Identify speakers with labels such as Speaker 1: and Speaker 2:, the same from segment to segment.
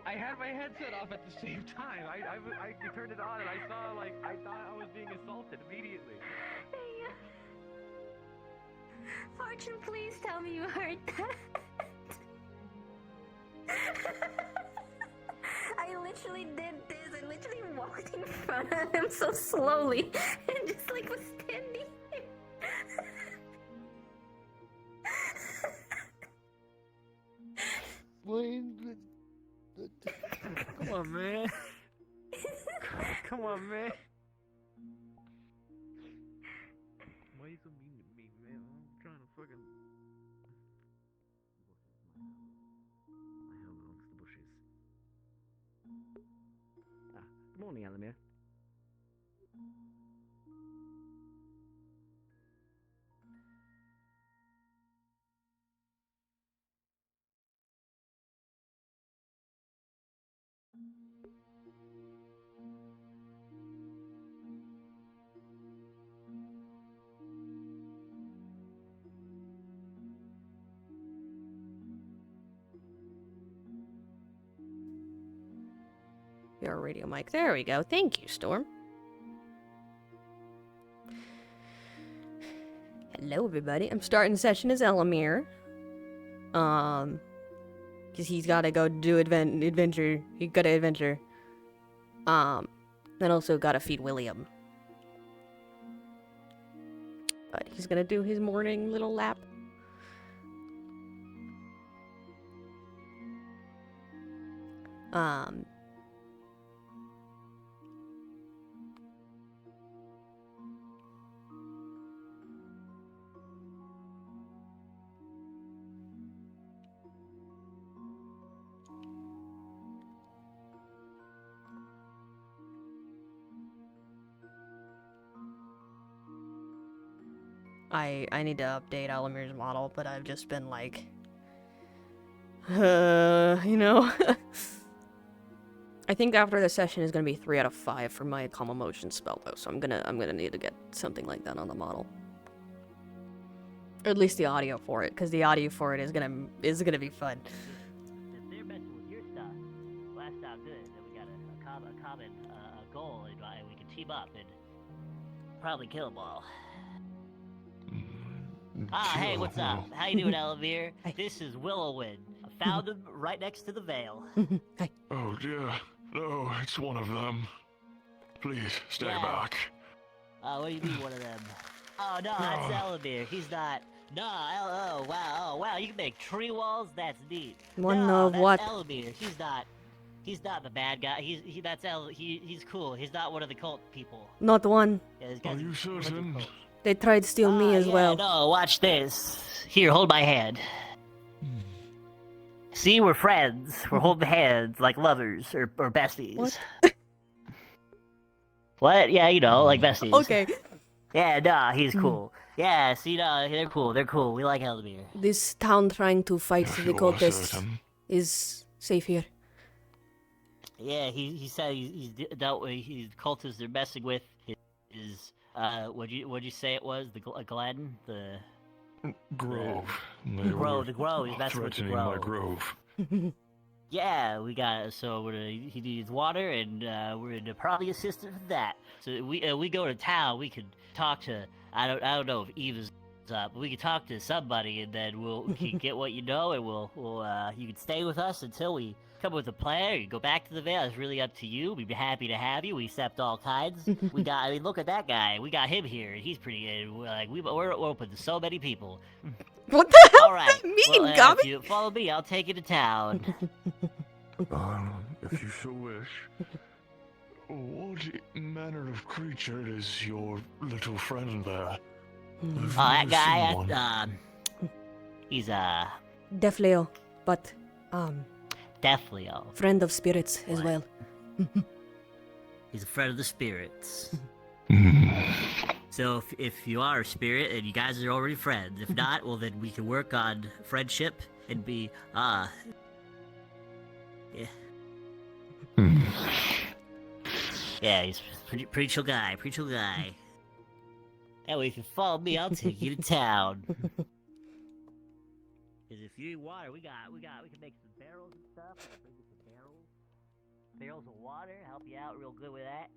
Speaker 1: I had my headset off at the same time. I turned it on and I saw, like, I thought I was being assaulted immediately.
Speaker 2: Fortune, please tell me you heard that. I literally did this. I literally walked in front of him so slowly and just like was standing there.
Speaker 1: Come on, man. Come on, man. Why are you so mean to me, man? I'm trying to fucking... My helmet amongst the bushes. Good morning, Elemmire.
Speaker 3: Your radio mic. There we go. Thank you, Storm. Hello, everybody. I'm starting session as Elemmire. Because he's gotta go do adventure. He got an adventure. Then also gotta feed William. But he's gonna do his morning little lap. I need to update Elemire's model, but I've just been like, you know. I think after the session is gonna be 3 out of 5 for my calm emotion spell though, so I'm gonna need to get something like that on the model. Or at least the audio for it, because the audio for it is gonna be fun.
Speaker 4: If they're messing with your stuff, well, that's not good. Then we got a common goal, and we can team up and probably kill them all. Hey, what's up? How you doing, Elemmire?
Speaker 3: Hi.
Speaker 4: This is Willowwind. I found him right next to the veil.
Speaker 3: Hi.
Speaker 5: Oh dear. No, it's one of them. Please, stay
Speaker 4: Yeah.
Speaker 5: back.
Speaker 4: What do you mean, one of them? Oh, no, that's Elemmire. He's not... No, wow, you can make tree walls? That's neat.
Speaker 3: One
Speaker 4: No,
Speaker 3: of
Speaker 4: that's
Speaker 3: what?
Speaker 4: Elemmire. He's not the bad guy. He's cool. He's not one of the cult people.
Speaker 3: Not one.
Speaker 4: Yeah, this
Speaker 5: Are
Speaker 4: guy's
Speaker 5: you
Speaker 4: a member of the
Speaker 5: certain?
Speaker 4: cult.
Speaker 3: They tried to steal me as
Speaker 4: yeah,
Speaker 3: well.
Speaker 4: No, watch this. Here, hold my hand. See, we're friends. We're holding hands like lovers or besties.
Speaker 3: What?
Speaker 4: What? Yeah, you know, like besties.
Speaker 3: Okay.
Speaker 4: Yeah, nah, he's cool. Yeah, see, no, they're cool. They're cool. We like Elemmire.
Speaker 3: This town trying to fight
Speaker 5: If
Speaker 3: the
Speaker 5: you are
Speaker 3: cultists
Speaker 5: certain.
Speaker 3: is safe here.
Speaker 4: Yeah, he said he's dealt with he's cultists they're messing with is what'd you say it was the Glen the
Speaker 5: Grove. They
Speaker 4: Grove,
Speaker 5: were
Speaker 4: the Grove. He's messing with the
Speaker 5: threatening my
Speaker 4: Grove.
Speaker 5: grove.
Speaker 4: Yeah, we got so he needs water, and we're gonna probably assist him with that. So we go to town. We could talk to I don't know if Eve is up, but we can talk to somebody, and then we can get what you know, and we'll you can stay with us until we come up with a plan. Or you go back to the veil. It's really up to you. We'd be happy to have you. We accept all kinds. We got. I mean, look at that guy. We got him here, and he's pretty. We're open to so many people.
Speaker 3: What the hell
Speaker 4: All right.
Speaker 3: does that mean,
Speaker 4: well,
Speaker 3: Gabby?
Speaker 4: if you follow me, I'll take you to town.
Speaker 5: If you so wish. What manner of creature is your little friend there? I've
Speaker 4: That
Speaker 5: never
Speaker 4: guy,
Speaker 5: seen one.
Speaker 4: he's
Speaker 3: Defleo, but
Speaker 4: definitely
Speaker 3: friend of spirits as well.
Speaker 4: he's a friend of the spirits.
Speaker 5: Hmm.
Speaker 4: So if you are a spirit and you guys are already friends, if not, well then we can work on friendship and be yeah.
Speaker 5: Hmm.
Speaker 4: Yeah, he's pretty chill guy, Anyway, if you follow me, I'll take you to town. Cause if you need water, we can make some barrels and stuff. We can bring you some barrels. barrels of water, help you out real good with that.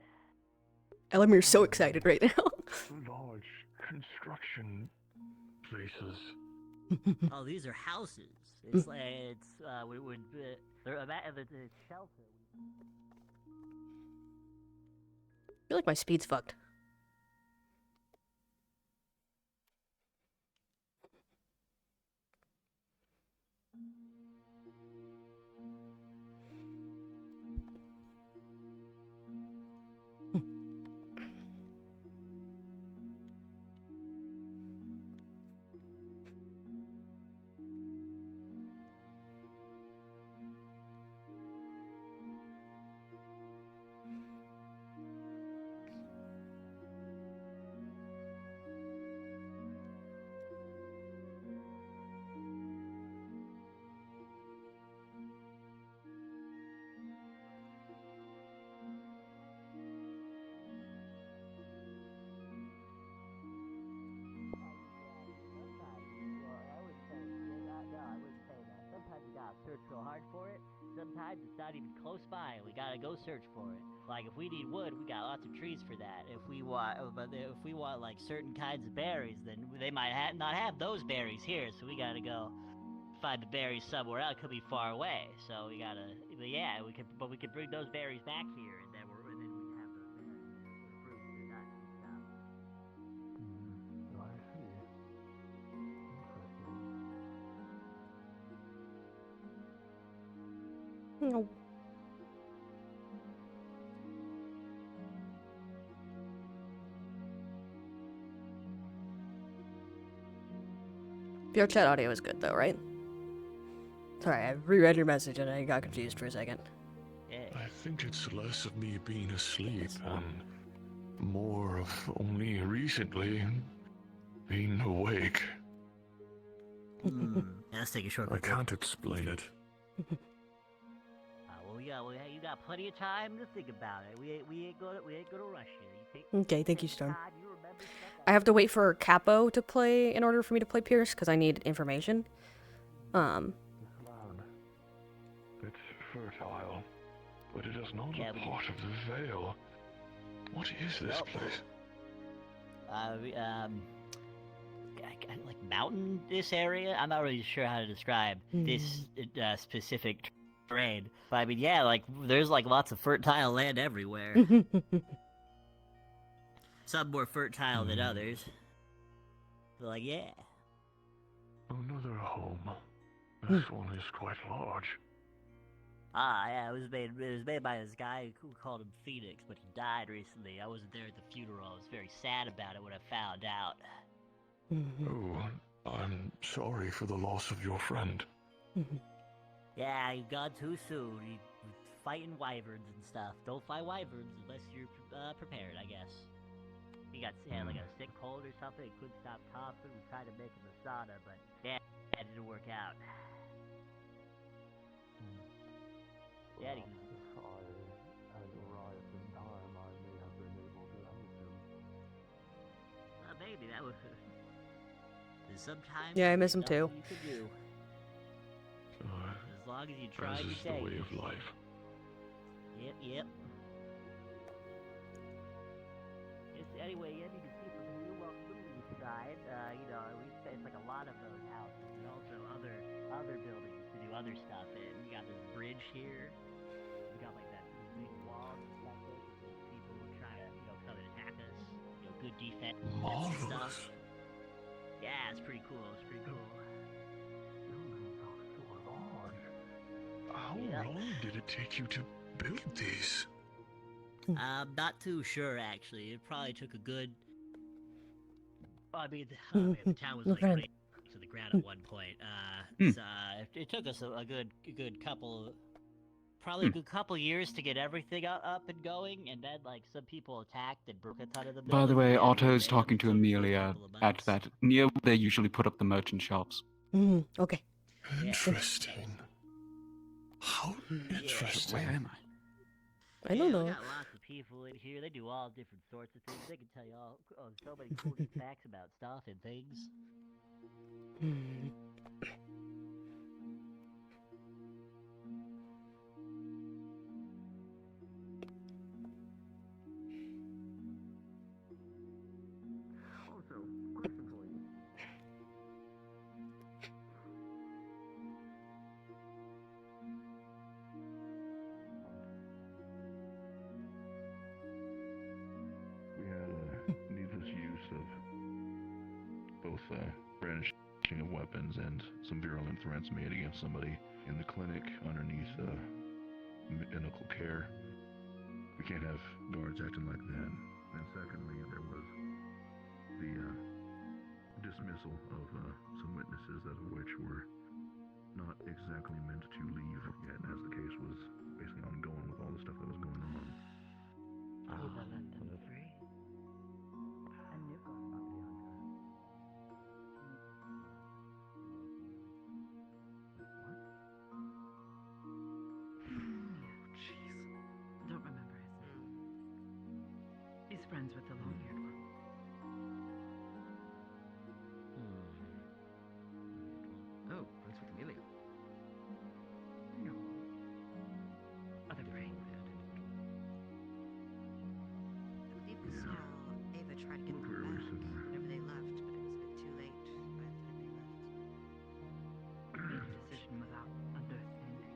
Speaker 3: Elemmire so excited right now.
Speaker 5: Large construction places.
Speaker 4: Oh, these are houses. It's like they're it's shelter.
Speaker 3: I feel like my speed's fucked.
Speaker 4: Search real hard for it. Sometimes it's not even close by, and we gotta go search for it. Like if we need wood, we got lots of trees for that. If we want like certain kinds of berries, then they might not have those berries here, so we gotta go find the berries somewhere else. It could be far away, so we gotta. Yeah, we could bring those berries back here, and then we can have those berries. The fruits, the nuts, and stuff.
Speaker 5: I see.
Speaker 3: No. Your chat audio is good though, right? Sorry, I reread your message and I got confused for a second.
Speaker 4: Yeah.
Speaker 5: I think it's less of me being asleep and more of only recently being awake.
Speaker 4: Let's take a short
Speaker 5: I
Speaker 4: break.
Speaker 5: can't explain it.
Speaker 4: You got plenty of time to think about it. We ain't gonna rush you.
Speaker 3: Okay, thank you, Storm.
Speaker 4: time, you remember stuff
Speaker 3: I have to wait for Capo to play in order for me to play Pierce because I need information.
Speaker 5: This land, it's fertile, but it is not
Speaker 4: Yeah,
Speaker 5: a part of the Vale. What is this place?
Speaker 4: Like mountainous area. I'm not really sure how to describe this specific terrain, but I mean, yeah, like there's like lots of fertile land everywhere. Some more fertile than others. But like, yeah.
Speaker 5: Another home. This one is quite large.
Speaker 4: Yeah, it was made by this guy who called him Phoenix, but he died recently. I wasn't there at the funeral. I was very sad about it when I found out.
Speaker 5: Oh, I'm sorry for the loss of your friend.
Speaker 4: Yeah, he gone too soon. He was fighting wyverns and stuff. Don't fight wyverns unless you're prepared, I guess. He had like a sick cold or something. He couldn't stop coughing. We tried to make him a sauna, but yeah, it didn't work out. Yeah, he was...
Speaker 5: If I had arrived in time, I may have been able to help him.
Speaker 4: Maybe that would... Sometimes
Speaker 3: Yeah, I miss him
Speaker 4: there's
Speaker 3: too.
Speaker 4: nothing you can do. As long as you try
Speaker 5: As
Speaker 4: your
Speaker 5: is the way
Speaker 4: best.
Speaker 5: of life.
Speaker 4: Yep. Anyway, you can see from here, well, from the east side, it's like a lot of those houses, and also other buildings to do other stuff in. We got this bridge here. We got like that big wall and stuff there, because people will try to, come and attack us. Good defense and
Speaker 5: Marvelous.
Speaker 4: stuff. Yeah, it's pretty cool.
Speaker 5: Buildings are so large. How
Speaker 4: Yeah.
Speaker 5: long did it take you to build these?
Speaker 4: I'm not too sure, actually. It probably took a good... the town was like right to the ground at one point. It took us a good couple... Probably a good couple years to get everything up and going, and then, like, some people attacked and broke a ton of the
Speaker 6: By the way,
Speaker 4: buildings.
Speaker 6: Otto's
Speaker 4: Yeah,
Speaker 6: talking to
Speaker 4: took a
Speaker 6: Amelia
Speaker 4: couple of
Speaker 6: at
Speaker 4: months.
Speaker 6: that near where they usually put up the merchant shops.
Speaker 3: Okay.
Speaker 5: Interesting. How interesting.
Speaker 6: Where am I?
Speaker 3: I don't
Speaker 4: We
Speaker 3: know.
Speaker 4: got lots of people in here. They do all different sorts of things. They can tell you all so many cool facts about stuff and things.
Speaker 5: brandishing of weapons and some virulent threats made against somebody in the clinic underneath medical care. We can't have guards acting like that. And secondly, there was the dismissal of some witnesses, that of which were not exactly meant to leave yet, as the case was basically ongoing with all the stuff that was going on.
Speaker 7: Don't remember his name. He's friends with the long-haired one.
Speaker 1: Oh, friends with Amelia.
Speaker 7: No. Other brain.
Speaker 8: I believe we saw Ava try to get them back whenever they left, but it was a bit too late by the time they left.
Speaker 7: Made a decision without understanding.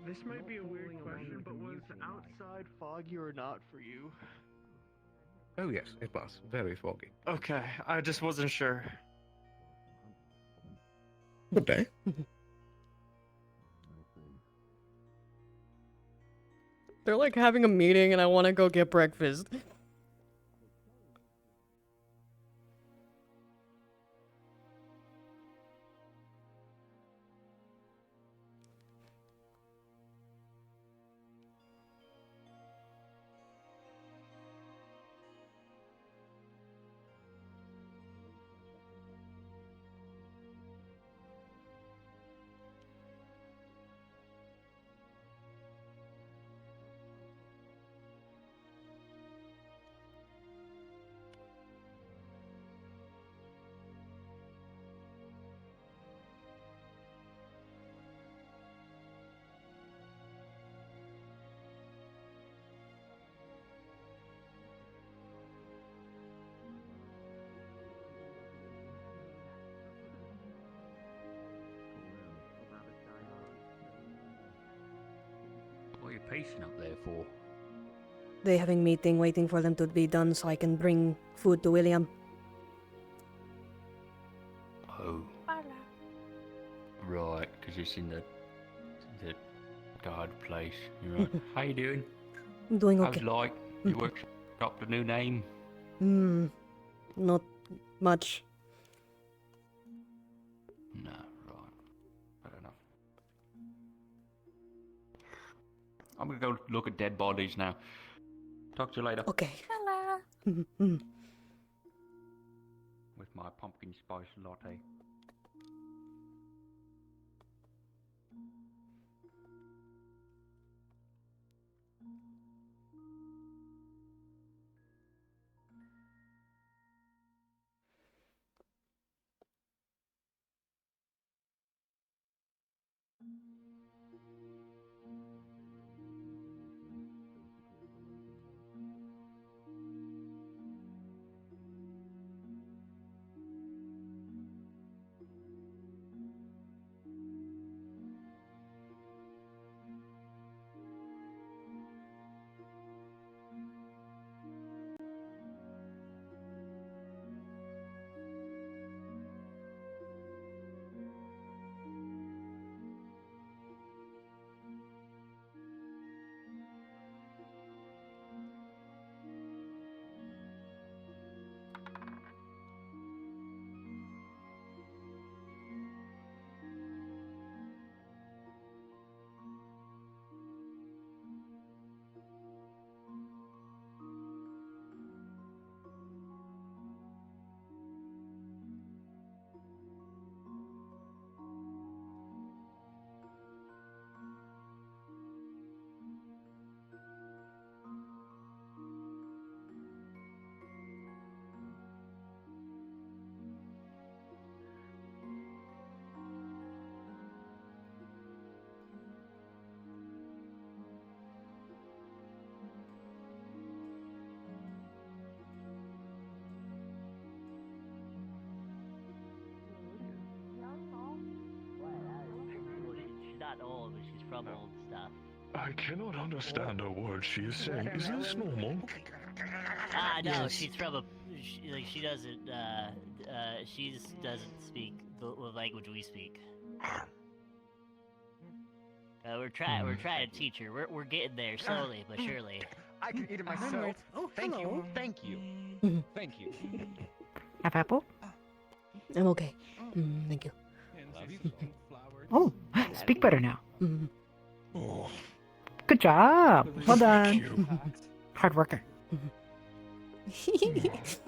Speaker 1: This might be a weird question, but was outside foggy or not for you?
Speaker 9: Oh yes, it was very foggy.
Speaker 1: Okay, I just wasn't sure.
Speaker 9: Good day.
Speaker 3: They're like having a meeting and I want to go get breakfast.
Speaker 10: What are you pacing up there for?
Speaker 3: They having meeting waiting for them to be done so I can bring food to William.
Speaker 10: Oh. Right, because it's in the guard place. You're right. How you doing?
Speaker 3: I'm doing
Speaker 10: How's
Speaker 3: okay.
Speaker 10: like? You workshop a new name?
Speaker 3: Not much.
Speaker 10: No, right. Fair enough. I'm gonna go look at dead bodies now. Talk to you later.
Speaker 3: Okay.
Speaker 8: Hello.
Speaker 10: With my pumpkin spice latte.
Speaker 4: not old, but she's from old stuff.
Speaker 5: I cannot understand a word she is saying. Is this normal?
Speaker 4: No,
Speaker 9: Yes.
Speaker 4: she's from a. She doesn't. She doesn't speak the language we speak. We're trying to teach her. We're getting there slowly but surely.
Speaker 1: I can eat it myself.
Speaker 9: Oh,
Speaker 1: Thank
Speaker 9: hello.
Speaker 1: you. Thank you. Thank you.
Speaker 11: Have apple?
Speaker 3: I'm okay. Thank you.
Speaker 1: Love you.
Speaker 11: Oh, speak better now.
Speaker 5: Oh,
Speaker 11: Good job. Well
Speaker 5: thank
Speaker 11: done.
Speaker 5: you.
Speaker 11: Hard worker.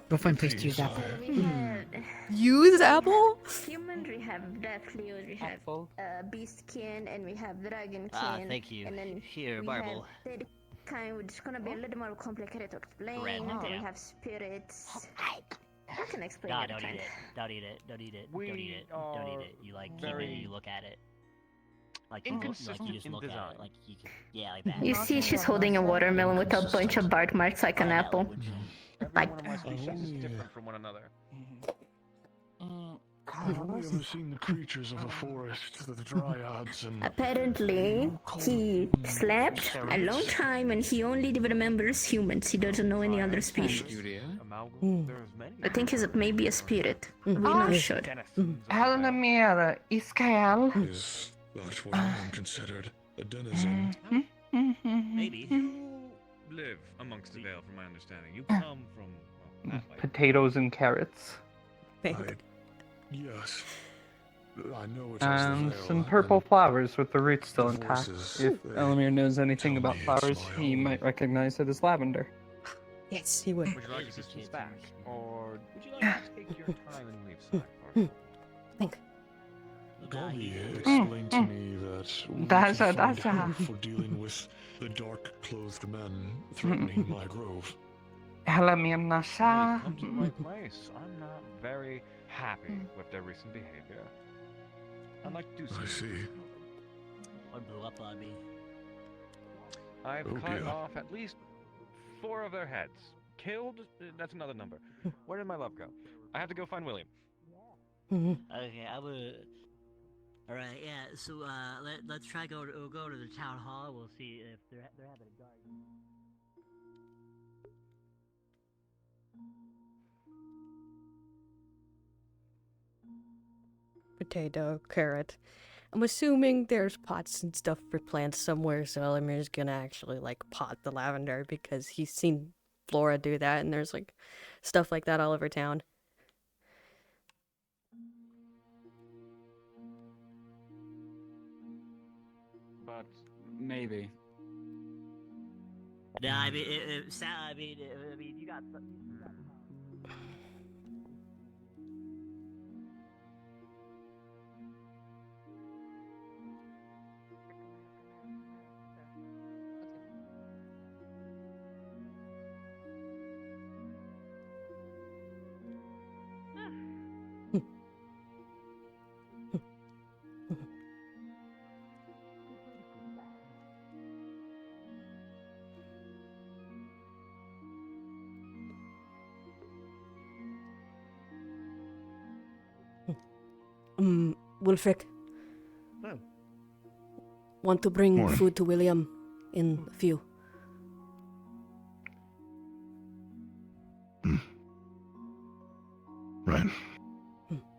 Speaker 11: We'll find place to use apple.
Speaker 2: We had
Speaker 3: Use apple?
Speaker 2: humans, we have Death Leos, we have Beastkin, and we have Dragonkin.
Speaker 4: Thank you.
Speaker 2: And then
Speaker 4: Here,
Speaker 2: we
Speaker 4: Marble.
Speaker 2: have Dead kind, which is gonna be a little more complicated to explain.
Speaker 4: Red,
Speaker 2: And then
Speaker 4: yeah.
Speaker 2: we have spirits. I can explain
Speaker 4: Nah,
Speaker 2: it.
Speaker 4: don't eat it. Don't eat it. Don't eat it.
Speaker 1: We
Speaker 4: Don't eat it. Don't eat
Speaker 1: are
Speaker 4: it. You like keep
Speaker 1: very
Speaker 4: it. You look at it. Like you
Speaker 1: inconsistent
Speaker 4: just
Speaker 1: in
Speaker 4: look at
Speaker 1: design.
Speaker 4: it. Like you can, yeah, like that.
Speaker 2: You see, she's holding a watermelon with a bunch of bark marks like an apple.
Speaker 1: Every
Speaker 2: Like-
Speaker 1: one of my species is different from one another.
Speaker 5: Have we ever seen the creatures of the forest, the dryads and...
Speaker 2: Apparently, he slept a long time and he only remembers humans. He doesn't know any other species.
Speaker 1: Amalgam. There's many.
Speaker 2: I think he's maybe a spirit. We're not sure.
Speaker 1: Denizens of the
Speaker 11: Elemmire, Iskael.
Speaker 5: Is that what I am considered a denizen?
Speaker 4: Maybe.
Speaker 1: You live amongst the Vale, from my understanding. You come from well, that way.
Speaker 11: Potatoes and carrots.
Speaker 5: Yes. I know it is
Speaker 11: And
Speaker 5: the Vale,
Speaker 11: some purple
Speaker 5: and
Speaker 11: flowers with the roots still
Speaker 5: the
Speaker 11: intact.
Speaker 5: voices,
Speaker 11: If
Speaker 5: they
Speaker 11: Elemmire knows anything
Speaker 5: tell
Speaker 11: about
Speaker 5: me it's
Speaker 11: flowers,
Speaker 5: my
Speaker 11: he
Speaker 5: own.
Speaker 11: might recognize it as lavender.
Speaker 3: Yes, he would.
Speaker 1: Would you like assistance back? Or would you like to take your time and leave Slackport?
Speaker 3: Think.
Speaker 5: Golly explained to me that we
Speaker 11: That's
Speaker 5: can
Speaker 11: a-
Speaker 5: find
Speaker 11: that's a-
Speaker 5: help for dealing with the dark-clothed men threatening my grove.
Speaker 11: Elemmire
Speaker 1: Well,
Speaker 11: Nasha.
Speaker 1: you've come to the right place. I'm not very happy with their recent behavior. I'd like to do
Speaker 5: I
Speaker 1: something.
Speaker 5: see.
Speaker 4: One blew up on me.
Speaker 1: I've
Speaker 5: Oh,
Speaker 1: cut
Speaker 5: dear.
Speaker 1: off at least 4 of their heads. Killed? That's another number. Where did my love go? I have to go find William.
Speaker 4: Okay, I would. All right, yeah. So let's try we'll go to the town hall. We'll see if they're having a garden.
Speaker 3: Potato, carrot. I'm assuming there's pots and stuff for plants somewhere, so Elemire's gonna actually like pot the lavender because he's seen Flora do that, and there's like stuff like that all over town.
Speaker 6: But maybe.
Speaker 4: No, I mean, I mean, you got.
Speaker 3: Wulfric.
Speaker 9: Oh.
Speaker 3: Want to bring
Speaker 5: Morning.
Speaker 3: food to William in a few.
Speaker 5: Right.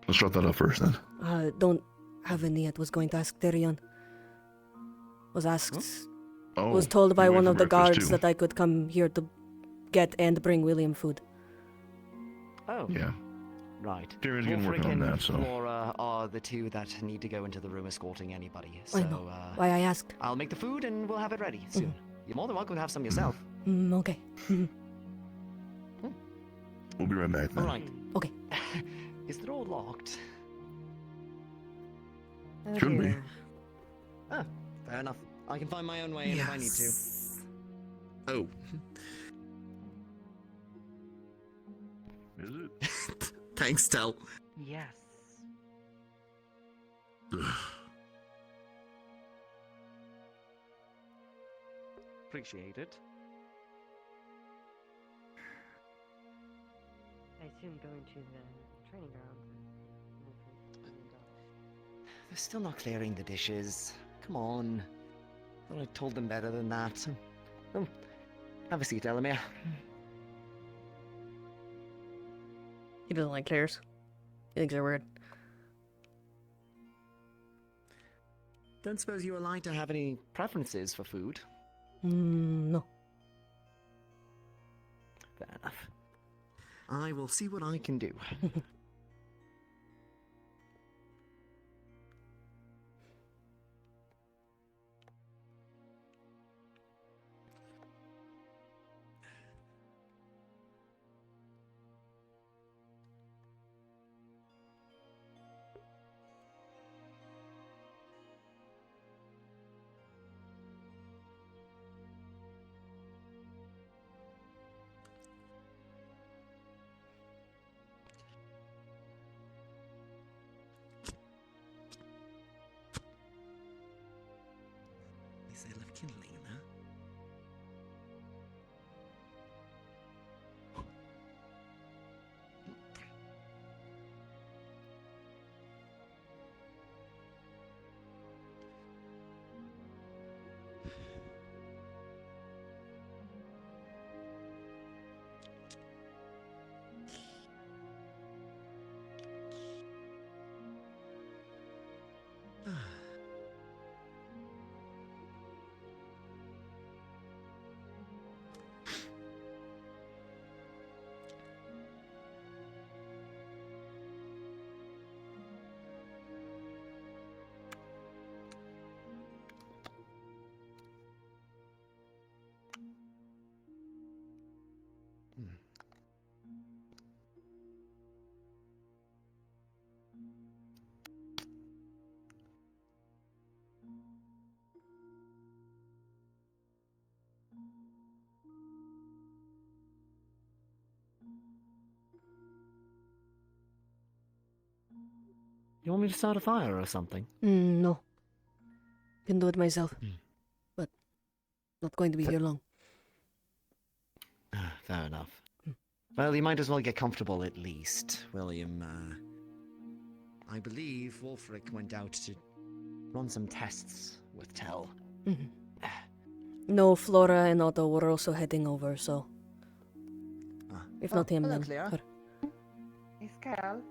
Speaker 5: Let's drop that up first, then.
Speaker 3: Don't have any yet. Was going to ask Tyrion. Was asked.
Speaker 5: Oh,
Speaker 3: Was told by
Speaker 5: you wait
Speaker 3: one
Speaker 5: for
Speaker 3: of the
Speaker 5: breakfast,
Speaker 3: guards
Speaker 5: too.
Speaker 3: that I could come here to get and bring William food.
Speaker 12: Oh,
Speaker 5: Yeah.
Speaker 12: right.
Speaker 5: Tyrion's getting working
Speaker 12: Wolfric
Speaker 5: on
Speaker 12: and
Speaker 5: that, so...
Speaker 12: Flora are the two that need to go into the room escorting anybody. So,
Speaker 3: I know. Why I asked.
Speaker 12: I'll make the food and we'll have it ready soon. You're more than welcome to have some yourself.
Speaker 3: Okay.
Speaker 5: We'll be right back, then.
Speaker 12: All right.
Speaker 3: Okay.
Speaker 12: Is the door locked?
Speaker 5: Should be.
Speaker 12: Ah, fair enough. I can find my own way in if I need to.
Speaker 9: Oh.
Speaker 5: Is it?
Speaker 9: Thanks, Tel.
Speaker 7: Yes.
Speaker 1: Appreciate it.
Speaker 7: I assume going to the training ground.
Speaker 12: They're still not clearing the dishes. come on. Thought I told them better than that. Oh, have a seat, Elemmire.
Speaker 3: He doesn't like chairs. He thinks they're weird.
Speaker 12: Don't suppose you or Lyta have any preferences for food?
Speaker 3: No.
Speaker 12: Fair enough. I will see what I can do. They left kindling in there. You want me to start a fire or something?
Speaker 3: No. Can do it myself. But not going to be here long.
Speaker 12: Fair enough. Well, you might as well get comfortable at least, William. I believe Wolfric went out to run some tests with Tell.
Speaker 3: No, Flora and Otto were also heading over, so... If not him,
Speaker 12: hello,
Speaker 3: then
Speaker 12: Clara.
Speaker 3: her.
Speaker 11: Iskael.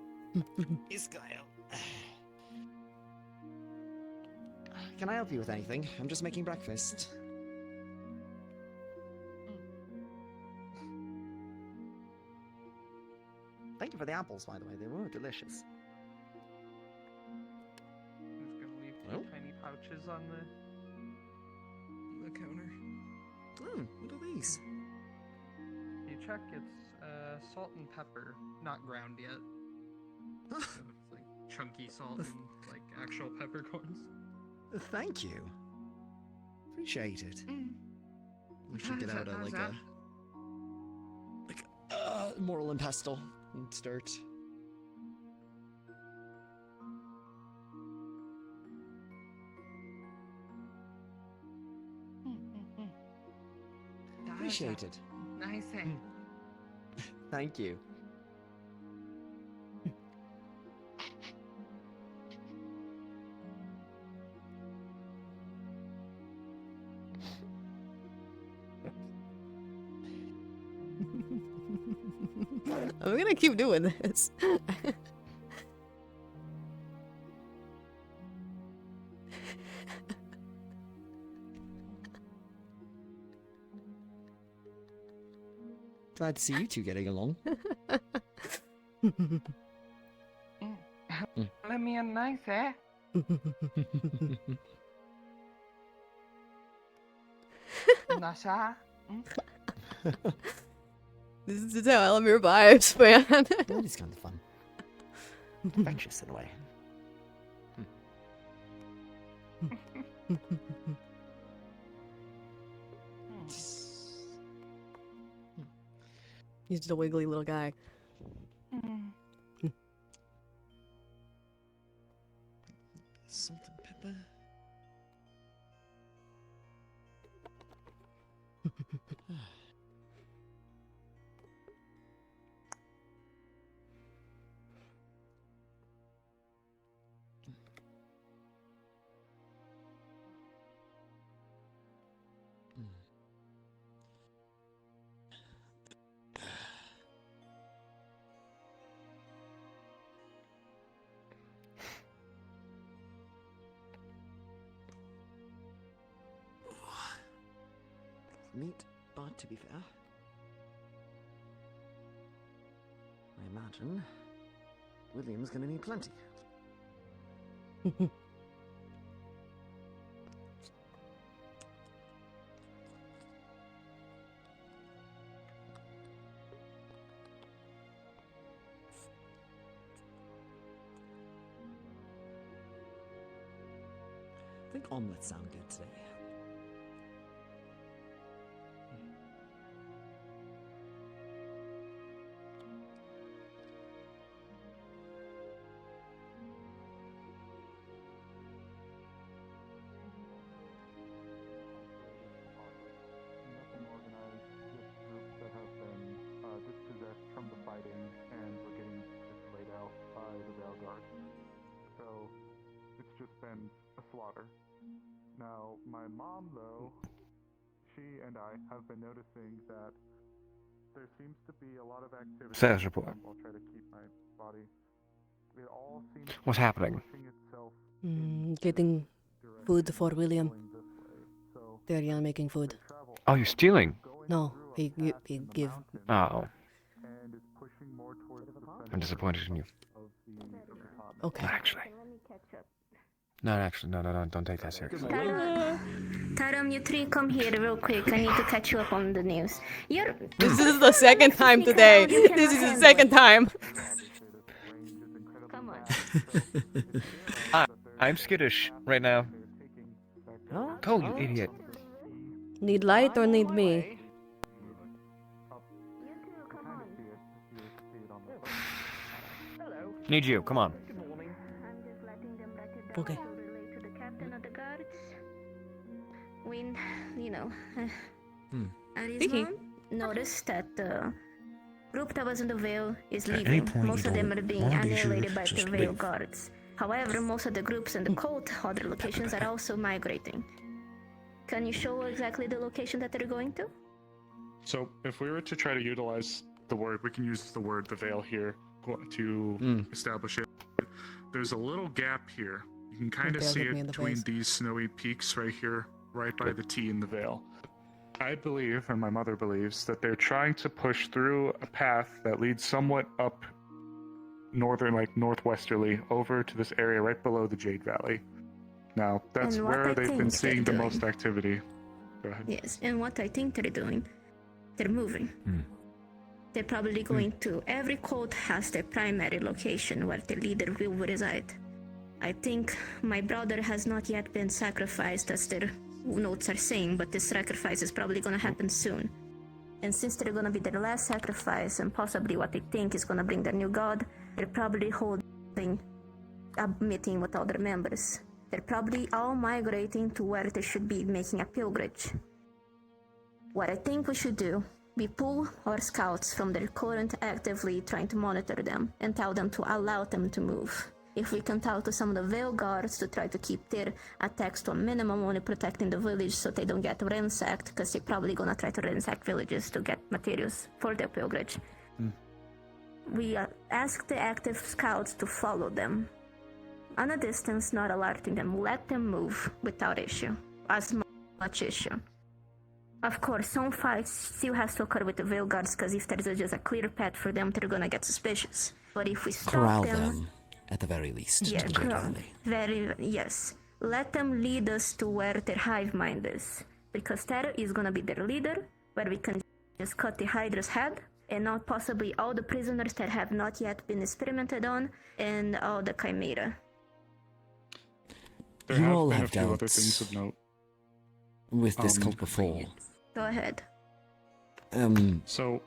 Speaker 12: Iskael. Can I help you with anything? I'm just making breakfast. Thank you for the apples, by the way. They were delicious.
Speaker 11: I'm just gonna leave two tiny pouches on the counter.
Speaker 12: Oh, what are these?
Speaker 11: You check, it's salt and pepper, not ground yet. So it's like chunky salt and like actual peppercorns.
Speaker 12: Thank you. Appreciate it. We should get out a moral and pestle and start. Appreciate it.
Speaker 11: Nice.
Speaker 12: Thank you.
Speaker 3: I'm gonna keep doing this.
Speaker 12: Glad to see you two getting along.
Speaker 11: Let me in nice, eh? Nasha?
Speaker 3: This is how Elemmire vibes, man.
Speaker 12: That is kind of fun. Infectious in a way.
Speaker 3: He's just a wiggly little guy.
Speaker 12: Salt and pepper. meat, but to be fair, I imagine William's gonna need plenty. I think omelets sound good today.
Speaker 13: Nothing organized, just groups that have been dispossessed from the fighting and were getting just laid out by the Veil Guard. So it's just been a slaughter. Now, my mom, though, she and I have been noticing that there seems to be a lot of activity.
Speaker 9: Status report.
Speaker 13: I'll try to keep my body. It all seems
Speaker 9: What's happening?
Speaker 3: Getting food for William. They're making food.
Speaker 9: Oh, you're stealing?
Speaker 3: No, he give.
Speaker 9: Oh. I'm disappointed in you.
Speaker 3: Okay.
Speaker 9: Actually. No, don't take that seriously.
Speaker 2: Taram, you three come here real quick. I need to catch you up on the news.
Speaker 3: This is the second time today. This is the second time.
Speaker 2: Come on.
Speaker 9: I'm skittish right now. Go, you idiot.
Speaker 3: Need light or need me?
Speaker 9: Need you, come on.
Speaker 3: Okay.
Speaker 2: When,
Speaker 3: Vicky.
Speaker 2: Arizona noticed that the group that was in the Veil is
Speaker 9: At any
Speaker 2: leaving.
Speaker 9: point
Speaker 2: Most
Speaker 9: you
Speaker 2: of them
Speaker 9: don't
Speaker 2: are being
Speaker 9: want these
Speaker 2: annihilated by
Speaker 9: units,
Speaker 2: the
Speaker 9: just
Speaker 2: Veil
Speaker 9: leave.
Speaker 2: guards. However, most of the groups in the cult, other locations, are also migrating. Can you show exactly the location that they're going to?
Speaker 13: So, if we were to try to utilize the word, we can use the word the Veil here to establish it. There's a little gap here. You can kind of
Speaker 3: Okay,
Speaker 13: see
Speaker 3: look me in
Speaker 13: it
Speaker 3: the
Speaker 13: between
Speaker 3: face.
Speaker 13: these snowy peaks right here, right by the T in the Veil. I believe, and my mother believes, that they're trying to push through a path that leads somewhat up northwesterly over to this area right below the Jade Valley. Now, that's
Speaker 2: And what
Speaker 13: where
Speaker 2: I
Speaker 13: they've been
Speaker 2: think
Speaker 13: seeing the
Speaker 2: they're
Speaker 13: most
Speaker 2: doing.
Speaker 13: activity. Go ahead.
Speaker 2: Yes, and what I think they're doing, they're moving. They're probably going to. Every cult has their primary location where the leader will reside. I think my brother has not yet been sacrificed, as their notes are saying, but this sacrifice is probably going to happen soon. And since they're going to be their last sacrifice, and possibly what they think is going to bring their new god, they're probably holding a meeting with all their members. They're probably all migrating to where they should be making a pilgrimage. What I think we should do, we pull our scouts from their current actively trying to monitor them and tell them to allow them to move. If we can talk to some of the Veil guards to try to keep their attacks to a minimum, only protecting the village so they don't get ransacked, because they're probably gonna try to ransack villages to get materials for their pilgrimage. We ask the active scouts to follow them. On a distance, not alerting them, let them move without issue, as much issue. Of course, some fights still has to occur with the Veil guards, because if there's just a clear path for them, they're gonna get suspicious. But if we stop
Speaker 12: Corral
Speaker 2: them,
Speaker 12: them, at the very least,
Speaker 2: yeah,
Speaker 12: to the Jade
Speaker 2: corral.
Speaker 12: Valley.
Speaker 2: Yes. Let them lead us to where their hive mind is, because Terra is gonna be their leader, where we can just cut the Hydra's head, and not possibly all the prisoners that have not yet been experimented on, and all the Chimera.
Speaker 13: There
Speaker 12: You
Speaker 13: have
Speaker 12: all
Speaker 13: been
Speaker 12: have
Speaker 13: a few
Speaker 12: dealt
Speaker 13: other things of note.
Speaker 12: with this cult before.
Speaker 2: Go ahead.
Speaker 13: So,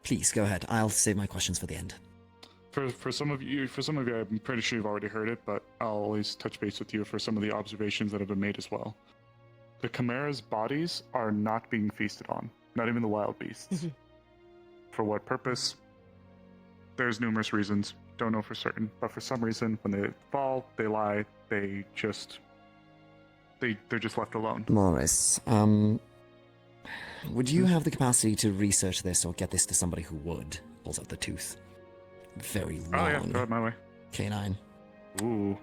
Speaker 12: Please, go ahead. I'll save my questions for the end.
Speaker 13: for some of you, I'm pretty sure you've already heard it, but I'll always touch base with you for some of the observations that have been made as well. The Chimera's bodies are not being feasted on, not even the wild beasts. For what purpose? There's numerous reasons. Don't know for certain, but for some reason, when they fall, they lie. They're just left alone.
Speaker 12: Morris, would you have the capacity to research this or get this to somebody who would? Pulls out the tooth. Very long.
Speaker 13: Oh yeah, throw it my way.
Speaker 12: Canine.
Speaker 13: Ooh.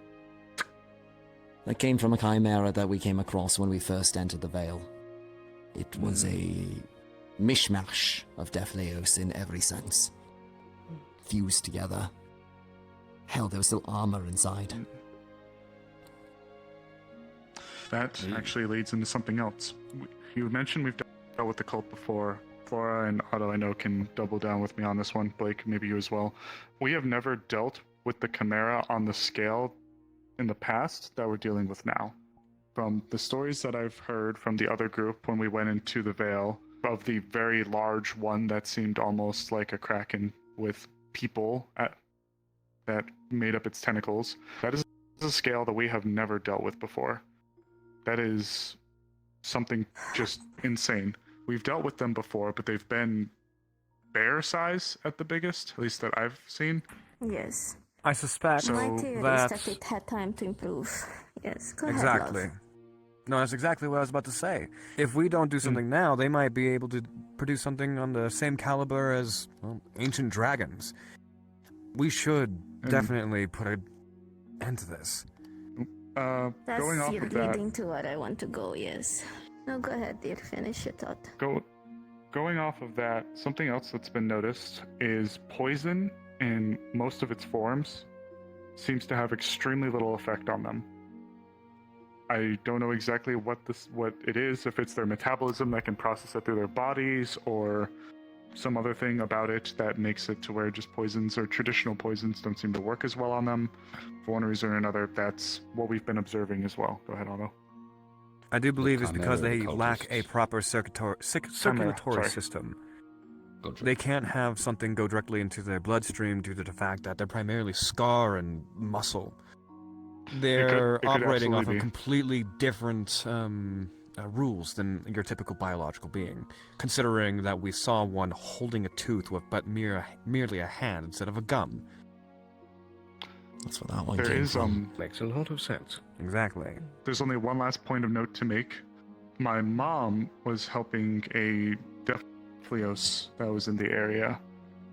Speaker 12: That came from a chimera that we came across when we first entered the Vale. It was a mishmash of Defleos in every sense. Fused together. Hell, there was still armor inside.
Speaker 13: That actually leads into something else. You mentioned we've dealt with the cult before. Flora and Otto, I know, can double down with me on this one. Blake, maybe you as well. We have never dealt with the Chimera on the scale in the past that we're dealing with now. From the stories that I've heard from the other group when we went into the Vale, of the very large one that seemed almost like a kraken with people that made up its tentacles, that is a scale that we have never dealt with before. That is something just insane. We've dealt with them before, but they've been bear size at the biggest, at least that I've seen.
Speaker 2: Yes.
Speaker 14: I suspect
Speaker 2: My theory is that it had time to improve. Yes, go ahead,
Speaker 14: exactly.
Speaker 2: love.
Speaker 14: No, that's exactly what I was about to say. If we don't do something now, they might be able to produce something on the same caliber as, well, ancient dragons. We should definitely put an end to this.
Speaker 2: That's
Speaker 13: going off of that,
Speaker 2: leading to what I want to go, yes. No, go ahead, dear. Finish your thought.
Speaker 13: Going off of that, something else that's been noticed is poison in most of its forms seems to have extremely little effect on them. I don't know exactly what it is, if it's their metabolism that can process it through their bodies, or some other thing about it that makes it to where just poisons or traditional poisons don't seem to work as well on them. For one reason or another, that's what we've been observing as well. Go ahead, Otto.
Speaker 14: I do believe it's because they lack a proper circulatory system. They can't have something go directly into their bloodstream due to the fact that they're primarily scar and muscle. They're operating off of completely different rules than your typical biological being, considering that we saw one holding a tooth with but merely a hand instead of a gum.
Speaker 12: That's what that one
Speaker 13: There
Speaker 12: came
Speaker 13: is
Speaker 12: from.
Speaker 9: Makes a lot of sense.
Speaker 14: Exactly.
Speaker 13: There's only one last point of note to make. My mom was helping a Defleos that was in the area.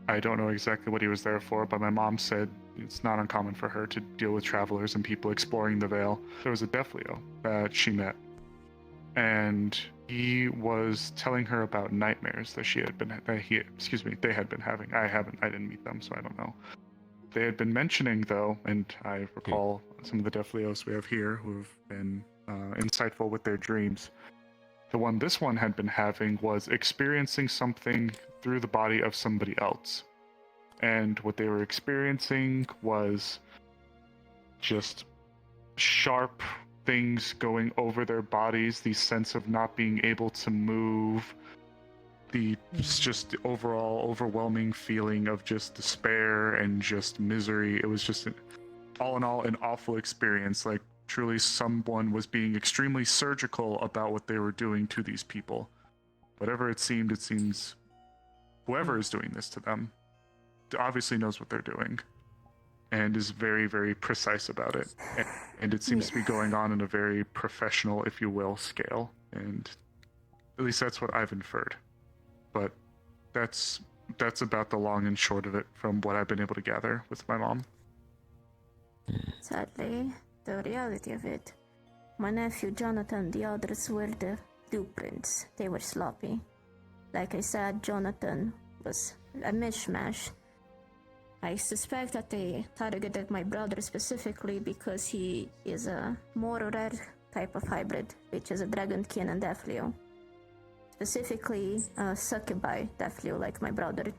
Speaker 13: I don't know exactly what he was there for, but my mom said it's not uncommon for her to deal with travelers and people exploring the Vale. There was a Defleo that she met, and he was telling her about nightmares that they had been having. I didn't meet them, so I don't know. They had been mentioning, though, and I recall some of the Defleos we have here who have been insightful with their dreams. The one this one had been having was experiencing something through the body of somebody else. And what they were experiencing was just sharp things going over their bodies, the sense of not being able to move, just the overall overwhelming feeling of just despair and just misery. It was just, all in all, an awful experience. Like, truly someone was being extremely surgical about what they were doing to these people. Whatever it seems whoever is doing this to them obviously knows what they're doing and is very, very precise about it. And it seems to be going on in a very professional, if you will, scale. And at least that's what I've inferred. But that's about the long and short of it from what I've been able to gather with my mom.
Speaker 2: Sadly, the reality of it, my nephew Jonathan, the others were the blueprints. They were sloppy. Like I said, Jonathan was a mishmash. I suspect that they targeted my brother specifically because he is a more rare type of hybrid, which is a dragonkin and Defleo. Specifically, a succubi Defleo, like my brother.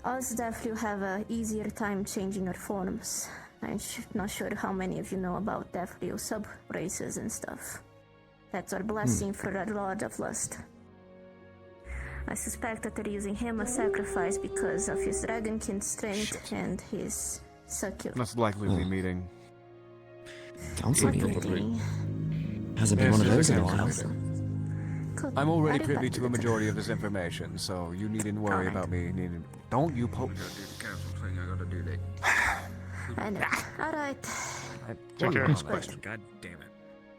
Speaker 2: Us Defleo have a easier time changing our forms. I'm not sure how many of you know about Defleo sub-races and stuff. That's our blessing for our Lord of Lust. I suspect that they're using him as sacrifice because of his dragonkin strength and his succubus.
Speaker 14: That's likely to be meeting.
Speaker 12: Council meeting. Hasn't been one of those in a while.
Speaker 14: I'm already privy to a majority of this information, so you needn't worry about me needing. Don't you poke.
Speaker 2: I know. Alright.
Speaker 9: One last question. God damn it.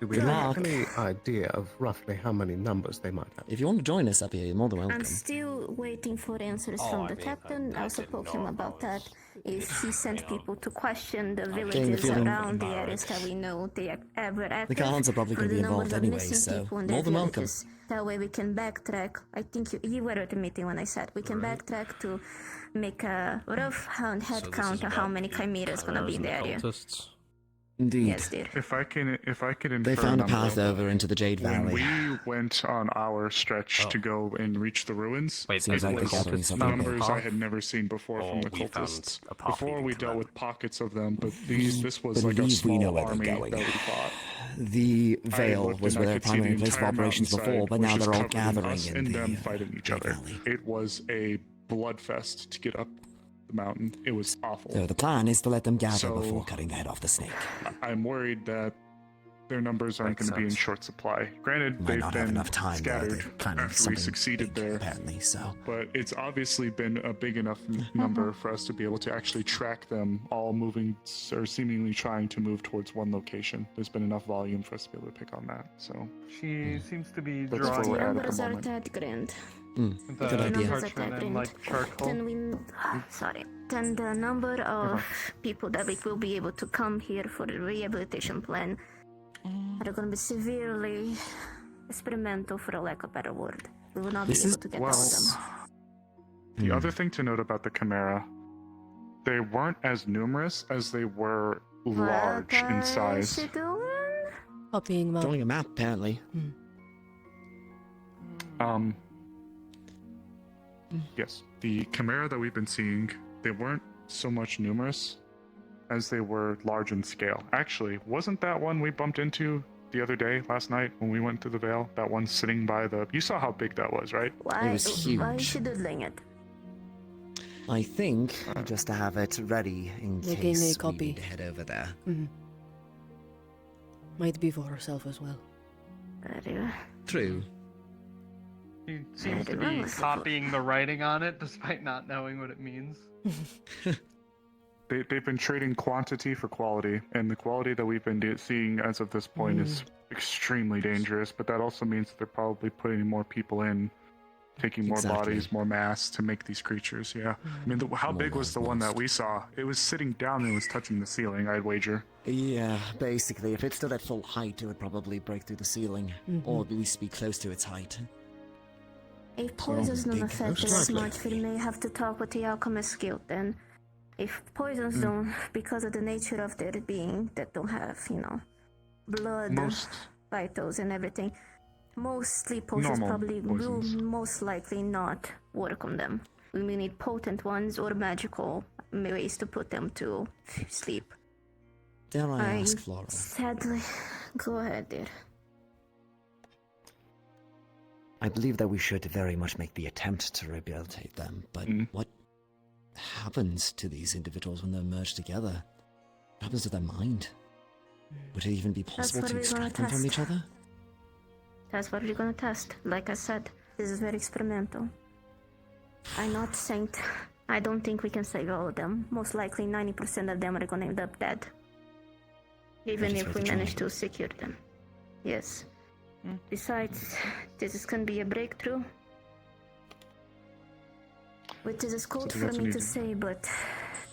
Speaker 9: Do we have any idea of roughly how many numbers they might have?
Speaker 12: If you want to join us up here, you're more than welcome.
Speaker 2: I'm still waiting for answers from the captain. I also spoke him about that. if he sent people to question the
Speaker 12: getting the
Speaker 2: villages
Speaker 12: feeling-
Speaker 2: around the areas that we know they are ever active.
Speaker 12: The guards are probably
Speaker 2: for
Speaker 12: going to
Speaker 2: the
Speaker 12: be involved
Speaker 2: numbers of
Speaker 12: anyway,
Speaker 2: missing
Speaker 12: so
Speaker 2: people in
Speaker 12: more
Speaker 2: their
Speaker 12: than welcome.
Speaker 2: villages. That way we can backtrack. I think you were at the meeting when I said we can backtrack to make a rough head count of how many chimeras gonna be in the area.
Speaker 12: Indeed.
Speaker 2: Yes, dear.
Speaker 13: If I can infer
Speaker 12: They found a
Speaker 13: number,
Speaker 12: path over into the Jade
Speaker 13: when
Speaker 12: Valley.
Speaker 13: we went on our stretch to go and reach the ruins,
Speaker 14: Wait,
Speaker 12: Seems like they're
Speaker 13: was
Speaker 12: gathering something
Speaker 13: numbers
Speaker 12: big.
Speaker 13: I had never seen before from the
Speaker 14: we found
Speaker 13: cultists.
Speaker 14: a path
Speaker 13: Before
Speaker 14: leading
Speaker 13: we
Speaker 14: to
Speaker 13: dealt
Speaker 14: them.
Speaker 13: with pockets of them, but this was like a
Speaker 12: Believe we know
Speaker 13: small
Speaker 12: where they're
Speaker 13: army
Speaker 12: going.
Speaker 13: that we fought.
Speaker 12: The
Speaker 13: I
Speaker 12: Vale
Speaker 13: looked
Speaker 12: was
Speaker 13: and
Speaker 12: where
Speaker 13: I
Speaker 12: their
Speaker 13: could see the
Speaker 12: primary place of
Speaker 13: entire
Speaker 12: operations
Speaker 13: mountainside
Speaker 12: before, but
Speaker 13: was
Speaker 12: now
Speaker 13: just
Speaker 12: they're all
Speaker 13: covered in
Speaker 12: gathering
Speaker 13: us
Speaker 12: in
Speaker 13: and
Speaker 12: the
Speaker 13: them fighting each
Speaker 12: Jade
Speaker 13: other.
Speaker 12: Valley.
Speaker 13: It was a bloodfest to get up the mountain. It was awful.
Speaker 12: So the plan is to let them gather
Speaker 13: So-
Speaker 12: before cutting the head off the snake.
Speaker 13: I'm worried that their numbers aren't going to be in short supply. Granted,
Speaker 12: Might
Speaker 13: they've
Speaker 12: not have
Speaker 13: been
Speaker 12: enough time, though.
Speaker 13: scattered
Speaker 12: They're planning
Speaker 13: after we
Speaker 12: something
Speaker 13: succeeded
Speaker 12: big,
Speaker 13: there.
Speaker 12: apparently, so...
Speaker 13: But it's obviously been a big enough number for us to be able to actually track them all moving or seemingly trying to move towards one location. There's been enough volume for us to be able to pick on that. So
Speaker 11: She seems to be
Speaker 13: That's
Speaker 11: drawing
Speaker 13: where we're at
Speaker 2: Numbers
Speaker 13: the
Speaker 2: are
Speaker 13: moment.
Speaker 2: that grand.
Speaker 11: the
Speaker 12: Good idea.
Speaker 2: Numbers are
Speaker 11: parchment
Speaker 2: that
Speaker 11: and
Speaker 2: grand.
Speaker 11: like charcoal.
Speaker 2: Then the number of people that we will be able to come here for the rehabilitation plan are going to be severely experimental, for a lack of a better word. We will not
Speaker 12: This
Speaker 2: be
Speaker 12: is-
Speaker 2: able to get
Speaker 13: well,
Speaker 2: all of them.
Speaker 13: the other thing to note about the Chimera, they weren't as numerous as they were large in size.
Speaker 2: What is she doing?
Speaker 3: Copying map.
Speaker 12: Drawing a map, apparently.
Speaker 13: Yes, the Chimera that we've been seeing, they weren't so much numerous as they were large in scale. Actually, wasn't that one we bumped into the other day, last night, when we went to the Vale? That one sitting by the... You saw how big that was, right?
Speaker 2: Why,
Speaker 12: It was
Speaker 2: why is
Speaker 12: huge.
Speaker 2: she doodling it?
Speaker 12: I think just to have it ready in
Speaker 3: Making
Speaker 12: case
Speaker 3: a copy.
Speaker 12: we need to head over there.
Speaker 3: Might be for herself as well.
Speaker 12: True.
Speaker 11: She seems to
Speaker 2: Wrong
Speaker 11: be
Speaker 2: with the
Speaker 11: copying the writing on it despite not knowing what it means.
Speaker 13: They've been trading quantity for quality, and the quality that we've been seeing as of this point is extremely dangerous, but that also means that they're probably putting more people in, taking more
Speaker 12: Exactly.
Speaker 13: bodies, more mass to make these creatures, yeah. I mean, how big was the one that we saw? It was sitting down and was touching the ceiling, I'd wager.
Speaker 12: Yeah, basically, if it stood at full height, it would probably break through the ceiling, or at least be close to its height.
Speaker 2: If poisons don't
Speaker 12: big,
Speaker 2: affect it
Speaker 12: most
Speaker 2: as
Speaker 12: likely.
Speaker 2: much, we may have to talk with the alchemist guild then. If poisons don't, because of the nature of their being, that don't have, blood,
Speaker 13: Most
Speaker 2: vitals and everything, most sleep potions
Speaker 13: Normal
Speaker 2: probably
Speaker 13: poisons.
Speaker 2: will most likely not work on them. We may need potent ones or magical ways to put them to sleep.
Speaker 12: Dare I ask, Flora?
Speaker 2: Sadly, go ahead, dear.
Speaker 12: I believe that we should very much make the attempt to rehabilitate them, but what happens to these individuals when they're merged together? What happens to their mind? Would it even be possible
Speaker 2: what
Speaker 12: to
Speaker 2: we're gonna
Speaker 12: extract them from
Speaker 2: test.
Speaker 12: each other?
Speaker 2: That's what we're gonna test. Like I said, this is very experimental. I'm not saying... I don't think we can save all of them. Most likely 90% of them are gonna end up dead. Even
Speaker 12: That is
Speaker 2: if
Speaker 12: worth
Speaker 2: we
Speaker 12: a try.
Speaker 2: manage to secure them. Yes. Besides, this is gonna be a breakthrough. Which is cold
Speaker 13: Something
Speaker 2: for
Speaker 13: that's
Speaker 2: me to
Speaker 13: needed.
Speaker 2: say, but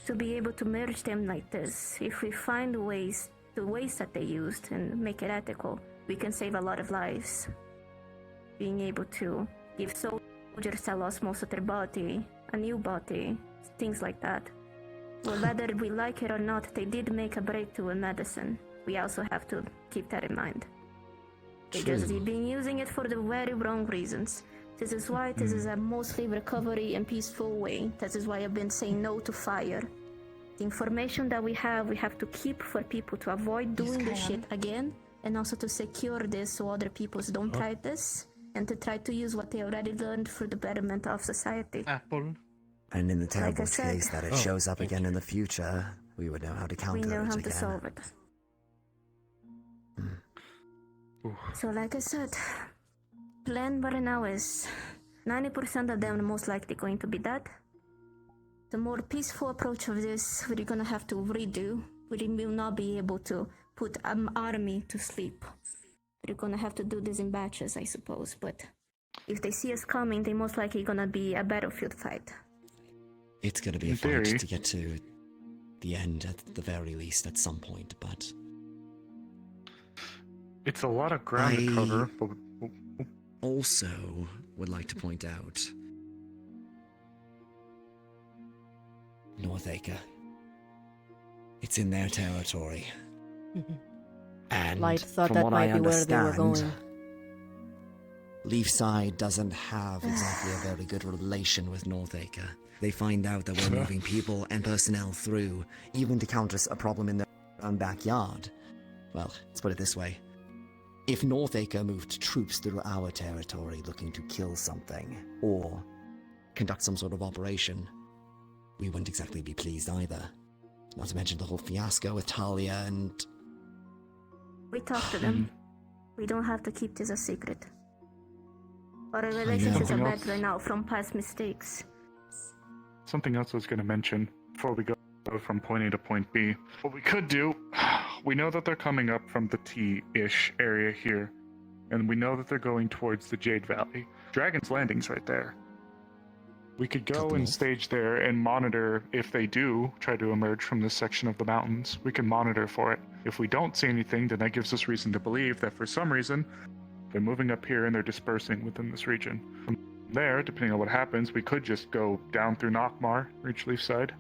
Speaker 2: to be able to merge them like this, if we find ways, the ways that they used and make it ethical, we can save a lot of lives. Being able to give soldiers that lost most of their body a new body, things like that. Well, whether we like it or not, they did make a breakthrough in medicine. We also have to keep that in mind. They just
Speaker 12: True.
Speaker 2: been using it for the very wrong reasons. This is why this is a mostly recovery and peaceful way. This is why I've been saying no to fire. The information that we have to keep for people to avoid doing this shit again, and also to secure this so other people don't try this, and to try to use what they already learned for the betterment of society.
Speaker 11: Apple.
Speaker 12: And in the terrible
Speaker 2: said-
Speaker 12: case that it shows up again in the future, we would know how to
Speaker 2: We
Speaker 12: counter
Speaker 2: know
Speaker 12: it
Speaker 2: how
Speaker 12: again.
Speaker 2: to solve it. So like I said, plan right now is 90% of them are most likely going to be dead. The more peaceful approach of this, we're gonna have to redo. We will not be able to put an army to sleep. We're gonna have to do this in batches, I suppose, but if they see us coming, they most likely gonna be a battlefield fight.
Speaker 12: It's gonna be a
Speaker 13: In
Speaker 12: fight
Speaker 13: theory.
Speaker 12: to get to the end at the very least at some point, but
Speaker 13: it's a lot of ground to cover. But
Speaker 12: also would like to point out Northacre. It's in their territory. And
Speaker 3: Light thought
Speaker 12: from
Speaker 3: that
Speaker 12: what
Speaker 3: might
Speaker 12: I
Speaker 3: be where they were
Speaker 12: understand,
Speaker 3: going.
Speaker 12: Leafside doesn't have exactly a very good relation with Northacre. They find out that we're moving people and personnel through, even to counter a problem in their own backyard. Well, let's put it this way. If Northacre moved troops through our territory looking to kill something, or conduct some sort of operation, we wouldn't exactly be pleased either. Not to mention the whole fiasco with Talia and...
Speaker 2: We talked to them. We don't have to keep this a secret. Our relationships are bad right now from past mistakes.
Speaker 13: Something else I was going to mention before we go from point A to point B. What we could do, we know that they're coming up from the T-ish area here, and we know that they're going towards the Jade Valley. Dragon's Landing's right there. We could go and stage there and monitor if they do try to emerge from this section of the mountains. We can monitor for it. If we don't see anything, then that gives us reason to believe that for some reason, they're moving up here and they're dispersing within this region. From there, depending on what happens, we could just go down through Nockmar, reach Leafside.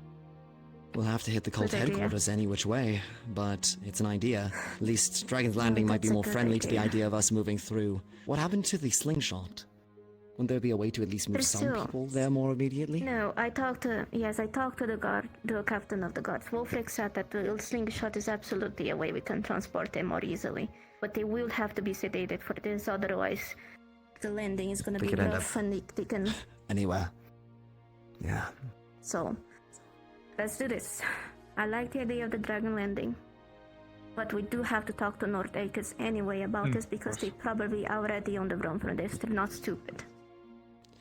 Speaker 12: We'll have to hit the cult headquarters any which way, but it's an idea. At least Dragon's Landing might be more friendly to the idea of us moving through. What happened to the slingshot? Wouldn't there be a way to at least move some people there more immediately?
Speaker 2: No, I talked to the guard, the captain of the guards. Wolfric said that the slingshot is absolutely a way we can transport them more easily. But they will have to be sedated for this, otherwise the landing is gonna be rough and they can...
Speaker 12: Anywhere. Yeah.
Speaker 2: So, let's do this. I like the idea of the Dragon Landing. But we do have to talk to Northacres anyway about this because they probably already on the run from this. They're not stupid.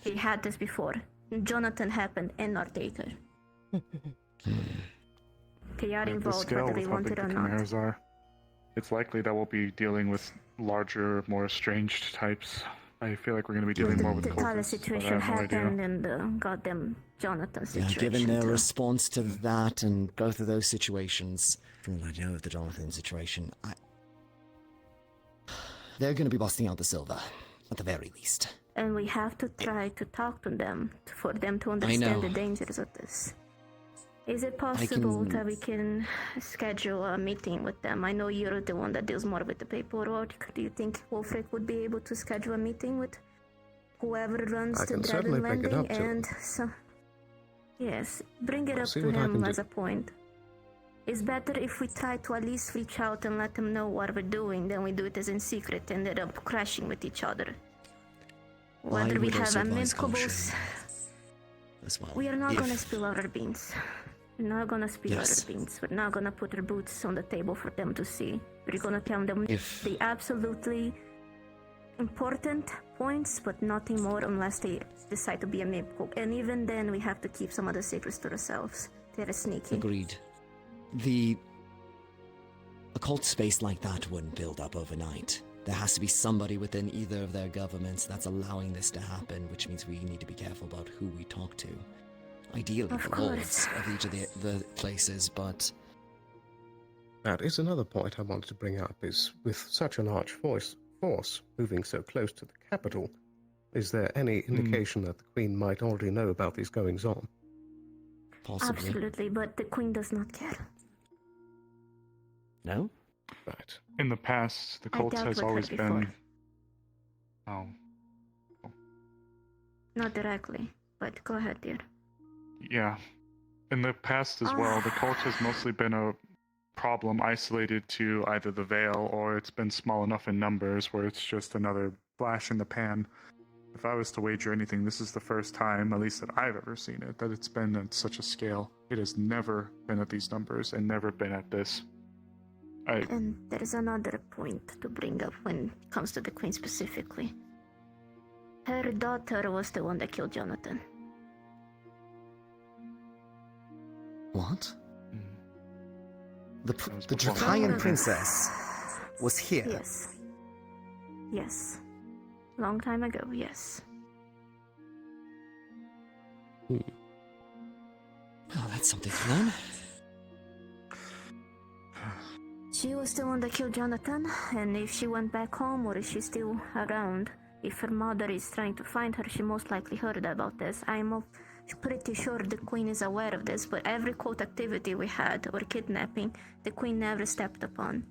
Speaker 2: They had this before. Jonathan happened and Northacre. They are involved whether they want it or not.
Speaker 13: Are. It's likely that we'll be dealing with larger, more estranged types. I feel like we're going to be dealing more with
Speaker 2: the Talia situation happened and the goddamn Jonathan situation.
Speaker 12: Yeah, given their response to that and both of those situations, from what I know of the Jonathan situation, they're going to be busting out the silver, at the very least.
Speaker 2: And we have to try to talk to them for them to understand the dangers of this. Is it possible that we can schedule a meeting with them? I know you're the one that deals more with the paperwork. Do you think Wolfric would be able to schedule a meeting with whoever runs the Dragon Landing? And so, yes, bring it up to him as a point. It's better if we try to at least reach out and let them know what we're doing than we do it as in secret and end up crashing with each other. Whether we have amicable... We are not gonna spill our beans. We're not gonna spill our beans. We're not gonna put our boots on the table for them to see. We're gonna tell them the absolutely important points, but nothing more unless they decide to be amicable. And even then, we have to keep some of the secrets to ourselves. They're sneaky.
Speaker 12: Agreed. A cult space like that wouldn't build up overnight. There has to be somebody within either of their governments that's allowing this to happen, which means we need to be careful about who we talk to. Ideally, the lords of each of the places, but...
Speaker 9: That is another point I wanted to bring up, is with such a large force moving so close to the capital, is there any indication that the Queen might already know about these goings-on?
Speaker 12: Possibly.
Speaker 2: Absolutely, but the Queen does not care.
Speaker 12: No?
Speaker 9: Right.
Speaker 13: In the past, the cult has always been... Oh.
Speaker 2: Not directly, but go ahead, dear.
Speaker 13: Yeah. In the past as well, the cult has mostly been a problem isolated to either the Vale or it's been small enough in numbers where it's just another flash in the pan. If I was to wager anything, this is the first time, at least that I've ever seen it, that it's been at such a scale. It has never been at these numbers and never been at this.
Speaker 2: And there is another point to bring up when it comes to the Queen specifically. Her daughter was the one that killed Jonathan.
Speaker 12: What? The Dracayan princess was here?
Speaker 2: Yes. Yes. Long time ago, yes.
Speaker 12: Well, that's something to learn.
Speaker 2: she was the one that killed Jonathan, and if she went back home or if she's still around, if her mother is trying to find her, she most likely heard about this. I'm pretty sure the Queen is aware of this, but every cult activity we had, or kidnapping, the Queen never stepped upon.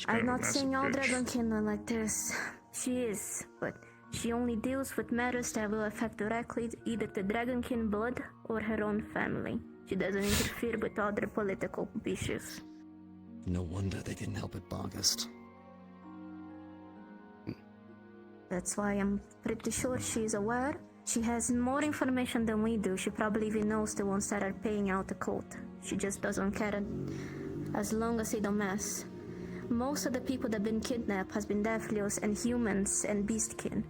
Speaker 2: I'm not saying all Dragonkin are like this. She is, but she only deals with matters that will affect directly either the Dragonkin blood or her own family. She doesn't interfere with other political issues.
Speaker 12: No wonder they didn't help at Bargast.
Speaker 2: That's why I'm pretty sure she's aware. She has more information than we do. She probably even knows the ones that are paying out the cult. She just doesn't care as long as they don't mess. Most of the people that have been kidnapped has been Deathlios and humans and beastkin.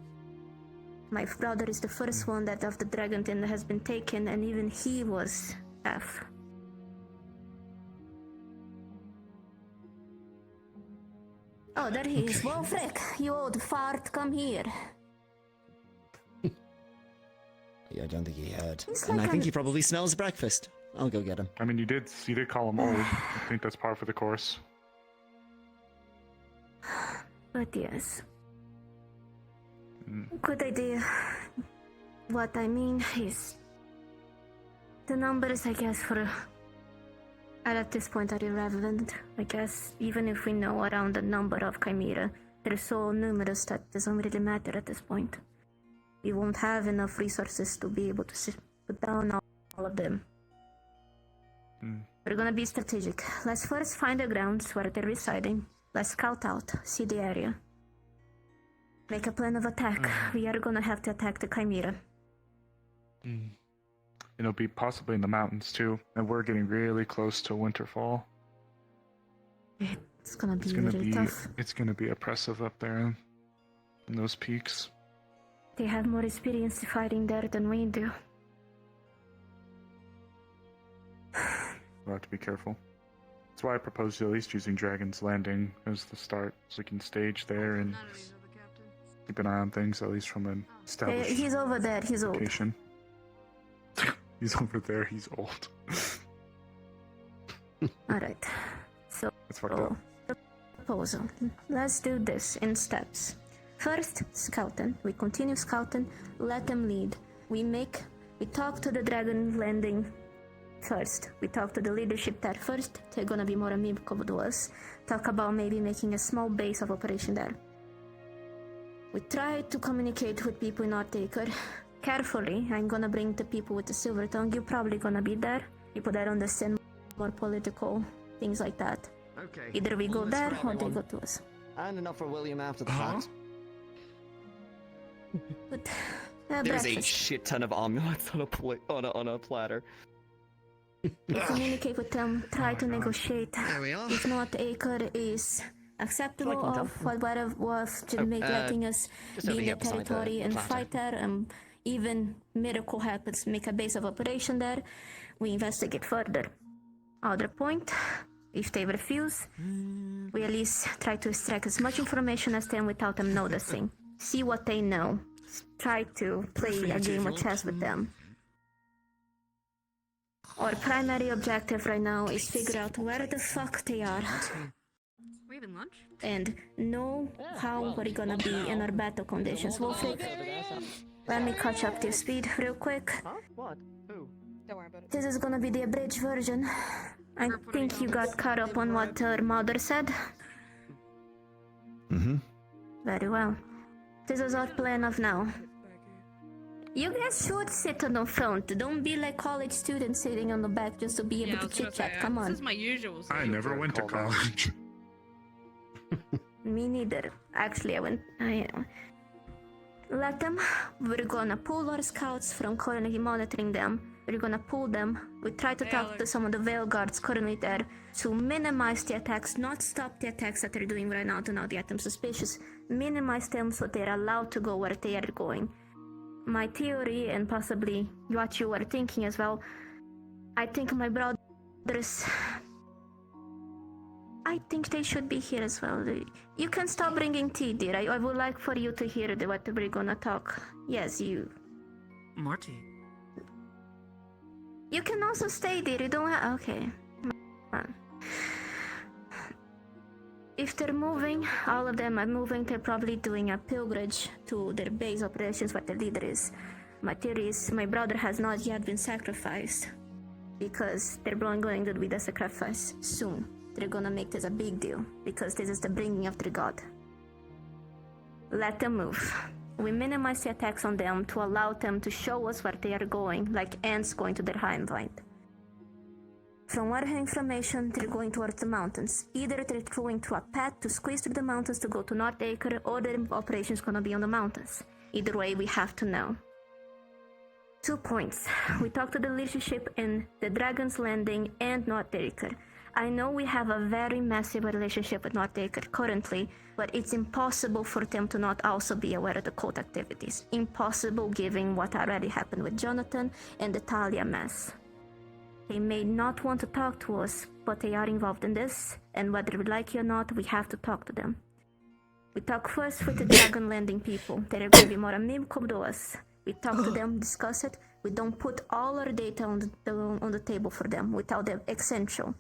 Speaker 2: My brother is the first one that of the Dragonkin that has been taken, and even he was F. Oh, there he is. Wolfric, you old fart, come here.
Speaker 12: Yeah, I don't think he heard.
Speaker 2: He's
Speaker 12: And
Speaker 2: like
Speaker 12: I think he probably smells breakfast. I'll go get him.
Speaker 13: I mean, you did call him old. I think that's par for the course.
Speaker 2: But yes. Good idea. What I mean is... the numbers, I guess, at this point are irrelevant. I guess, even if we know around the number of Chimera, they're so numerous that it doesn't really matter at this point. We won't have enough resources to be able to put down all of them. We're gonna be strategic. Let's first find the grounds where they're residing. Let's scout out, see the area. Make a plan of attack. We are gonna have to attack the Chimera.
Speaker 13: It'll be possibly in the mountains too, and we're getting really close to winterfall.
Speaker 2: It's gonna be really tough.
Speaker 13: It's gonna be oppressive up there in those peaks.
Speaker 2: They have more experience fighting there than we do.
Speaker 13: We'll have to be careful. That's why I proposed at least using Dragon's Landing as the start, so we can stage there and keep an eye on things, at least from an established
Speaker 2: He's over there, he's old.
Speaker 13: location. He's over there, he's old.
Speaker 2: Alright, so
Speaker 13: That's fucked up.
Speaker 2: proposal. Let's do this in steps. First, scouting. We continue scouting, let them lead. We talk to the Dragon Landing first. We talk to the leadership there first. They're gonna be more amenable to us. Talk about maybe making a small base of operation there. We try to communicate with people in Northacre. Carefully, I'm gonna bring the people with the silver tongue. You're probably gonna be there. People that understand more political things like that.
Speaker 15: Okay.
Speaker 2: Either we go there or they go to us.
Speaker 12: And enough for William after the fact.
Speaker 2: But,
Speaker 12: There's a
Speaker 2: breakfast.
Speaker 12: shit ton of amulets on a platter.
Speaker 2: We communicate with them, try to negotiate.
Speaker 8: There we are.
Speaker 2: If not, Acre is acceptable
Speaker 12: Like
Speaker 2: of whatever was to make letting us
Speaker 12: just
Speaker 2: be
Speaker 12: over
Speaker 2: in
Speaker 12: here
Speaker 2: the
Speaker 12: beside the
Speaker 2: territory and
Speaker 12: platter.
Speaker 2: fight there. And even miracle happens, make a base of operation there. We investigate further. Other point, if they refuse, we at least try to extract as much information as them without them noticing. See what they know. Try to play a game of chess with them. Our primary objective right now is figure out where the fuck they are
Speaker 16: We having lunch?
Speaker 2: and know how we're gonna be in our battle conditions. Wolfric, let me catch up to speed real quick.
Speaker 3: What? Who?
Speaker 16: Don't worry about it.
Speaker 2: This is gonna be the abridged version. I think you got caught up on what her mother said. Very well. This is our plan of now. You guys should sit on the front. Don't be like college students sitting on the back just to be able to chit chat. Come on.
Speaker 16: This is my usual.
Speaker 13: I never went to college.
Speaker 2: Me neither. Actually, let them. We're gonna pull our scouts from currently monitoring them. We're gonna pull them. We try to talk to some of the Veil Guards currently there to minimize the attacks, not stop the attacks that they're doing right now to not get them suspicious. Minimize them so they're allowed to go where they are going. My theory, and possibly what you were thinking as well, I think my brothers... I think they should be here as well. You can stop bringing tea, dear. I would like for you to hear what we're gonna talk. Yes, you.
Speaker 7: Marty.
Speaker 2: You can also stay, dear. You don't have... Okay. If they're moving, all of them are moving, they're probably doing a pilgrimage to their base operations where the leader is. My theory is my brother has not yet been sacrificed, because they're going to be the sacrifice soon. They're gonna make this a big deal, because this is the bringing of their god. Let them move. We minimize the attacks on them to allow them to show us where they are going, like ants going to their hive-mind. From what I have information, they're going towards the mountains. Either they're going to a path to squeeze through the mountains to go to North Acre, or their operation is gonna be on the mountains. Either way, we have to know. 2 points. We talked to the leadership in the Dragon's Landing and North Acre. I know we have a very massive relationship with North Acre currently, but it's impossible for them to not also be aware of the cult activities. Impossible given what already happened with Jonathan and the Talia mess. They may not want to talk to us, but they are involved in this, and whether we like it or not, we have to talk to them. We talk first with the Dragon Landing people. They are going to be more amiable to us. We talk to them, discuss it. We don't put all our data on the table for them. We tell them essential.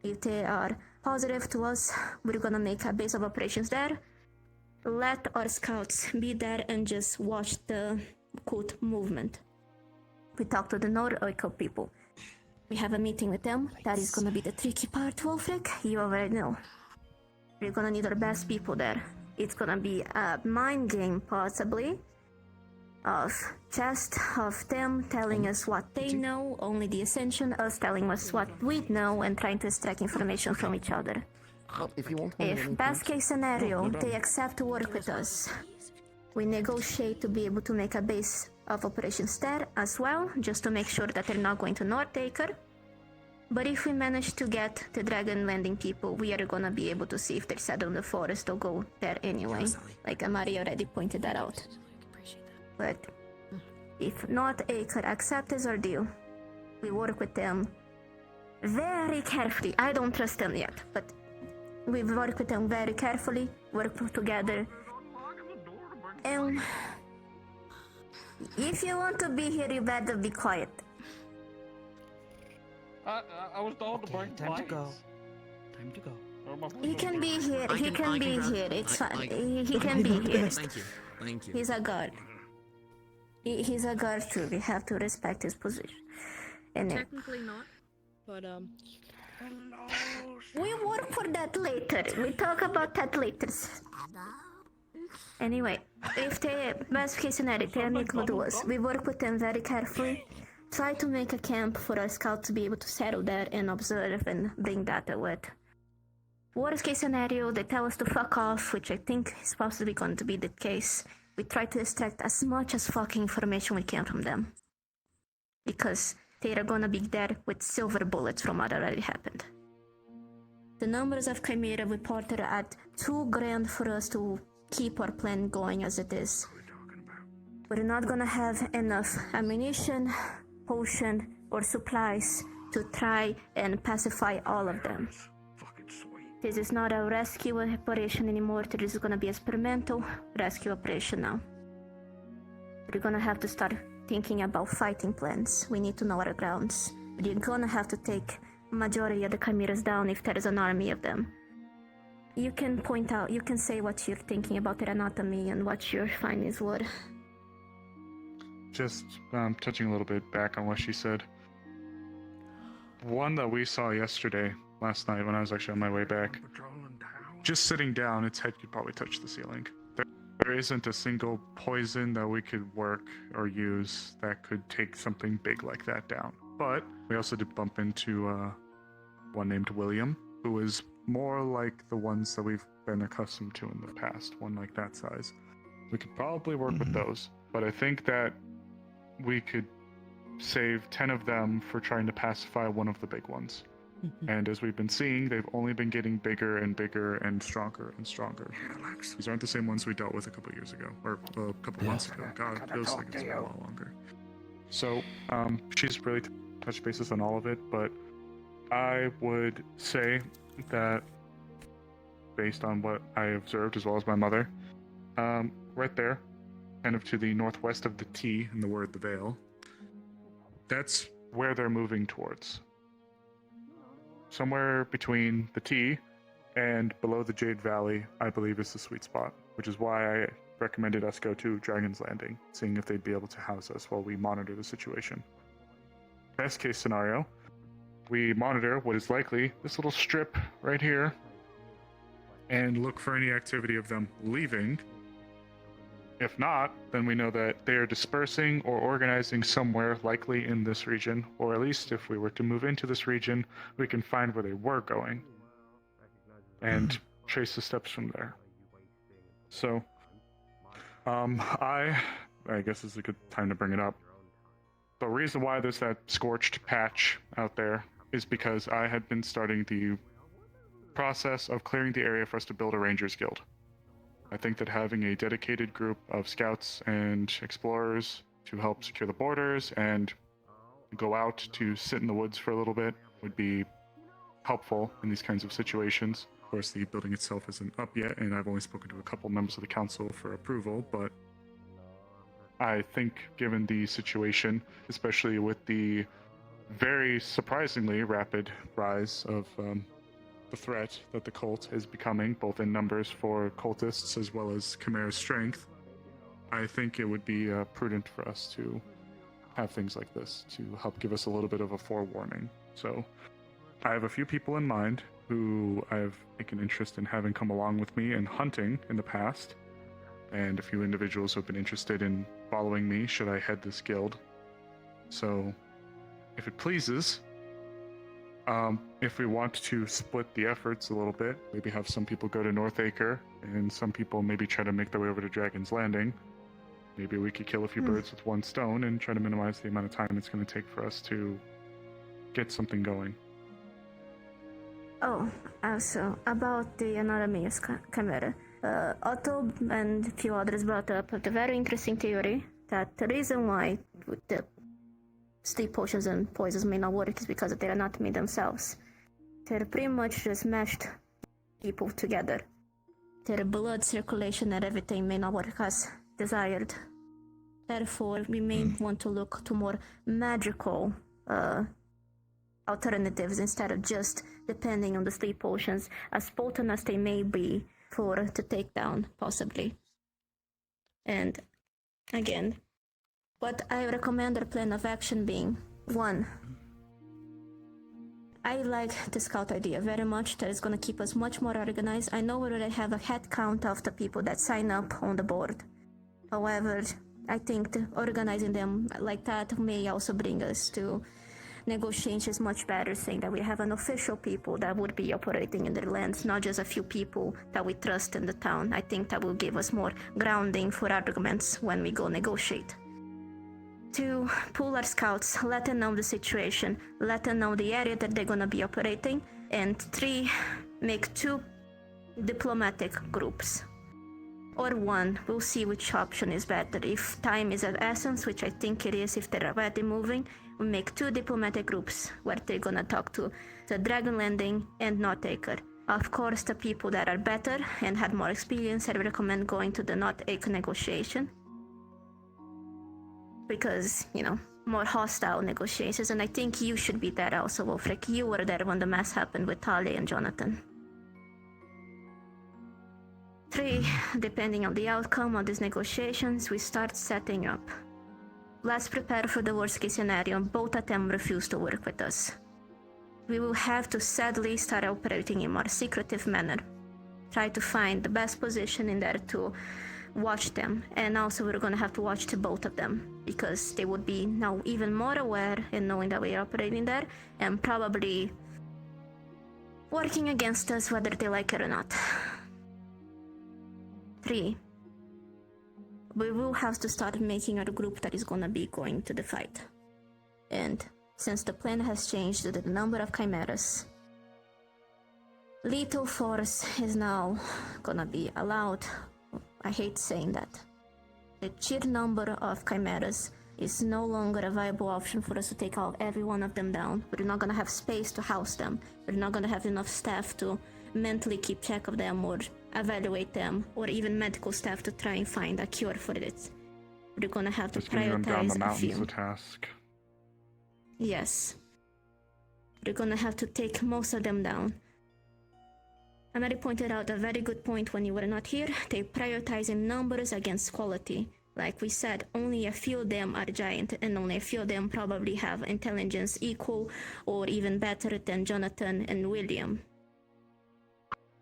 Speaker 2: If they are positive to us, we're gonna make a base of operations there. Let our scouts be there and just watch the cult movement. We talk to the Nordical people. We have a meeting with them. That is gonna be the tricky part, Wolfric. You already know. We're gonna need our best people there. It's gonna be a mind game, possibly, of just of them telling us what they know, only the Ascension, us telling us what we know, and trying to extract information from each other. If best case scenario, they accept to work with us, we negotiate to be able to make a base of operations there as well, just to make sure that they're not going to North Acre. But if we manage to get the Dragon Landing people, we are gonna be able to see if they're settled in the forest or go there anyway. Like Amari already pointed that out. But if North Acre accepts our deal, we work with them very carefully. I don't trust them yet, but we work with them very carefully, work together. And if you want to be here, you better be quiet.
Speaker 6: I was told to bring
Speaker 12: Time to go. Time to go.
Speaker 2: He can be here. He can be here. It's fine. He can be here.
Speaker 12: Thank you. Thank you.
Speaker 2: He's a guard. He's a guard too. We have to respect his position. And
Speaker 16: Technically not, but
Speaker 2: we work for that later. We talk about that later. Anyway, if the best case scenario, they are amicable to us, we work with them very carefully. Try to make a camp for our scouts to be able to settle there and observe and bring data with. Worst case scenario, they tell us to fuck off, which I think is possibly going to be the case. We try to extract as much as fucking information we can from them. Because they are gonna be there with silver bullets from what already happened. The numbers of Chimera reported are at 2 grand for us to keep our plan going as it is. We're not gonna have enough ammunition, potion, or supplies to try and pacify all of them. This is not a rescue operation anymore. This is gonna be an experimental rescue operation now. We're gonna have to start thinking about fighting plans. We need to know our grounds. We're gonna have to take majority of the chimeras down if there is an army of them. You can point out, you can say what you're thinking about their anatomy and what your findings were.
Speaker 13: Just touching a little bit back on what she said. One that we saw yesterday, last night when I was actually on my way back, just sitting down, its head could probably touch the ceiling. There isn't a single poison that we could work or use that could take something big like that down. But we also did bump into one named William, who is more like the ones that we've been accustomed to in the past, one like that size. We could probably work with those, but I think that we could save 10 of them for trying to pacify one of the big ones. And as we've been seeing, they've only been getting bigger and bigger and stronger and stronger. These aren't the same ones we dealt with a couple years ago, or a couple months ago. God, it feels like it's been a lot longer. So, she's really touched bases on all of it, but I would say that, based on what I observed, as well as my mother, right there, kind of to the northwest of the T in the word the Vale, that's where they're moving towards. Somewhere between the T And below the Jade Valley, I believe, is the sweet spot, which is why I recommended us go to Dragon's Landing, seeing if they'd be able to house us while we monitor the situation. Best case scenario, we monitor what is likely this little strip right here and look for any activity of them leaving. If not, then we know that they are dispersing or organizing somewhere, likely in this region, or at least if we were to move into this region, we can find where they were going and trace the steps from there. So, I guess this is a good time to bring it up. The reason why there's that scorched patch out there is because I had been starting the process of clearing the area for us to build a Rangers Guild. I think that having a dedicated group of scouts and explorers to help secure the borders and go out to sit in the woods for a little bit would be helpful in these kinds of situations. Of course, the building itself isn't up yet, and I've only spoken to a couple members of the council for approval, but I think given the situation, especially with the very surprisingly rapid rise of the threat that the cult is becoming, both in numbers for cultists as well as Chimera's strength, I think it would be prudent for us to have things like this to help give us a little bit of a forewarning. So I have a few people in mind who I've taken interest in having come along with me in hunting in the past, and a few individuals who have been interested in following me should I head this guild. So if it pleases, if we want to split the efforts a little bit, maybe have some people go to Northacre and some people maybe try to make their way over to Dragon's Landing. Maybe we could kill a few birds with one stone and try to minimize the amount of time it's going to take for us to get something going.
Speaker 2: Oh, also, about the Elemmire Chimera. Otto and a few others brought up the very interesting theory that the reason why the sleep potions and poisons may not work is because they are not made themselves. They're pretty much just mashed people together. Their blood circulation and everything may not work as desired. Therefore, we may want to look to more magical alternatives instead of just depending on the sleep potions, as potent as they may be to take down, possibly. And again, what I recommend our plan of action being, 1, I like the scout idea very much. That is going to keep us much more organized. I know we already have a head count of the people that sign up on the board. However, I think organizing them like that may also bring us to negotiations much better, saying that we have an official people that would be operating in their lands, not just a few people that we trust in the town. I think that will give us more grounding for arguments when we go negotiate. 2, pull our scouts, let them know the situation, let them know the area that they're gonna be operating, and 3, make 2 diplomatic groups. Or 1, we'll see which option is better. If time is of essence, which I think it is if they're already moving, we make 2 diplomatic groups where they're gonna talk to the Dragon Landing and Northacre. Of course, the people that are better and had more experience, I recommend going to the Northacre negotiation. Because, more hostile negotiations, and I think you should be there also, Wolfric. You were there when the mess happened with Talia and Jonathan. 3, depending on the outcome of these negotiations, we start setting up. Let's prepare for the worst case scenario. Both of them refuse to work with us. We will have to sadly start operating in a more secretive manner. Try to find the best position in there to watch them. And also we're going to have to watch the both of them, because they would be now even more aware in knowing that we are operating there and probably working against us whether they like it or not. 3, we will have to start making our group that is gonna be going to the fight. And since the plan has changed the number of chimeras, lethal force is now gonna be allowed. I hate saying that. The sheer number of chimeras is no longer a viable option for us to take out every one of them down. We're not gonna have space to house them. We're not gonna have enough staff to mentally keep track of them or evaluate them, or even medical staff to try and find a cure for it. We're gonna have to
Speaker 13: getting them down the
Speaker 2: prioritize a
Speaker 13: mountain's
Speaker 2: few.
Speaker 13: a task.
Speaker 2: Yes. We're gonna have to take most of them down. Amari pointed out a very good point when you were not here. They prioritizing numbers against quality. Like we said, only a few of them are giant, and only a few of them probably have intelligence equal or even better than Jonathan and William.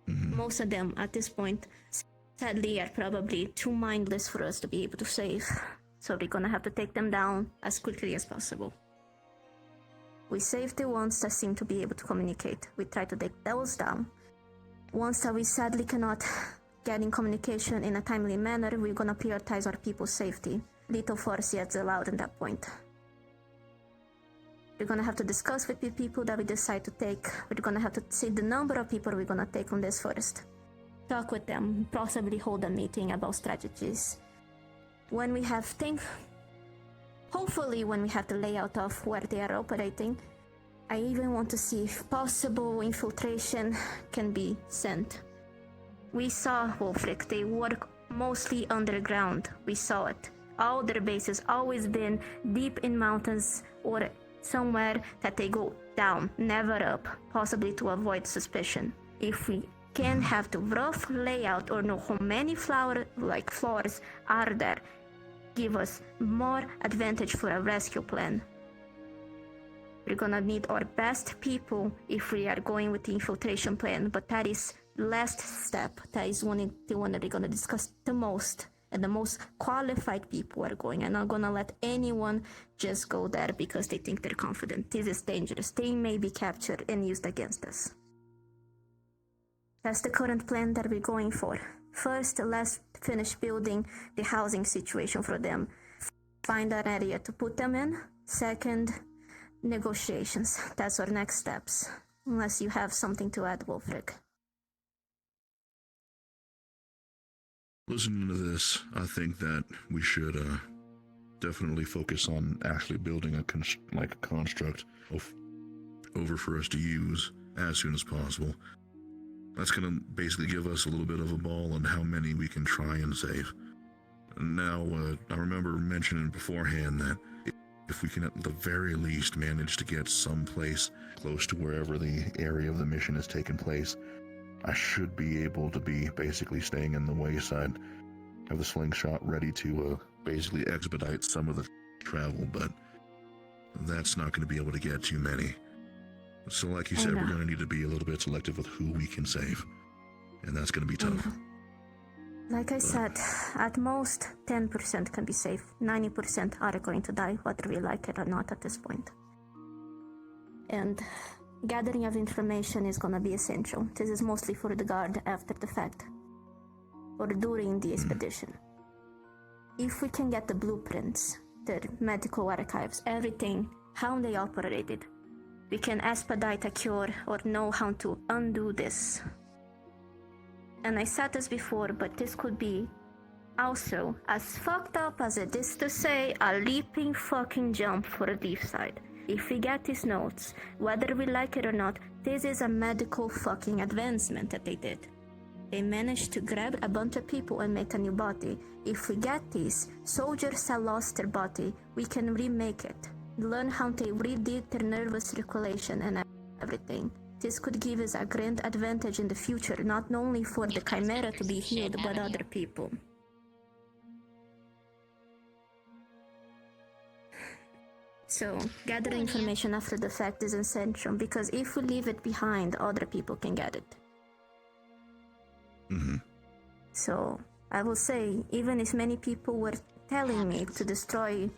Speaker 2: Most of them, at this point, sadly, are probably too mindless for us to be able to save. So we're gonna have to take them down as quickly as possible. We save the ones that seem to be able to communicate. We try to take those down. Ones that we sadly cannot get in communication in a timely manner, we're gonna prioritize our people's safety. Little force yet allowed at that point. We're gonna have to discuss with the people that we decide to take. We're gonna have to see the number of people we're gonna take on this first. Talk with them, possibly hold a meeting about strategies. When we have hopefully when we have the layout of where they are operating, I even want to see if possible infiltration can be sent. We saw Wolfric, they work mostly underground. We saw it. All their bases always been deep in mountains or somewhere that they go down, never up, possibly to avoid suspicion. If we can have the rough layout or know how many floors are there, give us more advantage for a rescue plan. We're gonna need our best people if we are going with the infiltration plan, but that is last step. That is the one that we're gonna discuss the most, and the most qualified people are going. I'm not gonna let anyone just go there because they think they're confident. This is dangerous. They may be captured and used against us. That's the current plan that we're going for. First, let's finish building the housing situation for them. Find an area to put them in. Second, negotiations. That's our next steps. Unless you have something to add, Wolfric.
Speaker 5: Listening to this, I think that we should definitely focus on actually building a construct over for us to use as soon as possible. That's going to basically give us a little bit of a ball on how many we can try and save. Now, I remember mentioning beforehand that if we can at the very least manage to get someplace close to wherever the area of the mission is taking place, I should be able to be basically staying in the wayside, have the slingshot ready to basically expedite some of the travel, but that's not going to be able to get too many. So like you said, we're going to need to be a little bit selective with who we can save, and that's going to be tough.
Speaker 2: Like I said, at most 10% can be saved. 90% are going to die, whether we like it or not at this point. And gathering of information is going to be essential. This is mostly for the guard after the fact, or during the expedition. If we can get the blueprints, the medical archives, everything, how they operated, we can expedite a cure or know how to undo this. And I said this before, but this could be also, as fucked up as it is to say, a leaping fucking jump for a deep side. If we get these notes, whether we like it or not, this is a medical fucking advancement that they did. They managed to grab a bunch of people and make a new body. If we get these, soldiers that lost their body, we can remake it. Learn how they redid their nervous circulation and everything. This could give us a grand advantage in the future, not only for the Chimera to be healed, but other people. So, gather information after the fact is essential, because if we leave it behind, other people can get it. So, I will say, even if many people were telling me to destroy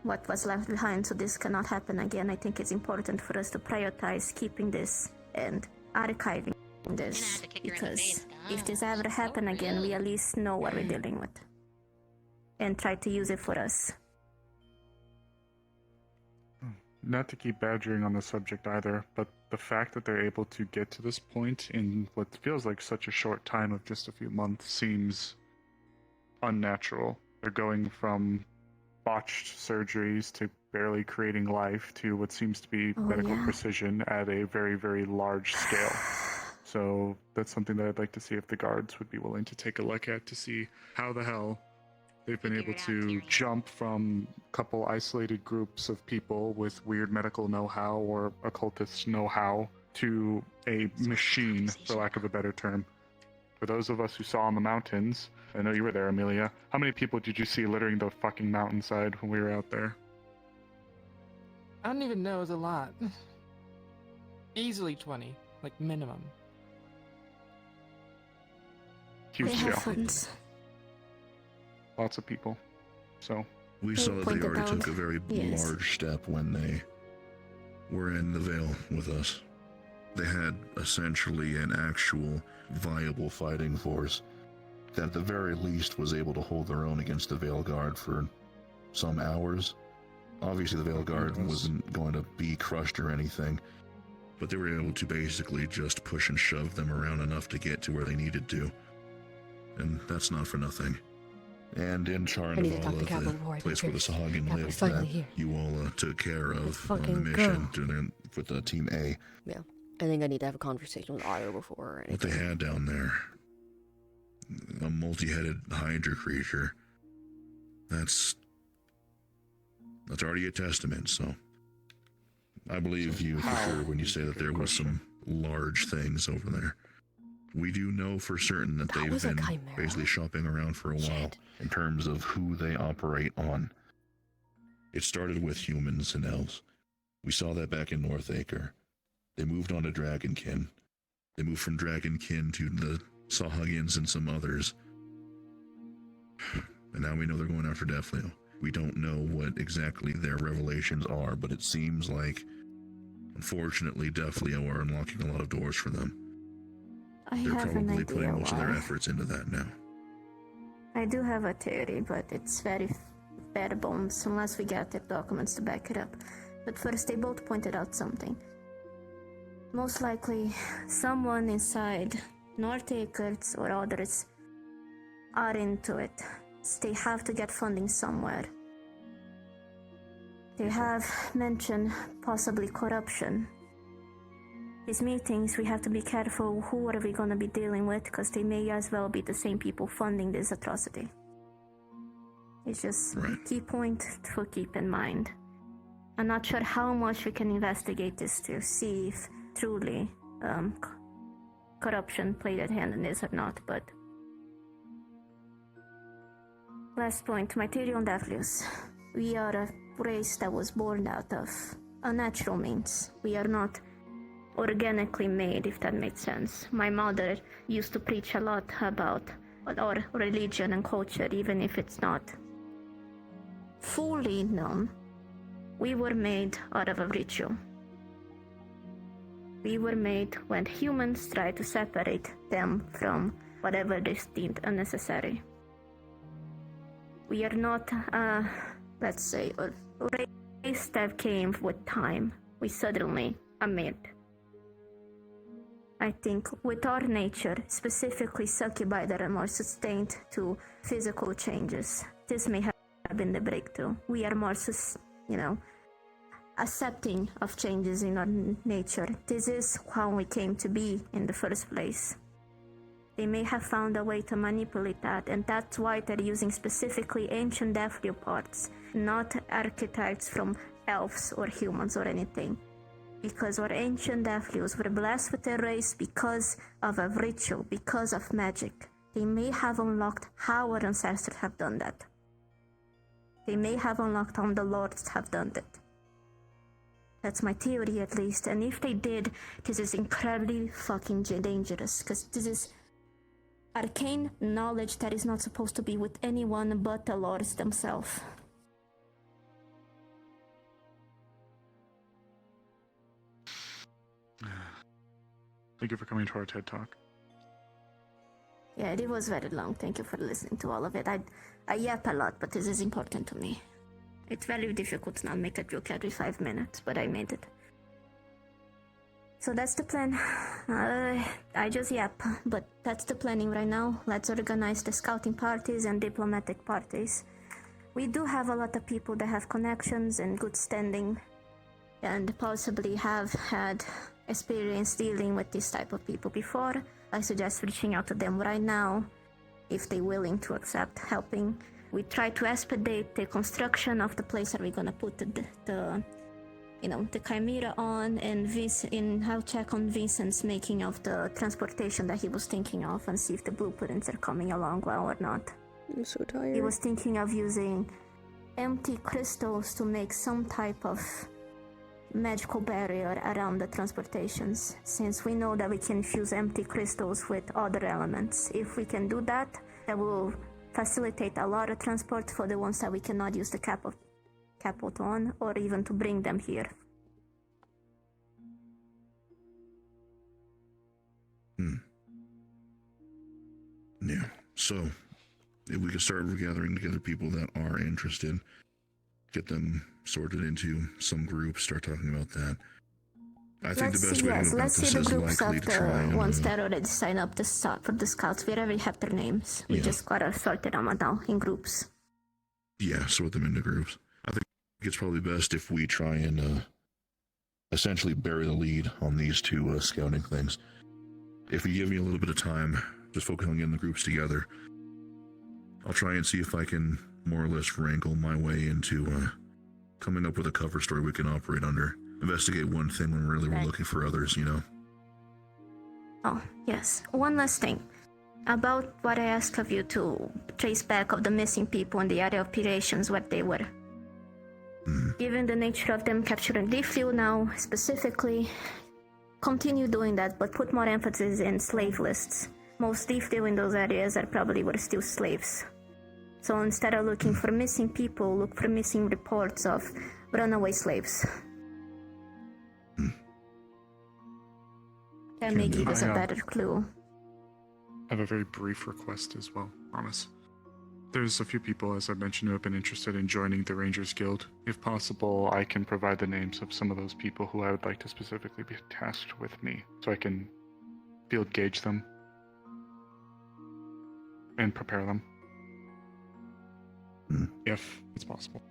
Speaker 2: what was left behind so this cannot happen again, I think it's important for us to prioritize keeping this and archiving this, because if this ever happen again, we at least know what we're dealing with and try to use it for us.
Speaker 13: Not to keep badgering on the subject either, but the fact that they're able to get to this point in what feels like such a short time of just a few months seems unnatural. They're going from botched surgeries to barely creating life to what seems to be medical precision at a very, very large scale. So that's something that I'd like to see if the guards would be willing to take a look at, to see how the hell they've been able to jump from a couple isolated groups of people with weird medical know-how or occultist know-how to a machine, for lack of a better term. For those of us who saw on the mountains, I know you were there, Amelia. How many people did you see littering the fucking mountainside when we were out there?
Speaker 6: I don't even know. It was a lot. Easily 20, like minimum.
Speaker 13: Huge
Speaker 2: They have
Speaker 13: scale.
Speaker 2: funds.
Speaker 13: Lots of people. So
Speaker 5: We
Speaker 2: They
Speaker 5: saw that they
Speaker 2: pointed
Speaker 5: already
Speaker 2: out-
Speaker 5: took a very
Speaker 2: yes.
Speaker 5: large step when they were in the Vale with us. They had essentially an actual viable fighting force that at the very least was able to hold their own against the Vale Guard for some hours. Obviously the Vale Guard wasn't going to be crushed or anything, but they were able to basically just push and shove them around enough to get to where they needed to. And that's not for nothing. And in
Speaker 3: I need to
Speaker 5: Charnival,
Speaker 3: talk to Capital before I
Speaker 5: place
Speaker 3: do
Speaker 5: where the
Speaker 3: this.
Speaker 5: Sahagin
Speaker 3: Capital's
Speaker 5: lived,
Speaker 3: finally
Speaker 5: that
Speaker 3: here.
Speaker 5: you all took care of on the
Speaker 3: fucking
Speaker 5: mission
Speaker 3: go.
Speaker 5: with the Team A.
Speaker 3: Yeah. I think I need to have a conversation with Otto before or
Speaker 5: What they
Speaker 3: anything.
Speaker 5: had down there, a multi-headed Hydra creature, that's already a testament, so I believe you for sure when you say that there was some large things over there. We do know for certain that they've
Speaker 3: was a
Speaker 5: been
Speaker 3: chimera?
Speaker 5: basically shopping around for a while in terms of who they operate on. It started with humans and elves. We saw that back in Northacre. They moved on to Dragonkin. They moved from Dragonkin to the Sahagins and some others. And now we know they're going after Defleo. We don't know what exactly their revelations are, but it seems like, unfortunately, Defleo are unlocking a lot of doors for them.
Speaker 2: I
Speaker 5: They're
Speaker 2: have an
Speaker 5: probably
Speaker 2: idea
Speaker 5: putting most of their
Speaker 2: why.
Speaker 5: efforts into that now.
Speaker 2: I do have a theory, but it's very bare bones unless we get the documents to back it up. But first, they both pointed out something. Most likely, someone inside Northacres or others are into it. They have to get funding somewhere. They have mentioned possibly corruption. These meetings, we have to be careful who are we going to be dealing with, because they may as well be the same people funding this atrocity. It's just a key point to keep in mind. I'm not sure how much we can investigate this to see if truly corruption played a hand in this or not, but... Last point, my theory on Deflius. We are a race that was born out of unnatural means. We are not organically made, if that makes sense. My mother used to preach a lot about our religion and culture, even if it's not fully known. We were made out of a ritual. We were made when humans tried to separate them from whatever they deemed unnecessary. We are not, let's say, a race that came with time. We suddenly are made. I think with our nature, specifically succubi that are more sustained to physical changes, this may have been the breakthrough. We are more, accepting of changes in our nature. This is how we came to be in the first place. They may have found a way to manipulate that, and that's why they're using specifically ancient Defleo parts, not archetypes from elves or humans or anything. Because our ancient Defleos were blessed with their race because of a ritual, because of magic. They may have unlocked how our ancestors have done that. They may have unlocked how the lords have done that. That's my theory at least, and if they did, this is incredibly fucking dangerous, because this is arcane knowledge that is not supposed to be with anyone but the lords themselves.
Speaker 13: Thank you for coming to our TED Talk.
Speaker 2: Yeah, it was very long. Thank you for listening to all of it. I yap a lot, but this is important to me. It's very difficult to not make a joke every 5 minutes, but I made it. So that's the plan. I just yap, but that's the planning right now. Let's organize the scouting parties and diplomatic parties. We do have a lot of people that have connections and good standing, and possibly have had experience dealing with this type of people before. I suggest reaching out to them right now, if they're willing to accept helping. We try to expedite the construction of the place that we're gonna put the the Chimera on, and I'll check on Vincent's making of the transportation that he was thinking of and see if the blueprints are coming along well or not.
Speaker 3: I'm so tired.
Speaker 2: He was thinking of using empty crystals to make some type of magical barrier around the transportations, since we know that we can fuse empty crystals with other elements. If we can do that, that will facilitate a lot of transport for the ones that we cannot use the capot on, or even to bring them here.
Speaker 5: Yeah, so if we could start gathering together people that are interested, get them sorted into some groups, start talking about that. I think the best way to go about this is likely to try and...
Speaker 2: ones that already sign up for the scouts. We already have their names. We just gotta sort them out now in groups.
Speaker 5: Yeah, sort them into groups. I think it's probably best if we try and essentially bury the lead on these two scouting things. If you give me a little bit of time, just focus on getting the groups together, I'll try and see if I can more or less wrangle my way into coming up with a cover story we can operate under. Investigate one thing when really we're looking for others,
Speaker 2: Oh, yes. One last thing. About what I asked of you to trace back of the missing people in the area of operations, what they were. Given the nature of them capturing Leafview now, specifically, continue doing that, but put more emphasis in slave lists. Most Leafview in those areas were still slaves. So instead of looking for missing people, look for missing reports of runaway slaves. That may give us a better clue.
Speaker 13: I have a very brief request as well, promise. There's a few people, as I mentioned, who have been interested in joining the Rangers Guild. If possible, I can provide the names of some of those people who I would like to specifically be tasked with me, so I can field gauge them and prepare them. If it's possible.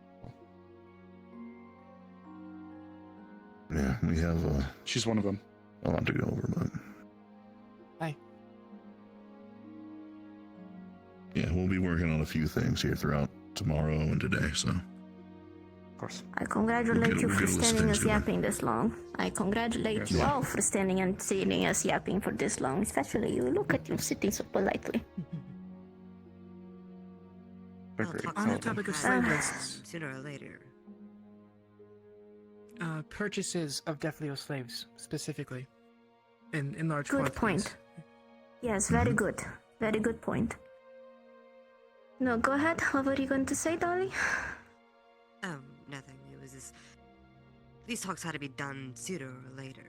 Speaker 5: Yeah, we have
Speaker 13: she's one of them.
Speaker 5: A lot to go over, but...
Speaker 6: Hi.
Speaker 5: Yeah, we'll be working on a few things here throughout tomorrow and today, so...
Speaker 13: Of course.
Speaker 2: I congratulate you for standing us yapping this long. I congratulate you all for standing and sitting us yapping for this long, especially you. Look at you sitting so politely.
Speaker 6: On the topic of slave lists,
Speaker 8: sooner or later.
Speaker 6: Purchases of Defleo slaves, specifically. In large
Speaker 2: Good
Speaker 6: quantities.
Speaker 2: point. Yes, very good. Very good point. No, go ahead. What were you going to say, Dolly?
Speaker 8: Nothing. It was just... These talks had to be done sooner or later.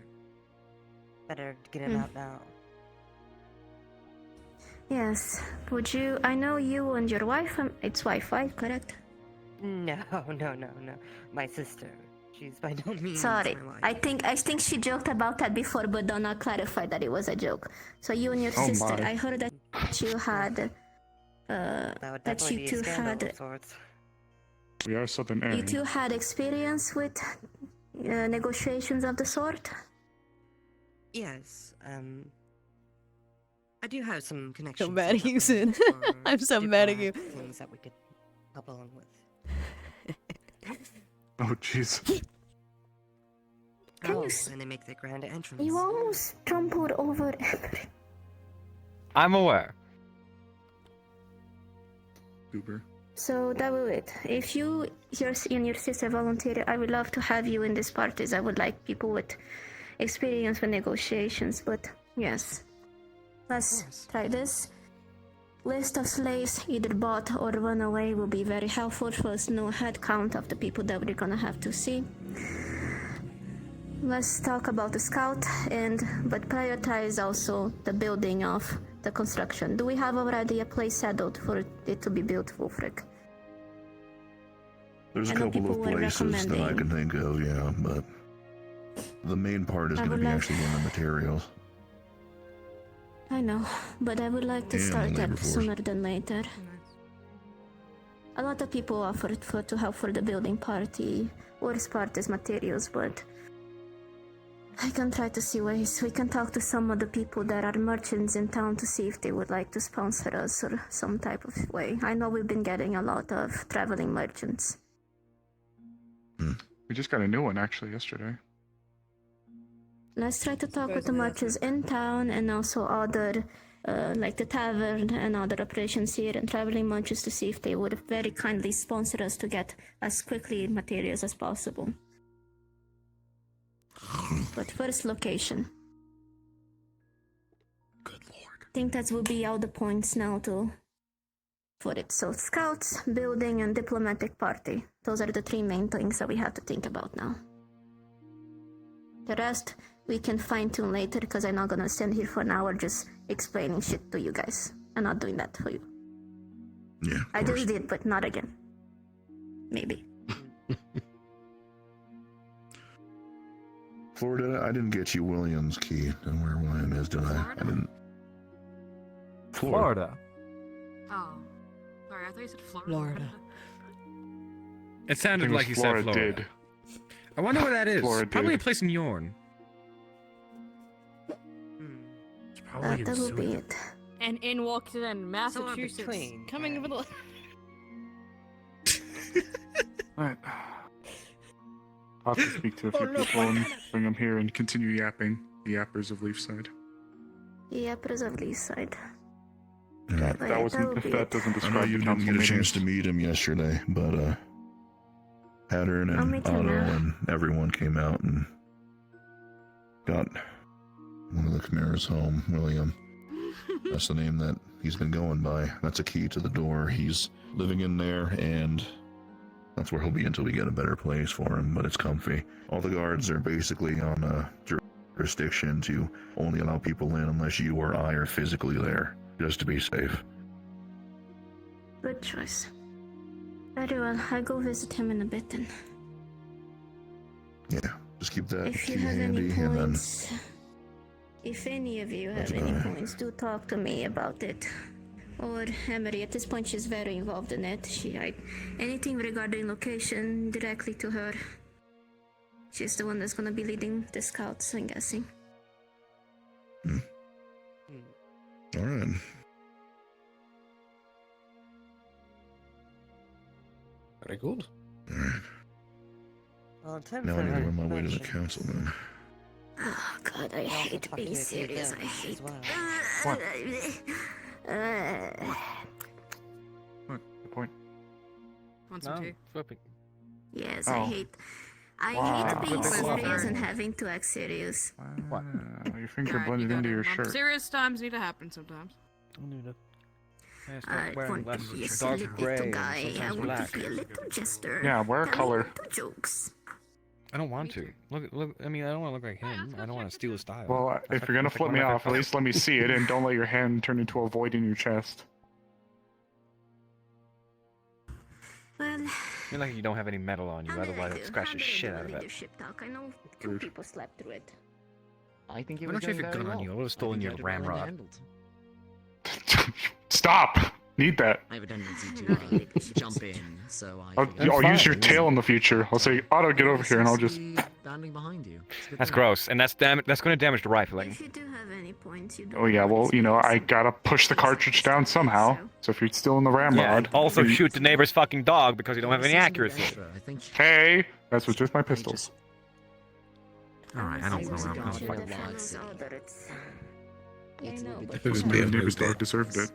Speaker 15: Better get it out now.
Speaker 2: Yes. Would you... I know you and your wife... it's wife, right? Correct?
Speaker 15: No. My sister. She's by no means
Speaker 2: Sorry.
Speaker 15: my wife.
Speaker 2: I think she joked about that before, but Donna clarified that it was a joke. So you and your sister...
Speaker 13: my.
Speaker 2: I heard that you had...
Speaker 15: That would
Speaker 2: that
Speaker 15: definitely
Speaker 2: you
Speaker 15: be a
Speaker 2: two
Speaker 15: scandal
Speaker 2: had...
Speaker 15: of sorts.
Speaker 13: We are Southern
Speaker 2: You
Speaker 13: Aryan.
Speaker 2: two had experience with negotiations of the sort?
Speaker 8: Yes, I do have some connections.
Speaker 3: So mad at you, Sin. I'm so mad at you.
Speaker 8: Things that we could help along with.
Speaker 13: Oh, jeez.
Speaker 8: And they make their grand entrance.
Speaker 2: You almost trampled over Emery.
Speaker 10: I'm aware.
Speaker 13: Uber.
Speaker 2: So that will it. If you and your sister volunteer, I would love to have you in these parties. I would like people with experience with negotiations, but yes. Let's try this. List of slaves either bought or run away will be very helpful for us to know head count of the people that we're gonna have to see. Let's talk about the scout but prioritize also the building of the construction. Do we have already a place settled for it to be built, Wolfric?
Speaker 5: There's a couple of places that I can think of, yeah, but the main part is going to be actually in the materials.
Speaker 2: I know, but I would like to start that sooner than later. A lot of people offered to help for the building party or part as materials, but I can try to see ways. We can talk to some of the people that are merchants in town to see if they would like to sponsor us or some type of way. I know we've been getting a lot of traveling merchants.
Speaker 13: We just got a new one actually yesterday.
Speaker 2: Let's try to talk with the merchants in town and also other, like the tavern and other operations here and traveling merchants to see if they would very kindly sponsor us to get as quickly materials as possible. But first, location.
Speaker 9: Good lord.
Speaker 2: I think that will be all the points now for it. So scouts, building, and diplomatic party. Those are the three main things that we have to think about now. The rest we can fine-tune later because I'm not gonna stand here for an hour just explaining shit to you guys. I'm not doing that for you.
Speaker 5: Yeah.
Speaker 2: I just did, but not again. Maybe.
Speaker 5: Florida, I didn't get you William's key and where William is, did I? I didn't.
Speaker 14: Florida.
Speaker 16: Oh. Sorry, I thought you said Florida.
Speaker 17: Florida.
Speaker 14: It sounded like you said Florida.
Speaker 13: Did.
Speaker 14: I wonder where that is.
Speaker 13: Florida
Speaker 14: Probably
Speaker 13: did.
Speaker 14: a place in Yorn. It's probably
Speaker 2: That will be it.
Speaker 16: And in walks in Massachusetts.
Speaker 15: between,
Speaker 16: Coming over the...
Speaker 13: Alright. I'll have to speak to a few people and bring them here and continue yapping. The yappers of Leafside.
Speaker 2: Yappers of Leafside.
Speaker 5: Yeah.
Speaker 13: That wasn't, if that doesn't
Speaker 5: I know
Speaker 13: describe
Speaker 5: you
Speaker 13: the
Speaker 5: didn't
Speaker 13: council
Speaker 5: get a
Speaker 13: meeting.
Speaker 5: chance to meet him yesterday, but Pattern
Speaker 2: I'll
Speaker 5: and
Speaker 2: meet
Speaker 5: Otto
Speaker 2: him now.
Speaker 5: and everyone came out and got one of the Chimera's home, William. That's the name that he's been going by. That's a key to the door. He's living in there, and that's where he'll be until we get a better place for him, but it's comfy. All the guards are basically on a jurisdiction to only allow people in unless you or I are physically there, just to be safe.
Speaker 2: Good choice. Very well, I'll go visit him in a bit then.
Speaker 5: Yeah, just keep that
Speaker 2: If
Speaker 5: key
Speaker 2: you have any
Speaker 5: handy, and then
Speaker 2: points, if any of you have
Speaker 5: That's
Speaker 2: any
Speaker 5: fine.
Speaker 2: points, do talk to me about it. Or Emery, at this point she's very involved in it. Anything regarding location, directly to her. She's the one that's gonna be leading the scouts, I'm guessing.
Speaker 5: all right.
Speaker 9: Very good.
Speaker 5: All right.
Speaker 15: Well, time
Speaker 5: Now
Speaker 15: for
Speaker 5: I need to
Speaker 15: our
Speaker 5: run my way to the
Speaker 15: motions.
Speaker 5: council then.
Speaker 2: Oh god, I hate
Speaker 15: fuck
Speaker 2: being
Speaker 15: you if you
Speaker 2: serious.
Speaker 15: don't
Speaker 2: I hate.
Speaker 15: as well.
Speaker 13: What?
Speaker 2: Uh,
Speaker 13: What? The point?
Speaker 16: Want some tea?
Speaker 14: Flipping.
Speaker 2: yes,
Speaker 13: Oh.
Speaker 2: I hate
Speaker 13: Wow.
Speaker 2: being
Speaker 13: Flipping
Speaker 2: serious
Speaker 13: fluffer.
Speaker 2: and having to act serious.
Speaker 14: What?
Speaker 13: Your finger
Speaker 16: Alright,
Speaker 13: blended
Speaker 16: you got
Speaker 13: into
Speaker 16: it.
Speaker 13: your
Speaker 16: Well,
Speaker 13: shirt.
Speaker 16: Serious times need to happen sometimes.
Speaker 2: I want to be a silly
Speaker 14: dark
Speaker 2: little
Speaker 14: gray,
Speaker 2: guy. I
Speaker 14: sometimes
Speaker 2: want
Speaker 14: black.
Speaker 2: to be a little jester.
Speaker 13: Yeah, wear a
Speaker 2: Tell
Speaker 13: color.
Speaker 2: little jokes.
Speaker 14: I don't want to. Look. I mean, I don't want to look like him. I don't want to steal his style.
Speaker 13: Well, if you're gonna flip me off, at least let me see it, and don't let your hand turn into a void in your chest.
Speaker 2: Well,
Speaker 14: I mean, like you don't have any metal on you, otherwise I'd scratch the shit out of it.
Speaker 2: leadership talk. I know two
Speaker 13: Rude.
Speaker 2: people slept through it.
Speaker 17: I think you
Speaker 14: Why
Speaker 17: were
Speaker 14: don't you have
Speaker 17: doing
Speaker 14: your gun
Speaker 17: very
Speaker 14: on
Speaker 17: well.
Speaker 14: you? I would have stolen
Speaker 17: think
Speaker 14: your
Speaker 17: you did well
Speaker 14: ramrod.
Speaker 17: handled.
Speaker 13: Stop! Need that.
Speaker 17: I have a tendency to jump in, so I. figured-
Speaker 13: I'll use your tail in the future. I'll say, Otto, get over here, and I'll just.
Speaker 17: Standing behind you. It's a good
Speaker 14: That's
Speaker 17: thing.
Speaker 14: gross, and that's going to damage the rifling.
Speaker 2: If you do have any points, you don't
Speaker 13: Oh yeah, well, you know, I gotta push the cartridge down somehow. So if you're still in the ramrod,
Speaker 14: Yeah, and also
Speaker 13: you-
Speaker 14: shoot the neighbor's fucking dog because you don't have any accuracy.
Speaker 17: I think.
Speaker 13: Hey, that's with just my pistols.
Speaker 14: Alright, I don't know. I'm not
Speaker 2: Shoot
Speaker 14: fucking.
Speaker 2: the fellows other, it's... I
Speaker 17: It's a
Speaker 2: know,
Speaker 17: little
Speaker 2: but
Speaker 17: bit
Speaker 13: His
Speaker 2: you know,
Speaker 13: neighbor's dog deserved it.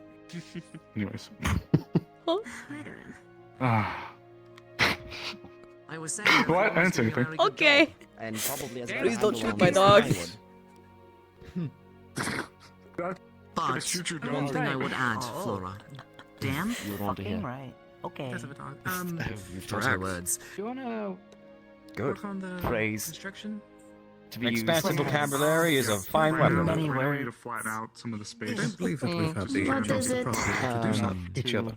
Speaker 13: Anyways.
Speaker 2: I don't know.
Speaker 13: Ah.
Speaker 17: I was saying.
Speaker 13: What? I didn't say anything.
Speaker 16: Okay.
Speaker 17: And probably as
Speaker 16: Please don't shoot
Speaker 17: handle
Speaker 16: my
Speaker 17: on
Speaker 16: dog.
Speaker 17: this as I would. But one thing I would add, Flora. Damn. You would want to hear.
Speaker 8: right. Okay.
Speaker 11: Does have a dog.
Speaker 17: You've taught her words.
Speaker 11: Do you wanna
Speaker 14: Good.
Speaker 11: work on the
Speaker 14: Praise.
Speaker 11: construction?
Speaker 14: To be expansive vocabulary is a fine
Speaker 13: We're
Speaker 14: weapon.
Speaker 13: ready to flatten out some of the space.
Speaker 9: I don't believe that we've had the
Speaker 2: What
Speaker 9: chance
Speaker 2: is
Speaker 9: to
Speaker 2: it?
Speaker 9: properly introduce each other.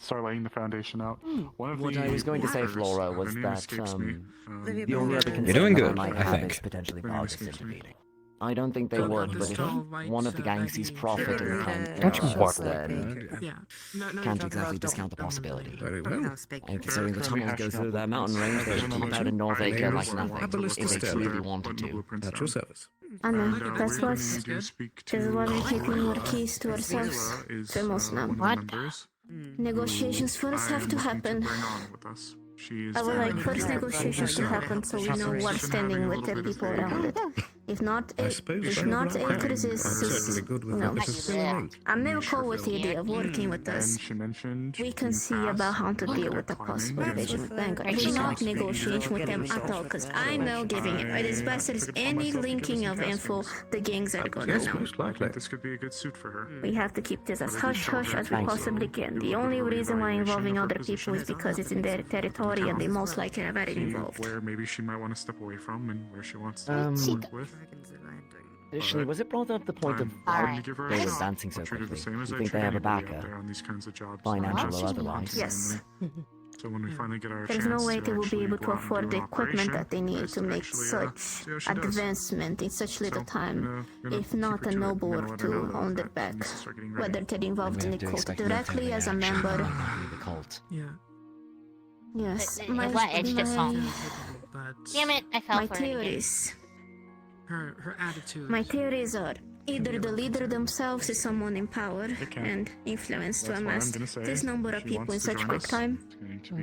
Speaker 13: Start laying the foundation out. One of
Speaker 17: What
Speaker 13: the
Speaker 17: I was going to say,
Speaker 13: workers,
Speaker 17: Flora,
Speaker 13: her
Speaker 17: was
Speaker 13: name
Speaker 17: that
Speaker 13: escapes me.
Speaker 17: the only other concern
Speaker 14: doing
Speaker 17: that
Speaker 14: good,
Speaker 17: I might
Speaker 14: I
Speaker 17: have
Speaker 14: think.
Speaker 17: is potentially
Speaker 13: Her name
Speaker 17: Vargas
Speaker 13: escapes me.
Speaker 17: intervening. I don't think they
Speaker 11: So
Speaker 17: would,
Speaker 11: that
Speaker 17: but
Speaker 11: is
Speaker 17: if
Speaker 11: still right,
Speaker 17: one of the gang sees
Speaker 11: maybe
Speaker 17: profit in
Speaker 11: share
Speaker 17: the
Speaker 11: that.
Speaker 14: Don't you
Speaker 17: process,
Speaker 14: walk
Speaker 17: then
Speaker 11: Yeah. No,
Speaker 17: can't exactly discount the possibility.
Speaker 9: Very well.
Speaker 17: And considering the
Speaker 13: Currently
Speaker 17: tunnels go
Speaker 13: hashing
Speaker 17: through
Speaker 13: out
Speaker 17: that mountain range, they should keep out in North
Speaker 9: Name
Speaker 17: Acre
Speaker 9: is
Speaker 17: like nothing,
Speaker 9: Abalist
Speaker 17: if they
Speaker 9: Sterling.
Speaker 17: truly wanted to.
Speaker 9: At your service.
Speaker 2: I know,
Speaker 11: Okay,
Speaker 2: that's
Speaker 11: we're
Speaker 2: what's...
Speaker 11: gonna need to
Speaker 13: speak
Speaker 2: This is why we're keeping more keys to ourselves.
Speaker 13: Is
Speaker 2: for most now.
Speaker 13: one of the members.
Speaker 2: Negotiations first have to
Speaker 13: I'm looking
Speaker 2: happen.
Speaker 13: bring on with us. She's
Speaker 2: I would like first negotiations to happen so we know what's standing with the people around it. If not, it is no. I'm never cool with the idea of working with us. We can see about how to deal with the possible invasion with Vanguard. We're not negotiating with them at all, because I'm now giving it as best as any linking of info the gangs are gonna know.
Speaker 13: I think this could be a good suit for her.
Speaker 2: We have to keep this as hush-hush as we possibly can. The only reason why involving other people is because it's in their territory and they most likely are very involved.
Speaker 13: Where maybe she might want to step away from and where she wants to work with.
Speaker 12: Additionally, was it brought up the point of why they were advancing so quickly? Do you think they have a backer? Financial or otherwise?
Speaker 2: Yes.
Speaker 13: So when we finally get our
Speaker 2: There's no way they will be able to afford the equipment that they need to make such advancement in such little time, if not a noble or two on their back, whether they're involved in the cult directly as a member.
Speaker 12: The cult.
Speaker 13: Yeah.
Speaker 2: Yes,
Speaker 18: Damn it, I fell
Speaker 2: my
Speaker 18: for it again.
Speaker 2: theories.
Speaker 11: Her attitude.
Speaker 2: My theories are either the leader themselves is someone in power and influence to amass this number of people in such quick time,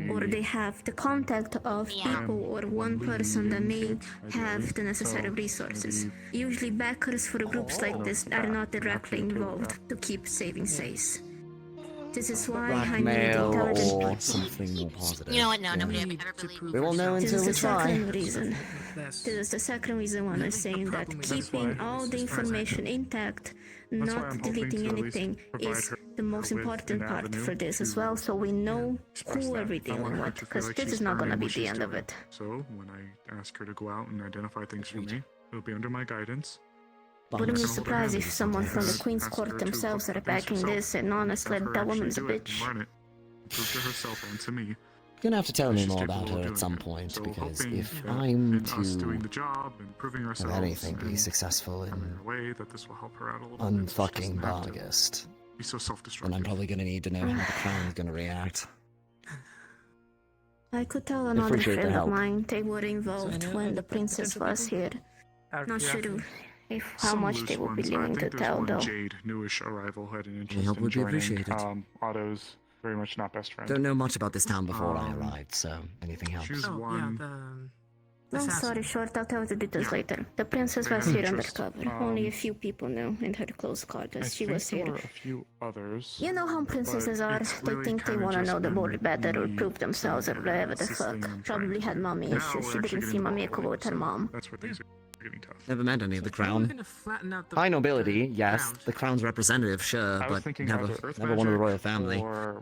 Speaker 2: or they have the contact of people or one person that may have the necessary resources. Usually backers for groups like this are not directly involved to keep saving face. This is why I need intelligent
Speaker 12: or
Speaker 2: people.
Speaker 12: something more positive.
Speaker 18: You know what? No, nobody ever believed.
Speaker 12: We will know
Speaker 2: This
Speaker 12: until
Speaker 2: is
Speaker 12: we
Speaker 2: the
Speaker 12: try.
Speaker 2: second reason. This is the second reason why I'm saying that keeping all the information intact, not deleting anything, is the most important part for this as well, so we know who are we dealing with, because this is not going to be the end of it.
Speaker 13: So when I ask her to go out and identify things for me, it'll be under my guidance.
Speaker 2: Wouldn't be surprised if someone from the Queen's Court themselves are backing this, and honestly, that woman's a bitch.
Speaker 13: Prove to herself and to me.
Speaker 12: You're gonna have to tell me more about her at some point, because if I'm to have anything be successful in unfucking Bargast, then I'm probably gonna need to know how the Crown's gonna react.
Speaker 2: I could tell another
Speaker 12: Appreciate the
Speaker 2: friend of
Speaker 12: help.
Speaker 2: mine they were involved when the princess was here. Not sure if how much they will be willing to tell though.
Speaker 13: Jade, newish arrival, had an interest
Speaker 12: Any help
Speaker 13: in
Speaker 12: would be
Speaker 13: joining.
Speaker 12: appreciated.
Speaker 13: Otto's very much not best friend.
Speaker 12: Don't know much about this town before I arrived, so anything helps.
Speaker 13: She was one.
Speaker 2: Long story short, I'll tell you the details later. The princess was here undercover. Only a few people knew in her close quarters she was
Speaker 13: There
Speaker 2: here.
Speaker 13: were a few others.
Speaker 2: You know how princesses are. They think they want to know the world better or prove themselves or whatever the fuck. Probably had mommy issues. She didn't seem amicable with her mom.
Speaker 13: That's where things are getting tough.
Speaker 12: Never met any of the Crown. High nobility, yes. The Crown's representative, sure,
Speaker 13: I was
Speaker 12: but
Speaker 13: thinking
Speaker 12: never
Speaker 13: either Earth
Speaker 12: one of the
Speaker 13: magic
Speaker 12: royal family.
Speaker 13: Or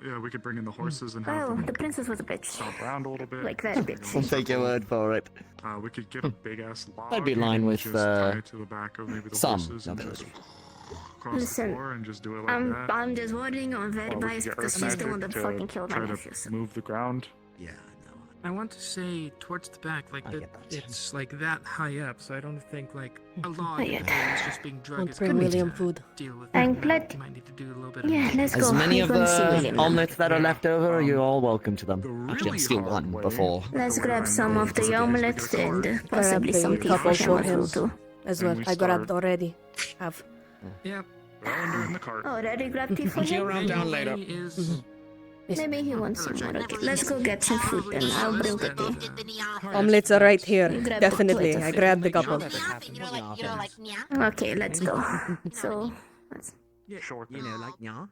Speaker 13: yeah, we could bring in the horses and have
Speaker 2: Oh,
Speaker 13: them
Speaker 2: the princess was a bitch.
Speaker 13: stomp around a little bit.
Speaker 2: Like that bitch.
Speaker 12: I'll take your word for it.
Speaker 13: We could get a big ass log.
Speaker 12: I'd be in line
Speaker 13: and
Speaker 12: with
Speaker 13: just tie it to the back of maybe the
Speaker 12: some
Speaker 13: horses and
Speaker 12: nobility.
Speaker 13: just cross
Speaker 2: Listen,
Speaker 13: the floor and just do it like that.
Speaker 2: I'm just wording on very
Speaker 13: Or we could
Speaker 2: biased
Speaker 13: get
Speaker 2: because
Speaker 13: Earth
Speaker 2: she's the one
Speaker 13: magic
Speaker 2: that
Speaker 13: to
Speaker 2: fucking killed my
Speaker 13: try to
Speaker 2: nephews.
Speaker 13: move the ground.
Speaker 12: Yeah.
Speaker 11: I want to say towards the back, like that it's like that high up, so I don't think like a log
Speaker 2: Not yet.
Speaker 11: is just being drugged.
Speaker 3: Don't
Speaker 11: It's
Speaker 3: bring
Speaker 11: gonna be
Speaker 3: William
Speaker 11: to
Speaker 3: food.
Speaker 11: Deal with
Speaker 2: I'm
Speaker 11: that.
Speaker 2: glad-
Speaker 11: You might need to do a little bit of
Speaker 2: Yeah, let's go.
Speaker 12: As many
Speaker 2: I'm
Speaker 12: of
Speaker 2: gonna see
Speaker 12: the
Speaker 2: William now.
Speaker 12: omelets that are left over, you're all welcome to them. Actually, I'm still one before.
Speaker 2: Let's grab some of the omelets and possibly
Speaker 3: Grab
Speaker 2: some
Speaker 3: a
Speaker 2: tea
Speaker 3: couple
Speaker 2: for him
Speaker 3: short
Speaker 2: as well
Speaker 3: hills
Speaker 2: too.
Speaker 3: as well. I grabbed already. Have.
Speaker 11: Yeah.
Speaker 13: In the cart.
Speaker 2: Oh, already grabbed tea for
Speaker 12: See you
Speaker 2: him?
Speaker 12: around down later.
Speaker 2: Maybe he wants some more. Okay, let's go get some food then. I'll bring the tea.
Speaker 3: Omelets are right here.
Speaker 2: You grab the
Speaker 3: Definitely.
Speaker 2: plate of
Speaker 3: I
Speaker 2: food.
Speaker 3: grabbed a couple.
Speaker 2: Okay, let's go. So, let's...
Speaker 13: Short.
Speaker 12: You know, like, yeah.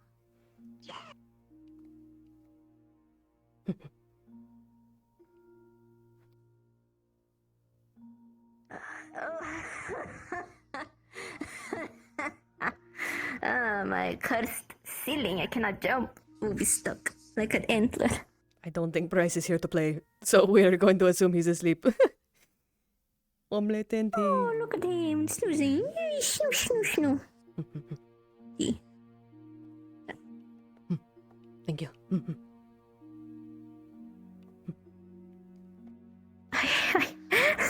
Speaker 2: My cursed ceiling, I cannot jump. Will be stuck like an antler.
Speaker 3: I don't think Bryce is here to play, so we're going to assume he's asleep. Omelette and tea.
Speaker 2: Oh, look at him, snoozing. Snoo, snoo, snoo. Tea.
Speaker 3: Thank you.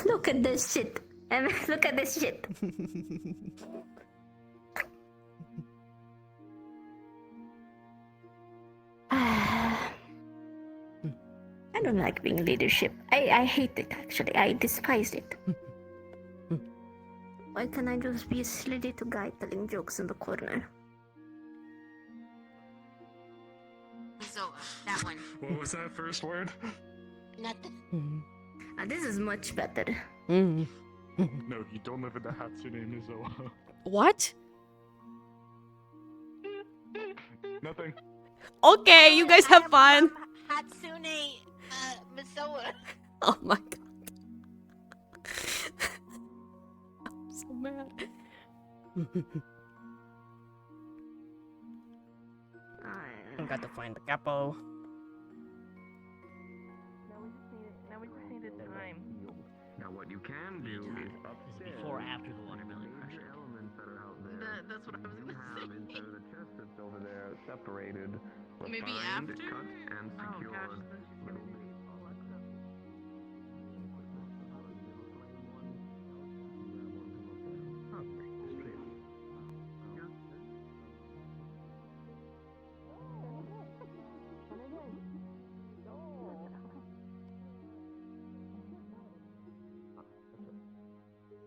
Speaker 2: Look at this shit. Look at this shit. I don't like being leadership. I hate it actually. I despise it. Why can't I just be a silly little guy telling jokes in the corner?
Speaker 18: So, that one.
Speaker 13: What was that first word?
Speaker 2: Nothing. This is much better.
Speaker 13: No, you don't live in the Hatsune Mizo.
Speaker 3: What?
Speaker 13: Nothing.
Speaker 3: Okay, you guys have fun.
Speaker 8: Hatsune Misoa.
Speaker 3: Oh my god. I'm so mad. I got to find the capo.
Speaker 1: Now we just need a time.
Speaker 18: Now what you can do is upstairs.
Speaker 4: Before or after the watermelon
Speaker 18: The
Speaker 4: crusher.
Speaker 18: elements that are out there.
Speaker 8: That's what I was gonna
Speaker 18: have
Speaker 8: say.
Speaker 18: inside of the chest that's over there, separated,
Speaker 16: Maybe
Speaker 18: refined,
Speaker 16: after?
Speaker 18: cut, and secured.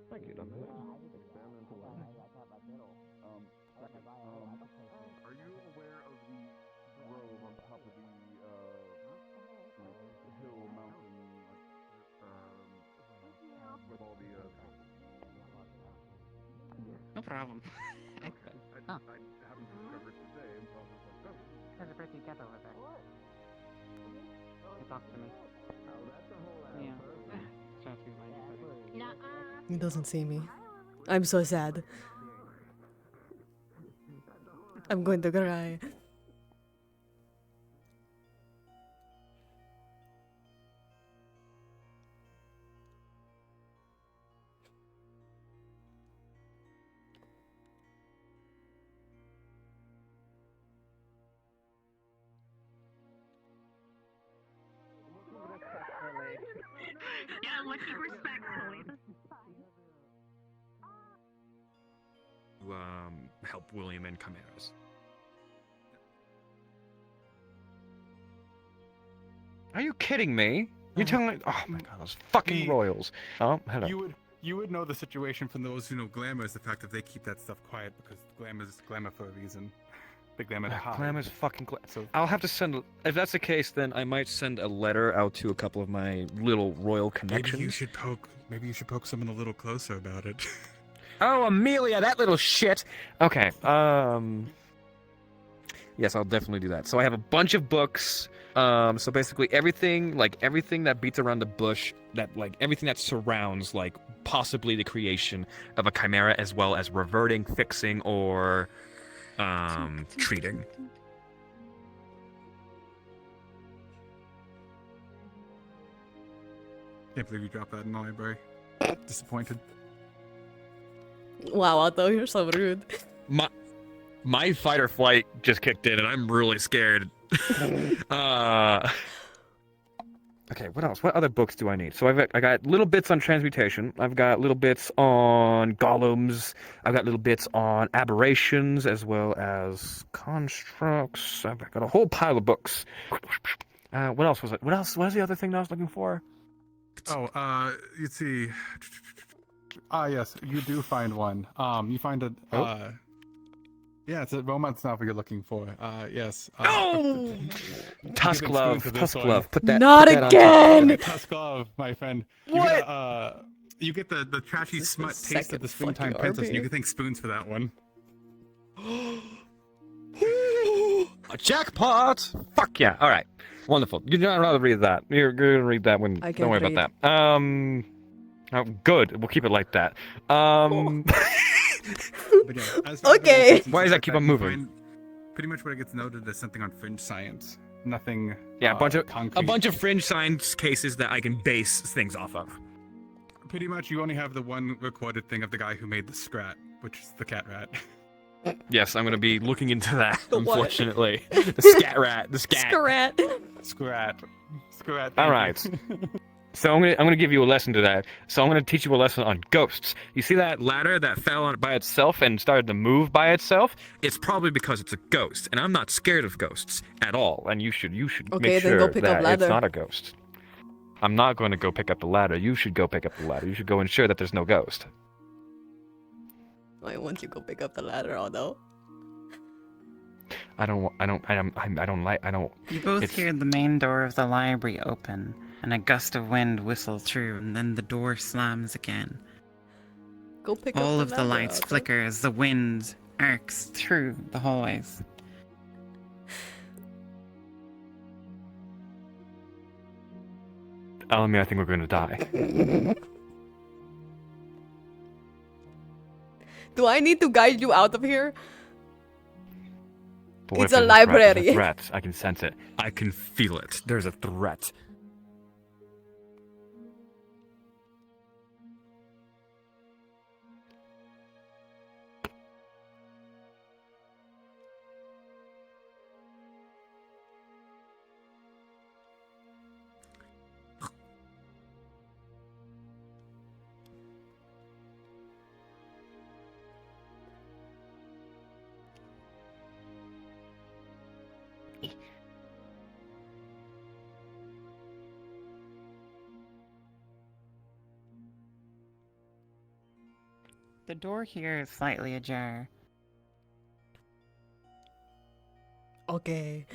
Speaker 9: Thank you, Dr.
Speaker 18: Are you aware of the grove on top of the hill mountain, with all the
Speaker 11: No problem.
Speaker 18: I haven't discovered today, and so I was like, oh.
Speaker 11: There's a freaking cat over there. He talked to me. Yeah. Sounds good,
Speaker 3: He doesn't see me. I'm so sad. I'm going to cry.
Speaker 8: Yeah, looking respectfully.
Speaker 14: Help William and Chimeras. Are you kidding me? You're telling me? Oh my god, those fucking royals. Oh, hello.
Speaker 19: You would know the situation from those who know glamour is the fact that they keep that stuff quiet because glamour's glamour for a reason. The glamour to hide.
Speaker 14: Glamour's fucking I'll have to send. If that's the case, then I might send a letter out to a couple of my little royal connections.
Speaker 19: Maybe you should poke someone a little closer about it.
Speaker 14: Oh, Amelia, that little shit. Okay. Yes, I'll definitely do that. So I have a bunch of books. So basically everything that beats around the bush, everything that surrounds, possibly the creation of a chimera, as well as reverting, fixing, or treating.
Speaker 19: Can't believe you dropped that in the library. Disappointed.
Speaker 3: Wow, Otto, you're so rude.
Speaker 14: My fight or flight just kicked in, and I'm really scared. Okay, what else? What other books do I need? So I got little bits on transmutation. I've got little bits on golems. I've got little bits on aberrations, as well as constructs. I've got a whole pile of books. What else was it? What was the other thing that I was looking for?
Speaker 19: Oh, you'd see. Yes, you do find one. You find a. Yeah, it's a romance novel you're looking for. Yes.
Speaker 14: Oh! Tusk Glove. Put that.
Speaker 3: Not
Speaker 14: put that
Speaker 3: again!
Speaker 19: Tusk Glove, my friend.
Speaker 3: What?
Speaker 19: You get the trashy smut taste of the Springtime Princess, and you can thank Spoons for that one.
Speaker 14: A jackpot! Fuck yeah! All right, wonderful. You're not allowed to read that. You're gonna read that when.
Speaker 3: I can't
Speaker 14: Don't worry
Speaker 3: read.
Speaker 14: about that. Oh, good. We'll keep it like that.
Speaker 19: But yeah, as far as
Speaker 3: Okay.
Speaker 19: the
Speaker 14: Why does that keep on
Speaker 19: you
Speaker 14: moving?
Speaker 19: find Pretty much what it gets noted is something on fringe science. Nothing.
Speaker 14: Yeah,
Speaker 19: concrete.
Speaker 14: a bunch of fringe science cases that I can base things off of.
Speaker 19: Pretty much, you only have the one recorded thing of the guy who made the scrat, which is the cat rat.
Speaker 14: Yes, I'm gonna be looking into that.
Speaker 3: The what?
Speaker 14: Unfortunately, the scat rat. The scat.
Speaker 3: Scrat.
Speaker 19: Scrat.
Speaker 14: All right. So I'm gonna give you a lesson to that. So I'm gonna teach you a lesson on ghosts. You see that ladder that fell on it by itself and started to move by itself? It's probably because it's a ghost, and I'm not scared of ghosts at all. And you should
Speaker 3: Okay,
Speaker 14: make
Speaker 3: then
Speaker 14: sure
Speaker 3: go pick up
Speaker 14: that
Speaker 3: ladder.
Speaker 14: it's not a ghost. I'm not going to go pick up the ladder. You should go pick up the ladder. You should go ensure that there's no ghost.
Speaker 3: Why won't you go pick up the ladder, although?
Speaker 20: You both
Speaker 14: it's-
Speaker 20: hear the main door of the library open, and a gust of wind whistle through, and then the door slams again.
Speaker 3: Go pick
Speaker 20: All
Speaker 3: up
Speaker 20: of the lights flicker as the wind arcs through the hallways.
Speaker 14: Elemmire, I think we're going to die.
Speaker 3: Do I need to guide you out of here?
Speaker 14: Boy,
Speaker 3: It's
Speaker 14: if
Speaker 3: a
Speaker 14: there's threat, there's
Speaker 3: library.
Speaker 14: a threat. I can sense it. I can feel it. There's a threat.
Speaker 20: The door here is slightly ajar.
Speaker 3: Okay.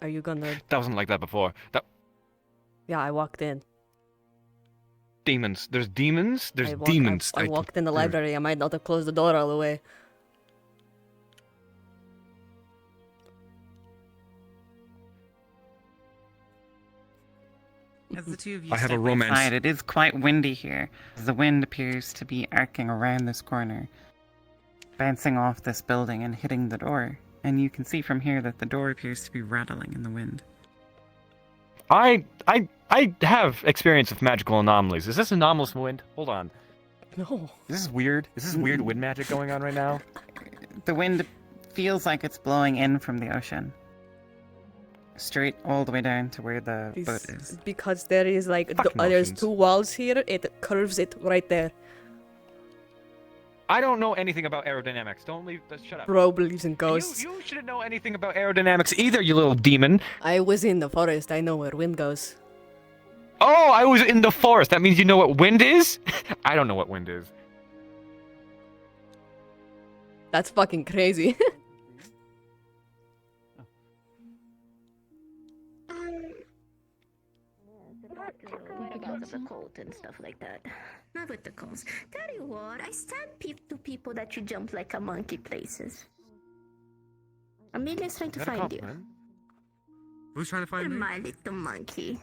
Speaker 3: Are you gonna...
Speaker 14: That wasn't like that before.
Speaker 3: Yeah, I walked in.
Speaker 14: Demons. There's demons. There's
Speaker 3: I
Speaker 14: demons.
Speaker 3: I walked in the library. I might not have closed the door all the way.
Speaker 20: As the two of you
Speaker 14: I have a
Speaker 20: step
Speaker 14: romance.
Speaker 20: inside, it is quite windy here. The wind appears to be arcing around this corner, bouncing off this building and hitting the door. And you can see from here that the door appears to be rattling in the wind.
Speaker 14: I have experience with magical anomalies. Is this anomalous wind? Hold on.
Speaker 3: No.
Speaker 14: Is this weird? Is this weird wind magic going on right now?
Speaker 20: The wind feels like it's blowing in from the ocean. Straight all the way down to where the boat is.
Speaker 3: Because there is like...
Speaker 14: Fucking
Speaker 3: there's
Speaker 14: oceans.
Speaker 3: 2 walls here. It curves it right there.
Speaker 14: I don't know anything about aerodynamics. Don't leave. Shut up.
Speaker 3: Bro believes in ghosts.
Speaker 14: You shouldn't know anything about aerodynamics either, you little demon.
Speaker 3: I was in the forest. I know where wind goes.
Speaker 14: Oh, I was in the forest. That means you know what wind is? I don't know what wind is.
Speaker 3: That's fucking crazy.
Speaker 2: Because of the cold and stuff like that. Not with the cones. Tell you what, I stand to people that you jump like a monkey places. Amelia's trying to find you.
Speaker 14: Who's trying to find
Speaker 2: You're
Speaker 14: me?
Speaker 2: my little monkey.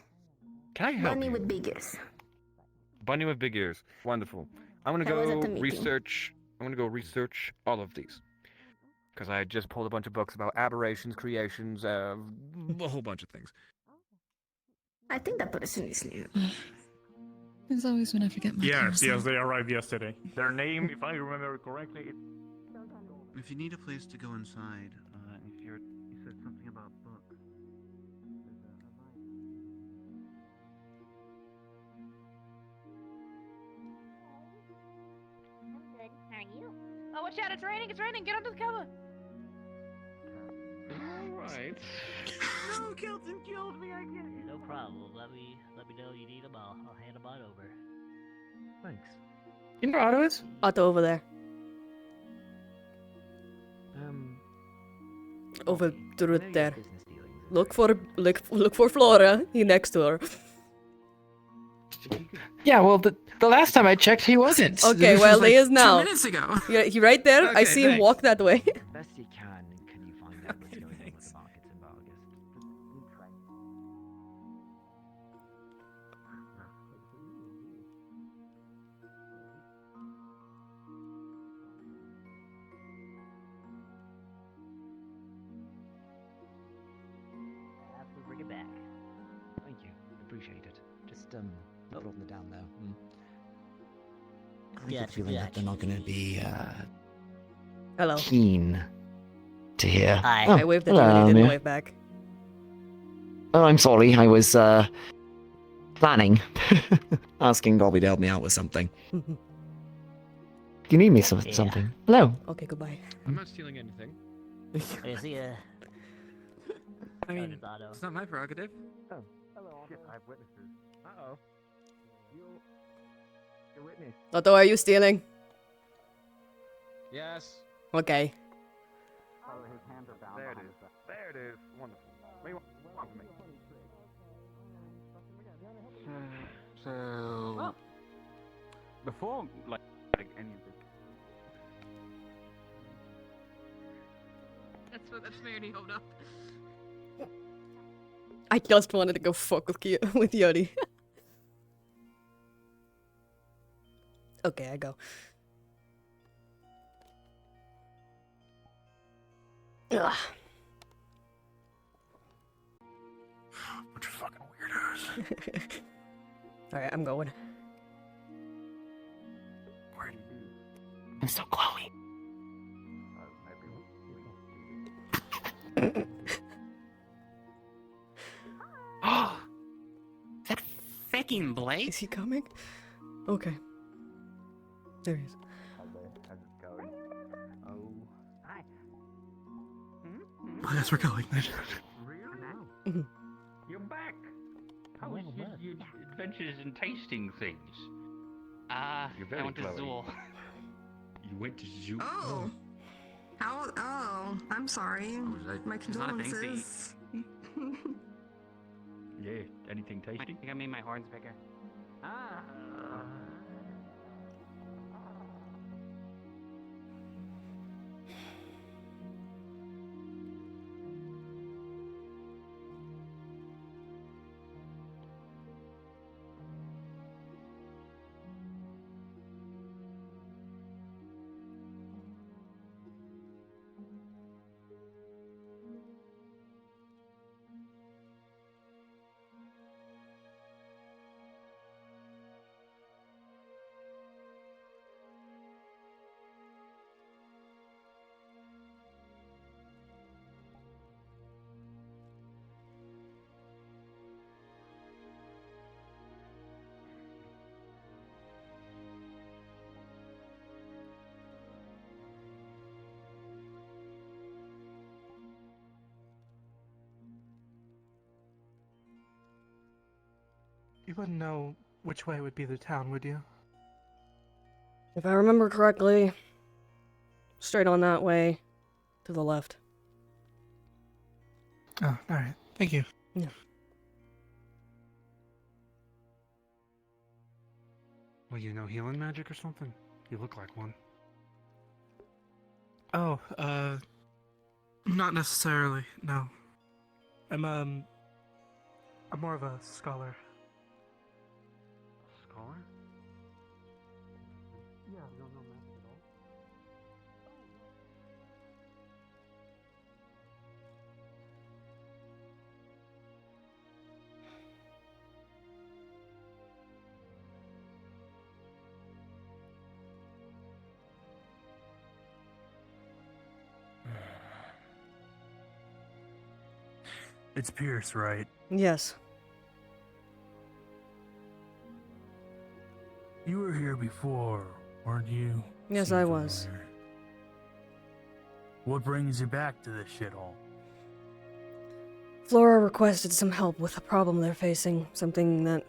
Speaker 14: Can I help
Speaker 2: Bunny
Speaker 14: you?
Speaker 2: with big ears.
Speaker 14: Bunny with big ears. Wonderful. I'm gonna
Speaker 2: That was
Speaker 14: go
Speaker 2: at the meeting.
Speaker 14: research. I'm gonna go research all of these. Because I just pulled a bunch of books about aberrations, creations, a whole bunch of things.
Speaker 2: I think that person is new.
Speaker 21: There's always when I forget my
Speaker 13: Yes, they arrived yesterday.
Speaker 1: Their name, if I remember correctly,
Speaker 17: If you need a place to go inside, if you said something about books.
Speaker 22: Good. How are you? Oh, watch out! It's raining! It's raining! Get under the cover.
Speaker 1: Alright.
Speaker 17: No, Kelton killed me. I can't.
Speaker 4: No problem. Let me know you need them. I'll hand them on over.
Speaker 1: Thanks.
Speaker 6: You know where Otto is?
Speaker 3: Otto over there. Over there. Look for Flora. He next to her.
Speaker 6: Yeah, well, the last time I checked, he wasn't.
Speaker 3: Okay,
Speaker 6: This
Speaker 3: well,
Speaker 6: was like
Speaker 3: he is now.
Speaker 6: 2 minutes ago.
Speaker 3: He right there. I
Speaker 6: Okay,
Speaker 3: see him
Speaker 6: thanks.
Speaker 3: walk that way.
Speaker 23: Best you can, can you find out what's going on with the markets in Vargas?
Speaker 4: Bring it back.
Speaker 12: Thank you. Appreciate it. Just, not holding it down though. I get the feeling that they're not going to be,
Speaker 3: Hello.
Speaker 12: keen to hear.
Speaker 3: Hi.
Speaker 12: Oh,
Speaker 3: I waved at you
Speaker 12: hello,
Speaker 3: and he didn't
Speaker 12: Elemmire.
Speaker 3: wave back.
Speaker 12: Oh, I'm sorry. I was, planning. Asking Bobby to help me out with something. Do you need me something? Hello.
Speaker 3: Okay, goodbye.
Speaker 14: I'm not stealing anything.
Speaker 4: Is he
Speaker 6: I mean,
Speaker 23: Otto.
Speaker 6: it's not my prerogative.
Speaker 1: Oh, hello. Shit, I have witnesses. Uh-oh. You're witness.
Speaker 3: Otto, are you stealing?
Speaker 1: Yes.
Speaker 3: Okay.
Speaker 18: Oh, his hands are bound.
Speaker 1: There it is. There it is. Wonderful. What do you want from me?
Speaker 19: So,
Speaker 18: Before, like any of this.
Speaker 16: That's Mary, hold up.
Speaker 3: I just wanted to go fuck with with Yodi. Okay, I go. Ugh.
Speaker 19: bunch of fucking weirdos.
Speaker 3: Alright, I'm going.
Speaker 19: I'm so glowy. Oh, is that fucking Blake?
Speaker 3: Is he coming? Okay. There he is.
Speaker 18: How's it going? Oh. Hi.
Speaker 19: I guess we're going then.
Speaker 18: Really? You're back. How was your adventures in tasting things?
Speaker 5: You're
Speaker 18: I
Speaker 5: very
Speaker 18: went to
Speaker 5: glowy.
Speaker 18: zoo.
Speaker 5: You went to zoo?
Speaker 7: Oh. How? Oh, I'm sorry. My
Speaker 18: it's not a thing, see?
Speaker 7: condolences.
Speaker 18: Yeah, anything tasty? I think I made my horns bigger.
Speaker 6: You wouldn't know which way would be the town, would you?
Speaker 3: If I remember correctly, straight on that way, to the left.
Speaker 6: Oh, alright. Thank you.
Speaker 3: Yeah.
Speaker 19: Well, you know healing magic or something? You look like one.
Speaker 6: Oh, not necessarily, no. I'm more of a scholar.
Speaker 19: Scholar?
Speaker 6: Yeah, you don't know magic at all?
Speaker 19: It's Pierce, right?
Speaker 3: Yes.
Speaker 19: You were here before, weren't you?
Speaker 3: Yes, I was.
Speaker 19: What brings you back to this shithole?
Speaker 3: Flora requested some help with a problem they're facing, something that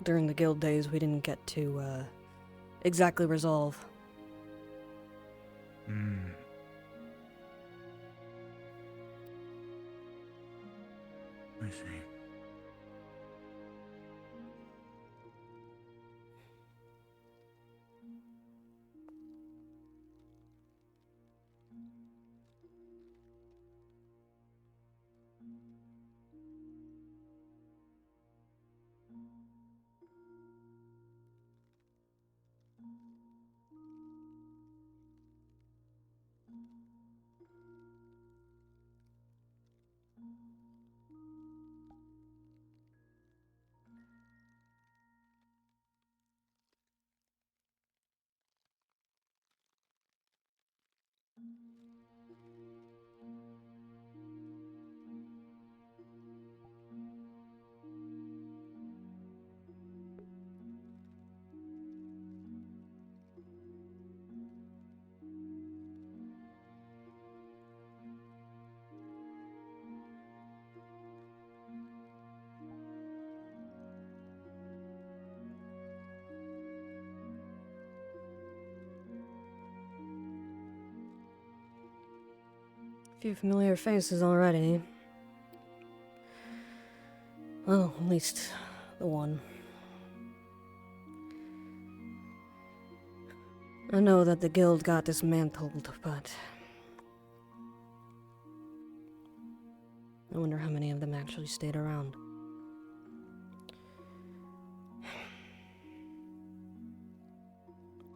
Speaker 3: during the guild days we didn't get to exactly resolve.
Speaker 19: Hmm. I see.
Speaker 3: Few familiar faces already. Well, at least the one. I know that the guild got dismantled, but I wonder how many of them actually stayed around.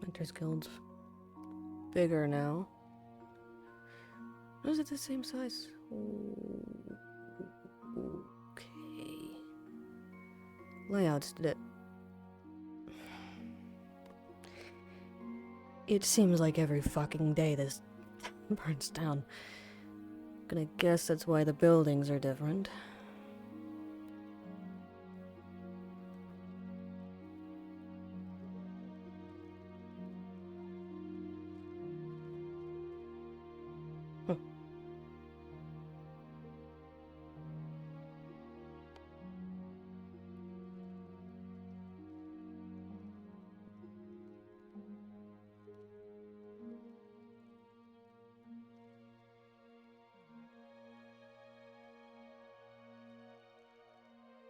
Speaker 3: Hunters Guild's bigger now. Was it the same size? Okay. Layouts did it. It seems like every fucking day this burns down. Gonna guess that's why the buildings are different.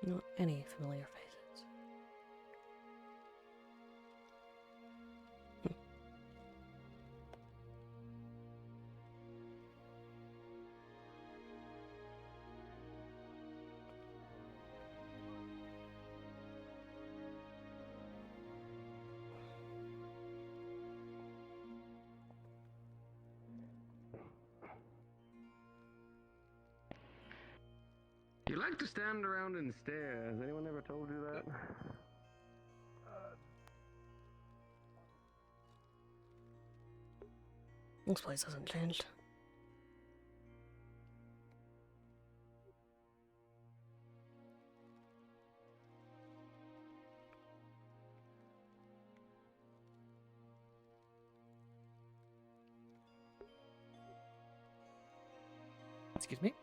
Speaker 3: Not any familiar faces.
Speaker 1: You like to stand around and stare. Has anyone ever told you that?
Speaker 3: This place hasn't changed.
Speaker 6: Excuse me?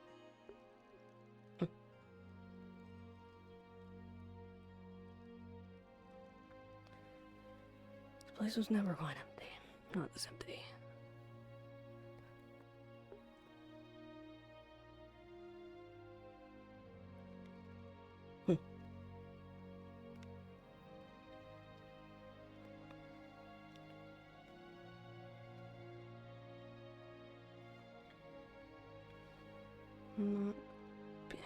Speaker 3: This place was never quite empty. Not this empty. Not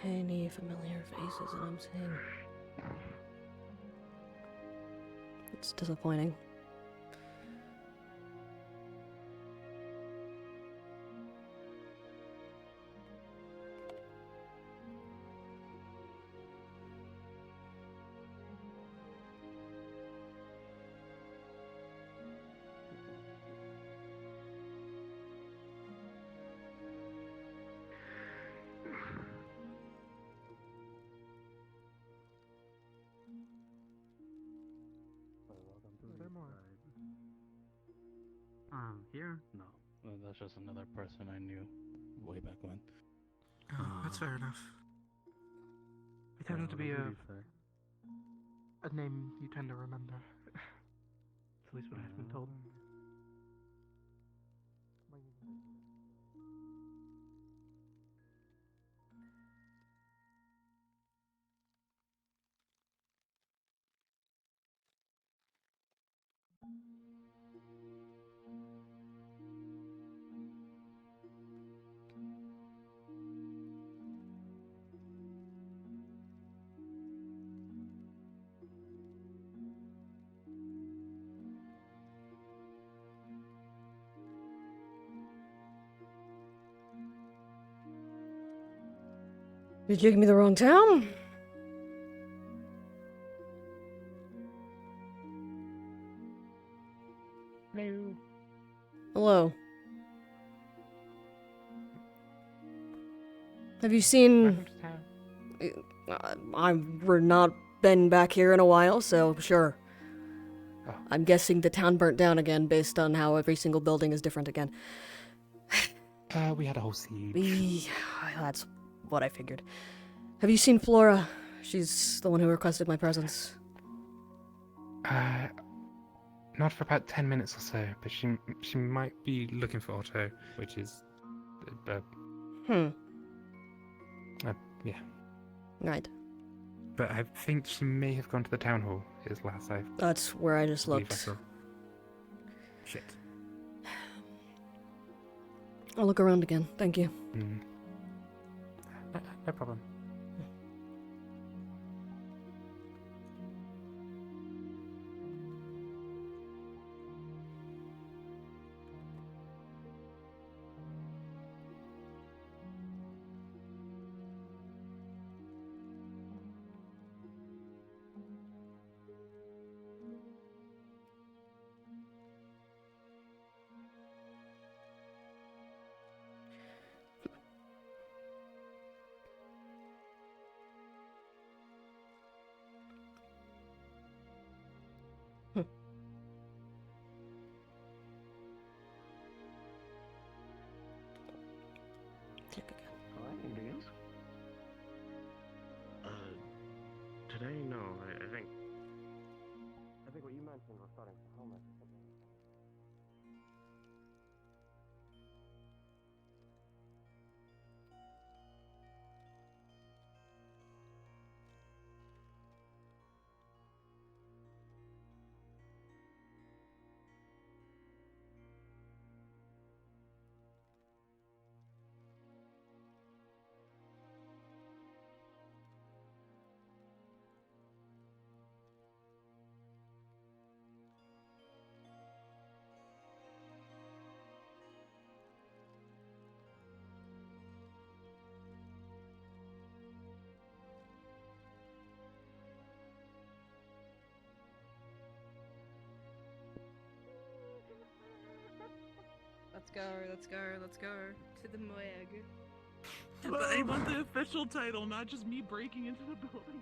Speaker 3: any familiar faces that I'm seeing. It's disappointing.
Speaker 18: Here? No. That's just another person I knew way back when.
Speaker 6: Oh, that's fair enough. It tends to be a name you tend to remember. That's at least what I've been told.
Speaker 3: Did you give me the wrong town?
Speaker 18: Hello.
Speaker 3: Hello. Have you seen... I've not been back here in a while, so sure.
Speaker 6: Oh.
Speaker 3: I'm guessing the town burnt down again based on how every single building is different again.
Speaker 6: We had a whole siege.
Speaker 3: That's what I figured. Have you seen Flora? She's the one who requested my presence.
Speaker 6: Not for about 10 minutes or so, but she might be looking for Otto, which is
Speaker 19: Yeah.
Speaker 3: Right.
Speaker 19: But I think she may have gone to the town hall, is last I
Speaker 3: That's where I just
Speaker 19: believe I
Speaker 3: looked.
Speaker 19: saw. Shit.
Speaker 3: I'll look around again. Thank you.
Speaker 19: No problem.
Speaker 9: Anything else? Today, no. I think what you mentioned was starting to home.
Speaker 16: Let's go to the Moeg.
Speaker 10: But I want the official title, not just me breaking into the building.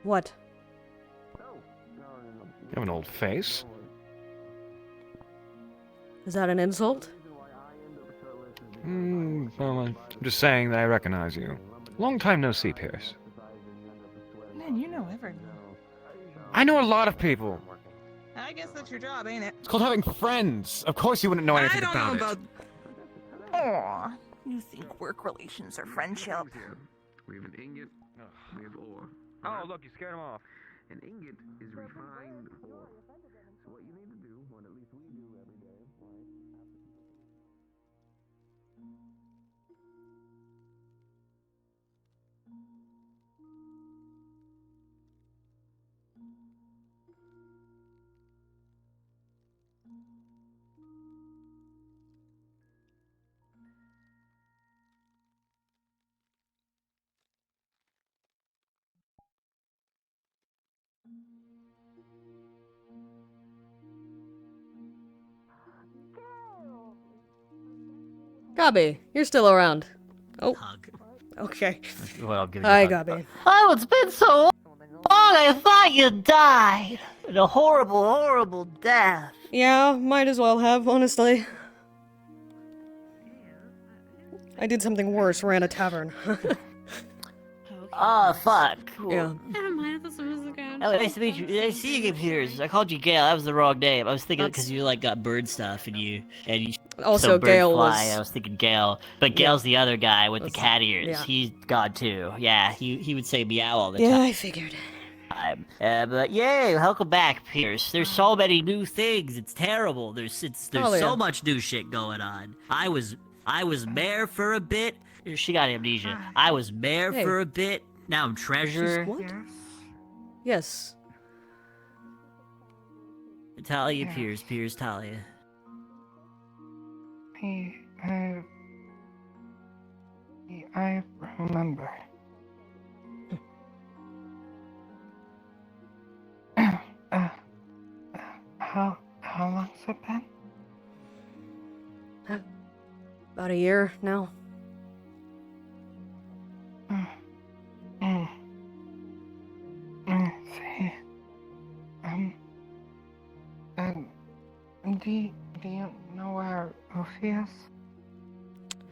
Speaker 3: What?
Speaker 14: You have an old face.
Speaker 3: Is that an insult?
Speaker 14: Well, I'm just saying that I recognize you. Long time no see, Pierce.
Speaker 10: Man, you know everyone.
Speaker 14: I know a lot of people.
Speaker 10: I guess that's your job, ain't it?
Speaker 14: It's called having friends. Of course you wouldn't know anything
Speaker 10: I don't know
Speaker 14: it.
Speaker 10: about. Aw, you think work relations are friendship?
Speaker 9: We have an ingot, we have ore.
Speaker 1: Oh, look, you scared him off.
Speaker 9: An ingot is refined ore. So what you need to do, what at least we do every day,
Speaker 3: Gabi, you're still around. Oh. Okay.
Speaker 4: Well, I'll give you
Speaker 3: Hi,
Speaker 4: a hug.
Speaker 3: Gabi.
Speaker 4: Oh, it's been so long. I thought you died. In a horrible, horrible death.
Speaker 3: Yeah, might as well have, honestly. I did something worse, ran a tavern.
Speaker 4: Oh, fuck.
Speaker 3: Yeah.
Speaker 22: Never mind, I thought someone was looking.
Speaker 4: Oh, nice to meet you. Nice to see you, Piers. I called you Gale. That was the wrong name. I was thinking because you like got bird stuff and you
Speaker 3: Also,
Speaker 4: so bird
Speaker 3: Gale
Speaker 4: fly.
Speaker 3: was-
Speaker 4: I was thinking Gale, but Gale's the other guy with the cat ears.
Speaker 3: yeah.
Speaker 4: He's gone too. Yeah, he would say meow all the
Speaker 3: Yeah,
Speaker 4: time.
Speaker 3: I figured.
Speaker 4: But yay, welcome back, Pierce. There's so many new things. It's terrible. There's
Speaker 3: Oh, yeah.
Speaker 4: so much new shit going on. I was mayor for a bit. She got amnesia. I was mayor
Speaker 3: Hey.
Speaker 4: for a bit. Now I'm treasurer.
Speaker 3: What? Yes.
Speaker 4: Talia Pierce, Talia.
Speaker 6: I remember. How long's it been?
Speaker 3: About a year now.
Speaker 6: See. Do you know where Lucy is?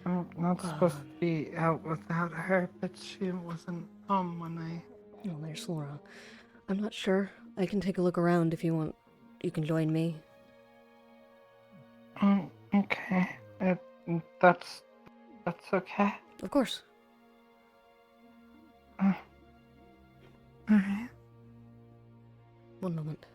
Speaker 6: I'm not supposed to be out without her, but she wasn't home when I...
Speaker 3: Oh, there's Laura. I'm not sure. I can take a look around if you want. You can join me.
Speaker 6: Okay. That's okay.
Speaker 3: Of course.
Speaker 6: Alright.
Speaker 3: One moment.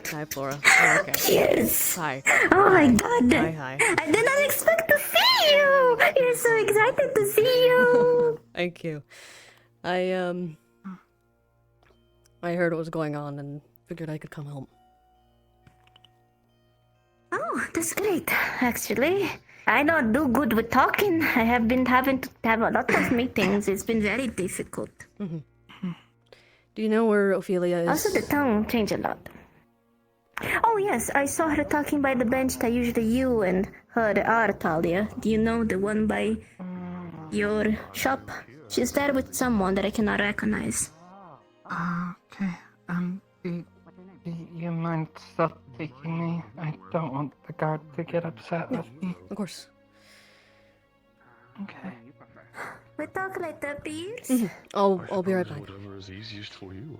Speaker 3: Hi, Flora. Oh, okay.
Speaker 2: Cheers!
Speaker 3: Hi.
Speaker 2: Oh my god!
Speaker 3: Hi.
Speaker 2: I did not expect to see you! You're so excited to see you!
Speaker 3: Thank you. I heard what was going on and figured I could come help.
Speaker 2: Oh, that's great, actually. I don't do good with talking. I have been having to have a lot of meetings. It's been very difficult.
Speaker 3: Do you know where Ophelia is?
Speaker 2: Also, the tongue changed a lot. Oh yes, I saw her talking by the bench that usually you and her are, Talia. Do you know the one by your shop? She's there with someone that I cannot recognize.
Speaker 6: Okay. You mind stop taking me? I don't want the guard to get upset with me.
Speaker 3: Of course.
Speaker 6: Okay.
Speaker 2: We talk later, please.
Speaker 3: I'll be right back.
Speaker 9: Whatever is easiest for you.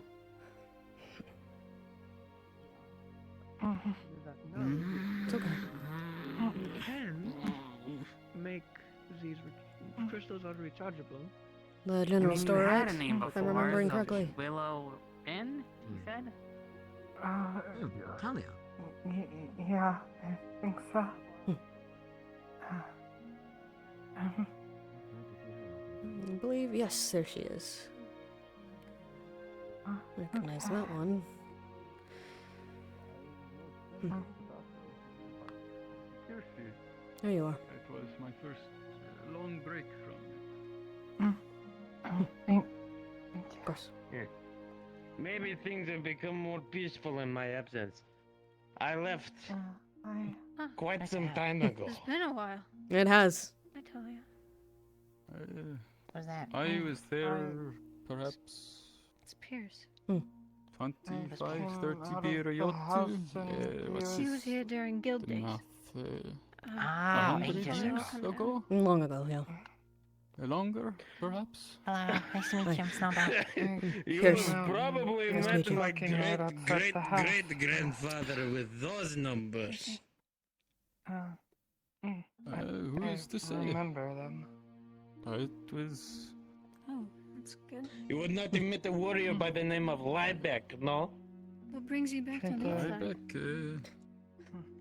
Speaker 3: It's okay.
Speaker 1: Can make these crystals are rechargeable.
Speaker 3: The general store,
Speaker 17: you had
Speaker 3: right?
Speaker 17: a name
Speaker 3: If I'm
Speaker 17: before,
Speaker 3: remembering
Speaker 17: so
Speaker 3: correctly.
Speaker 17: Willow Inn, you said?
Speaker 6: Talia. Yeah, I think so.
Speaker 3: I believe, yes, there she is. Recognize that one. There you are.
Speaker 18: It was my first long break from.
Speaker 3: Of course.
Speaker 9: Here. Maybe things have become more peaceful in my absence. I left quite some time ago.
Speaker 22: It's been a while.
Speaker 3: It has.
Speaker 22: I tell you.
Speaker 21: What's that?
Speaker 19: I was there, perhaps
Speaker 22: It's Pierce.
Speaker 19: 25, 30 beer or
Speaker 22: He was here during guild days.
Speaker 21: Ages
Speaker 19: ago?
Speaker 3: Long ago, yeah.
Speaker 19: Longer, perhaps?
Speaker 21: Hello, nice to meet you. I'm Snowball.
Speaker 9: You
Speaker 3: Pierce.
Speaker 9: probably
Speaker 3: Nice to
Speaker 9: met
Speaker 3: meet you.
Speaker 9: my great-great-grandfather with those numbers.
Speaker 19: Who is to say?
Speaker 6: I remember them.
Speaker 19: It was...
Speaker 22: Oh, that's good.
Speaker 9: You would not have met a warrior by the name of Liebeck, no?
Speaker 22: What brings you back to Northside?
Speaker 19: Liebeck,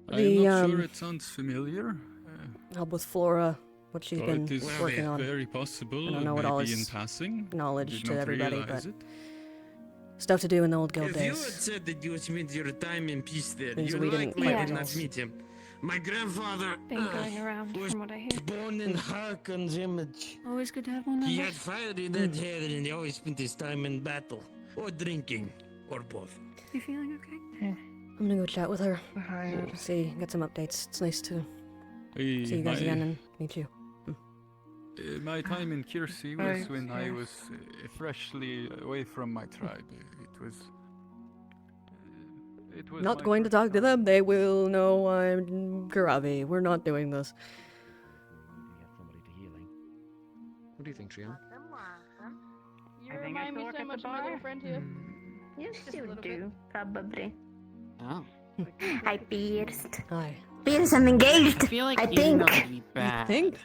Speaker 3: The,
Speaker 19: I'm not sure it sounds familiar.
Speaker 3: Help with Flora, what she's been
Speaker 19: it is
Speaker 3: working on.
Speaker 19: very possible.
Speaker 3: I don't know what all
Speaker 19: maybe in
Speaker 3: is
Speaker 19: passing.
Speaker 3: knowledge
Speaker 19: Did
Speaker 3: to
Speaker 19: not
Speaker 3: everybody,
Speaker 19: realize
Speaker 3: but
Speaker 19: it.
Speaker 3: stuff to do in the old guild
Speaker 9: If you had
Speaker 3: days.
Speaker 9: said that you spent your time in peace there,
Speaker 3: Things
Speaker 9: you
Speaker 3: we didn't
Speaker 9: likely
Speaker 3: quite
Speaker 9: did not
Speaker 3: know.
Speaker 9: meet him. My grandfather
Speaker 22: Been going around
Speaker 9: was
Speaker 22: from what I hear.
Speaker 9: born in Harkon's image.
Speaker 22: Always good to have one of
Speaker 9: He
Speaker 22: those.
Speaker 9: had fire in that hair and he always spent his time in battle. Or drinking. Or both.
Speaker 22: You feeling okay?
Speaker 3: I'm gonna go chat with her.
Speaker 6: Tired.
Speaker 3: See, get some updates. It's nice to
Speaker 19: Hey,
Speaker 3: see you guys again and meet you.
Speaker 19: My time in Kiersey was when I was freshly away from my tribe. It was
Speaker 3: Not
Speaker 19: my
Speaker 3: going to talk to them. They will know I'm Garavi. We're not doing this.
Speaker 12: What do you think, Trion?
Speaker 22: You remind me so much of my little friend here.
Speaker 2: Yes,
Speaker 22: Just a
Speaker 2: you
Speaker 22: little
Speaker 2: do, probably.
Speaker 12: Oh.
Speaker 2: Hi, Pierce.
Speaker 3: Hi.
Speaker 2: Pierce, I'm engaged.
Speaker 21: I feel like
Speaker 2: I
Speaker 21: you
Speaker 2: think.
Speaker 21: know me bad.
Speaker 3: Think?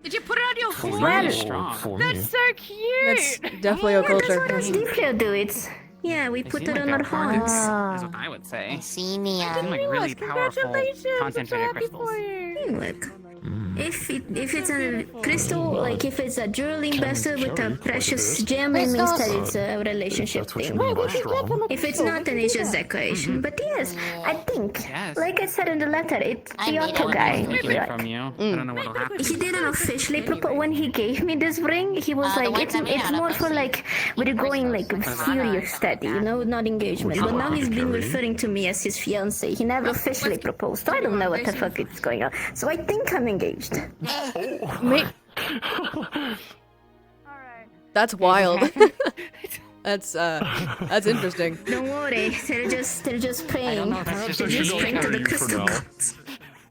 Speaker 22: Did you put it on your phone?
Speaker 2: Well,
Speaker 21: strong.
Speaker 22: That's so cute.
Speaker 3: That's definitely a
Speaker 2: Yeah, that's
Speaker 3: culture.
Speaker 2: what us Deepio do. It's yeah, we put
Speaker 21: seem
Speaker 2: it
Speaker 21: like
Speaker 2: on our
Speaker 21: they're hardens,
Speaker 2: phones.
Speaker 21: is what I would say. I see me. Seem like really powerful, concentrated crystals.
Speaker 2: Hey, look. If it's a crystal, like if it's a jeweling vessel with a precious gem, it means that it's a relationship thing. If it's not, then it's just decoration. But yes, I think, like I said in the letter, it's the Otto guy.
Speaker 21: From you. I don't know what'll happen.
Speaker 2: He didn't officially propose. When he gave me this ring, he was like, it's more for like, we're going like serious steady, you know, not engagement. But now he's been referring to me as his fiance. He never officially proposed, so I don't know what the fuck is going on. So I think I'm engaged.
Speaker 3: That's wild. That's interesting.
Speaker 2: Don't worry, they're just praying.
Speaker 8: Perhaps
Speaker 2: They're
Speaker 8: I should
Speaker 2: just
Speaker 8: not
Speaker 2: praying to
Speaker 8: carry
Speaker 2: the
Speaker 8: you for
Speaker 2: crystal
Speaker 8: now.
Speaker 2: gods.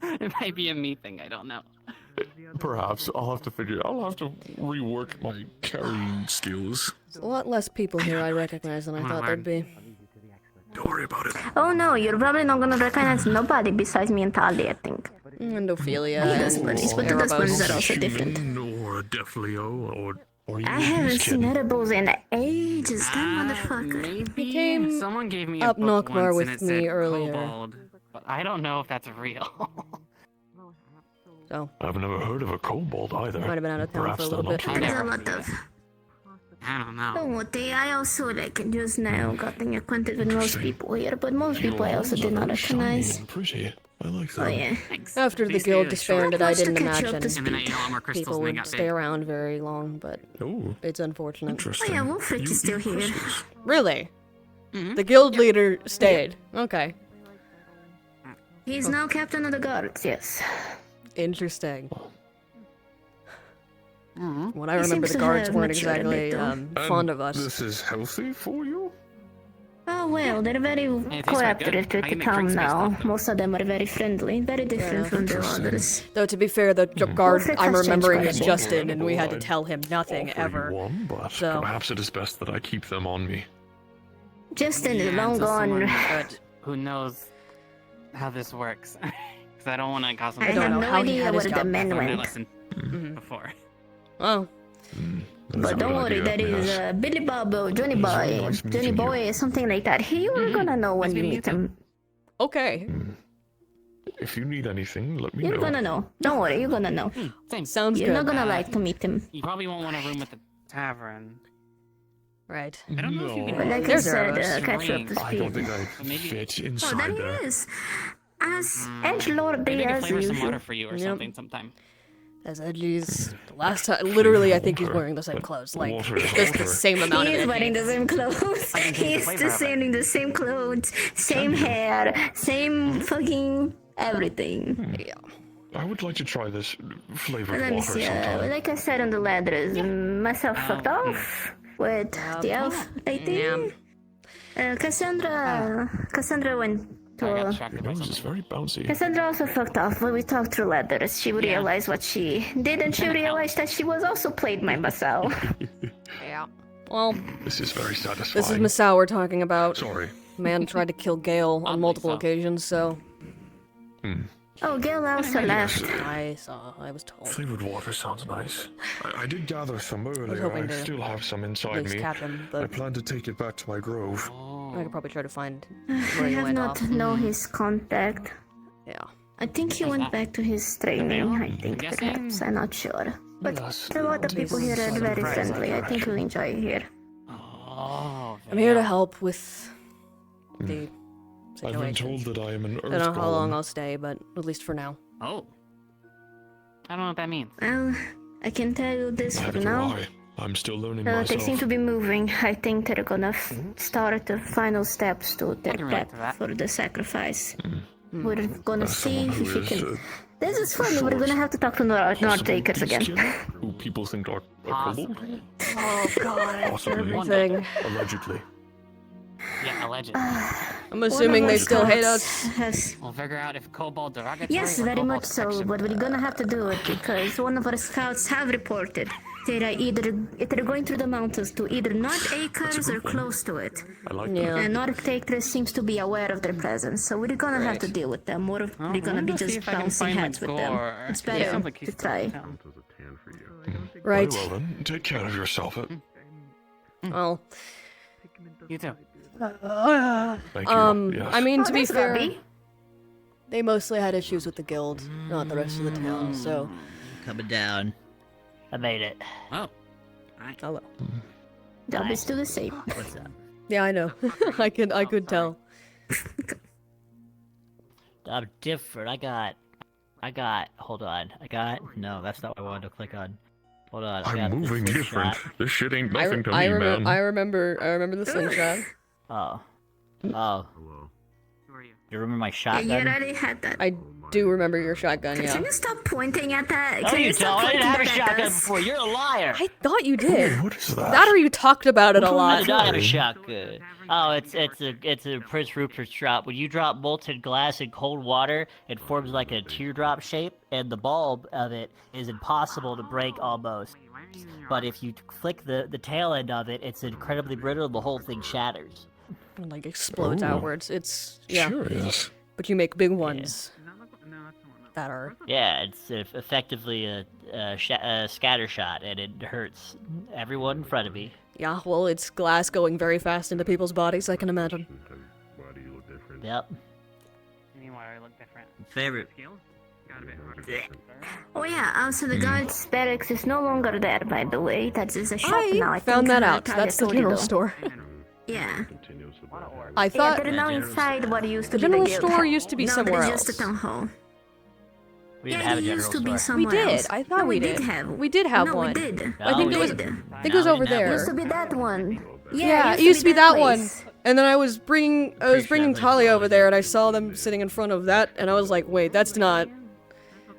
Speaker 8: It might be a me thing. I don't know. Perhaps I'll have to rework my carrying skills.
Speaker 3: There's a lot less people here I recognize than I thought there'd be.
Speaker 8: Don't worry about it.
Speaker 2: Oh no, you're probably not gonna recognize nobody besides me and Tali, I think.
Speaker 3: And Ophelia
Speaker 2: Yes,
Speaker 3: and
Speaker 2: but the ones are also different.
Speaker 8: Or Defleo, or
Speaker 2: I haven't seen edibles in ages, that motherfucker.
Speaker 3: He came
Speaker 21: Someone gave me
Speaker 3: up
Speaker 21: a book
Speaker 3: Nockmar
Speaker 21: once and
Speaker 3: with
Speaker 21: it
Speaker 3: me
Speaker 21: said
Speaker 3: earlier.
Speaker 21: kobold, but I don't know if that's real.
Speaker 3: So
Speaker 8: I've never heard of a kobold either.
Speaker 3: might have been out of town
Speaker 8: Perhaps
Speaker 3: for a little
Speaker 8: they're
Speaker 3: bit.
Speaker 8: not
Speaker 2: There's
Speaker 8: real.
Speaker 2: a lot of...
Speaker 21: I don't know.
Speaker 2: Oh, I also just now gotten acquainted with most people here, but most people I also did not recognize.
Speaker 8: Pretty. I like that.
Speaker 2: Oh yeah.
Speaker 3: After the guild disbanded, I didn't imagine
Speaker 21: And then I ate all more crystals
Speaker 3: people
Speaker 21: and they
Speaker 3: would
Speaker 21: got
Speaker 3: stay
Speaker 21: big.
Speaker 3: around very long, but it's unfortunate.
Speaker 2: Oh yeah, Wolfric is still here.
Speaker 3: Really? The guild leader stayed. Okay.
Speaker 2: He's now captain of the guards, yes.
Speaker 3: Interesting. When I
Speaker 2: He
Speaker 3: remember,
Speaker 2: seems
Speaker 3: the
Speaker 2: to
Speaker 3: guards
Speaker 2: have
Speaker 3: weren't
Speaker 2: matured a
Speaker 3: exactly
Speaker 2: bit, though.
Speaker 3: fond of us.
Speaker 8: This is healthy for you?
Speaker 2: Oh well, they're very
Speaker 21: tastes
Speaker 2: cooperative
Speaker 21: good.
Speaker 2: to
Speaker 21: I
Speaker 2: the
Speaker 21: can make
Speaker 2: town
Speaker 21: drinks based
Speaker 2: now.
Speaker 21: off them.
Speaker 2: Most of them are very friendly, very different from the others.
Speaker 3: Though to be fair, the guard
Speaker 2: Wolfric
Speaker 3: I'm
Speaker 2: has changed
Speaker 3: remembering
Speaker 2: quite a
Speaker 3: is
Speaker 2: bit.
Speaker 3: Justin, and we had to tell him nothing
Speaker 8: Offer
Speaker 3: ever.
Speaker 8: you one, but
Speaker 3: So
Speaker 8: perhaps it is best that I keep them on me.
Speaker 2: Justin is
Speaker 21: Yeah,
Speaker 2: long
Speaker 21: so someone
Speaker 2: gone.
Speaker 21: who knows how this works. Because I don't want to cause
Speaker 2: I have no idea where the men went.
Speaker 21: Before.
Speaker 3: Oh.
Speaker 2: But don't worry, there is Billy Bob or Johnny Boy, Johnny Boy, something like that. You are gonna know when you meet him.
Speaker 3: Okay.
Speaker 8: If you need anything, let me
Speaker 2: You're
Speaker 8: know.
Speaker 2: gonna know. Don't worry, you're gonna know.
Speaker 21: Same.
Speaker 3: Sounds
Speaker 2: You're
Speaker 3: good.
Speaker 2: not gonna like to meet him.
Speaker 21: You probably won't want a room at the tavern.
Speaker 3: Right.
Speaker 21: I don't know if you can.
Speaker 2: But like I
Speaker 3: There's
Speaker 2: said,
Speaker 3: Erebus.
Speaker 2: catch you up to
Speaker 8: I don't
Speaker 2: speed.
Speaker 8: think I fit
Speaker 2: Oh,
Speaker 8: inside
Speaker 2: there
Speaker 8: there.
Speaker 2: he is. As edgelord
Speaker 21: Maybe I can
Speaker 2: as
Speaker 21: flavor some
Speaker 2: usual.
Speaker 21: water for you or
Speaker 3: Yep.
Speaker 21: something sometime.
Speaker 3: As Edgy's last time, literally, I think he's wearing the same clothes. Like,
Speaker 8: Water is
Speaker 3: just the
Speaker 8: water.
Speaker 3: same amount
Speaker 2: He
Speaker 3: of
Speaker 2: is
Speaker 3: it.
Speaker 2: wearing the same clothes.
Speaker 21: I can change the
Speaker 2: He's
Speaker 21: flavor of
Speaker 2: just
Speaker 21: it.
Speaker 2: wearing the same clothes, same hair, same fucking everything.
Speaker 3: Yeah.
Speaker 8: I would like to try this flavored
Speaker 2: Let me
Speaker 8: water
Speaker 2: see.
Speaker 8: sometime.
Speaker 2: Like I said on the letters, myself fucked off with the elf lady. Cassandra went to.
Speaker 8: Your nose is very bouncy.
Speaker 2: Cassandra also fucked off when we talked through letters. She realized what she did, and she realized that she was also played by Masao.
Speaker 3: Yeah. Well,
Speaker 8: This is very satisfying.
Speaker 3: this is Masao we're talking about.
Speaker 8: Sorry.
Speaker 3: Man tried to kill Gale on multiple occasions, so.
Speaker 2: Oh, Gail also left.
Speaker 3: I saw. I was told.
Speaker 8: Flavored water sounds nice. I did gather some earlier.
Speaker 3: hoping
Speaker 8: I
Speaker 3: to
Speaker 8: still have some
Speaker 3: At
Speaker 8: inside
Speaker 3: least
Speaker 8: me.
Speaker 3: catch him,
Speaker 8: I
Speaker 3: but
Speaker 8: plan to take it back to my grove.
Speaker 3: I could probably try to find
Speaker 2: I
Speaker 3: where he
Speaker 2: have
Speaker 3: went
Speaker 2: not
Speaker 3: off.
Speaker 2: know his contact.
Speaker 3: Yeah.
Speaker 2: I think he went back to his training. I think perhaps. I'm not sure. But a lot of people here are very friendly. I think you'll enjoy it here.
Speaker 3: I'm here to help with the
Speaker 8: I've been
Speaker 3: situation.
Speaker 8: told that I am an
Speaker 3: I
Speaker 8: earth
Speaker 3: don't know how long
Speaker 8: golem.
Speaker 3: I'll stay, but at least for now.
Speaker 21: Oh. I don't know what that means.
Speaker 2: Well, I can tell you this for
Speaker 8: Neither do
Speaker 2: now.
Speaker 8: I. I'm still learning
Speaker 2: They
Speaker 8: myself.
Speaker 2: seem to be moving. I think they're gonna start the final steps to their
Speaker 21: can relate
Speaker 2: prep
Speaker 21: to that.
Speaker 2: for the sacrifice.
Speaker 8: Hmm.
Speaker 2: We're gonna
Speaker 8: As
Speaker 2: see
Speaker 8: someone
Speaker 2: if
Speaker 8: who
Speaker 2: we
Speaker 8: is,
Speaker 2: can. This is funny. We're gonna have to talk to Northtakers again.
Speaker 8: Who people think are kobold?
Speaker 3: Oh god,
Speaker 8: Possibly.
Speaker 3: everything.
Speaker 8: Allegedly.
Speaker 21: Yeah, allegedly.
Speaker 3: I'm assuming they still hate us.
Speaker 2: Has
Speaker 21: We'll figure out if kobold derogatory
Speaker 2: Yes,
Speaker 21: or
Speaker 2: very
Speaker 21: kobold
Speaker 2: much so,
Speaker 21: affection.
Speaker 2: but we're gonna have to do it because one of our scouts have reported they're going through the mountains to either not acres or close to it.
Speaker 8: I like
Speaker 3: Yeah.
Speaker 2: And Northtakers seems to be aware of their presence, so we're gonna have to deal with them, or we're gonna be just bouncing heads with them. It's better to try.
Speaker 3: Right.
Speaker 8: Very well then, take care of yourself.
Speaker 3: Well,
Speaker 21: You too.
Speaker 8: Thank you. Yes.
Speaker 3: I mean,
Speaker 2: Oh,
Speaker 3: to be
Speaker 2: that's
Speaker 3: fair,
Speaker 2: lovely.
Speaker 3: they mostly had issues with the guild, not the rest of the town, so.
Speaker 4: Coming down. I made it.
Speaker 21: Oh.
Speaker 3: Hello.
Speaker 2: Job is still the same.
Speaker 4: What's up?
Speaker 3: Yeah, I know. I could tell.
Speaker 4: I'm different. Hold on. No, that's not what I wanted to click on. Hold on. I got
Speaker 8: I'm
Speaker 4: this
Speaker 8: moving different.
Speaker 4: slingshot.
Speaker 8: This shit ain't nothing to me, man.
Speaker 3: I remember the slingshot.
Speaker 4: Oh. Oh.
Speaker 21: Who are you?
Speaker 4: You remember my
Speaker 2: Yeah,
Speaker 4: shotgun?
Speaker 2: you already had that.
Speaker 3: I do remember your shotgun, yeah.
Speaker 2: Can you stop pointing at that?
Speaker 4: No,
Speaker 2: Can
Speaker 4: you
Speaker 2: stop
Speaker 4: don't. I didn't have a
Speaker 2: pointing back at
Speaker 4: shotgun
Speaker 2: us?
Speaker 4: before. You're a liar.
Speaker 3: I thought you did.
Speaker 8: What is that?
Speaker 3: That or you talked about it a
Speaker 4: I
Speaker 3: lot.
Speaker 4: did not have a shotgun. Oh, it's a Prince Rupert's drop. When you drop molten glass in cold water, it forms like a teardrop shape, and the bulb of it is impossible to break almost. But if you flick the tail end of it, it's incredibly brittle, and the whole thing shatters.
Speaker 3: And, like, explodes
Speaker 8: Ooh.
Speaker 3: outwards. It's, yeah.
Speaker 8: Curious.
Speaker 3: But you make big ones that are...
Speaker 4: Yeah, it's effectively a scatter shot, and it hurts everyone in front of me.
Speaker 3: Yeah, well, it's glass going very fast into people's bodies, I can imagine.
Speaker 4: Yep.
Speaker 23: Favorite.
Speaker 2: Oh yeah, also the guard's barracks is no longer there, by the way. That is a shop
Speaker 3: I
Speaker 2: now. I
Speaker 3: found
Speaker 2: think
Speaker 3: that out.
Speaker 2: Talia
Speaker 3: That's the
Speaker 2: told you,
Speaker 3: general
Speaker 2: though.
Speaker 3: store.
Speaker 2: Yeah.
Speaker 3: I thought...
Speaker 2: Yeah, they're now inside what used to
Speaker 3: The
Speaker 2: be the
Speaker 3: general
Speaker 2: guild.
Speaker 3: store used to be
Speaker 2: no,
Speaker 3: somewhere
Speaker 2: but
Speaker 3: else.
Speaker 2: it's just a town hall.
Speaker 4: We didn't
Speaker 2: Yeah,
Speaker 4: have a
Speaker 2: it
Speaker 4: general
Speaker 2: used to be
Speaker 4: store.
Speaker 3: We
Speaker 2: somewhere
Speaker 3: did.
Speaker 2: else.
Speaker 3: I thought
Speaker 2: no,
Speaker 3: we
Speaker 2: did have.
Speaker 3: We did have
Speaker 2: no,
Speaker 3: one.
Speaker 2: we did.
Speaker 3: I think
Speaker 2: we
Speaker 3: it was.
Speaker 2: did.
Speaker 3: I think it was over
Speaker 2: It
Speaker 3: there.
Speaker 2: used to be that one.
Speaker 3: Yeah, it used to be that one. And then I was bringing Talia over there, and I saw them sitting in front of that, and I was like, wait, that's not.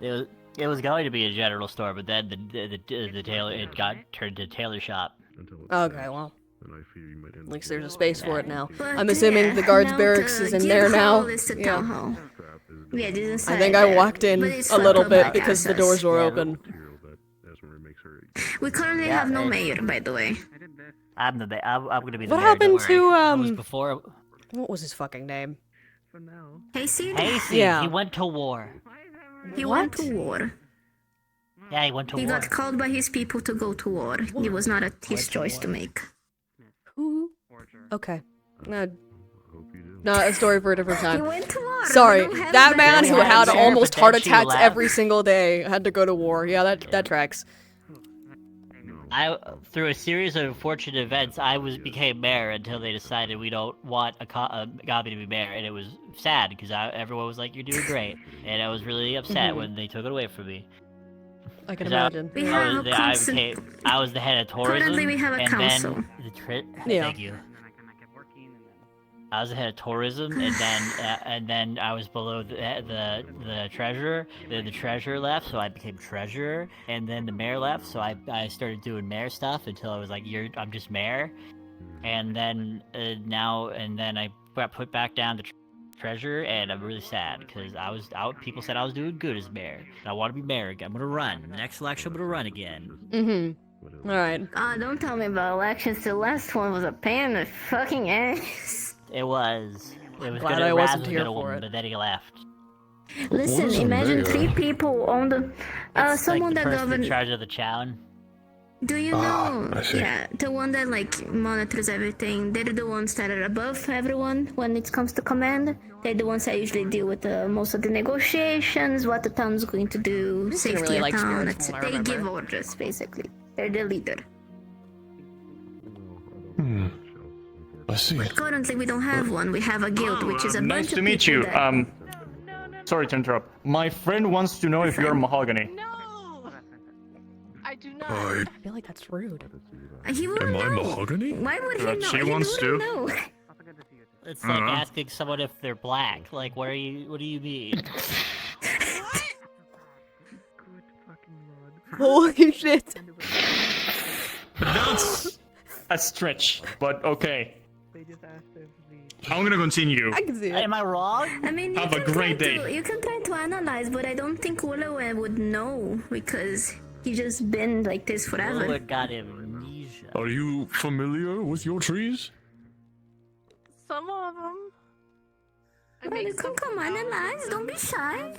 Speaker 4: It was going to be a general store, but then the tailor it got turned to tailor shop.
Speaker 3: Okay, well. At least there's a space for it now.
Speaker 2: But,
Speaker 3: I'm assuming the guards'
Speaker 2: now
Speaker 3: barracks
Speaker 2: the
Speaker 3: is in
Speaker 2: guild
Speaker 3: there now.
Speaker 2: hall is the
Speaker 3: Yeah.
Speaker 2: town hall. Yeah, it is
Speaker 3: I
Speaker 2: inside
Speaker 3: think I
Speaker 2: there.
Speaker 3: walked in
Speaker 2: But it's
Speaker 3: a little
Speaker 2: like
Speaker 3: bit
Speaker 2: back
Speaker 3: because the
Speaker 2: access.
Speaker 3: doors were open.
Speaker 2: We currently
Speaker 4: Yeah,
Speaker 2: have no
Speaker 4: it's-
Speaker 2: mayor, by the way.
Speaker 4: I'm gonna be the
Speaker 3: What
Speaker 4: mayor, don't
Speaker 3: happened to
Speaker 4: worry. It was before.
Speaker 3: What was his fucking name?
Speaker 2: Hayseed?
Speaker 4: Hayseed,
Speaker 3: Yeah.
Speaker 4: he went to war.
Speaker 2: He went to war.
Speaker 4: Yeah, he went to
Speaker 2: He
Speaker 4: war.
Speaker 2: got called by his people to go to war. It was not his choice to make.
Speaker 3: Who? Okay. Not a story for a different
Speaker 2: He
Speaker 3: time.
Speaker 2: went to war.
Speaker 3: Sorry,
Speaker 2: We don't have
Speaker 3: that man who
Speaker 4: Yeah,
Speaker 3: had
Speaker 4: sure,
Speaker 3: almost
Speaker 4: but
Speaker 3: heart
Speaker 4: then she
Speaker 3: attacks
Speaker 4: left.
Speaker 3: every single day had to go to war. Yeah, that tracks.
Speaker 4: Through a series of unfortunate events, became mayor until they decided we don't want a Gabi to be mayor, and it was sad because everyone was like, "You're doing great," and I was really upset when they took it away from me.
Speaker 3: I can
Speaker 4: 'Cause
Speaker 3: imagine.
Speaker 2: We have a council.
Speaker 4: I was the head of tourism.
Speaker 2: Currently we have a
Speaker 4: and
Speaker 2: council.
Speaker 4: Then
Speaker 3: Yeah.
Speaker 4: Thank you. I was the head of tourism, and then I was below the treasurer. Then the treasurer left, so I became treasurer, and then the mayor left, so I started doing mayor stuff until I was like, I'm just mayor, and then I got put back down to treasurer, and I'm really sad because people said I was doing good as mayor, and I want to be mayor again. I'm gonna run. The next election, I'm gonna run again.
Speaker 3: Mm-hmm. All right.
Speaker 2: Don't tell me about elections. The last one was a pain in the fucking ass.
Speaker 4: It was. It was
Speaker 3: Glad
Speaker 4: good.
Speaker 3: I wasn't
Speaker 4: Raz was
Speaker 3: here
Speaker 4: gonna
Speaker 3: for
Speaker 4: win,
Speaker 3: it.
Speaker 4: but then he left.
Speaker 2: Listen,
Speaker 8: is a
Speaker 2: imagine
Speaker 8: mayor?
Speaker 2: 3 people on the.
Speaker 4: It's
Speaker 2: Someone
Speaker 4: like
Speaker 2: that
Speaker 4: the person in
Speaker 2: governs.
Speaker 4: charge of the town.
Speaker 2: Do you know?
Speaker 8: I see.
Speaker 2: Yeah, the one that like monitors everything. They're the ones that are above everyone when it comes to command. They're the ones that usually deal with most of the negotiations, what the town's going to do,
Speaker 3: didn't
Speaker 2: safety
Speaker 3: really
Speaker 2: of
Speaker 3: like
Speaker 2: town.
Speaker 3: spirits from what I
Speaker 2: They
Speaker 3: remember.
Speaker 2: give orders basically. They're the leader.
Speaker 8: I see.
Speaker 2: But currently we don't have one. We have a guild, which is a bunch
Speaker 13: Nice
Speaker 2: of
Speaker 13: to meet
Speaker 2: people
Speaker 13: you.
Speaker 2: that-
Speaker 13: Sorry to interrupt. My friend wants to know if you're mahogany.
Speaker 16: No! I do not.
Speaker 3: I feel like that's rude.
Speaker 2: He wouldn't
Speaker 8: Am I
Speaker 2: know.
Speaker 8: mahogany?
Speaker 2: Why would he
Speaker 13: That
Speaker 2: know?
Speaker 13: she
Speaker 2: He
Speaker 13: wants
Speaker 2: wouldn't
Speaker 13: to.
Speaker 2: know.
Speaker 4: It's like asking someone if they're black. Like, what do you mean?
Speaker 3: Holy shit.
Speaker 13: That's a stretch, but okay. I'm gonna continue.
Speaker 3: I can see it.
Speaker 4: Am I wrong?
Speaker 2: I mean, you
Speaker 13: Have a
Speaker 2: can
Speaker 13: great
Speaker 2: try
Speaker 13: day.
Speaker 2: You can try to analyze, but I don't think Ulowe would know because he just been like this forever.
Speaker 4: Lord got amnesia.
Speaker 8: Are you familiar with your trees?
Speaker 16: Some of them.
Speaker 2: Well, you can come analyze. Don't be shy.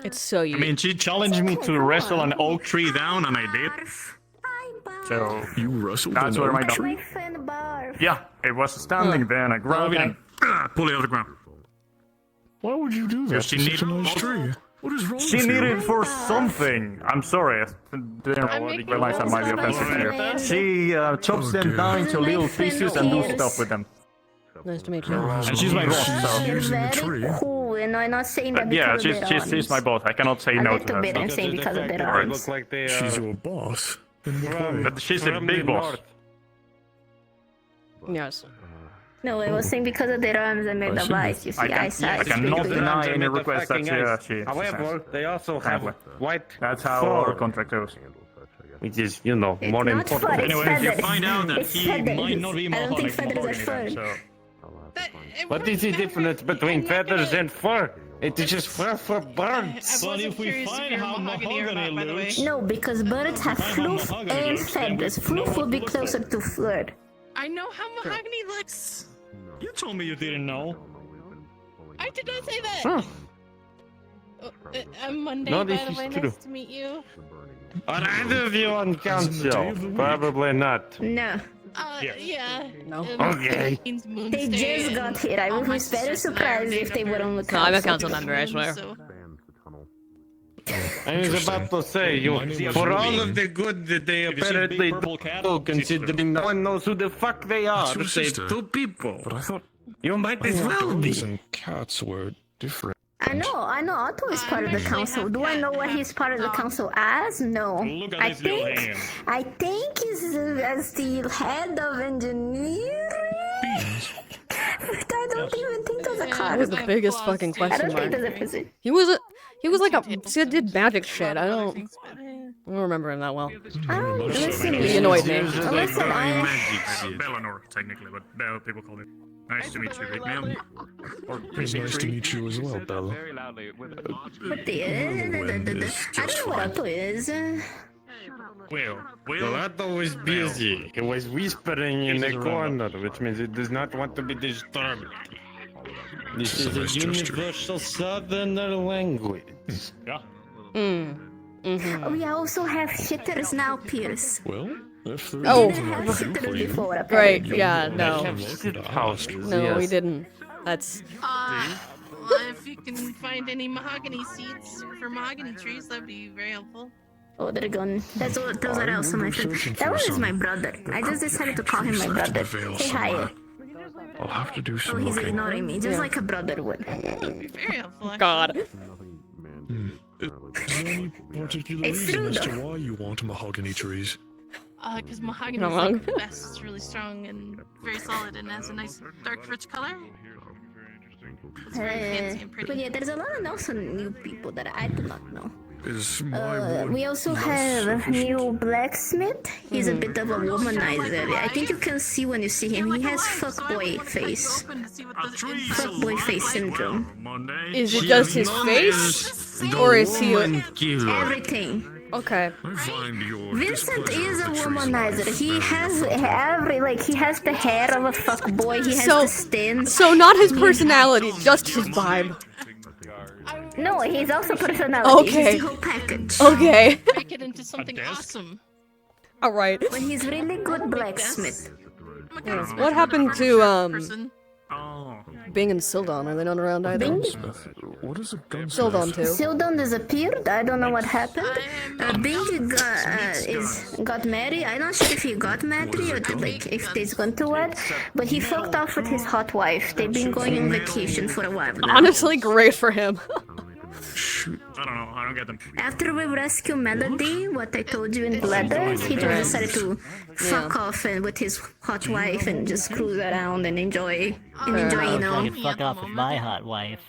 Speaker 3: It's so
Speaker 13: I
Speaker 3: you.
Speaker 13: mean, she challenged me to wrestle an oak tree down, and I did. So
Speaker 8: You wrestled
Speaker 13: that's
Speaker 8: an
Speaker 13: where my
Speaker 8: oak
Speaker 2: That's
Speaker 8: tree?
Speaker 2: my friend Barf.
Speaker 13: yeah, it was standing there, and I grabbed it and pulled it out of the ground.
Speaker 8: Why would you do that?
Speaker 13: Because she
Speaker 8: It's such a
Speaker 13: needed-
Speaker 8: nice tree. What is wrong
Speaker 13: She
Speaker 8: with
Speaker 13: needed
Speaker 8: you?
Speaker 13: it for something. I'm sorry. I didn't realize that might be offensive to you. She chops them down into little pieces and do stuff with them.
Speaker 3: Nice to meet you.
Speaker 13: And she's my boss, so.
Speaker 2: You're
Speaker 8: using the
Speaker 2: very
Speaker 8: tree.
Speaker 2: cool, and I'm not saying that
Speaker 13: Yeah,
Speaker 2: because of
Speaker 13: she's my boss. I cannot say
Speaker 2: A
Speaker 13: no to
Speaker 2: little
Speaker 13: her.
Speaker 2: bit, I'm saying because of their arms.
Speaker 9: Look like they
Speaker 8: She's your boss. In what way?
Speaker 13: But she's a
Speaker 9: from
Speaker 13: big
Speaker 9: the
Speaker 13: boss.
Speaker 9: north.
Speaker 3: Yes.
Speaker 2: No, I was saying because of their arms I made the vice. You see, I
Speaker 13: cannot deny any
Speaker 9: With the
Speaker 13: request that
Speaker 9: fucking
Speaker 13: she
Speaker 9: ice. However, they also have white
Speaker 13: That's how
Speaker 9: fur,
Speaker 13: our contract goes.
Speaker 9: which is, you know,
Speaker 2: It's
Speaker 9: more
Speaker 2: not fur,
Speaker 9: important.
Speaker 2: it's
Speaker 9: Anyway,
Speaker 2: feathers.
Speaker 9: you find out that
Speaker 2: It's
Speaker 9: he
Speaker 2: feathers.
Speaker 9: might not be
Speaker 2: I don't think
Speaker 9: mahogany
Speaker 2: feathers are fur.
Speaker 9: then, so... What is the difference between feathers and fur? It is just fur for birds.
Speaker 18: But if we find how mahogany looks...
Speaker 2: No, because birds have floof and feathers. Floof will be closer to fur.
Speaker 10: I know how mahogany looks.
Speaker 18: You told me you didn't know.
Speaker 10: I did not say that.
Speaker 18: Huh.
Speaker 10: I'm Monday,
Speaker 9: No,
Speaker 10: by
Speaker 9: this
Speaker 10: the
Speaker 9: is
Speaker 10: way.
Speaker 9: true.
Speaker 10: Nice to meet you.
Speaker 9: Are either of you on council? Probably not.
Speaker 2: No.
Speaker 10: Yeah.
Speaker 3: No.
Speaker 9: Okay.
Speaker 2: They just got here. I would be very surprised if they were on the
Speaker 3: No,
Speaker 2: council.
Speaker 3: I'm a council member, I swear.
Speaker 9: I was about to say, for all of the good that they apparently do, considering no one knows who the fuck they are,
Speaker 8: It's your
Speaker 9: say
Speaker 8: sister.
Speaker 9: 2 people.
Speaker 8: But I thought
Speaker 9: You might as well be.
Speaker 8: dogs and cats were different.
Speaker 2: I know, Otto is part of the council. Do I know what he's part of the council as? No.
Speaker 18: Look at
Speaker 2: I
Speaker 18: his little
Speaker 2: think he's as the head of engineering. But I don't even think there's a
Speaker 3: That
Speaker 2: card.
Speaker 3: was the biggest fucking
Speaker 2: I
Speaker 3: question
Speaker 2: don't think
Speaker 3: mark.
Speaker 2: there's a position.
Speaker 3: He was like a he did magic shit. I don't remember him that well.
Speaker 2: Listen,
Speaker 3: He annoyed me.
Speaker 2: Listen,
Speaker 13: Bellanor, technically, but Bell people call it. Nice to meet you, big man. Or
Speaker 8: It's nice to meet you as well, Bella.
Speaker 1: Very loudly. With a...
Speaker 2: What the I don't know what Otto is.
Speaker 9: Well, Otto was busy. He was whispering in the corner, which means he does not want to be disturbed. This is a universal southerner language.
Speaker 18: Yeah.
Speaker 2: We also have shitters now, Pierce.
Speaker 8: Well, if there's
Speaker 3: Oh.
Speaker 2: We didn't have shitters before,
Speaker 3: Right,
Speaker 2: apparently.
Speaker 3: yeah, no. No, we didn't. That's
Speaker 10: Well, if you can find any mahogany seeds for mahogany trees, that'd be very helpful.
Speaker 2: Oh, they're gone. Those are also my friend. That one is my brother. I just decided to call him my brother. Say hi.
Speaker 8: I'll have to do
Speaker 2: Oh,
Speaker 8: some
Speaker 2: he's
Speaker 8: looking.
Speaker 2: ignoring me, just like a brother would.
Speaker 10: Very helpful.
Speaker 3: God.
Speaker 8: Is there any particular
Speaker 2: It's
Speaker 8: reason
Speaker 2: true,
Speaker 8: as to
Speaker 2: though.
Speaker 8: why you want mahogany trees?
Speaker 10: Because mahogany
Speaker 3: Not
Speaker 10: is
Speaker 3: wrong.
Speaker 10: like the best. It's really strong and very solid and has a nice dark, rich color. It's very fancy and pretty.
Speaker 2: But yeah, there's a lot of also new people that I do not know.
Speaker 8: Is my
Speaker 2: We also have a new blacksmith. He's a bit of a womanizer. I think you can see when you see him. He has fuckboy face. Fuckboy face syndrome.
Speaker 3: Is it just his face? Or is he
Speaker 2: Everything.
Speaker 3: Okay.
Speaker 8: I find your
Speaker 2: Vincent is a womanizer. He has he has the hair of a fuckboy. He has the stance.
Speaker 3: So not his personality, just his vibe.
Speaker 2: No, he's also personality.
Speaker 3: Okay.
Speaker 2: He's the whole package.
Speaker 3: Okay.
Speaker 10: Make it into something awesome.
Speaker 3: Alright.
Speaker 2: But he's really good blacksmith.
Speaker 3: What happened to Bing and Sildon? Are they not around either?
Speaker 2: Bing?
Speaker 8: What is a gunsmith?
Speaker 3: Sildon too.
Speaker 2: Sildon disappeared. I don't know what happened. Bing got married. I'm not sure if he got married or if he's going to wed. But he fucked off with his hot wife. They've been going on vacation for a while now.
Speaker 3: Honestly, great for him.
Speaker 13: I don't know. I don't get them.
Speaker 2: After we rescue Melody, what I told you in Bladder, he just decided to fuck off and with his hot wife and just cruise around and enjoy, you know.
Speaker 4: I can fuck off with my hot wife.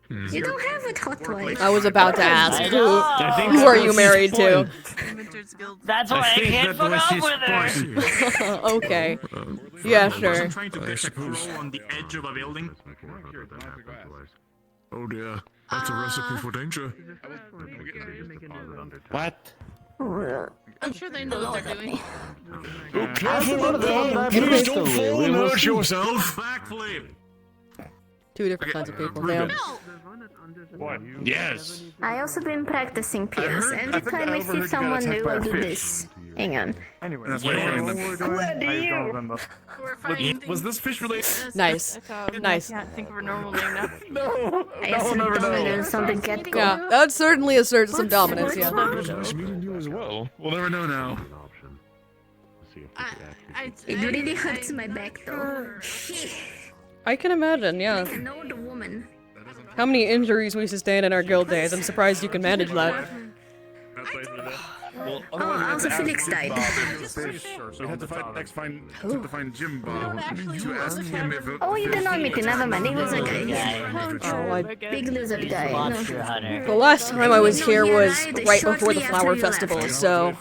Speaker 2: You don't have a hot wife.
Speaker 3: I was about to ask,
Speaker 4: I know.
Speaker 3: who are you married to?
Speaker 4: That's why I can't fuck off with her.
Speaker 3: Okay. Yeah, sure.
Speaker 13: Trying to get a crow on the edge of a building.
Speaker 8: Oh dear, that's a recipe for danger.
Speaker 9: What?
Speaker 10: I'm sure they know what they're doing.
Speaker 8: Please don't fall and hurt yourself.
Speaker 13: Backflip.
Speaker 3: Two different kinds of people. Damn.
Speaker 13: What? Yes.
Speaker 2: I also been practicing Pierce. Every time I see someone new, I do this. Hang on.
Speaker 13: Anyway, that's what I don't remember.
Speaker 10: Was
Speaker 19: this fish related?
Speaker 3: Nice. Nice.
Speaker 10: I can't think of a normal name now.
Speaker 13: No.
Speaker 2: I have some dominance on the get-go.
Speaker 3: Yeah, that certainly asserts some dominance, yeah.
Speaker 8: Nice meeting you as well.
Speaker 19: We'll never know now.
Speaker 2: It really hurts my back though.
Speaker 3: I can imagine, yeah.
Speaker 2: Like an old woman.
Speaker 3: How many injuries we sustained in our guild days, I'm surprised you can manage that.
Speaker 8: Well,
Speaker 2: Oh, also Felix died.
Speaker 8: We had to find Jim Bob to ask him if.
Speaker 2: Oh, you did not meet him. Never mind. He was a guy. Big lizard guy. No.
Speaker 3: The last time I was here
Speaker 2: he
Speaker 3: was
Speaker 2: arrived
Speaker 3: right before
Speaker 2: shortly
Speaker 3: the
Speaker 2: after
Speaker 3: flower
Speaker 2: you
Speaker 3: festival,
Speaker 2: left.
Speaker 3: so.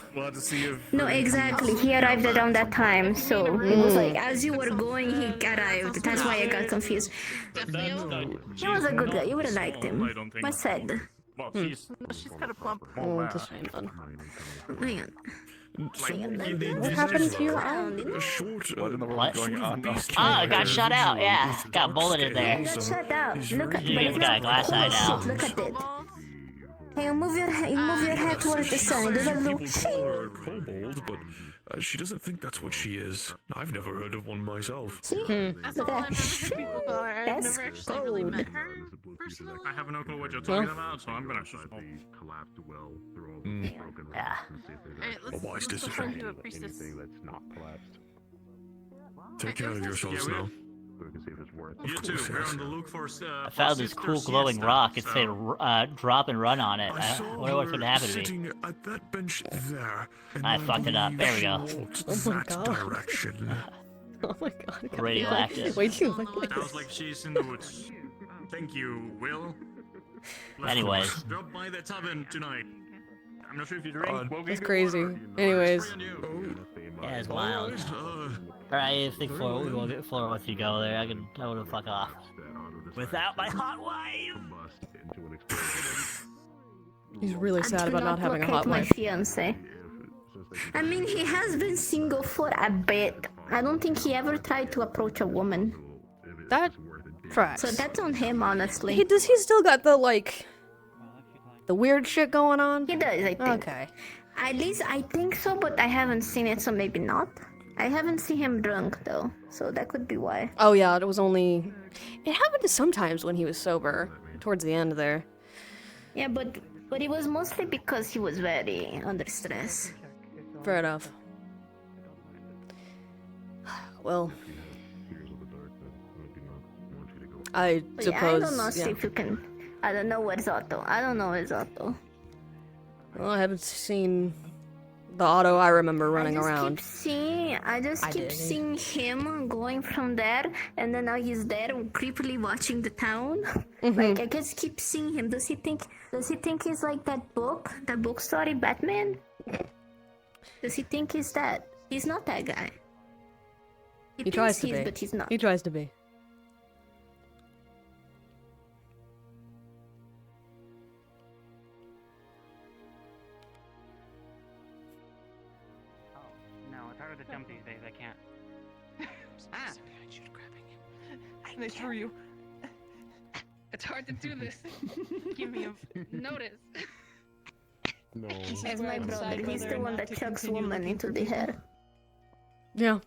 Speaker 2: No, exactly. He arrived around that time, so it was like as you were going, he arrived. That's why I got confused. He was a good guy. You would have liked him. But sad.
Speaker 10: She's kind of plump.
Speaker 3: Oh, it's a shame then.
Speaker 2: Hang on.
Speaker 3: What happened to your arm?
Speaker 4: What? I got shot out, yeah. Got a bullet in there.
Speaker 2: You got shut out. Look at
Speaker 4: You even got a glass eye now.
Speaker 2: Look at it. Hey, move your head towards the sun. It doesn't look.
Speaker 8: Kobold, but she doesn't think that's what she is. I've never heard of one myself.
Speaker 2: See?
Speaker 10: That's all I've heard people call her. I've never actually really met her personally.
Speaker 5: I have no clue what you're talking about, so I'm gonna just.
Speaker 4: Yeah.
Speaker 10: Alright, let's push on to a priestess.
Speaker 8: Take care of yourselves now.
Speaker 5: You too. We're on the look for.
Speaker 4: I found this cool glowing rock. It said drop and run on it. I wonder what's gonna happen to me.
Speaker 8: Sitting at that bench there.
Speaker 4: I fucked it up. There we go.
Speaker 3: Oh my god.
Speaker 8: Direction.
Speaker 3: Oh my god.
Speaker 4: Radioactive.
Speaker 3: Wait, you look like
Speaker 5: Sounds like she's in the woods. Thank you, Will.
Speaker 4: Anyways.
Speaker 5: Drop by the tavern tonight. I'm not sure if you drink.
Speaker 3: That's crazy. Anyways.
Speaker 4: Yeah, it's wild. Alright, I think Flora wants you to go there. I wanna fuck off. Without my hot wife!
Speaker 3: He's really sad about not having a hot
Speaker 2: my
Speaker 3: wife.
Speaker 2: fiance. I mean, he has been single for a bit. I don't think he ever tried to approach a woman.
Speaker 3: That tracks.
Speaker 2: So that's on him, honestly.
Speaker 3: He still got the the weird shit going on?
Speaker 2: He does, I think.
Speaker 3: Okay.
Speaker 2: At least I think so, but I haven't seen it, so maybe not. I haven't seen him drunk though, so that could be why.
Speaker 3: Oh yeah, it was only. It happened sometimes when he was sober, towards the end there.
Speaker 2: Yeah, but it was mostly because he was very under stress.
Speaker 3: Fair enough. Well, I
Speaker 2: But
Speaker 3: suppose.
Speaker 2: yeah, I don't know. See if you can. I don't know where's Otto. I don't know where's Otto.
Speaker 3: Well, I haven't seen the Otto I remember running around.
Speaker 2: I just keep seeing him going from there, and then now he's there creepily watching the town. Like I just keep seeing him. Does he think he's like that book story Batman? Does he think he's that? He's not that guy.
Speaker 3: He tries to
Speaker 2: thinks
Speaker 3: be.
Speaker 2: But he's not.
Speaker 3: He tries to be.
Speaker 21: No, it's harder to jump these days. I can't.
Speaker 16: They threw you. It's hard to do this. Give me a notice.
Speaker 9: No.
Speaker 2: As my brother, he's the one that chucks woman into the head.
Speaker 3: Yeah.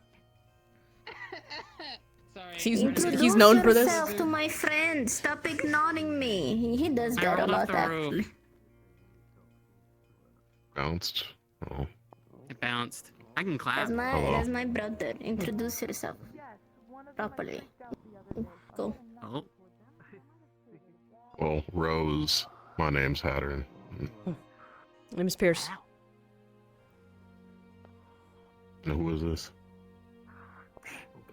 Speaker 16: Sorry.
Speaker 3: He's known for this.
Speaker 2: Yourself to my friend. Stop ignoring me. He does that a lot, actually.
Speaker 8: Bounced. Oh.
Speaker 21: It bounced. I can clap.
Speaker 2: That's my brother. Introduce yourself properly. Go.
Speaker 21: Oh.
Speaker 8: Well, Rose. My name's Hatter.
Speaker 3: My name's Pierce.
Speaker 8: And who is this?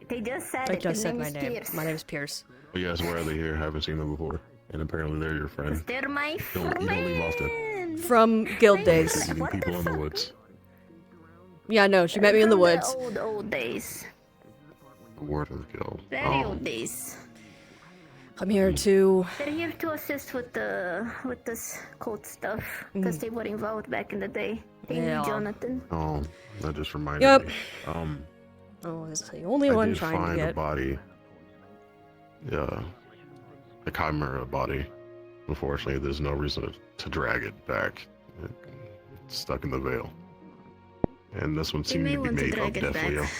Speaker 2: They just said
Speaker 3: I
Speaker 2: it.
Speaker 3: just
Speaker 2: His
Speaker 3: said
Speaker 2: name
Speaker 3: my
Speaker 2: is
Speaker 3: name.
Speaker 2: Pierce.
Speaker 3: My name's Pierce.
Speaker 8: Oh, yes, why are they here? Haven't seen them before. And apparently they're your friend.
Speaker 2: They're my
Speaker 8: You don't leave often.
Speaker 3: From guild days.
Speaker 8: Meeting people in the woods.
Speaker 3: Yeah, no, she met me in the
Speaker 2: From
Speaker 3: woods.
Speaker 2: Old days.
Speaker 8: The Wardens Guild.
Speaker 2: Very old days.
Speaker 3: I'm here to.
Speaker 2: They're here to assist with this cult stuff because they were involved back in the day. They knew Jonathan.
Speaker 8: Oh, that just reminded
Speaker 3: Yep.
Speaker 8: me.
Speaker 3: Oh, it's the only
Speaker 8: I
Speaker 3: one
Speaker 8: did
Speaker 3: trying to
Speaker 8: find
Speaker 3: get.
Speaker 8: a body. Yeah. A chimera body. Unfortunately, there's no reason to drag it back. It's stuck in the veil. And this one seemed
Speaker 2: may
Speaker 8: to be
Speaker 2: want to
Speaker 8: made up
Speaker 2: drag it
Speaker 8: definitely.
Speaker 2: back.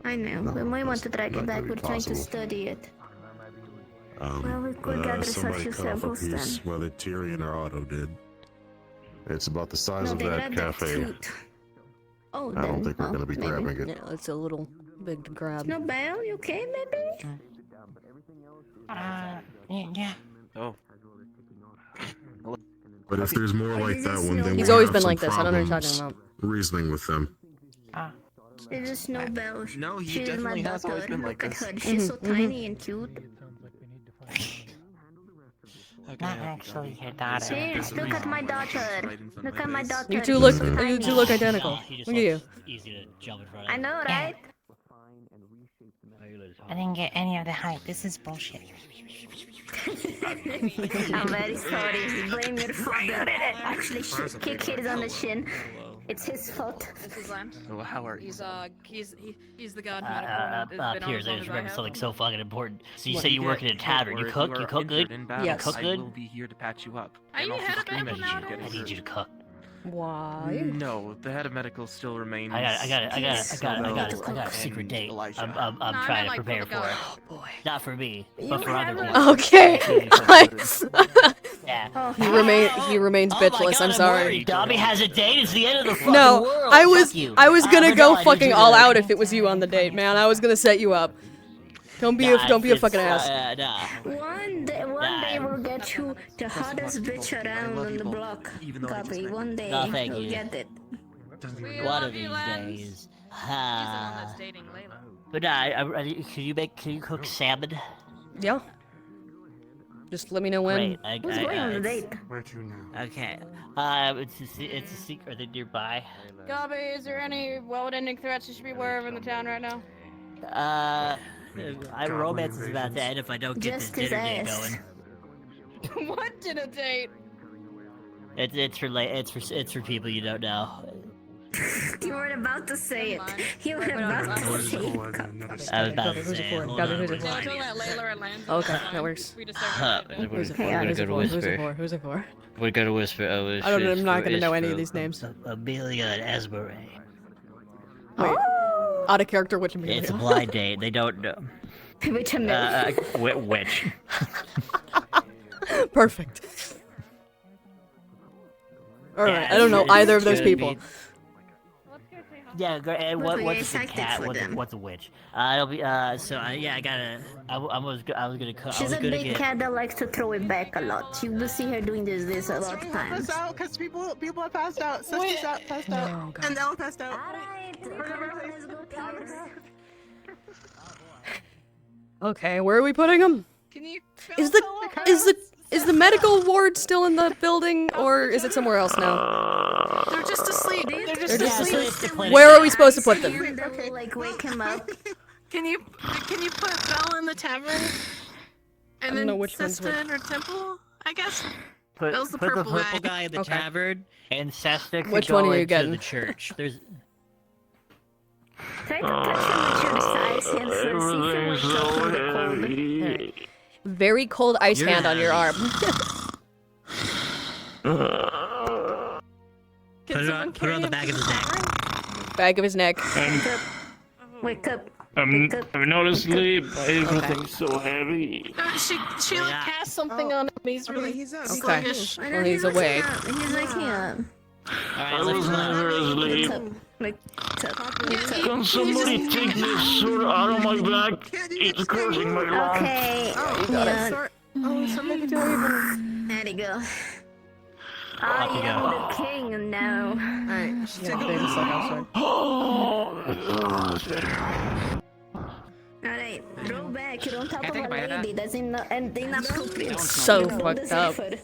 Speaker 2: I know. We might want to drag it back.
Speaker 8: really
Speaker 2: We're trying to
Speaker 8: possible.
Speaker 2: study it. Well, we could gather
Speaker 8: somebody
Speaker 2: such
Speaker 8: cut off a
Speaker 2: samples
Speaker 8: piece,
Speaker 2: then.
Speaker 8: whether Tyrion or Otto did. It's about the size
Speaker 2: No,
Speaker 8: of
Speaker 2: they
Speaker 8: that
Speaker 2: grabbed the
Speaker 8: cafe.
Speaker 2: tooth. Oh,
Speaker 8: I don't
Speaker 2: then,
Speaker 8: think we're going to be
Speaker 2: maybe.
Speaker 8: grabbing it.
Speaker 3: Yeah, it's a little big to grab.
Speaker 2: No bell, you okay, maybe?
Speaker 21: Yeah.
Speaker 1: Oh.
Speaker 8: But if there's more like that one, then
Speaker 3: He's
Speaker 8: we
Speaker 3: always
Speaker 8: have
Speaker 3: been
Speaker 8: some
Speaker 3: like this. I don't know what you're
Speaker 8: problems
Speaker 3: talking about.
Speaker 8: reasoning with them.
Speaker 2: There's a snowbell.
Speaker 6: No, he
Speaker 2: She's
Speaker 6: definitely
Speaker 2: my
Speaker 6: has
Speaker 2: daughter.
Speaker 6: always been like
Speaker 2: Look at
Speaker 6: this.
Speaker 2: her. She's so tiny and cute.
Speaker 21: Not actually your daughter.
Speaker 2: Sis, look at my daughter. Look at my daughter.
Speaker 3: You two look.
Speaker 2: She's so
Speaker 3: You two
Speaker 2: tiny.
Speaker 3: look identical.
Speaker 4: He just
Speaker 3: Look at you.
Speaker 4: looks easy to jump in front of.
Speaker 2: I know, right?
Speaker 21: I didn't get any of the hype. This is bullshit.
Speaker 2: I'm very sorry. Blame your father. Actually, kick his on the shin. It's his fault.
Speaker 16: This is Lance.
Speaker 6: Oh, how are you?
Speaker 16: He's the god medical.
Speaker 4: Piers, I just remember something so fucking important. So you
Speaker 6: Well,
Speaker 4: say you
Speaker 6: if
Speaker 4: work in a
Speaker 6: get
Speaker 4: tavern.
Speaker 6: hit
Speaker 4: You
Speaker 6: or
Speaker 4: cook?
Speaker 6: you
Speaker 4: You
Speaker 6: are
Speaker 4: cook good?
Speaker 6: injured in battle,
Speaker 3: Yes.
Speaker 4: Cook
Speaker 6: I
Speaker 4: good?
Speaker 6: will be here to patch you up.
Speaker 16: Are
Speaker 6: and
Speaker 16: you
Speaker 6: also
Speaker 16: head of
Speaker 6: scream
Speaker 16: medical
Speaker 6: at you to
Speaker 16: nowadays?
Speaker 6: get
Speaker 4: I need you to
Speaker 6: hurt.
Speaker 4: cook.
Speaker 3: Why?
Speaker 6: No, the head of medical still remains.
Speaker 4: I got a secret date. I'm trying to prepare for it.
Speaker 3: Oh boy.
Speaker 4: Not for me,
Speaker 2: You
Speaker 4: but for other
Speaker 2: have
Speaker 4: people.
Speaker 3: Okay.
Speaker 4: Yeah.
Speaker 3: He remains
Speaker 4: Oh my
Speaker 3: bitchless.
Speaker 4: God,
Speaker 3: I'm
Speaker 4: I'm
Speaker 3: sorry.
Speaker 4: worried. Dobby has a date. It's the end of the fucking
Speaker 3: No,
Speaker 4: world.
Speaker 3: I was
Speaker 4: Fuck you.
Speaker 3: gonna
Speaker 4: I
Speaker 3: go
Speaker 4: know, I need
Speaker 3: fucking
Speaker 4: you
Speaker 3: all
Speaker 4: to-
Speaker 3: out if it was you on the date, man. I was gonna set you up. Don't be a fucking ass.
Speaker 4: Nah.
Speaker 2: One day we'll get you the hottest bitch around on the block. Copy. One day
Speaker 4: No, thank
Speaker 2: you'll
Speaker 4: you.
Speaker 2: get it.
Speaker 4: One of these days.
Speaker 16: He's the one that's dating Layla.
Speaker 4: But can you cook salmon?
Speaker 3: Yeah. Just let me know when.
Speaker 4: Great.
Speaker 2: Who's going on the date?
Speaker 19: Where to now?
Speaker 4: Okay. It's a secret. Are they nearby?
Speaker 22: Gobby, is there any world-ending threats you should be aware of in the town right now?
Speaker 4: Romance is about to end if I don't get
Speaker 2: Just
Speaker 4: this
Speaker 2: his
Speaker 4: dinner date
Speaker 2: ass.
Speaker 4: going.
Speaker 22: What dinner date?
Speaker 4: It's for people you don't know.
Speaker 2: You were about to say it. You were about to say it.
Speaker 4: I was about to
Speaker 3: Who's it
Speaker 4: say
Speaker 3: for?
Speaker 4: it. Hold
Speaker 3: Gobby,
Speaker 4: on,
Speaker 3: who's it
Speaker 4: we're
Speaker 3: for?
Speaker 16: No,
Speaker 4: finding
Speaker 16: don't
Speaker 4: it.
Speaker 16: let Layla and Lance.
Speaker 3: Okay, that works.
Speaker 16: We decided.
Speaker 3: Who's it for?
Speaker 4: We're
Speaker 3: Who's it
Speaker 4: gonna
Speaker 3: for? Who's it for? Who's it for?
Speaker 4: We're gonna whisper.
Speaker 3: I don't. I'm not gonna know any of these names.
Speaker 4: Amelia and Esmeralda.
Speaker 3: Wait. Out of character, which Amelia?
Speaker 4: It's a blind date. They don't know.
Speaker 2: Which Amelia?
Speaker 4: Which?
Speaker 3: Perfect. Alright, I don't know either of those people.
Speaker 4: Yeah, great. And
Speaker 2: What
Speaker 4: what's
Speaker 2: we
Speaker 4: a
Speaker 2: psyched
Speaker 4: cat?
Speaker 2: for them.
Speaker 4: What's a witch? It'll be so yeah. I was gonna cook.
Speaker 2: She's a big cat that likes to throw it back a lot. You will see her doing this a lot of times.
Speaker 16: Pass out, because people are passed out. Sister's out, passed out. And Ella passed out.
Speaker 3: Okay, where are we putting them?
Speaker 16: Can you
Speaker 3: Is the medical ward still in the building, or is it somewhere else now?
Speaker 16: They're just asleep. They're just
Speaker 3: They're just
Speaker 16: asleep.
Speaker 3: Where are we supposed to put them?
Speaker 2: Okay. Like wake him up.
Speaker 16: Can you put Belle in the tavern?
Speaker 3: I
Speaker 16: And
Speaker 3: don't know
Speaker 16: then
Speaker 3: which one's
Speaker 16: Sister in her temple, I guess.
Speaker 4: Put
Speaker 16: Bell's the
Speaker 4: the
Speaker 16: purple
Speaker 4: purple
Speaker 16: guy.
Speaker 4: guy in the
Speaker 3: Okay.
Speaker 4: tavern, and Sesta could
Speaker 3: Which
Speaker 4: go
Speaker 3: one are you
Speaker 4: into
Speaker 3: getting?
Speaker 4: the church. There's.
Speaker 2: Try to touch him with your size hands and see if he wakes up from the cold.
Speaker 3: Very cold ice hand on your arm.
Speaker 4: Put it on the back of his neck.
Speaker 3: Back of his neck.
Speaker 2: Wake up.
Speaker 5: I'm not asleep.
Speaker 3: Everything's
Speaker 5: so heavy.
Speaker 16: She like cast something on him. He's really
Speaker 3: Okay.
Speaker 16: sluggish.
Speaker 3: Well, he's awake.
Speaker 2: He's waking up.
Speaker 5: I was never asleep.
Speaker 2: Wake up. Wake up.
Speaker 5: Can somebody take this sword out of my back? It's causing my lungs.
Speaker 2: Okay. Yeah. There you go. I am the king now.
Speaker 16: Alright, she's taking it.
Speaker 2: Alright, roll back. You're on top of a lady. That's inappropriate.
Speaker 3: So
Speaker 2: You don't
Speaker 3: fucked
Speaker 2: deserve
Speaker 3: up.
Speaker 2: her.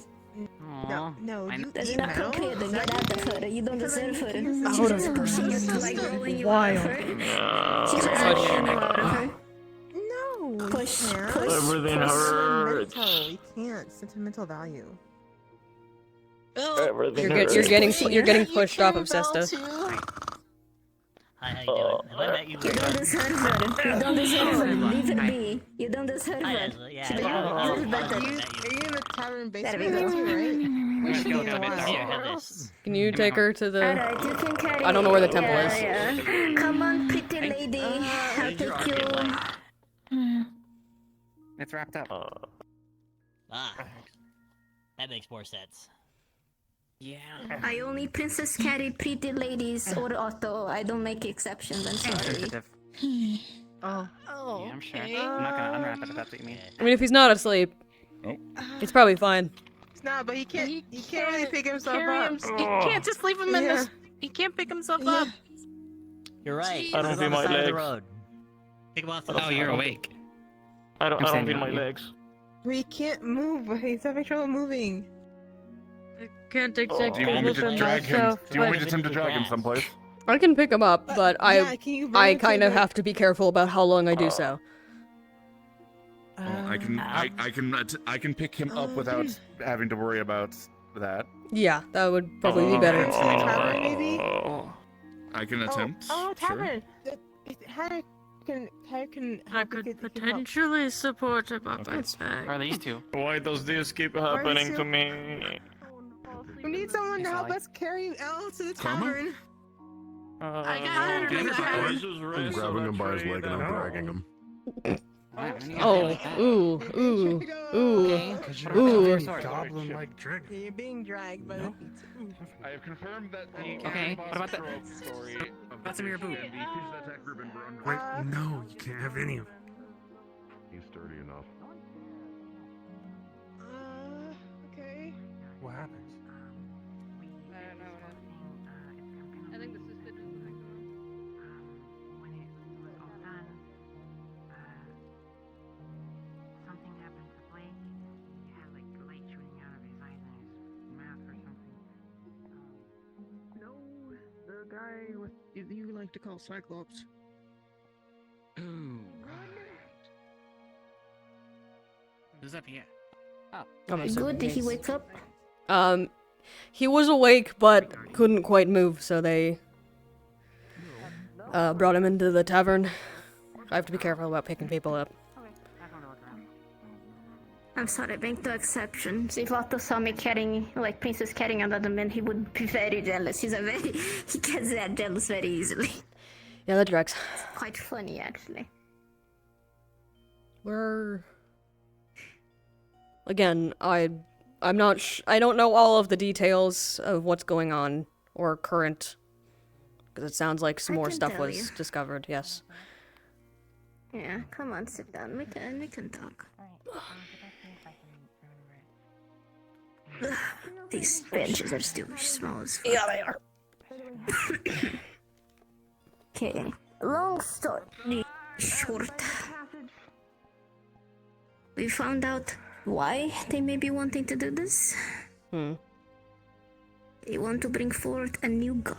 Speaker 16: No,
Speaker 2: That's inappropriate. Get out of her. You don't deserve her. She's
Speaker 3: Hold
Speaker 2: just
Speaker 3: on.
Speaker 2: pushing you, like rolling you
Speaker 3: Wild.
Speaker 2: out of her. She's just rolling you out of her.
Speaker 16: No,
Speaker 2: Push, push,
Speaker 5: Everything
Speaker 2: push.
Speaker 5: hurts.
Speaker 16: You can't. Sentimental value.
Speaker 3: You're getting pushed off of Sesta.
Speaker 4: Hi, how you doing? Have I met you?
Speaker 2: You don't deserve her. You don't deserve her. Leave her be. You don't deserve
Speaker 4: Hi,
Speaker 2: her.
Speaker 4: Leslie. Yeah,
Speaker 2: She
Speaker 4: I'll
Speaker 2: deserves better.
Speaker 16: Are you in the tavern
Speaker 2: There we
Speaker 16: basement?
Speaker 2: go.
Speaker 16: Right?
Speaker 5: Let's go,
Speaker 16: Yeah.
Speaker 5: Gabby.
Speaker 4: Here, have this.
Speaker 3: Can you take her to the?
Speaker 2: Alright, you can carry
Speaker 3: I don't know where the temple
Speaker 2: yeah,
Speaker 3: is.
Speaker 2: Yeah. Come on, pretty lady. I'll take you.
Speaker 21: It's wrapped up.
Speaker 4: That makes more sense.
Speaker 21: Yeah.
Speaker 2: I only princess carry pretty ladies or Otto. I don't make exceptions. I'm sorry.
Speaker 21: Sensitive.
Speaker 16: Oh.
Speaker 21: Yeah, I'm sure. I'm not gonna unwrap it if that's what you mean.
Speaker 3: I mean, if he's not asleep, it's probably fine.
Speaker 16: Nah, but he can't really pick himself up.
Speaker 10: He can't just leave him in this. He can't pick himself up.
Speaker 4: You're right.
Speaker 5: I don't
Speaker 4: Put it
Speaker 5: feel
Speaker 4: on the
Speaker 5: my
Speaker 4: side of the
Speaker 5: legs.
Speaker 4: road. Pick him off the
Speaker 5: Oh,
Speaker 4: side.
Speaker 5: you're awake. I don't feel my legs.
Speaker 16: He can't move. He's having trouble moving.
Speaker 10: I can't
Speaker 19: Do
Speaker 10: exactly
Speaker 19: you want me
Speaker 10: move
Speaker 19: to
Speaker 10: him
Speaker 19: drag him?
Speaker 10: myself.
Speaker 19: Do you want me
Speaker 10: but-
Speaker 19: to attempt to drag him someplace?
Speaker 3: I can pick him up, but
Speaker 16: yeah, can you bring
Speaker 3: I
Speaker 16: him to
Speaker 3: kind of
Speaker 16: the-
Speaker 3: have to be careful about how long I do so.
Speaker 19: I can pick him up without having to worry about that.
Speaker 3: Yeah, that would probably be better.
Speaker 16: maybe?
Speaker 19: I can attempt.
Speaker 16: Oh,
Speaker 19: sure.
Speaker 16: tavern. How can
Speaker 10: I could potentially support him up his back.
Speaker 21: Or these two.
Speaker 5: Why does this keep happening to me?
Speaker 16: We need someone to help us carry Elle to the tavern.
Speaker 10: I got
Speaker 8: I'm grabbing him by his leg and I'm dragging him.
Speaker 3: Oh, ooh.
Speaker 6: Goblin-like dragon.
Speaker 16: You're being dragged by the feet.
Speaker 19: I have confirmed that the
Speaker 21: Okay, what about the...
Speaker 19: story of
Speaker 21: That's some of your boot.
Speaker 6: Wait, no, you can't have any of it.
Speaker 8: He's sturdy enough.
Speaker 16: Okay.
Speaker 6: What happens?
Speaker 10: I don't know. I think the suspicion is going
Speaker 23: Something happened to Blake. He had like light shooting out of his eyes and his mouth or something.
Speaker 17: No, the guy with you like to call Cyclops.
Speaker 21: Oh, who's up here?
Speaker 3: I'm
Speaker 2: Good,
Speaker 3: assuming
Speaker 2: did he
Speaker 3: he's-
Speaker 2: wake up?
Speaker 3: He was awake, but couldn't quite move, so they brought him into the tavern. I have to be careful about picking people up.
Speaker 2: I'm sorry, make no exceptions. If Otto saw me carrying, like Princess carrying another man, he would be very jealous. He gets that jealous very easily.
Speaker 3: Yeah, that tracks.
Speaker 2: It's quite funny, actually.
Speaker 3: Again, I'm not I don't know all of the details of what's going on or current, because it sounds like some
Speaker 2: I
Speaker 3: more
Speaker 2: can
Speaker 3: stuff
Speaker 2: tell
Speaker 3: was
Speaker 2: you.
Speaker 3: discovered. Yes.
Speaker 2: Yeah, come on, sit down. We can talk. These benches are still small as fuck.
Speaker 3: Yeah, they are.
Speaker 2: Okay, long story short. We found out why they may be wanting to do this. They want to bring forth a new god.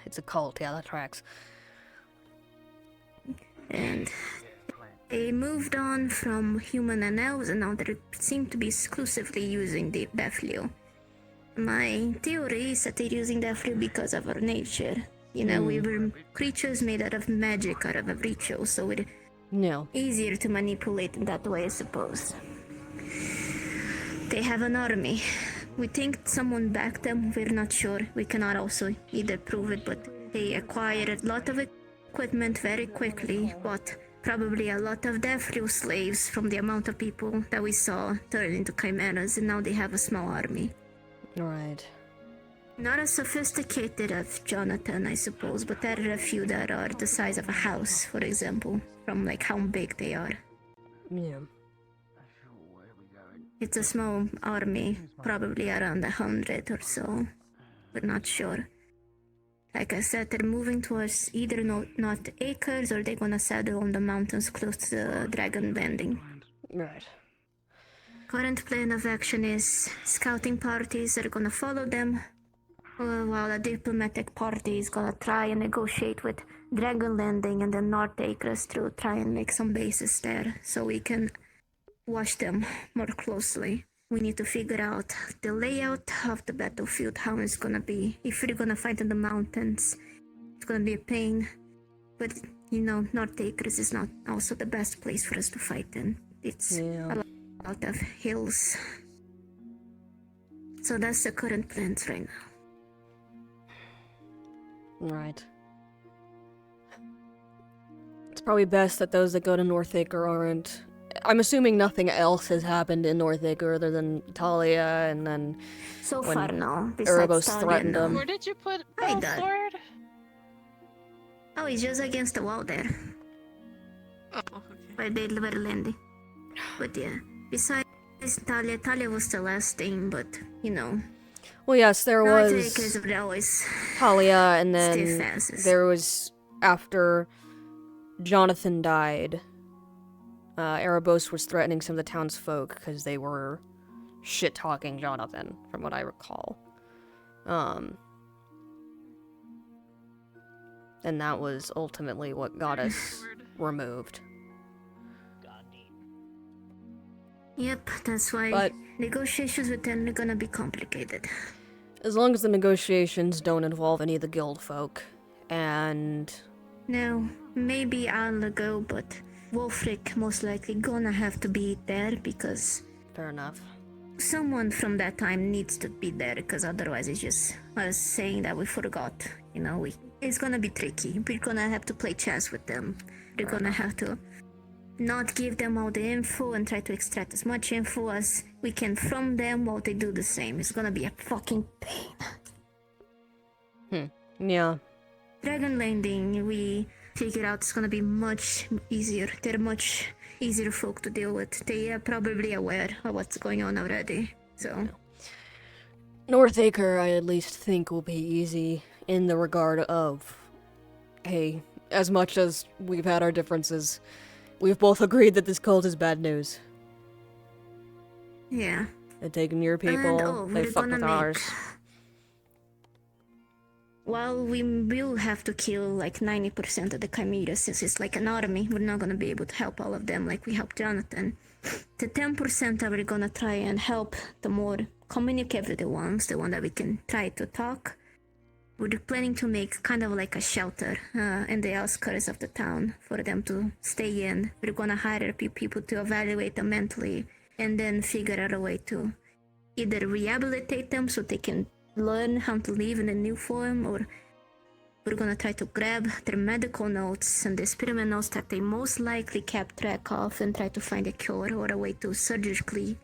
Speaker 3: It's a cult. Yeah, that tracks.
Speaker 2: And they moved on from human and elves, and now they seem to be exclusively using the Deathliu. My theory is that they're using Deathliu because of our nature. You know, we were creatures made out of magic, out of a ritual, so we're easier to manipulate in that way, I suppose. They have an army. We think someone backed them, we're not sure. We cannot also either prove it, but they acquired a lot of equipment very quickly, but probably a lot of Deathliu slaves from the amount of people that we saw turn into chimeras, and now they have a small army.
Speaker 3: Right.
Speaker 2: Not as sophisticated as Jonathan, I suppose, but there are a few that are the size of a house, for example, from like how big they are.
Speaker 3: Yeah.
Speaker 2: It's a small army, probably around 100 or so. We're not sure. Like I said, they're moving towards either North Acres or they're gonna settle on the mountains close to the Dragon Landing.
Speaker 3: Right.
Speaker 2: Current plan of action is scouting parties are gonna follow them, while a diplomatic party is gonna try and negotiate with Dragon Landing and then North Acres to try and make some bases there so we can watch them more closely. We need to figure out the layout of the battlefield, how it's gonna be. If we're gonna fight in the mountains, it's gonna be a pain. But, you know, North Acres is not also the best place for us to fight in. It's a lot of hills. So that's the current plans right now.
Speaker 3: Right. It's probably best that those that go to North Acre aren't... I'm assuming nothing else has happened in North Acre other than Talia and then...
Speaker 2: So
Speaker 3: when
Speaker 2: far, no.
Speaker 3: Erebos
Speaker 2: Besides
Speaker 3: threatened
Speaker 2: Talia,
Speaker 3: them.
Speaker 10: Where did you put
Speaker 2: I
Speaker 10: Bell's
Speaker 2: died.
Speaker 10: sword?
Speaker 2: Oh, he's just against the wall there.
Speaker 10: Oh, okay.
Speaker 2: Where they were landing. But yeah, besides Talia was the last thing, but, you know.
Speaker 3: Well, yes, there was
Speaker 2: Caretakers would always
Speaker 3: Talia, and then
Speaker 2: stiff asses.
Speaker 3: there was, after Jonathan died, Erebos was threatening some of the townsfolk because they were shit-talking Jonathan, from what I recall. And that was ultimately what got us removed.
Speaker 2: Yep, that's why negotiations with them are gonna be complicated.
Speaker 3: As long as the negotiations don't involve any of the guild folk, and...
Speaker 2: Now, maybe I'll go, but Wolfric most likely gonna have to be there because...
Speaker 3: Fair enough.
Speaker 2: Someone from that time needs to be there, because otherwise it's just us saying that we forgot. You know, it's gonna be tricky. We're gonna have to play chess with them. We're gonna have to not give them all the info and try to extract as much info as we can from them while they do the same. It's gonna be a fucking pain.
Speaker 3: Yeah.
Speaker 2: Dragon Landing, we figured out it's gonna be much easier. They're much easier folk to deal with. They are probably aware of what's going on already, so...
Speaker 3: Northacre, I at least think, will be easy in the regard of, hey, as much as we've had our differences, we've both agreed that this cult is bad news.
Speaker 2: Yeah.
Speaker 3: They've taken your people, they fucked with ours.
Speaker 2: While we will have to kill like 90% of the Chimeras, since it's like an army, we're not gonna be able to help all of them like we helped Jonathan. The 10% that we're gonna try and help, the more communicative ones, the one that we can try to talk, we're planning to make kind of like a shelter in the outskirts of the town for them to stay in. We're gonna hire a few people to evaluate them mentally and then figure out a way to either rehabilitate them so they can learn how to live in a new form, or we're gonna try to grab their medical notes and the experiment notes that they most likely kept track of and try to find a cure or a way to surgically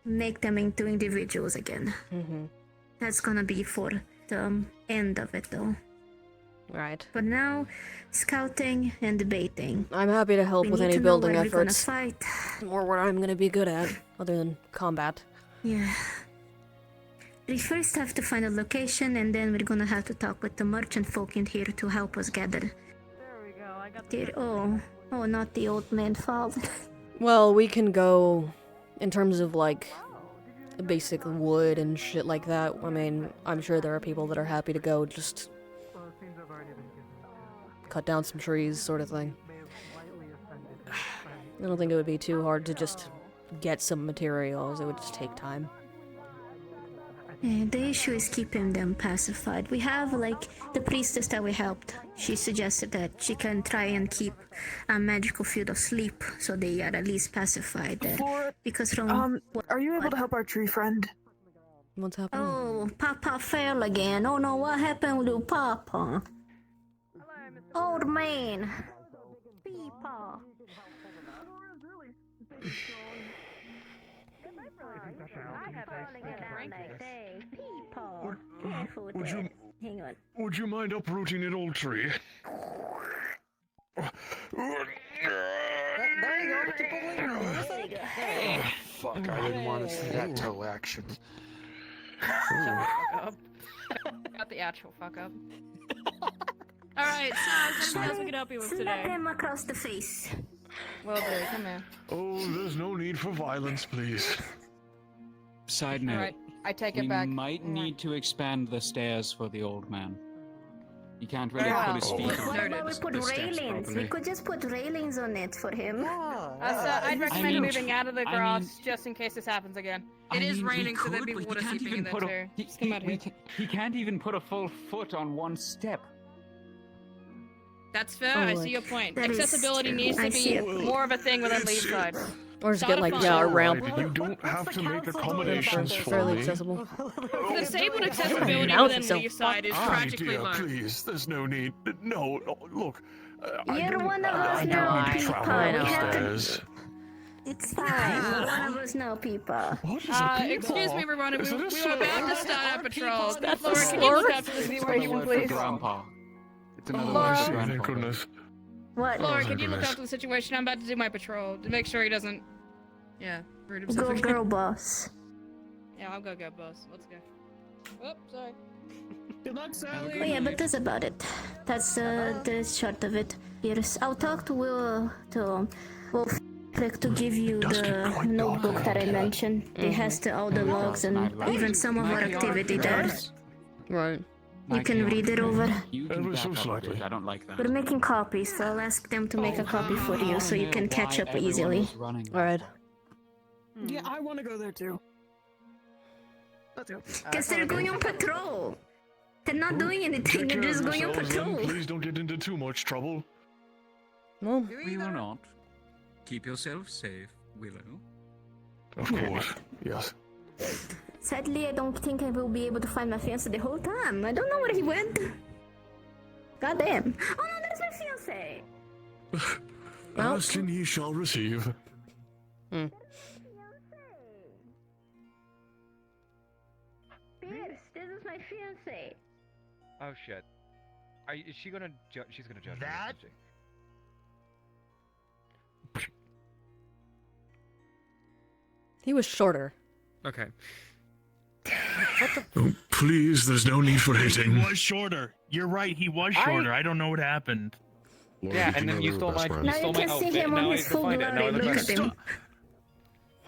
Speaker 2: make them into individuals again. That's gonna be for the end of it though.
Speaker 3: Right.
Speaker 2: But now, scouting and debating.
Speaker 3: I'm happy to help
Speaker 2: We
Speaker 3: with
Speaker 2: need
Speaker 3: any
Speaker 2: to know
Speaker 3: building
Speaker 2: where we're gonna
Speaker 3: efforts.
Speaker 2: fight.
Speaker 3: Or what I'm gonna be good at, other than combat.
Speaker 2: Yeah. We first have to find a location, and then we're gonna have to talk with the merchant folk in here to help us gather. There we go, I got the... Oh, not the old man father.
Speaker 3: Well, we can go, in terms of like, basic wood and shit like that. I mean, I'm sure there are people that are happy to go just cut down some trees, sort of thing. I don't think it would be too hard to just get some materials. It would just take time.
Speaker 2: Yeah, the issue is keeping them pacified. We have, like, the priestess that we helped. She suggested that she can try and keep a magical field of sleep so they are at least pacified. Because from...
Speaker 11: are you able to help our tree friend?
Speaker 3: What's happening?
Speaker 2: Oh, Papa fell again. Oh no, what happened to Papa? Old man. Peepaw.
Speaker 5: Would you mind uprooting an old tree?
Speaker 6: Fuck, I didn't want to see that toe action.
Speaker 10: Got the actual fuck up. Alright, so is there anything else we can help you with today?
Speaker 2: Slap him across the face.
Speaker 10: Well, dude, come here.
Speaker 5: Oh, there's no need for violence, please.
Speaker 15: Side note.
Speaker 10: Alright, I take it
Speaker 15: we
Speaker 10: back.
Speaker 15: might need to expand the stairs for the old man. He can't really
Speaker 2: Yeah.
Speaker 15: put his feet
Speaker 2: What
Speaker 15: on
Speaker 2: about we put
Speaker 15: the steps
Speaker 2: railings?
Speaker 15: properly.
Speaker 2: We could just put railings on it for him.
Speaker 10: I'd recommend moving out of the grass just in case this happens again. It is raining, so there'd be water seeping in there too. Just come out here.
Speaker 15: He can't even put a full foot on one step.
Speaker 10: That's fair, I see your point.
Speaker 2: that is
Speaker 10: Accessibility
Speaker 2: true.
Speaker 10: needs
Speaker 2: I
Speaker 10: to
Speaker 2: see
Speaker 10: be
Speaker 2: your point.
Speaker 10: more of a thing within Leafside.
Speaker 3: Or just
Speaker 10: Start
Speaker 3: get like,
Speaker 10: a
Speaker 3: yeah, a
Speaker 10: fund.
Speaker 3: ramp.
Speaker 5: You don't have to make accommodations for
Speaker 3: Fairly
Speaker 5: me.
Speaker 3: accessible.
Speaker 10: The disabled accessibility
Speaker 3: Now
Speaker 10: within
Speaker 3: it's so
Speaker 10: Leafside is
Speaker 5: Ah,
Speaker 10: tragically
Speaker 5: dear,
Speaker 10: low.
Speaker 5: please, there's no need. No, look.
Speaker 2: You're one of us
Speaker 5: I
Speaker 2: now,
Speaker 5: don't need to
Speaker 2: people.
Speaker 5: travel
Speaker 2: We
Speaker 5: up the
Speaker 2: have to...
Speaker 5: stairs.
Speaker 2: It's fine. You're one of us now, people.
Speaker 5: What is
Speaker 10: Excuse me, Ravonna, we were about to start our patrol.
Speaker 3: That's
Speaker 10: Laura,
Speaker 3: a
Speaker 10: can you look
Speaker 3: slur?
Speaker 10: after the
Speaker 15: It's
Speaker 10: situation,
Speaker 15: another word for
Speaker 10: please?
Speaker 15: grandpa. It's another
Speaker 10: Laura.
Speaker 15: word for
Speaker 5: Thank
Speaker 15: grandpa.
Speaker 5: goodness.
Speaker 2: What?
Speaker 10: Laura,
Speaker 5: Oh,
Speaker 10: can you look
Speaker 5: goodness.
Speaker 10: after the situation? I'm about to do my patrol to make sure he doesn't Yeah, brewed
Speaker 2: Go,
Speaker 10: himself again.
Speaker 2: girl boss.
Speaker 10: Yeah, I'll go get boss. Let's go. Oh, sorry.
Speaker 6: Good luck, Sally.
Speaker 2: Oh yeah, but that's about it. That's the short of it. Yes, I'll talk to Wolf to give you the notebook that I mentioned. It has all the logs and even some of our activity there.
Speaker 3: Right.
Speaker 2: You can read it over.
Speaker 15: Ever so slightly. I don't like that.
Speaker 2: We're making copies, so I'll ask them to make a copy for you so you can catch up easily.
Speaker 3: Alright.
Speaker 11: Yeah, I want to go there too. Let's go.
Speaker 2: Because they're going on patrol. They're not doing anything, they're just going on patrol.
Speaker 5: Please don't get into too much trouble.
Speaker 3: No.
Speaker 15: We will not. Keep yourself safe, Willow.
Speaker 5: Of course, yes.
Speaker 2: Sadly, I don't think I will be able to find my fiancé the whole time. I don't know where he went. God damn. Oh no, that's my fiancé.
Speaker 5: Ask and ye shall receive.
Speaker 2: Pierce, this is my fiancé.
Speaker 1: Oh shit. Is she gonna she's gonna judge
Speaker 7: that?
Speaker 1: me, isn't she?
Speaker 3: He was shorter.
Speaker 14: Okay.
Speaker 5: Oh, please, there's no need for hitting.
Speaker 20: He was shorter. You're right, he was shorter. I don't know what happened.
Speaker 8: Laura,
Speaker 1: Yeah,
Speaker 8: did
Speaker 1: and
Speaker 8: you
Speaker 1: then
Speaker 8: know
Speaker 1: you
Speaker 8: they were
Speaker 1: stole
Speaker 8: best
Speaker 1: my
Speaker 8: friends?
Speaker 2: Now you can see him on his full glory. Look at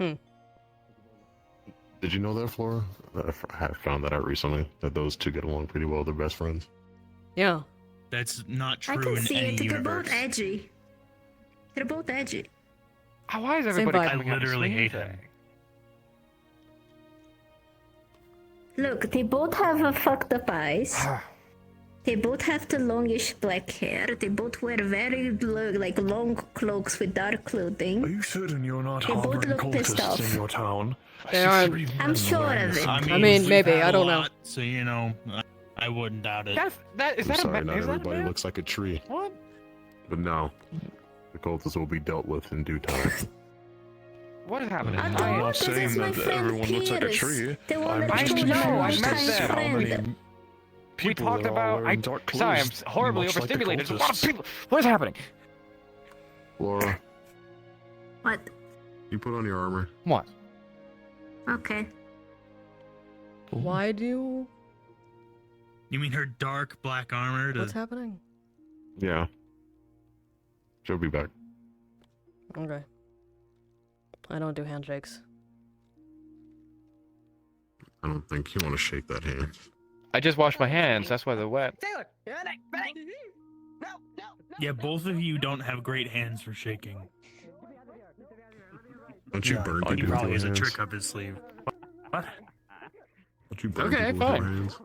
Speaker 2: him.
Speaker 8: Did you know that, Flora? I found that out recently, that those two get along pretty well. They're best friends.
Speaker 3: Yeah.
Speaker 20: That's not
Speaker 2: I
Speaker 20: true
Speaker 2: can
Speaker 20: in
Speaker 2: see
Speaker 20: any
Speaker 2: it. They're
Speaker 20: universe.
Speaker 2: both edgy. They're both edgy.
Speaker 1: Why is
Speaker 3: Same
Speaker 1: everybody
Speaker 3: vibe.
Speaker 1: coming
Speaker 20: I
Speaker 1: out
Speaker 20: literally
Speaker 1: swinging
Speaker 20: hate
Speaker 1: today?
Speaker 20: him.
Speaker 2: Look, they both have a fucked up eyes. They both have the longish black hair. They both wear very long cloaks with dark
Speaker 5: Are
Speaker 2: clothing.
Speaker 5: you certain you're not
Speaker 2: They both
Speaker 5: harboring
Speaker 2: look pissed
Speaker 5: cultists
Speaker 2: off.
Speaker 5: in your town?
Speaker 3: They are.
Speaker 2: I'm sure of it.
Speaker 20: I
Speaker 3: mean,
Speaker 20: we've
Speaker 3: maybe,
Speaker 20: had
Speaker 3: I
Speaker 20: a
Speaker 3: don't know.
Speaker 20: lot, so, you know, I wouldn't doubt it.
Speaker 1: Is
Speaker 8: I'm
Speaker 1: that
Speaker 8: sorry,
Speaker 1: a
Speaker 8: not
Speaker 1: is that a
Speaker 8: everybody
Speaker 1: man?
Speaker 8: looks like a tree.
Speaker 1: What?
Speaker 8: But no, the cultists will be dealt with in due time.
Speaker 1: What is happening?
Speaker 2: I
Speaker 5: I'm
Speaker 2: don't
Speaker 5: not
Speaker 2: this is
Speaker 5: saying
Speaker 2: my
Speaker 5: that
Speaker 2: friend
Speaker 5: everyone looks like a
Speaker 2: Pierce.
Speaker 5: tree.
Speaker 2: The one
Speaker 5: I'm
Speaker 2: that
Speaker 5: just
Speaker 2: told you
Speaker 1: know, I
Speaker 2: last
Speaker 1: met
Speaker 2: time,
Speaker 1: them.
Speaker 5: how many
Speaker 2: friend.
Speaker 1: We
Speaker 5: people
Speaker 1: talked
Speaker 5: that are
Speaker 1: about.
Speaker 5: wearing dark clothes,
Speaker 1: Sorry, I'm horribly
Speaker 5: much like the
Speaker 1: overstimulated. There's a lot of
Speaker 5: cultists.
Speaker 1: people. What is happening?
Speaker 8: Laura,
Speaker 2: What?
Speaker 8: you put on your armor.
Speaker 1: What?
Speaker 2: Okay.
Speaker 3: Why do...
Speaker 20: You mean her dark black armor?
Speaker 3: What's happening?
Speaker 8: Yeah. She'll be back.
Speaker 3: Okay. I don't do handshakes.
Speaker 8: I don't think you want to shake that hand.
Speaker 1: I just washed my hands. That's why they're wet.
Speaker 11: Taylor, ready? No.
Speaker 20: Yeah, both of you don't have great hands for shaking.
Speaker 8: Don't you burn
Speaker 20: He
Speaker 8: people with
Speaker 20: probably
Speaker 8: your
Speaker 20: has a
Speaker 8: hands?
Speaker 20: trick up his sleeve. What?
Speaker 8: Don't you burn
Speaker 1: Okay,
Speaker 8: people with your
Speaker 1: fine.
Speaker 8: hands?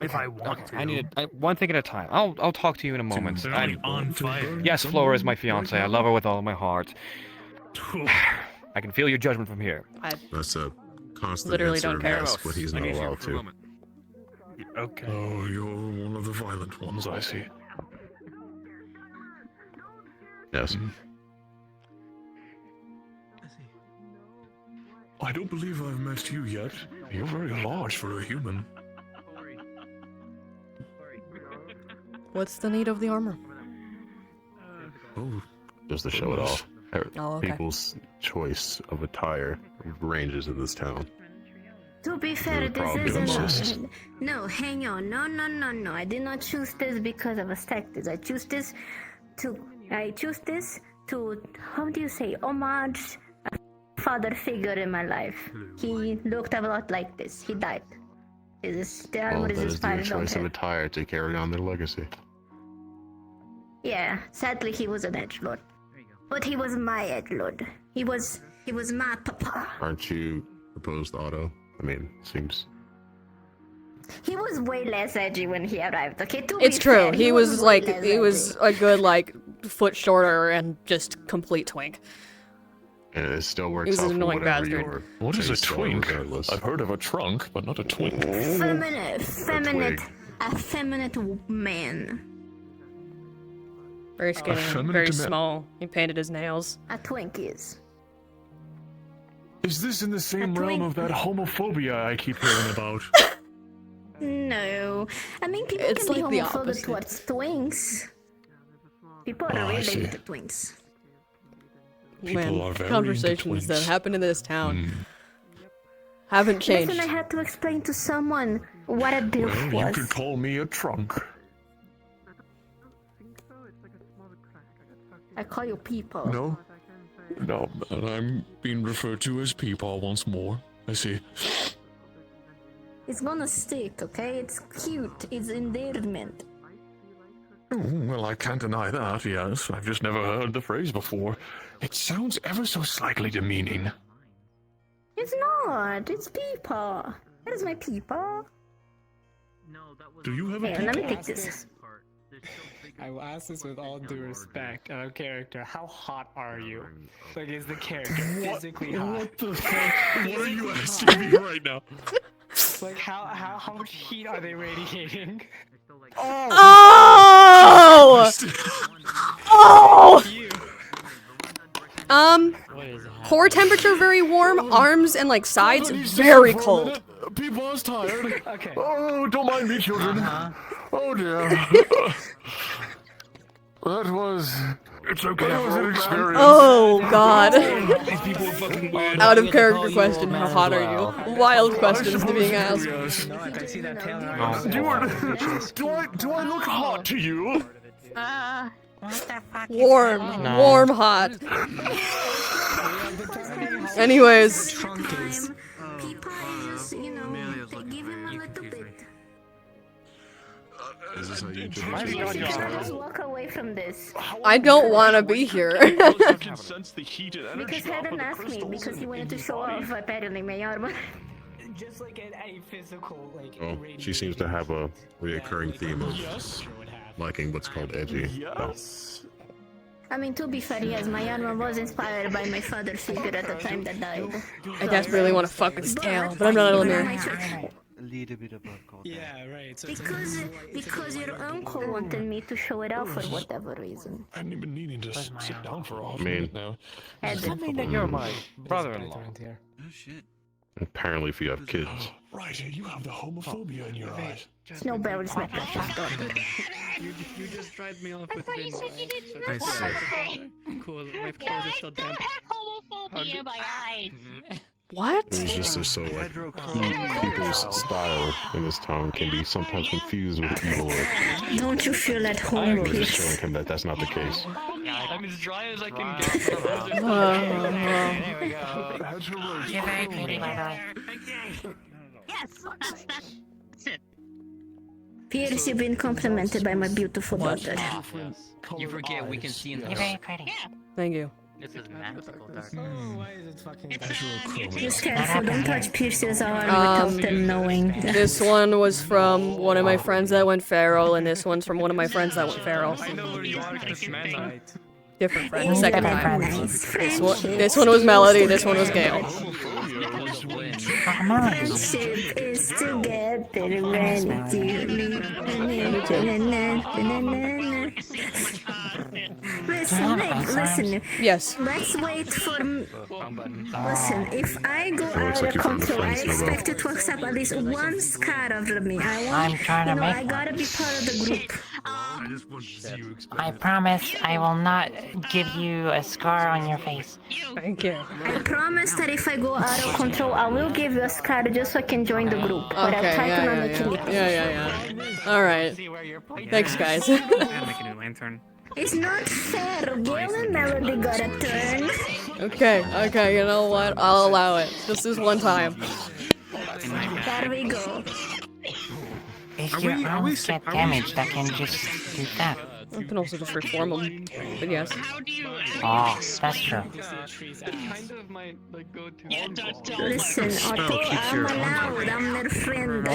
Speaker 20: If I want
Speaker 1: Okay,
Speaker 20: to.
Speaker 1: I need one thing at a time. I'll talk to you in a moment.
Speaker 20: They're only on fire.
Speaker 1: Yes, Flora is my fiance. I love her with all my heart. I can feel your judgment from here.
Speaker 8: That's a constant
Speaker 3: Literally
Speaker 8: answer
Speaker 3: don't care.
Speaker 8: yes, but he's not allowed to.
Speaker 20: Okay.
Speaker 5: Oh, you're one of the violent ones, I see.
Speaker 8: Yes.
Speaker 5: I don't believe I've met you yet. You're very large for a human.
Speaker 3: What's the need of the armor?
Speaker 8: Oh, just to show it off.
Speaker 3: Oh, okay.
Speaker 8: People's choice of attire ranges in this town.
Speaker 2: To be fair,
Speaker 8: You're
Speaker 2: this
Speaker 8: probably the most.
Speaker 2: isn't. No, hang on. No. I did not choose this because of aesthetics. I choose this to. How do you say? Homage a father figure in my life. He looked a lot like this. He died. The
Speaker 8: Well,
Speaker 2: armor
Speaker 8: that
Speaker 2: is
Speaker 8: is their
Speaker 2: inspired on
Speaker 8: choice of
Speaker 2: him.
Speaker 8: attire to carry on their legacy.
Speaker 2: Yeah, sadly he was an edgelord. But he was my edgelord. He was my papa.
Speaker 8: Aren't you opposed to Otto? I mean, seems.
Speaker 2: He was way less edgy when he arrived. Okay, to
Speaker 3: It's
Speaker 2: be
Speaker 3: true.
Speaker 2: fair,
Speaker 3: He was
Speaker 2: way
Speaker 3: like,
Speaker 2: less
Speaker 3: he was
Speaker 2: edgy.
Speaker 3: a good like foot shorter and just complete twink.
Speaker 8: And it still
Speaker 3: He
Speaker 8: works
Speaker 3: was
Speaker 8: out
Speaker 3: an
Speaker 8: for
Speaker 3: annoying
Speaker 8: whatever
Speaker 3: bastard.
Speaker 8: your
Speaker 5: What is a
Speaker 8: tastes are,
Speaker 5: twink?
Speaker 8: regardless.
Speaker 5: I've heard of a trunk, but not a twink.
Speaker 2: Effeminate man.
Speaker 3: Very skinny,
Speaker 5: Effeminate
Speaker 3: very
Speaker 5: man.
Speaker 3: small. He painted his nails.
Speaker 2: A twink is.
Speaker 5: Is this in the same
Speaker 2: A
Speaker 5: realm
Speaker 2: twink.
Speaker 5: of that homophobia I keep hearing about?
Speaker 2: No. I mean, people
Speaker 3: It's
Speaker 2: can be
Speaker 3: like the
Speaker 2: homophobic
Speaker 3: opposite.
Speaker 2: towards twinks. People are
Speaker 5: Oh, I
Speaker 2: really
Speaker 5: see.
Speaker 2: into twinks.
Speaker 9: People are very
Speaker 3: conversations
Speaker 9: into
Speaker 3: that
Speaker 9: twins.
Speaker 3: happen in this town haven't changed.
Speaker 2: Listen, I had to explain to someone what a bilf
Speaker 9: Well, you
Speaker 2: was.
Speaker 9: could call me a trunk.
Speaker 2: I call you people.
Speaker 9: No? No, I'm being referred to as Peepaw once more. I see.
Speaker 2: It's gonna stick, okay? It's cute. It's endearment.
Speaker 9: Oh, well, I can't deny that, yes. I've just never heard the phrase before. It sounds ever so slightly demeaning.
Speaker 2: It's not. It's people. That is my people.
Speaker 9: Do you have a
Speaker 2: Hey, let me
Speaker 9: peepaw?
Speaker 2: take this.
Speaker 6: I will ask this with all due respect of character. How hot are you? Like, is the character physically hot?
Speaker 9: What the fuck? What are you asking me right now?
Speaker 6: Like, how much heat are they radiating?
Speaker 3: Oh! Oh! Core temperature very warm, arms and like sides very cold.
Speaker 9: Peepaw's tired.
Speaker 6: Okay.
Speaker 9: Oh, don't mind me, children. Oh dear. That was... It's okay. That was an experience.
Speaker 3: Oh god.
Speaker 9: These people are fucking weird.
Speaker 3: Out of character question, how hot are you? Wild questions to being asked.
Speaker 9: Do I look hot to you?
Speaker 23: What the fuck?
Speaker 3: Warm. Warm hot. Anyways.
Speaker 8: Is this how you
Speaker 2: Just walk away from this.
Speaker 3: I don't want to be here.
Speaker 2: Because Hayden asked me because he wanted to show off apparently my armor.
Speaker 6: Just like a physical, like.
Speaker 8: Oh, she seems to have a reoccurring theme of liking what's called edgy.
Speaker 9: Yes.
Speaker 2: I mean, to be fair, yes, my armor was inspired by my father's figure at the time that died.
Speaker 3: I desperately want to fuck with Scale, but I'm not Elemmire.
Speaker 7: A little bit above cold.
Speaker 6: Yeah, right. So
Speaker 2: Because your uncle wanted me to show it off for whatever reason.
Speaker 9: I hadn't even needing to sit down for a
Speaker 8: I mean,
Speaker 9: now.
Speaker 6: Does that mean that you're my brother-in-law?
Speaker 7: Oh shit.
Speaker 8: apparently if you have kids.
Speaker 9: Right, you have the homophobia in your eyes.
Speaker 2: Snowberry's my precious daughter.
Speaker 12: You just dried me off with
Speaker 22: thought you said you didn't know
Speaker 12: Cool, my clothes are still damp.
Speaker 22: homophobia in my eyes.
Speaker 3: What?
Speaker 8: It's just so like people's style in this town can be sometimes confused with evil.
Speaker 2: Don't you feel at home,
Speaker 8: Just
Speaker 2: Pierce?
Speaker 8: showing him that that's not the case.
Speaker 1: I'm as dry as I can get.
Speaker 23: You're very pretty, by the way.
Speaker 22: Yes, that's it.
Speaker 2: Pierce, you've been complimented by my beautiful daughter.
Speaker 12: You forget we can see in the
Speaker 23: You're very pretty.
Speaker 3: Thank you.
Speaker 18: This is magical dark.
Speaker 6: Why is it fucking
Speaker 2: Just careful, don't touch Pierce's arm without them knowing.
Speaker 3: This one was from one of my friends that went feral, and this one's from one of my friends that went feral.
Speaker 12: I know where you are, Chris Man.
Speaker 3: Different friend, the second time.
Speaker 2: Nice
Speaker 3: This one was Melody, this one was Gale.
Speaker 2: Friendship is together when it's Listen.
Speaker 3: Yes.
Speaker 2: Let's wait for. Listen, if I go out of control, I expect you to accept at least one scar of me.
Speaker 23: I'm trying to make
Speaker 2: I gotta be part of the group.
Speaker 23: I promise I will not give you a scar on your face.
Speaker 3: Thank you.
Speaker 2: I promise that if I go out of control, I will give you a scar just so I can join the group. But I'll try to not make you leave.
Speaker 3: Yeah. Alright. Thanks, guys.
Speaker 12: Make a new lantern.
Speaker 2: It's not fair. Gale and Melody got a turn.
Speaker 3: Okay, you know what? I'll allow it. Just this one time.
Speaker 2: There we go.
Speaker 23: If your arms get damaged, I can just do that.
Speaker 3: I can also just reform them. But yes.
Speaker 23: Oh, that's true.
Speaker 2: Listen, Otto, I'm allowed. I'm their friend.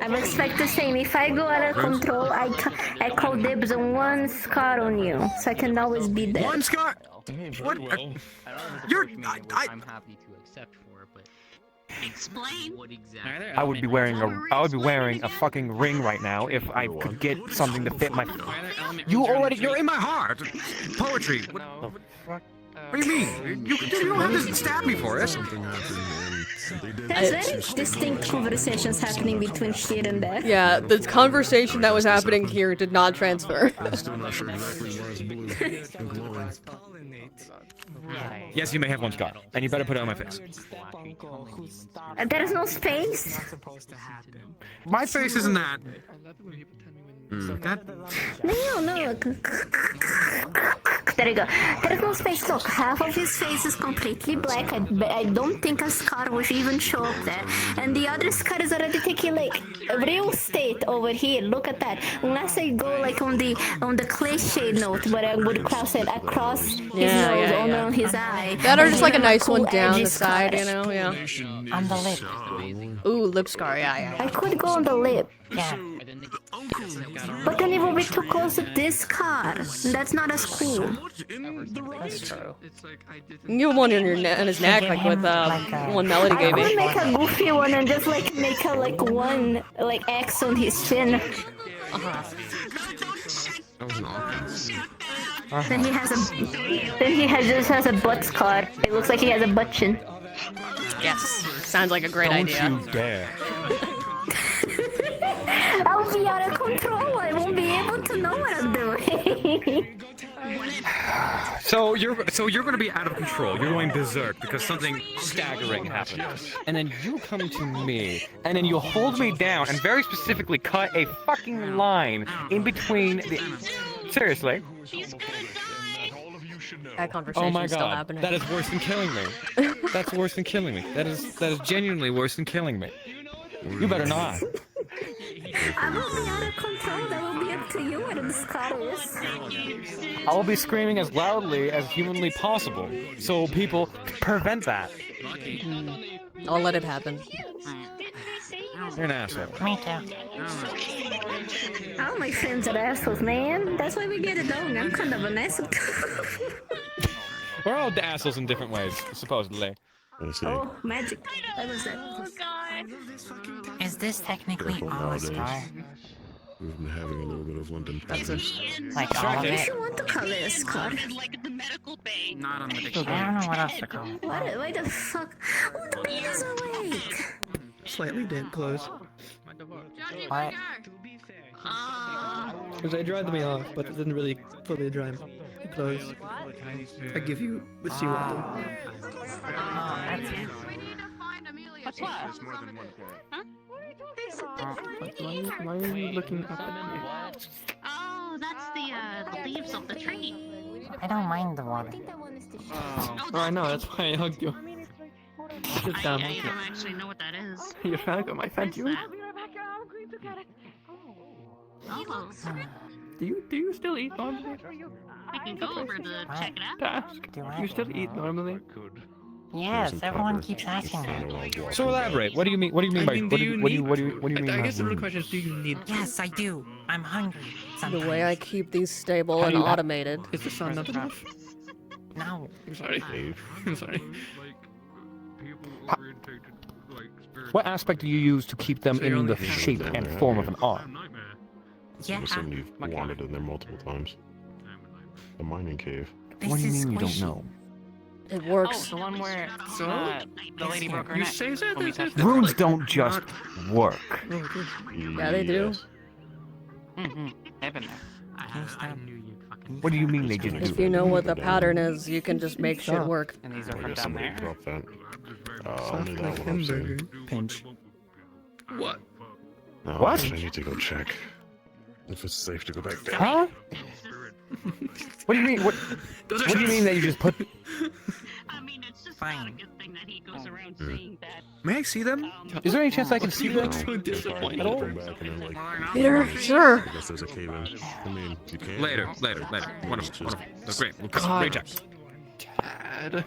Speaker 2: I'm expect the same. If I go out of control, I call dibs on one scar on you, so I can always be there.
Speaker 11: One scar? What? You're.
Speaker 18: I'm happy to accept for it, but
Speaker 22: explain
Speaker 18: what exactly.
Speaker 1: I would be wearing a fucking ring right now if I could get something to fit my.
Speaker 11: You're in my heart. Poetry.
Speaker 1: What the fuck?
Speaker 4: What do you mean? You don't have to stab me for it.
Speaker 2: There's very distinct conversations happening between shit and death.
Speaker 3: Yeah, the conversation that was happening here did not transfer.
Speaker 4: Yes, you may have one scar, and you better put it on my face.
Speaker 2: There is no space.
Speaker 4: My face isn't that.
Speaker 2: No. There you go. There is no space. Look, half of his face is completely black. I don't think a scar would even show up there. And the other scar is already taking like real estate over here. Look at that. Unless I go like on the cliche note, where I would cross it across his nose, on his eye.
Speaker 3: That or just like a nice
Speaker 2: cool
Speaker 3: one down
Speaker 2: edgy
Speaker 3: the side,
Speaker 2: scar.
Speaker 3: you know? Yeah.
Speaker 17: On the lip.
Speaker 3: Ooh, lip scar. Yeah.
Speaker 2: I could go on the lip.
Speaker 17: Yeah.
Speaker 2: But then it will be too close to this car. That's not as cool.
Speaker 3: That's true. You give him one on his neck, like with one Melody
Speaker 2: I
Speaker 3: gave me.
Speaker 2: would make a goofy one and just like make a one X on his chin. Then he just has a butt scar. It looks like he has a butt chin.
Speaker 3: Yes. Sounds like a great idea.
Speaker 4: Don't you dare.
Speaker 2: I'll be out of control. I won't be able to know what I'm doing.
Speaker 4: So you're going to be out of control. You're going berserk because something staggering happened. And then you come to me, and then you hold me down and very specifically cut a fucking line in between the... Seriously.
Speaker 3: That conversation's
Speaker 4: Oh my
Speaker 3: still
Speaker 4: god,
Speaker 3: happening.
Speaker 4: that is worse than killing me. That's worse than killing me. That is genuinely worse than killing me. You better not.
Speaker 2: I will be out of control. That will be up to you what the scar is.
Speaker 4: I will be screaming as loudly as humanly possible, so people prevent that.
Speaker 3: I'll let it happen.
Speaker 4: You're an asshole.
Speaker 17: Me too.
Speaker 2: All my friends are assholes, man. That's why we get along. I'm kind of an asshole.
Speaker 4: We're all assholes in different ways, supposedly.
Speaker 2: Oh, magic. That was that.
Speaker 22: Oh god.
Speaker 17: Is this technically all a scar?
Speaker 8: We've been having a little bit of London problems.
Speaker 17: Like all of
Speaker 2: If
Speaker 17: it?
Speaker 2: you want to call it a scar.
Speaker 21: Not on the
Speaker 17: I
Speaker 21: dictionary.
Speaker 17: don't know what else to call it.
Speaker 2: Why the fuck? Oh, the man is awake.
Speaker 12: Slightly dead close.
Speaker 17: What?
Speaker 12: Because I dried me off, but it didn't really fully dry me close. I give you what you want.
Speaker 22: What's what? Huh?
Speaker 12: Why are you looking up at me?
Speaker 22: Oh, that's the leaves of the tree.
Speaker 17: I don't mind the water.
Speaker 12: Oh, I know, that's why I hugged you. Sit down.
Speaker 22: I don't actually know what that is.
Speaker 12: You're welcome, I fed you.
Speaker 22: Oh.
Speaker 12: Do you still eat normally?
Speaker 22: We can go over to check it out.
Speaker 12: Task. Do you still eat normally?
Speaker 17: Yes, everyone keeps asking me.
Speaker 4: So elaborate. What do you mean? What do you mean by? What do you mean?
Speaker 12: I guess the real question is, do you need?
Speaker 17: Yes, I do. I'm hungry. Sometimes.
Speaker 3: The way I keep these stable
Speaker 12: How
Speaker 3: and
Speaker 12: do you-
Speaker 3: automated.
Speaker 12: Is the sun not enough?
Speaker 17: No.
Speaker 12: I'm sorry. I'm sorry.
Speaker 4: What aspect do you use to keep them in the shape and form of an arm?
Speaker 17: Yeah.
Speaker 8: Something you've wanted in there multiple times. The mining cave.
Speaker 4: What do you mean you don't know?
Speaker 3: It works.
Speaker 21: Oh, the one where the lady broke her
Speaker 12: You
Speaker 21: neck.
Speaker 12: say that?
Speaker 21: when we touched it.
Speaker 4: Runes don't just work.
Speaker 3: Yeah, they do.
Speaker 21: Mm-hmm. They've been there.
Speaker 4: What do you mean they just do?
Speaker 3: If you know what the pattern is, you can just make shit work.
Speaker 21: And these are
Speaker 8: Oh,
Speaker 21: from
Speaker 8: yeah,
Speaker 21: down
Speaker 8: somebody
Speaker 21: there.
Speaker 8: dropped that.
Speaker 12: Soft
Speaker 8: Only that
Speaker 12: like
Speaker 8: one I'm saying.
Speaker 12: hamburger. Pinch. What?
Speaker 8: No,
Speaker 4: What?
Speaker 8: I need to go check if it's safe to go back down.
Speaker 4: Huh? What do you mean? What do you mean that you just put?
Speaker 22: I mean, it's just not a good thing that he goes around saying that.
Speaker 4: May I see them? Is there any chance I can see them?
Speaker 12: so disappointed.
Speaker 4: At all?
Speaker 8: Come back and then, like,
Speaker 3: Peter, sure.
Speaker 8: I guess there's a cave in. I mean, you can't.
Speaker 4: Later. Wonderful. That's great. We'll
Speaker 12: God.
Speaker 4: great job.
Speaker 12: Dad.
Speaker 8: Where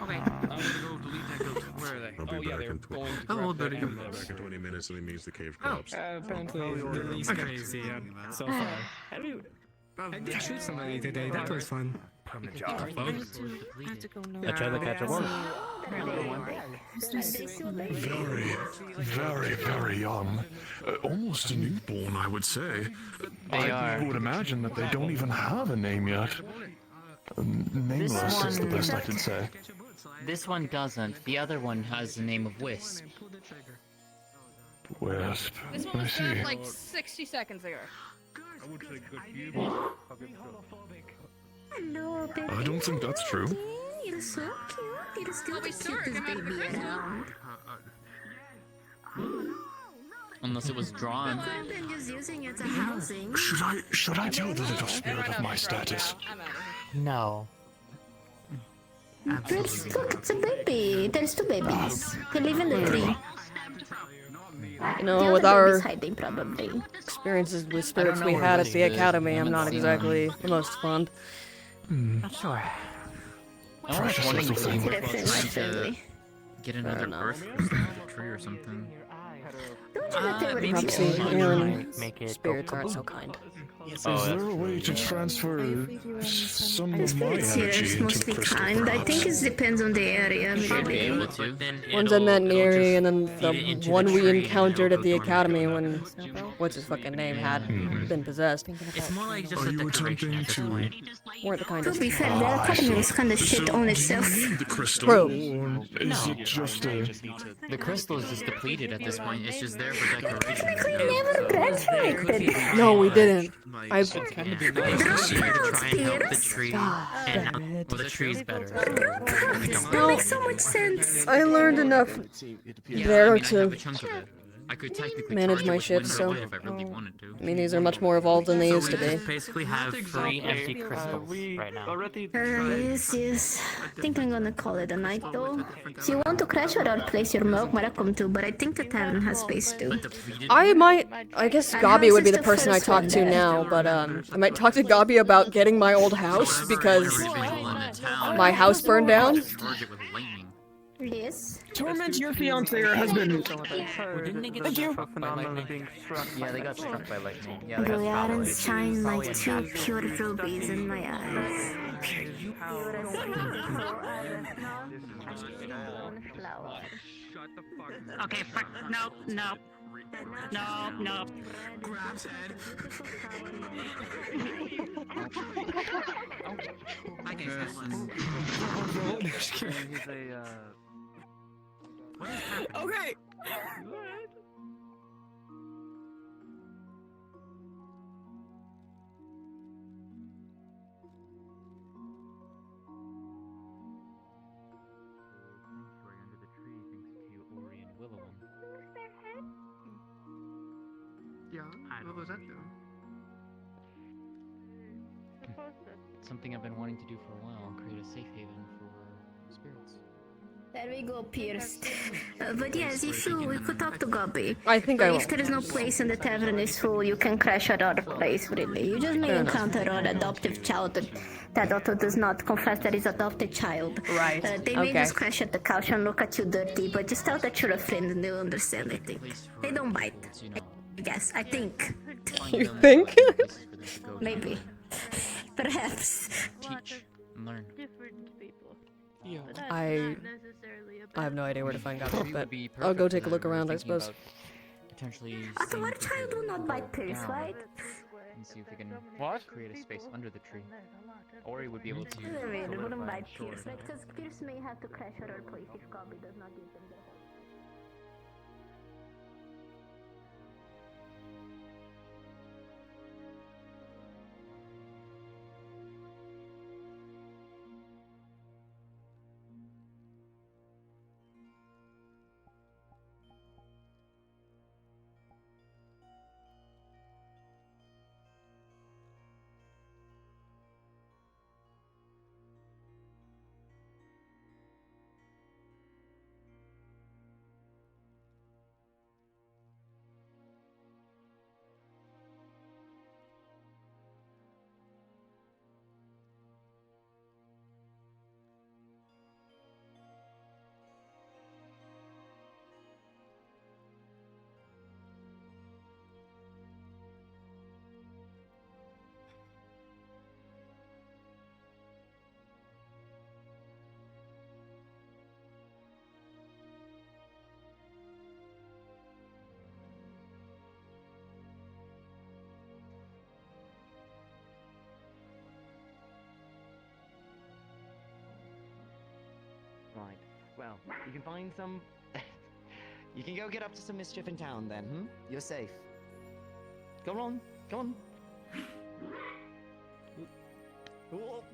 Speaker 8: are they? I'll be back in 20.
Speaker 12: Oh, there you go.
Speaker 8: I'll be back in 20 minutes and he means the cave
Speaker 12: Oh,
Speaker 8: collapsed.
Speaker 6: Apparently, the least crazy so far. I did shoot somebody today. That was fun.
Speaker 4: Permanent job, folks.
Speaker 6: I tried to catch a ball.
Speaker 8: Very young. Almost a newborn, I would say.
Speaker 21: They are.
Speaker 8: would imagine that they don't even have a name yet.
Speaker 13: Nameless is the best I
Speaker 21: one-
Speaker 13: can say.
Speaker 21: This one doesn't. The other one has the name of Wisp.
Speaker 13: Wisp.
Speaker 10: This one was dead like 60 seconds ago.
Speaker 2: Hello, baby.
Speaker 13: I don't think that's true.
Speaker 2: You're so cute. You're still the cutest baby around.
Speaker 21: Unless it was drawn.
Speaker 2: I've just using it as a housing.
Speaker 13: Should I tell the little spirit of my status?
Speaker 21: No.
Speaker 2: There's, look, it's a baby. There's two babies. They live in the tree.
Speaker 3: You know,
Speaker 2: The
Speaker 3: with
Speaker 2: other
Speaker 3: our
Speaker 2: baby's hiding, probably.
Speaker 3: experiences with spirits we had at the academy, I'm not exactly the most fond.
Speaker 21: Not sure. I was wondering if we were trying to get another birth from the tree or something.
Speaker 3: Perhaps the Aaron spirits aren't so kind.
Speaker 13: Is there a way to transfer some of my
Speaker 2: Spirits here
Speaker 13: energy
Speaker 2: is
Speaker 13: into
Speaker 2: mostly
Speaker 13: crystal?
Speaker 2: kind. I think it depends on the area,
Speaker 21: Should be
Speaker 2: maybe.
Speaker 21: able to.
Speaker 3: Ones I met in Erie, and then the one we encountered at the academy when what's his fucking name had been possessed.
Speaker 21: It's more like just
Speaker 13: Are
Speaker 21: a
Speaker 13: you
Speaker 21: decoration at this point.
Speaker 3: Weren't the
Speaker 2: To
Speaker 3: kindest.
Speaker 2: be fair, the academy was kind of shit on itself.
Speaker 13: The crystal?
Speaker 3: Bro.
Speaker 13: Or is it just a...
Speaker 21: The crystal is just depleted at this point. It's just there for decoration.
Speaker 2: Never graduated.
Speaker 3: No, we didn't. I
Speaker 21: Kind of be nice to try and help the tree, and now the tree's better.
Speaker 2: That makes so much sense.
Speaker 3: I learned enough
Speaker 21: Yeah,
Speaker 3: there
Speaker 21: I mean, I have
Speaker 3: to
Speaker 21: a chunk of it. I could technically
Speaker 3: manage
Speaker 21: charge it
Speaker 3: my
Speaker 21: with
Speaker 3: shit,
Speaker 21: wind
Speaker 3: so
Speaker 21: away if I really wanted to.
Speaker 3: I mean these are much more evolved than they used to be.
Speaker 21: Basically have 3 empty crystals right now.
Speaker 2: Yes. I think I'm gonna call it a night though. If you want to crash at our place, you're more welcome to, but I think the tavern has space too.
Speaker 3: I guess
Speaker 2: Our
Speaker 3: Gabi
Speaker 2: house
Speaker 3: would be
Speaker 2: is
Speaker 3: the
Speaker 2: the
Speaker 3: person I
Speaker 2: first
Speaker 3: talk
Speaker 2: one
Speaker 3: to
Speaker 2: there.
Speaker 3: now, but I might talk to Gabi about getting my old house because my house burned down.
Speaker 2: Yes.
Speaker 11: Torment your fiance or husband.
Speaker 1: Thank you. Phenomenally being struck. Yeah, they got struck by lightning. Yeah, they
Speaker 2: The
Speaker 1: got
Speaker 2: yarns
Speaker 1: struck.
Speaker 2: shine like two pure rubies in my eyes.
Speaker 22: Okay, fuck. Nope, nope. Nope, nope.
Speaker 17: Grabs head.
Speaker 1: I guess that one. He's a,
Speaker 11: Okay.
Speaker 21: Under the tree, thanks to Ori and Willowin.
Speaker 17: Yeah, what was that do?
Speaker 21: Something I've been wanting to do for a while, create a safe haven for spirits.
Speaker 2: There we go, pierced. But yes, if we could talk to Gabi.
Speaker 3: I think I will.
Speaker 2: If there is no place in the tavern is full, you can crash at our place, really. You just may
Speaker 3: Fair enough.
Speaker 2: encounter an adoptive child that also does not confess that is adopted child.
Speaker 3: Right,
Speaker 2: They may
Speaker 3: okay.
Speaker 2: just crash at the couch and look at you dirty, but just tell that you're a friend and they'll understand, I think. They don't bite. I guess, I think.
Speaker 3: You think?
Speaker 2: Maybe. Perhaps.
Speaker 21: Teach and learn.
Speaker 3: I have no idea where to find Gabi, but I'll go take a look around, I suppose.
Speaker 21: Potentially
Speaker 2: Although our child will not bite pills, right?
Speaker 21: and see if we can create a space under the tree. Ori would be able to.
Speaker 2: I mean, it wouldn't
Speaker 21: solidify
Speaker 2: bite
Speaker 21: it, sure.
Speaker 2: Pierce, right? Because Pierce may have to crash at our place if Gabi does not give them their
Speaker 14: Right. Well, you can find some. You can go get up to some mischief in town then, hmm? You're safe. Go on, go on. Oh.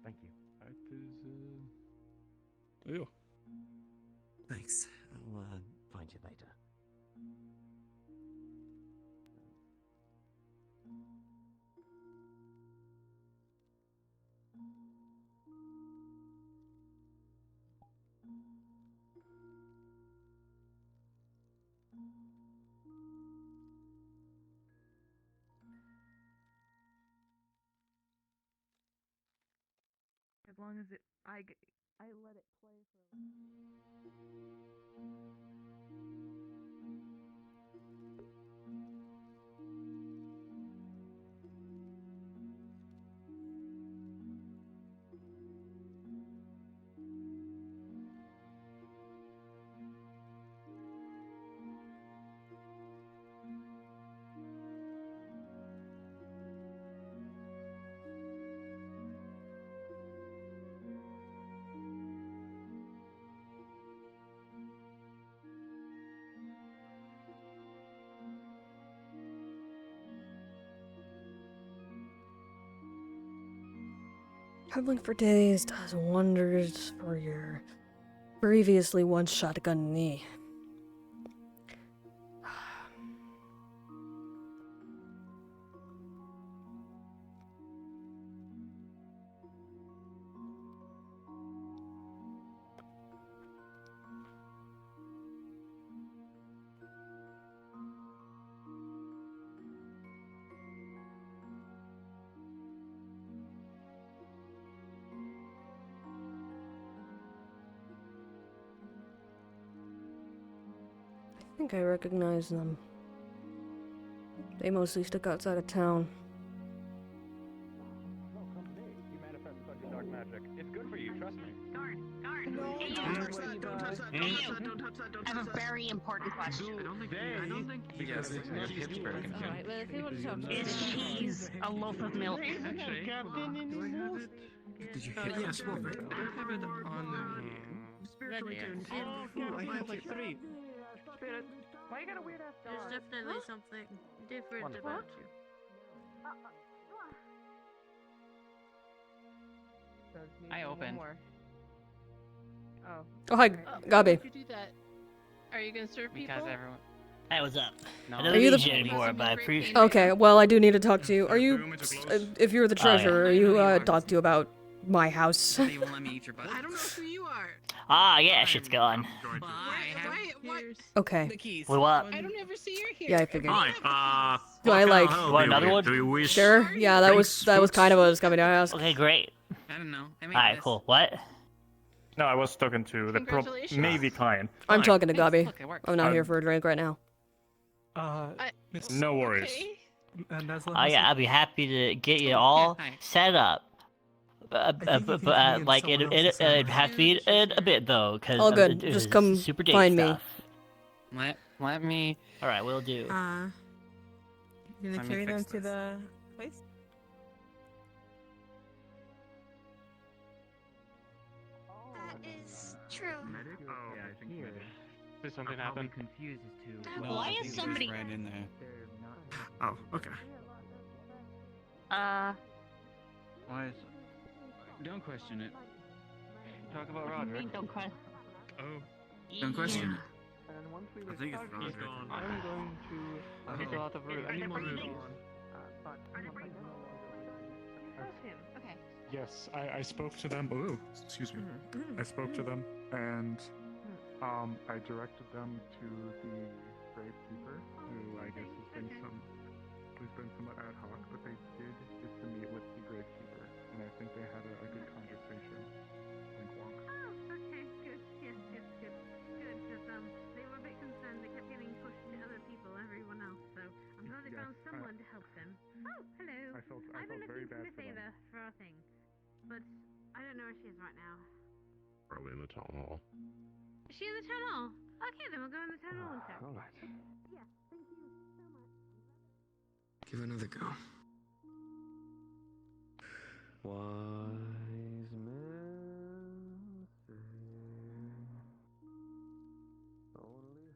Speaker 1: Thank you.
Speaker 13: Ew.
Speaker 14: Thanks. I'll find you later.
Speaker 16: As long as I let it play for.
Speaker 3: Traveling for days does wonders for your previously once shotgun knee. I think I recognize them. They mostly stick outside of town.
Speaker 1: You manifest such a dark magic. It's good for you, trust me.
Speaker 22: Guard.
Speaker 1: No,
Speaker 22: Hey,
Speaker 1: don't touch that, don't touch that, don't touch that, don't touch that, don't
Speaker 22: I have
Speaker 1: touch
Speaker 22: a
Speaker 1: that.
Speaker 22: very important question.
Speaker 1: I don't think
Speaker 20: Because it's near Pittsburgh and
Speaker 10: Alright, well, if you want to talk to
Speaker 22: Is cheese a loaf of milk?
Speaker 20: Actually,
Speaker 17: Did you hit
Speaker 20: yes, well, I have it on
Speaker 16: Spiritually tuned.
Speaker 20: Oh, I have like 3.
Speaker 1: Spirit, why you got a weird ass dog?
Speaker 10: There's definitely something different
Speaker 1: Wonderful.
Speaker 10: about you.
Speaker 18: I opened.
Speaker 10: Oh.
Speaker 3: Oh, hi, Gabi.
Speaker 10: Why'd you do that? Are you gonna serve people?
Speaker 18: Because everyone.
Speaker 19: Hey, what's up?
Speaker 18: No.
Speaker 19: I don't
Speaker 3: Are you
Speaker 19: need
Speaker 3: the-
Speaker 19: you anymore, but I appreciate
Speaker 3: Okay, well, I do need to talk to you. Are you, if you're the
Speaker 19: Oh, yeah.
Speaker 3: treasurer, are you, talk to you about my house?
Speaker 19: They won't let me eat your butt.
Speaker 16: I don't know who you are.
Speaker 19: Ah, yeah, shit's gone.
Speaker 16: What?
Speaker 3: Okay.
Speaker 16: The keys.
Speaker 19: What up?
Speaker 16: I don't ever see her here.
Speaker 3: Yeah, I figured.
Speaker 19: Hi,
Speaker 3: Do I like?
Speaker 19: You want another one?
Speaker 3: Sure. Yeah, that was kind of what I was coming to ask.
Speaker 19: Okay, great.
Speaker 21: I don't know. I
Speaker 19: Alright, cool. What?
Speaker 9: No, I was talking to the maybe client.
Speaker 3: I'm talking to Gabi.
Speaker 21: Look, it worked.
Speaker 3: I'm not here for a drink right now.
Speaker 9: No worries.
Speaker 19: Oh yeah, I'll be happy to get you all set up. Like it'd have to be in a bit though, because
Speaker 3: All good. Just come
Speaker 19: super date
Speaker 3: find me.
Speaker 19: stuff. Let me. All right, we'll do.
Speaker 16: You gonna
Speaker 19: Let me
Speaker 16: carry them
Speaker 19: fix
Speaker 16: to the place?
Speaker 2: That is true.
Speaker 1: Yeah, I think here.
Speaker 4: Did something happen?
Speaker 1: Confused as to
Speaker 21: No,
Speaker 22: Why
Speaker 21: I
Speaker 22: is
Speaker 21: think they
Speaker 22: somebody-
Speaker 21: just ran in there.
Speaker 13: Oh, okay.
Speaker 1: Why is?
Speaker 15: Don't question it.
Speaker 1: Talk about Roderick.
Speaker 22: Don't cry.
Speaker 1: Oh.
Speaker 21: Don't question it.
Speaker 1: And once we
Speaker 13: I think it's
Speaker 1: restart,
Speaker 13: Roderick.
Speaker 1: I'm going to hit a lot of room. I need more room. But
Speaker 10: Okay.
Speaker 13: Yes, I spoke to them. Oh, excuse me. I spoke to them, and I directed them to the Gravekeeper, who I guess has been somewhat ad hoc, but they did get to meet with the Gravekeeper, and I think they had a good conversation. Wink wonk.
Speaker 16: Oh, okay, good. Yes, good. Good, because they were a bit concerned. They kept getting pushed to other
Speaker 5: someone to help them. Oh, hello.
Speaker 13: I felt
Speaker 5: I've been
Speaker 13: very
Speaker 5: looking
Speaker 13: bad
Speaker 5: to
Speaker 13: for
Speaker 5: Miss
Speaker 13: them.
Speaker 5: Ava for a thing, but I don't know where she is right now.
Speaker 8: Probably in the town hall.
Speaker 5: Is she in the town hall? Okay, then we'll go in the town hall and check.
Speaker 13: All right.
Speaker 5: Yeah, thank you so much.
Speaker 11: Give it another go.
Speaker 7: Wise men say only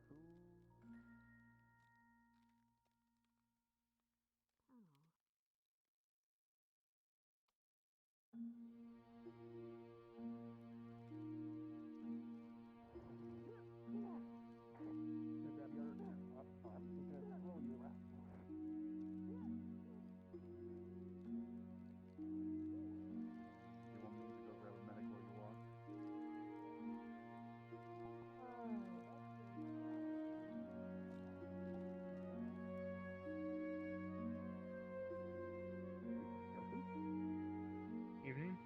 Speaker 1: Evening.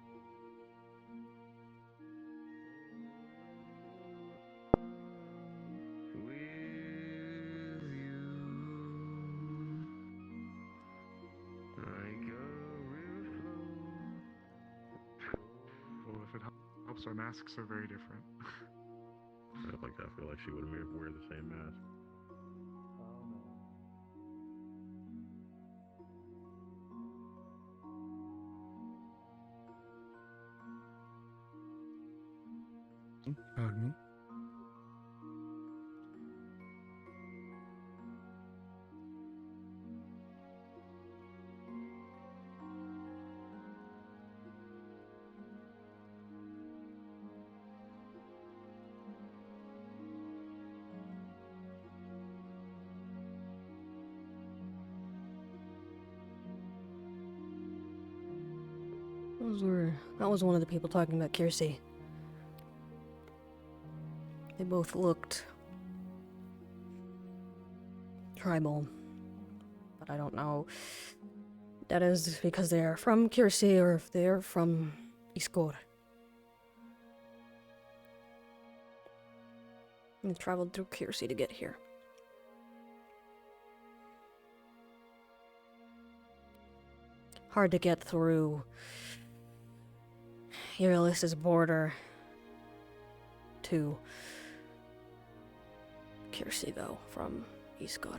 Speaker 13: Well, if it helps, our masks are very different.
Speaker 8: I feel like she would wear the same mask.
Speaker 11: Pardon me?
Speaker 3: That was one of the people talking about Kiersey. They both looked tribal, but I don't know. That is because they are from Kiersey or if they are from Iskor. They traveled through Kiersey to get here. Hard to get through Euryliss's border to Kiersey, though, from Iskor.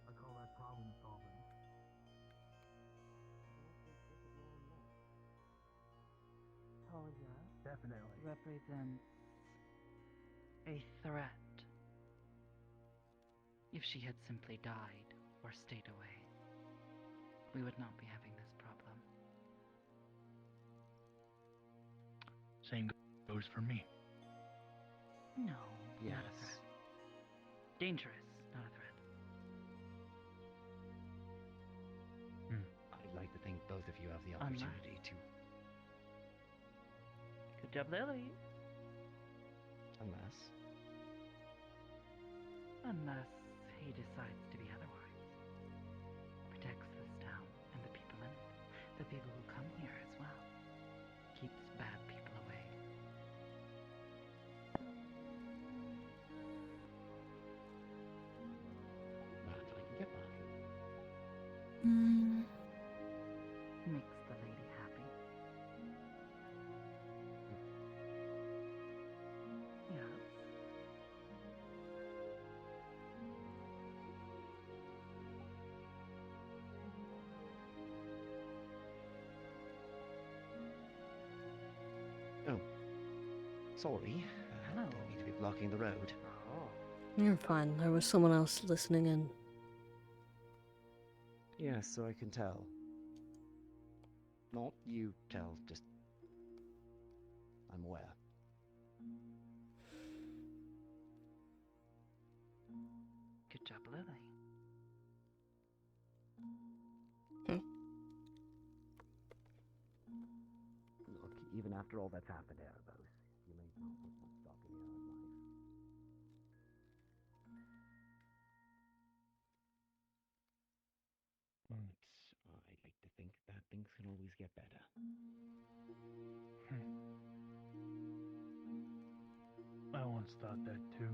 Speaker 7: I call that problem solving.
Speaker 18: Talia
Speaker 7: Definitely.
Speaker 18: represents a threat. If she had simply died or stayed away, we would not be having this problem.
Speaker 20: Same goes for me.
Speaker 18: No, not a
Speaker 14: Yes.
Speaker 18: threat. Dangerous, not a threat.
Speaker 14: I'd like to think both of you have the
Speaker 18: Unless-
Speaker 14: opportunity to.
Speaker 18: Good job, Lily.
Speaker 14: Unless.
Speaker 18: Unless he decides to be otherwise. Protects this town and the people in it. The people who come here as well. Keeps bad people away.
Speaker 14: That I can get behind.
Speaker 18: Makes the lady happy. Yes.
Speaker 14: Oh. Sorry. Didn't mean to be blocking the road.
Speaker 3: You're fine. There was someone else listening in.
Speaker 14: Yes, so I can tell. Not you tell, just. I'm aware.
Speaker 18: Good job, Lily.
Speaker 14: Look, even after all that's happened, Erebos, you may not put much stock in your own life. But I'd like to think that
Speaker 18: things can always get better.
Speaker 20: I once thought that too.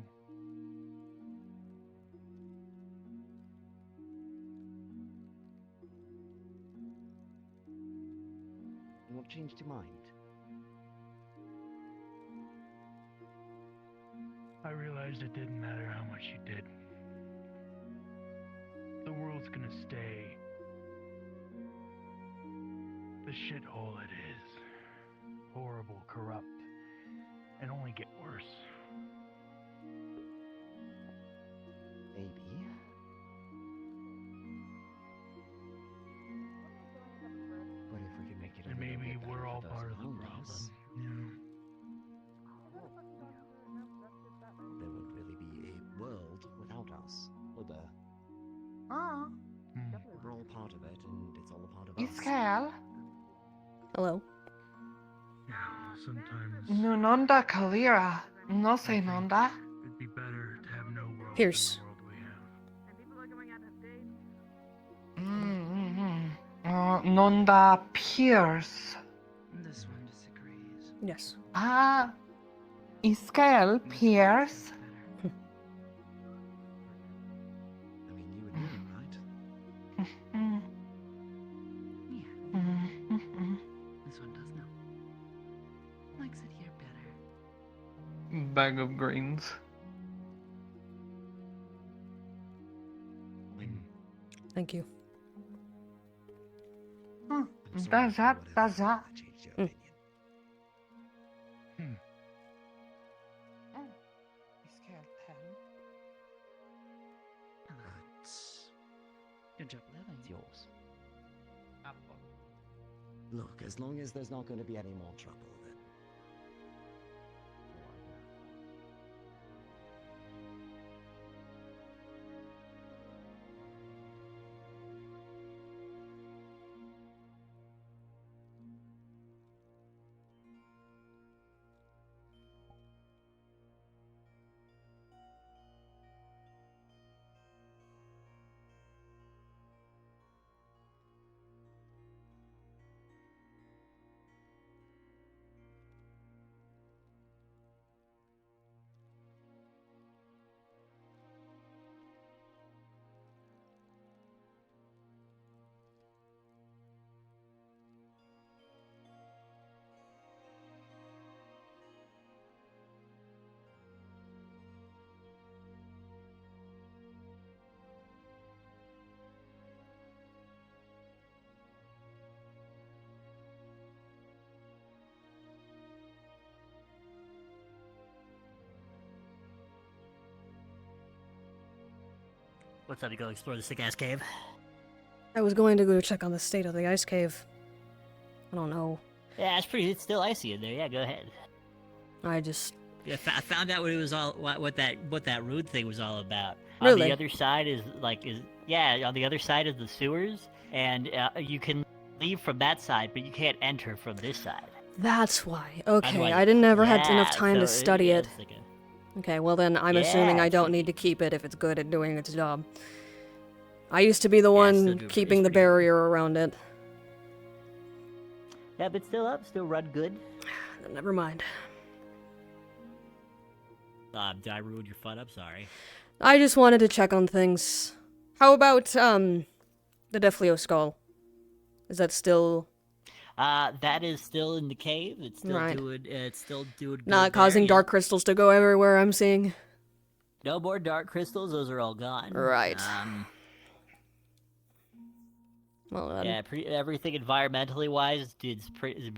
Speaker 18: And what changed your mind?
Speaker 20: I realized it didn't matter how much you did. The world's gonna stay the shithole it is. Horrible, corrupt, and only get worse.
Speaker 18: Maybe. But if we can make it a
Speaker 20: And
Speaker 18: little
Speaker 20: maybe
Speaker 18: bit
Speaker 20: we're
Speaker 18: better
Speaker 20: all
Speaker 18: for
Speaker 20: part
Speaker 18: those
Speaker 20: of the
Speaker 18: around
Speaker 20: problem.
Speaker 18: us, there won't really be a world without us, would there? We're all part of it, and it's all a part of us.
Speaker 6: Iskael?
Speaker 3: Hello.
Speaker 20: Sometimes
Speaker 6: Nunonda Kalira. No say Nonda.
Speaker 20: it'd be better to have no world
Speaker 3: Pierce.
Speaker 20: than the world we have.
Speaker 6: Nonda Pierce.
Speaker 17: This one disagrees.
Speaker 3: Yes.
Speaker 6: Ah. Iskael Pierce.
Speaker 18: I mean, you and me, right?
Speaker 17: This one does know. Likes it here better.
Speaker 6: Bag of greens.
Speaker 3: Thank you.
Speaker 6: Does that?
Speaker 18: Iskael 10.
Speaker 17: Good job living.
Speaker 18: It's yours. Look, as long as there's not going to be any more trouble, then.
Speaker 19: What's up? You go explore the sick-ass cave?
Speaker 3: I was going to go check on the state of the ice cave. I don't know.
Speaker 19: Yeah, it's still icy in there. Yeah, go ahead.
Speaker 3: I just...
Speaker 19: Yeah, I found out what it was all, what that rude thing was all about.
Speaker 3: Really?
Speaker 19: On the other side is on the other side is the sewers, and you can leave from that side, but you can't enter from this side.
Speaker 3: That's why. Okay,
Speaker 19: Otherwise-
Speaker 3: I didn't ever had enough
Speaker 19: yeah,
Speaker 3: time to
Speaker 19: so
Speaker 3: study
Speaker 19: yeah,
Speaker 3: it.
Speaker 19: it's like a-
Speaker 3: Okay, well then I'm
Speaker 19: Yeah,
Speaker 3: assuming I don't need to keep it if it's good at doing its job. I used to be the one keeping the barrier around it.
Speaker 19: Yeah, but still up, still run good.
Speaker 3: Never mind.
Speaker 19: Did I ruin your fun? I'm sorry.
Speaker 3: I just wanted to check on things. How about, the Defleo skull? Is that still...
Speaker 19: That is still in the cave. It's still
Speaker 3: Right.
Speaker 19: doing. It's still doing. Good
Speaker 3: Not
Speaker 19: there,
Speaker 3: causing
Speaker 19: yeah.
Speaker 3: dark crystals to go everywhere, I'm seeing?
Speaker 19: No more dark crystals. Those are all gone.
Speaker 3: Right. Well,
Speaker 19: Yeah, everything environmentally wise is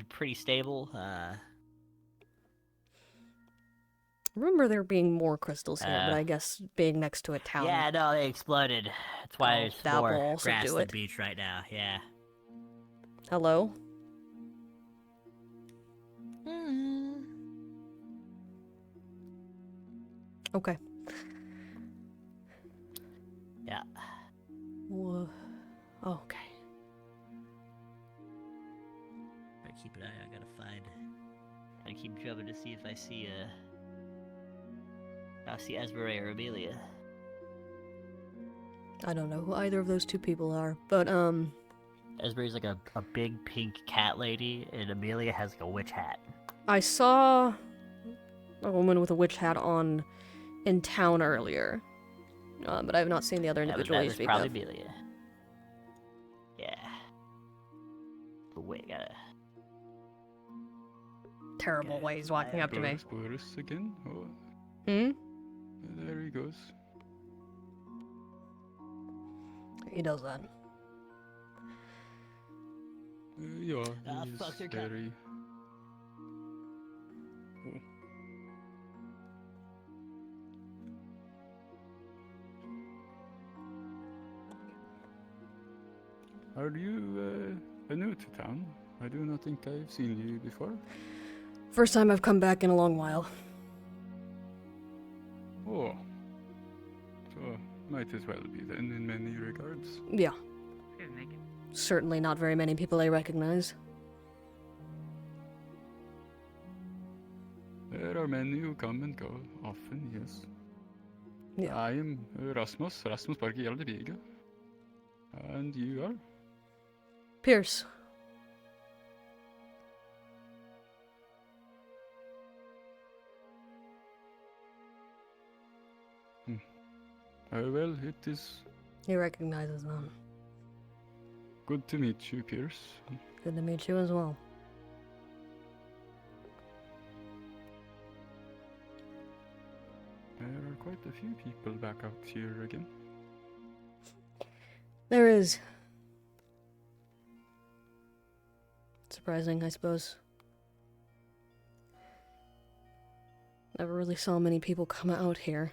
Speaker 19: pretty stable.
Speaker 3: remember there being more crystals here, but I guess being next to a town...
Speaker 19: Yeah, no, they exploded. That's why there's
Speaker 3: that will
Speaker 19: more
Speaker 3: also
Speaker 19: grass
Speaker 3: do
Speaker 19: than
Speaker 3: it.
Speaker 19: beach right now. Yeah.
Speaker 3: Hello? Okay.
Speaker 19: Yeah.
Speaker 3: Whoa. Okay.
Speaker 19: I keep an eye. I gotta find. I keep drumming to see if I see Elemmire or Amelia.
Speaker 3: I don't know who either of those two people are, but,
Speaker 19: Esbury's like a big pink cat lady, and Amelia has like a witch hat.
Speaker 3: I saw a woman with a witch hat on in town earlier, but I have not seen the other individual you speak
Speaker 19: probably
Speaker 3: of.
Speaker 19: Amelia. Yeah. But wait, gotta...
Speaker 3: Terrible way he's walking up to me.
Speaker 13: Boris again? Oh.
Speaker 3: Hmm?
Speaker 13: There he goes.
Speaker 3: He does that.
Speaker 13: Yeah, he's
Speaker 19: fuck, they're
Speaker 13: very... Are you new to town? I do not think I've seen you before.
Speaker 3: First time I've come back in a long while.
Speaker 13: Oh. So, might as well be then in many regards.
Speaker 3: Yeah. Certainly not very many people I recognize.
Speaker 13: There are many who come and go, often, yes.
Speaker 3: Yeah.
Speaker 13: I am Rasmus Borge Gjeldebiga. And you are?
Speaker 3: Pierce.
Speaker 13: Well, it is
Speaker 3: He recognizes them.
Speaker 13: good to meet you, Pierce.
Speaker 3: Good to meet you as well.
Speaker 13: There are quite a few people back out here again.
Speaker 3: There is. Surprising, I suppose. Never really saw many people come out here.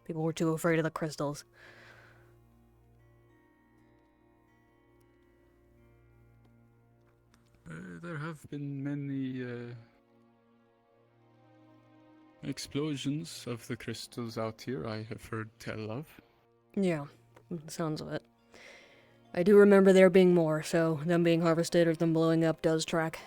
Speaker 3: People were too afraid of the crystals.
Speaker 13: There have been many explosions of the crystals out here, I have heard tell of.
Speaker 3: Yeah, sounds of it. I do remember there being more, so them being harvested or them blowing up does track.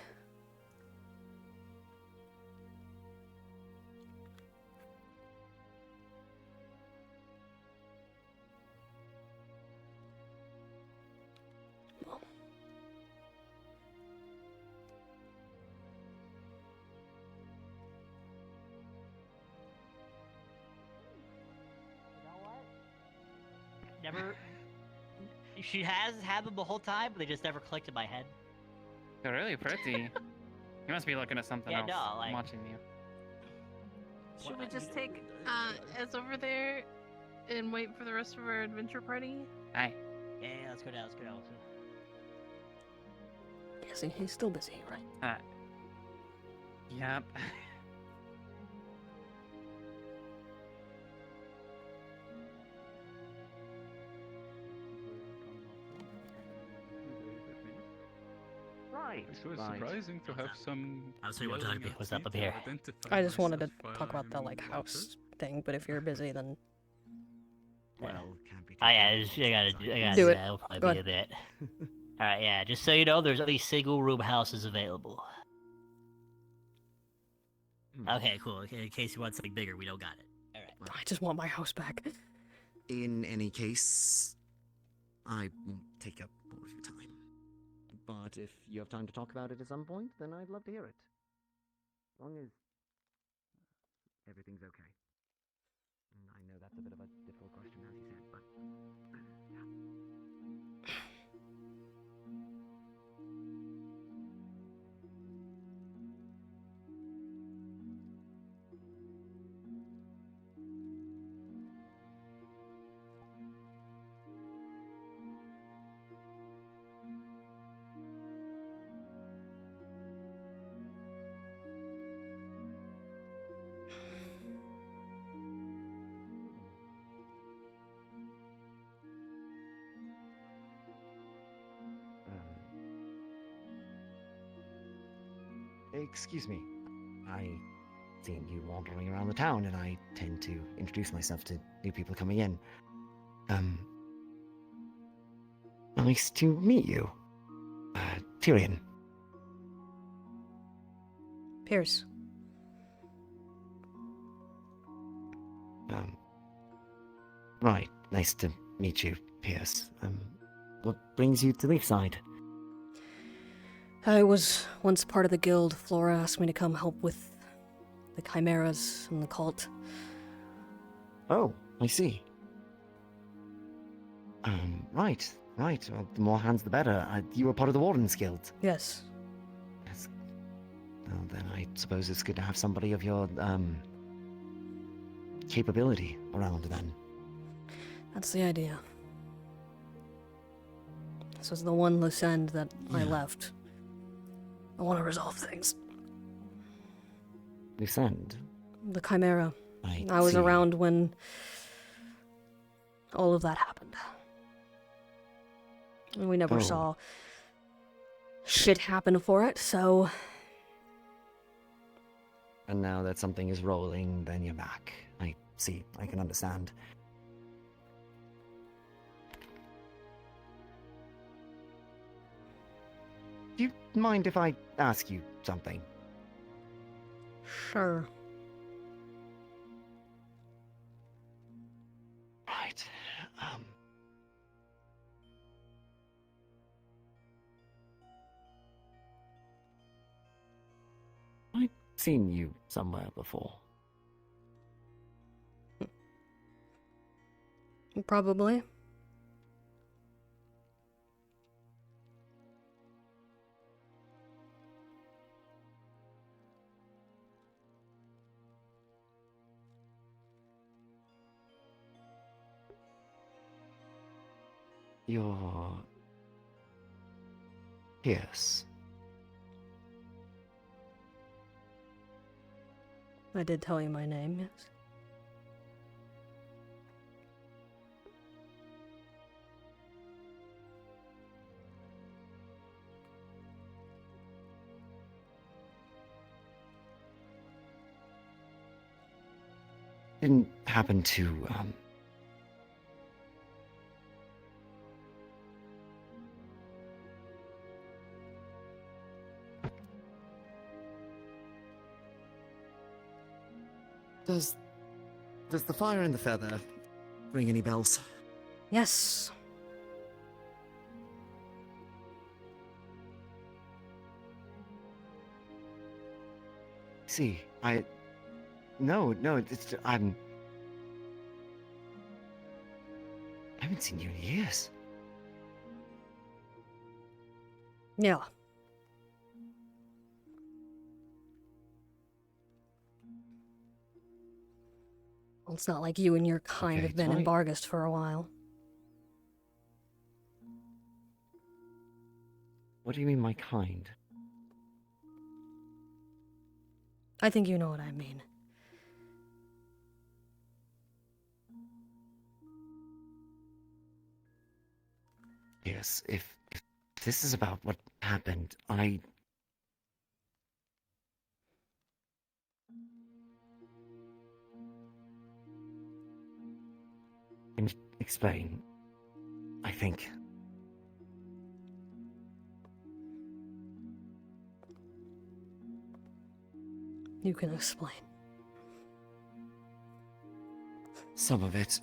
Speaker 19: Never... She has had them the whole time, but they just never clicked in my head.
Speaker 9: They're really pretty. You must be looking at something
Speaker 19: Yeah,
Speaker 9: else.
Speaker 19: no, like-
Speaker 9: I'm watching you.
Speaker 16: Should we just take Ez over there and wait for the rest of our adventure party?
Speaker 9: Aye.
Speaker 19: Yeah, let's go down, let's go down.
Speaker 3: Guessing he's still busy, right?
Speaker 9: Yep.
Speaker 14: Right.
Speaker 13: It was surprising to have some.
Speaker 19: I'll see what time
Speaker 13: yelling
Speaker 19: was
Speaker 13: at
Speaker 19: up
Speaker 13: me
Speaker 19: here.
Speaker 13: to identify
Speaker 3: I just wanted to
Speaker 13: myself
Speaker 3: talk
Speaker 13: while
Speaker 3: about the,
Speaker 13: you
Speaker 3: like,
Speaker 13: watched
Speaker 3: house thing, but if you're busy, then...
Speaker 19: Yeah. I gotta
Speaker 3: Do
Speaker 19: do
Speaker 3: it.
Speaker 19: that. It'll
Speaker 3: Go
Speaker 19: probably be a
Speaker 3: ahead.
Speaker 19: bit. Alright, yeah, just so you know, there's only single room houses available. Okay, cool. In case you want something bigger, we don't got it. Alright.
Speaker 3: I just want my house back.
Speaker 17: In any case, I won't take up more of your time.
Speaker 14: But if you have time to talk about it at some point, then I'd love to hear it. As long as everything's okay. And I know that's a bit of a difficult question, as you said, but excuse me. I seen you wandering around the town, and I tend to introduce myself to new people coming in. Nice to meet you. Tyrion.
Speaker 3: Pierce.
Speaker 14: Right. Nice to meet you, Pierce. What brings you to Leafside?
Speaker 3: I was once part of the guild. Flora asked me to come help with the chimeras and the cult.
Speaker 14: Oh, I see. Right. Well, the more hands the better. You were part of the Wardens Guild.
Speaker 3: Yes.
Speaker 14: Yes. Well, then I suppose it's good to have somebody of your, capability around then.
Speaker 3: That's the idea. This was the one loose end that I left. I want to resolve things.
Speaker 14: Loose end?
Speaker 3: The Chimera. I was
Speaker 14: see.
Speaker 3: around when all of that happened. And we never saw shit happen for it, so...
Speaker 14: And now that something is rolling, then you're back. I see. I can understand. Do you mind if I ask you something?
Speaker 3: Sure.
Speaker 14: Right. I've seen you somewhere before.
Speaker 3: Probably.
Speaker 14: You're... Pierce.
Speaker 3: I did tell you my name, yes.
Speaker 14: Didn't happen to, Does the fire and the feather ring any bells?
Speaker 3: Yes.
Speaker 14: See, No, it's, I haven't seen you in years.
Speaker 3: Yeah. Well, it's not like you and your kind
Speaker 14: Okay,
Speaker 3: have been
Speaker 14: tell
Speaker 3: in
Speaker 14: me-
Speaker 3: Bargast for a while.
Speaker 14: What do you mean, my kind?
Speaker 3: I think you know what I mean.
Speaker 14: Yes, if this is about what happened, I... can explain, I think.
Speaker 3: You can explain.
Speaker 14: Some of it,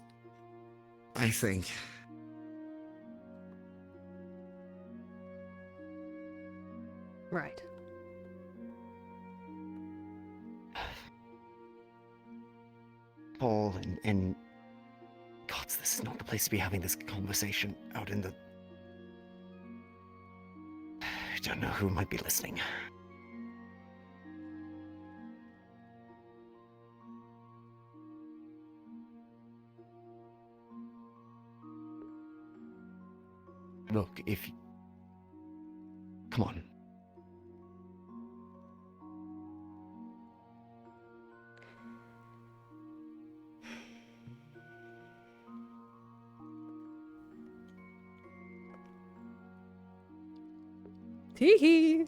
Speaker 14: I think.
Speaker 3: Right.
Speaker 14: Paul and... Gods, this is not the place to be having this conversation out in the... I don't know who might be listening. Look, if... Come on.
Speaker 3: Tee hee.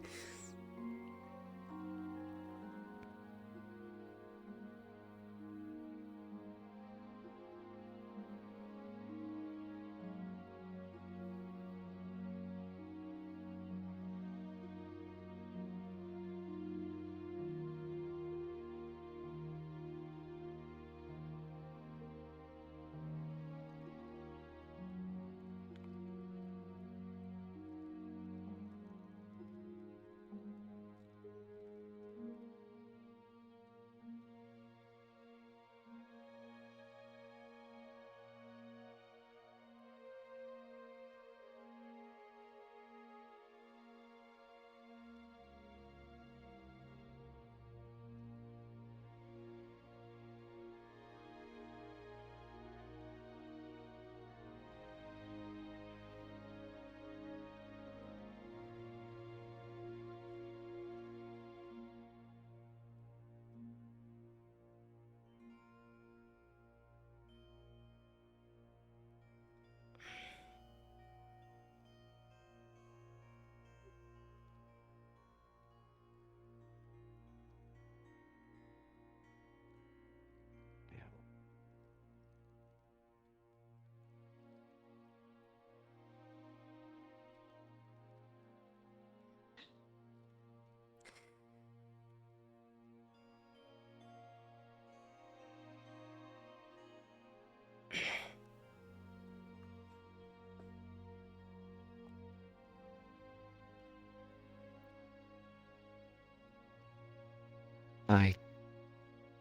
Speaker 2: I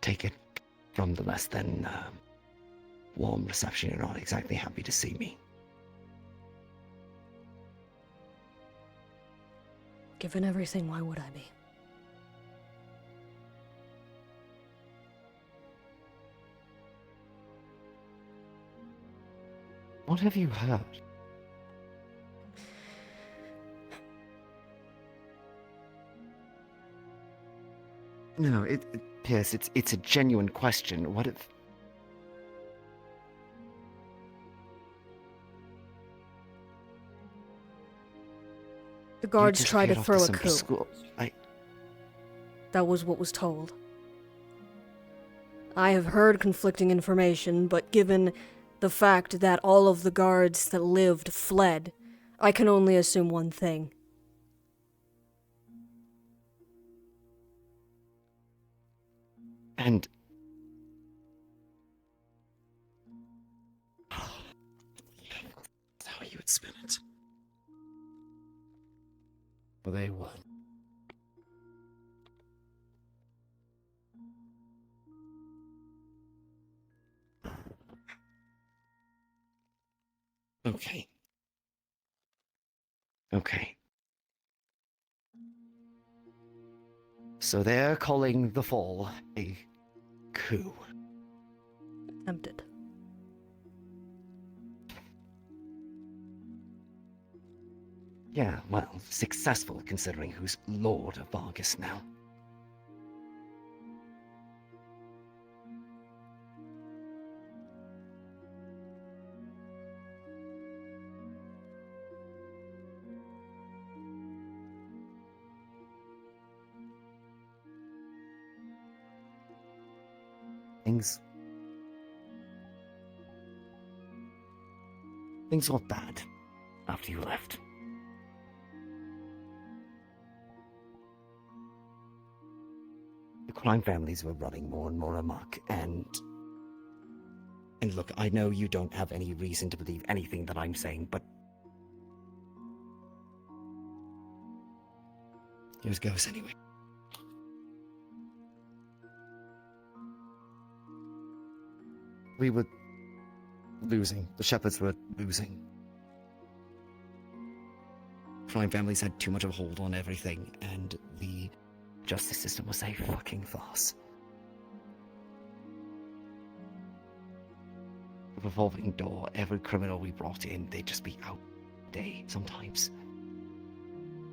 Speaker 2: take it from the less than warm reception, you're not exactly happy to see me.
Speaker 3: Given everything, why would I be?
Speaker 2: What have you heard? No, Pierce, it's a genuine question. What if...
Speaker 3: The guards
Speaker 2: You
Speaker 3: tried to
Speaker 2: disappeared
Speaker 3: throw
Speaker 2: off
Speaker 3: a
Speaker 2: to
Speaker 3: coup.
Speaker 2: some school.
Speaker 3: That was what was told. I have heard conflicting information, but given the fact that all of the guards that lived fled, I can only assume one thing.
Speaker 2: And... That's how you would spin it. Well, they won. Okay. Okay. So they're calling the fall a coup.
Speaker 3: Attempted.
Speaker 2: Yeah, well, successful considering who's Lord of Vargas now. Things got bad after you left. The crime families were running more and more amok, and look, I know you don't have any reason to believe anything that I'm saying, but here goes anyway. We were losing. The shepherds were losing. Crime families had too much of a hold on everything, and the justice system was a fucking farce. Revolving door, every criminal we brought in, they'd just be out a day, sometimes.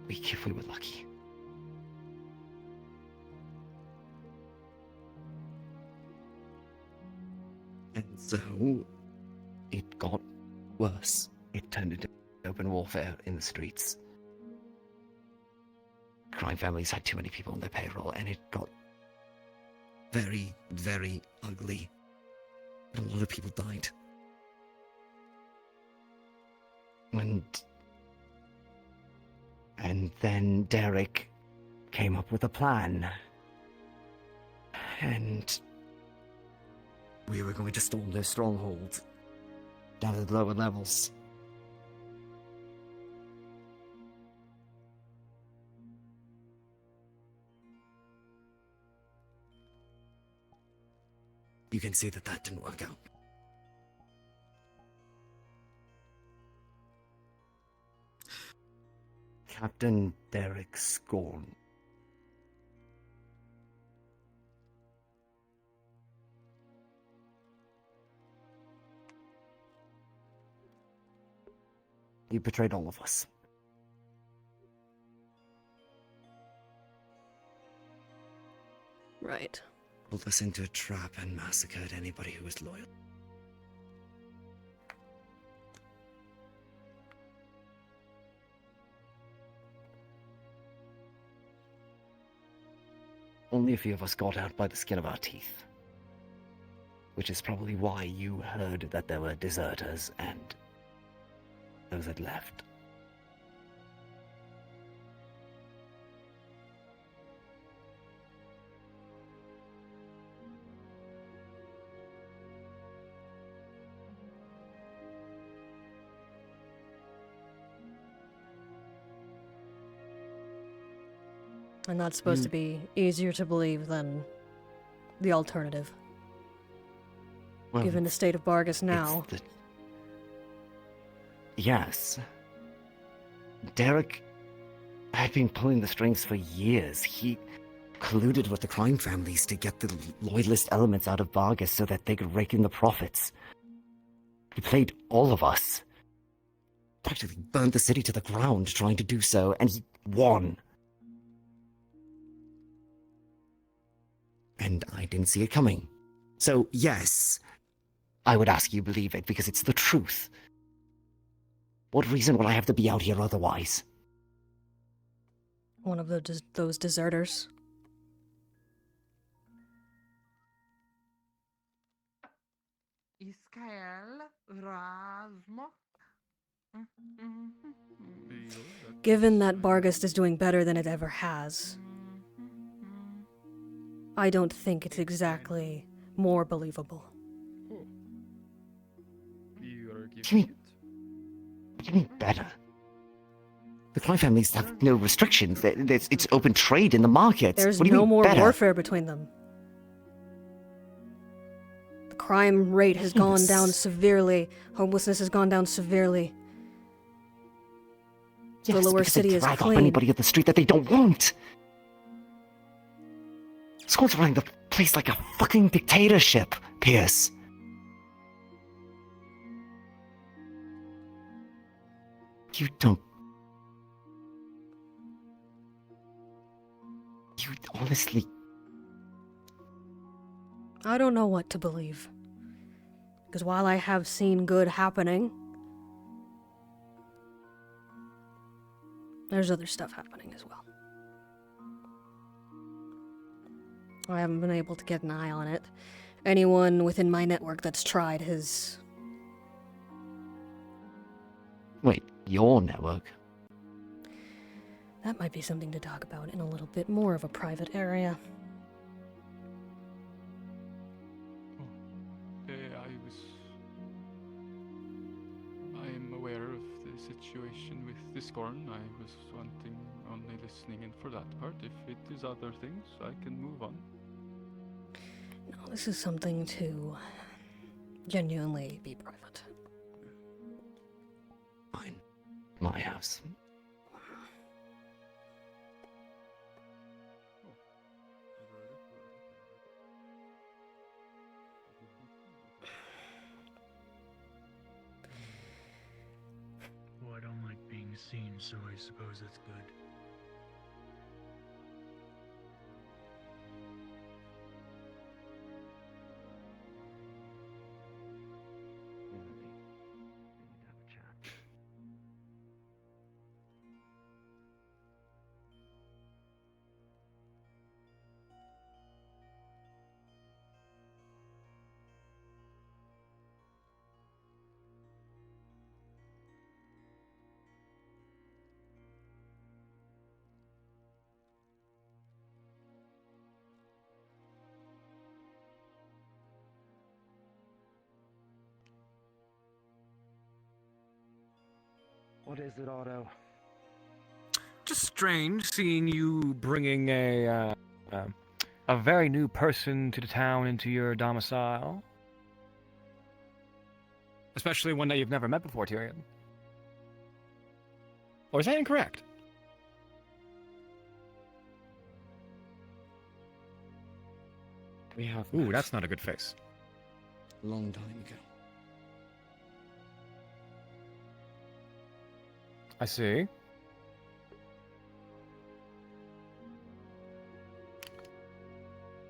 Speaker 2: Week if we were lucky. And so, it got worse. It turned into open warfare in the streets. Crime families had too many people on their payroll, and it got very, very ugly. A lot of people died. And then Derek came up with a plan. And we were going to storm their stronghold down to the lower levels. You can see that that didn't work out. Captain Derek Scorn. You betrayed all of us.
Speaker 3: Right.
Speaker 2: Pulled us into a trap and massacred anybody who was loyal. Only a few of us got out by the skin of our teeth. Which is probably why you heard that there were deserters and those had left.
Speaker 3: And that's supposed to be easier to believe than the alternative.
Speaker 2: Well,
Speaker 3: Given the state of Bargus now.
Speaker 2: Yes. Derek had been pulling the strings for years. He colluded with the crime families to get the loyalist elements out of Bargus so that they could rake in the profits. He played all of us. Practically burned the city to the ground trying to do so, and he won. And I didn't see it coming. So, yes, I would ask you believe it because it's the truth. What reason would I have to be out here otherwise?
Speaker 3: One of those deserters.
Speaker 6: Iskael Rasmo.
Speaker 3: Given that Bargus is doing better than it ever has, I don't think it's exactly more believable.
Speaker 2: What do you mean better? The crime families have no restrictions. It's open trade in the markets.
Speaker 3: There's
Speaker 2: What do you
Speaker 3: no
Speaker 2: mean
Speaker 3: more
Speaker 2: better?
Speaker 3: warfare between them. The crime rate has gone down severely. Homelessness has gone down severely.
Speaker 2: Yes,
Speaker 3: the lower
Speaker 2: because
Speaker 3: city
Speaker 2: they
Speaker 3: is
Speaker 2: drag off
Speaker 3: clean.
Speaker 2: anybody at the street that they don't want. Squad's running the place like a fucking dictatorship, Pierce. You don't... You honestly...
Speaker 3: I don't know what to believe. Because while I have seen good happening, there's other stuff happening as well. I haven't been able to get an eye on it. Anyone within my network that's tried has...
Speaker 2: Wait, your network?
Speaker 3: That might be something to talk about in a little bit more of a private area.
Speaker 13: I am aware of the situation with the Scorn. I was wanting only listening in for that part. If it is other things, I can move on.
Speaker 3: No, this is something to genuinely be private.
Speaker 2: Fine. My house.
Speaker 20: Well, I don't like being seen, so I suppose that's good.
Speaker 1: What is it, Otto?
Speaker 4: Just strange seeing you bringing a very new person to the town into your domicile. Especially one that you've never met before, Tyrion. Or is that incorrect?
Speaker 2: We have...
Speaker 4: Ooh, that's not a good face.
Speaker 2: Long time ago.
Speaker 4: I see.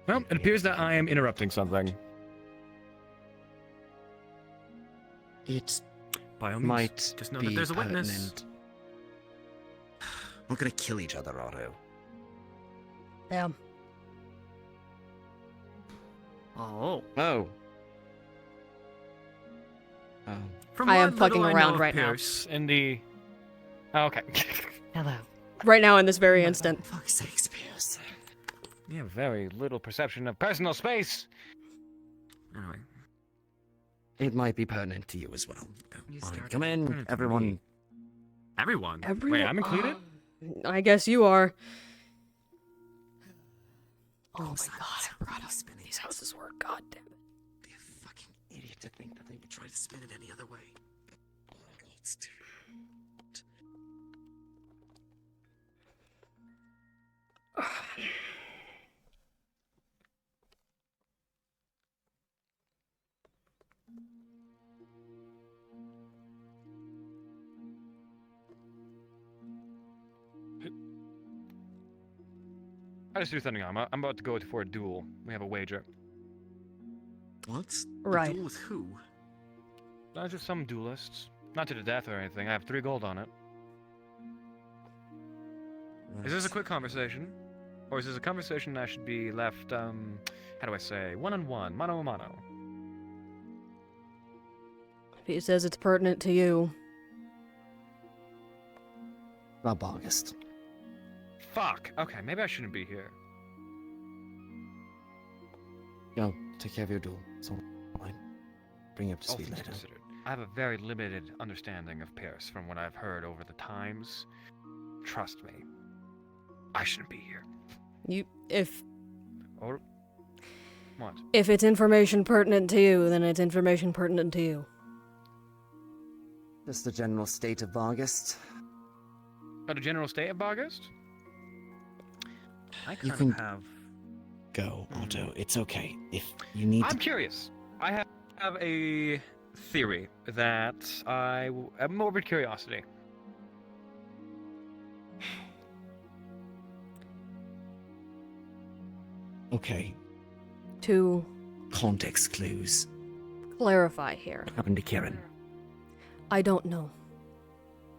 Speaker 4: Well, it appears that I am interrupting something.
Speaker 2: It
Speaker 4: by all means,
Speaker 2: might
Speaker 4: just know
Speaker 2: be
Speaker 4: that there's a witness.
Speaker 2: pertinent. We're gonna kill each other, Otto.
Speaker 3: Yeah.
Speaker 4: Oh.
Speaker 2: Oh.
Speaker 4: From
Speaker 3: I am
Speaker 4: what
Speaker 3: fucking
Speaker 4: little I know
Speaker 3: around
Speaker 4: of
Speaker 3: right now.
Speaker 4: Pierce in the... Oh, okay.
Speaker 2: Hello.
Speaker 3: Right now in this very instant.
Speaker 2: Fuck's sakes, Pierce.
Speaker 4: You have very little perception of personal space.
Speaker 2: Anyway. It might be pertinent to you as well.
Speaker 4: You
Speaker 2: Fine,
Speaker 4: started
Speaker 2: come in,
Speaker 4: pertinent to
Speaker 2: everyone.
Speaker 4: me. Everyone?
Speaker 3: Everyone?
Speaker 4: Wait, I'm included?
Speaker 3: I guess you are. Oh my god, I forgot how these houses work. God damn it.
Speaker 14: Be a fucking idiot to think that they would try to spin it any other way. Let's do it.
Speaker 4: I just do something. I'm about to go for a duel. We have a wager.
Speaker 14: What?
Speaker 3: Right.
Speaker 14: A duel with who?
Speaker 4: Not just some duelists. Not to the death or anything. I have 3 gold on it. Is this a quick conversation? Or is this a conversation that should be left, how do I say, one-on-one, mano-a-mano?
Speaker 3: If he says it's pertinent to you.
Speaker 2: Rob August.
Speaker 4: Fuck! Okay, maybe I shouldn't be here.
Speaker 2: Go, take care of your duel. It's all fine. Bring you up to
Speaker 4: All
Speaker 2: speed
Speaker 4: things
Speaker 2: later.
Speaker 4: considered, I have a very limited understanding of Pierce from what I've heard over the times. Trust me, I shouldn't be here. Or what?
Speaker 3: If it's information pertinent to you, then it's information pertinent to you.
Speaker 2: Just the general state of Vargast.
Speaker 4: About a general state of Bargast?
Speaker 20: I
Speaker 2: You
Speaker 20: kind
Speaker 2: can
Speaker 20: of have.
Speaker 2: go, Otto. It's okay. If you need
Speaker 4: I'm
Speaker 2: to...
Speaker 4: curious. I have a theory that I have morbid curiosity.
Speaker 2: Okay.
Speaker 3: To
Speaker 2: Context clues.
Speaker 3: clarify here,
Speaker 2: What happened to Kieran?
Speaker 3: I don't know.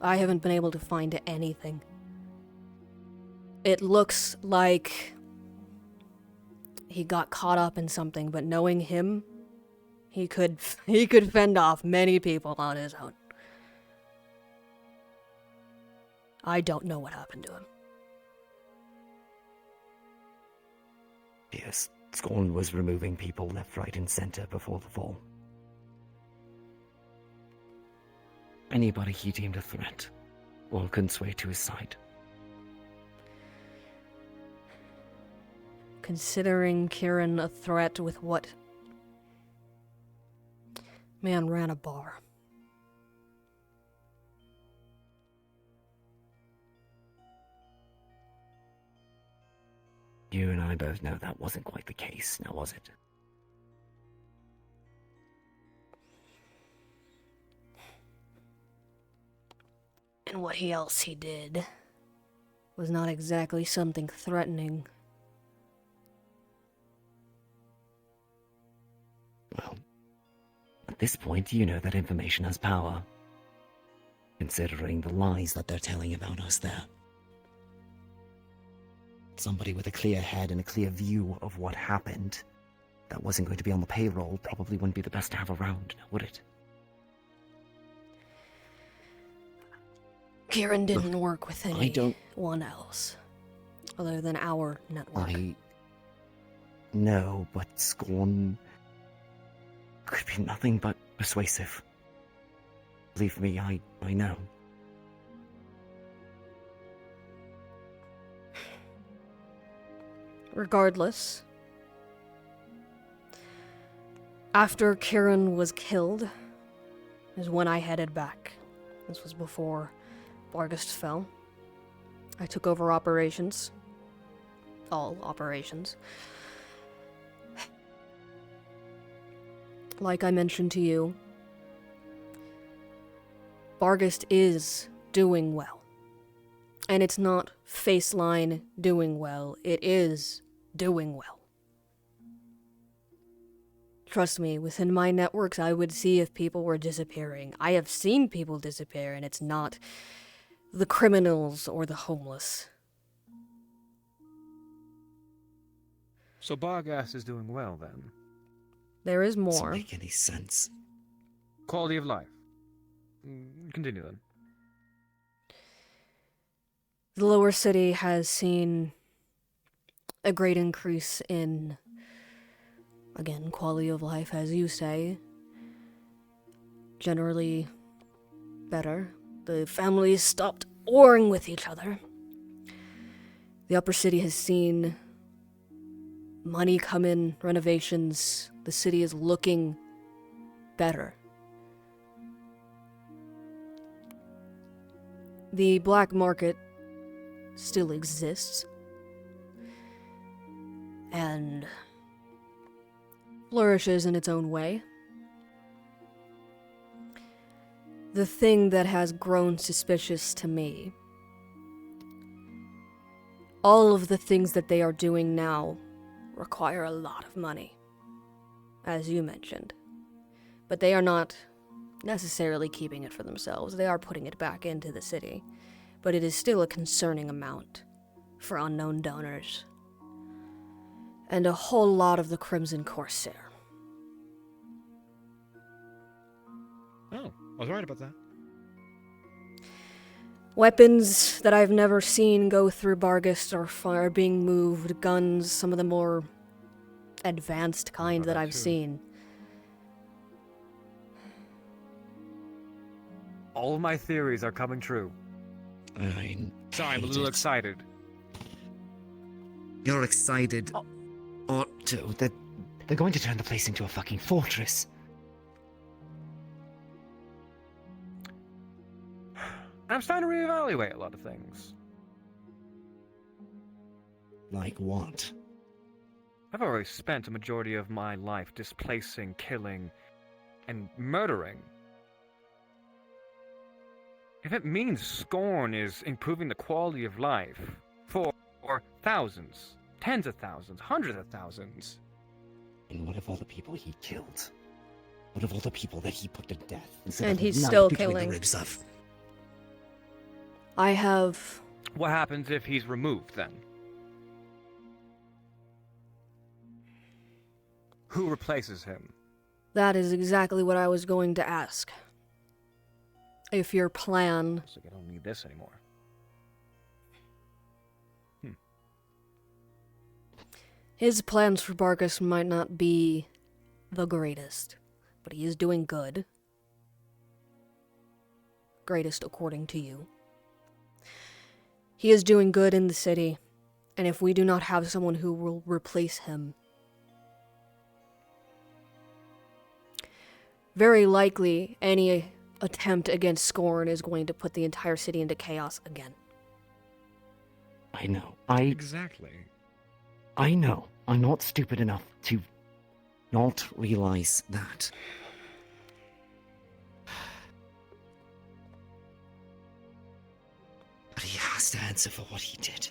Speaker 3: I haven't been able to find anything. It looks like he got caught up in something, but knowing him, he could fend off many people on his own. I don't know what happened to him.
Speaker 2: Yes, Scorn was removing people left, right, and center before the fall. Anybody he deemed a threat, all couldn't sway to his side.
Speaker 3: Considering Kieran a threat with what? Man ran a bar.
Speaker 2: You and I both know that wasn't quite the case, now was it?
Speaker 3: And what else he did was not exactly something threatening.
Speaker 2: Well, at this point, you know that information has power. Considering the lies that they're telling about us there. Somebody with a clear head and a clear view of what happened that wasn't going to be on the payroll probably wouldn't be the best to have around, would it?
Speaker 3: Kieran didn't work with anyone else other than our network.
Speaker 2: I know, but Scorn could be nothing but persuasive. Believe me, I know.
Speaker 3: Regardless, after Kieran was killed is when I headed back. This was before Bargast fell. I took over operations. All operations. Like I mentioned to you, Bargast is doing well. And it's not Faceline doing well, it is doing well. Trust me, within my networks I would see if people were disappearing. I have seen people disappear, and it's not the criminals or the homeless.
Speaker 4: So Bargas is doing well then?
Speaker 3: There is more.
Speaker 2: Doesn't make any sense.
Speaker 4: Quality of life. Continue then.
Speaker 3: The lower city has seen a great increase in, again, quality of life, as you say. Generally better. The families stopped warring with each other. The upper city has seen money come in, renovations, the city is looking better. The black market still exists and flourishes in its own way. The thing that has grown suspicious to me, all of the things that they are doing now require a lot of money, as you mentioned. But they are not necessarily keeping it for themselves. They are putting it back into the city. But it is still a concerning amount for unknown donors. And a whole lot of the Crimson Corsair.
Speaker 4: Oh, I was right about that.
Speaker 3: Weapons that I've never seen go through Bargus are being moved. Guns, some of the more advanced kind that I've seen.
Speaker 4: All of my theories are coming true. Sorry, I'm a little excited.
Speaker 2: You're excited. Or to. They're going to turn the place into a fucking fortress.
Speaker 4: I'm starting to reevaluate a lot of things.
Speaker 2: Like what?
Speaker 4: I've already spent a majority of my life displacing, killing, and murdering. If it means Scorn is improving the quality of life for thousands, tens of thousands, hundreds of thousands.
Speaker 2: And what of all the people he killed? What of all the people that he put to death?
Speaker 3: And he's still
Speaker 2: between
Speaker 3: killing.
Speaker 2: The ribs of?
Speaker 3: I have...
Speaker 4: What happens if he's removed, then? Who replaces him?
Speaker 3: That is exactly what I was going to ask. If your plan...
Speaker 4: Looks like I don't need this anymore.
Speaker 3: His plans for Bargus might not be the greatest, but he is doing good. Greatest according to you. He is doing good in the city, and if we do not have someone who will replace him, very likely any attempt against Scorn is going to put the entire city into chaos again.
Speaker 2: I know.
Speaker 4: Exactly.
Speaker 2: I know. I'm not stupid enough to not realize that. But he has to answer for what he did.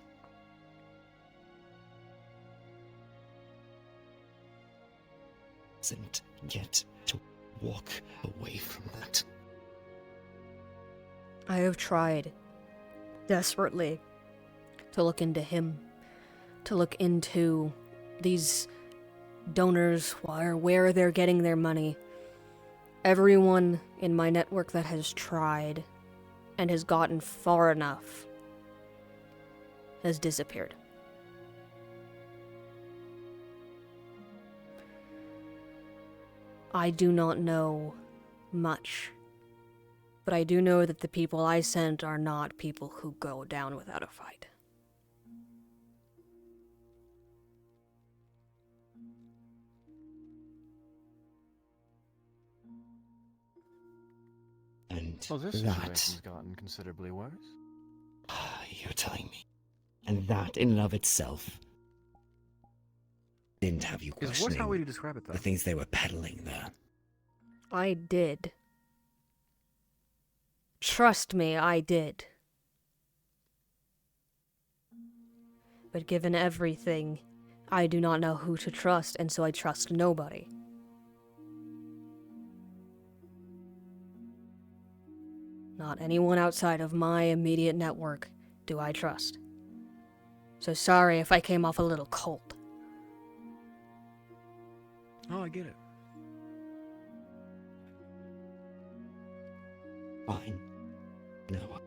Speaker 2: Doesn't get to walk away from that.
Speaker 3: I have tried desperately to look into him, to look into these donors, where they're getting their money. Everyone in my network that has tried and has gotten far enough has disappeared. I do not know much, but I do know that the people I sent are not people who go down without a fight.
Speaker 2: And
Speaker 4: well, this
Speaker 2: that...
Speaker 4: situation's gotten considerably worse.
Speaker 2: You're telling me. And that, in and of itself, didn't have you questioning
Speaker 4: What's how would you describe it, though?
Speaker 2: the things they were peddling there.
Speaker 3: I did. Trust me, I did. But given everything, I do not know who to trust, and so I trust nobody. Not anyone outside of my immediate network do I trust. So sorry if I came off a little cold.
Speaker 4: Oh, I get it.
Speaker 2: Fine. No.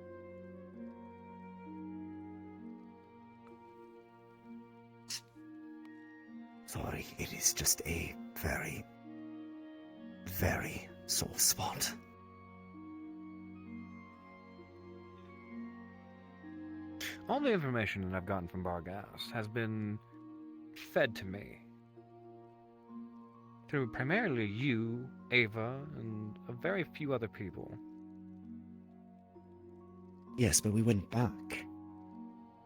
Speaker 2: Sorry, it is just a very, very sore spot.
Speaker 4: All the information that I've gotten from Bargas has been fed to me. Through primarily you, Ava, and a very few other people.
Speaker 2: Yes, but we went back.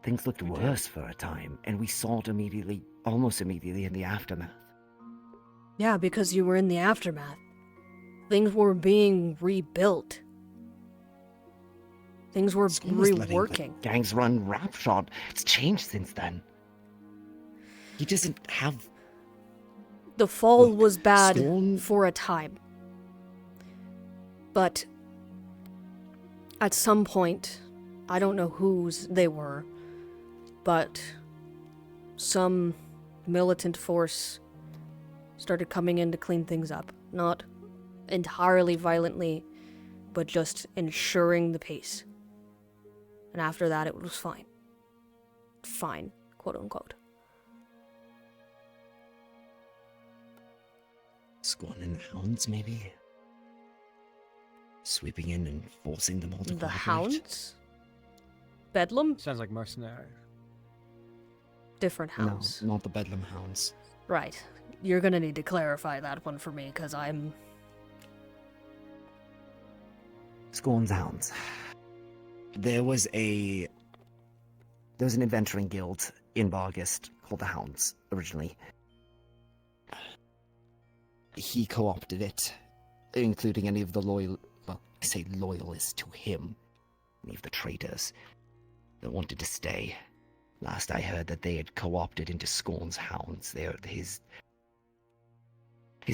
Speaker 2: Things looked worse for a time, and we saw it immediately, almost immediately in the aftermath.
Speaker 3: Yeah, because you were in the aftermath. Things were being rebuilt. Things were reworking.
Speaker 2: Gangs run Rapshot. It's changed since then. He doesn't have...
Speaker 3: The fall was bad for a time. But at some point, I don't know whose they were, but some militant force started coming in to clean things up. Not entirely violently, but just ensuring the pace. And after that, it was fine. Fine, quote unquote.
Speaker 2: Squan and the Hounds, maybe? Sweeping in and forcing them all to
Speaker 3: The
Speaker 2: cooperate?
Speaker 3: Hounds? Bedlam?
Speaker 4: Sounds like mercenaries.
Speaker 3: Different Hounds.
Speaker 2: No, not the Bedlam Hounds.
Speaker 3: Right. You're gonna need to clarify that one for me, because I'm...
Speaker 2: Scorn's Hounds. There was an adventuring guild in Bargest called the Hounds, originally. He co-opted it, including any of the loyalists to him, any of the traitors that wanted to stay. Last I heard that they had co-opted into Scorn's Hounds. They're his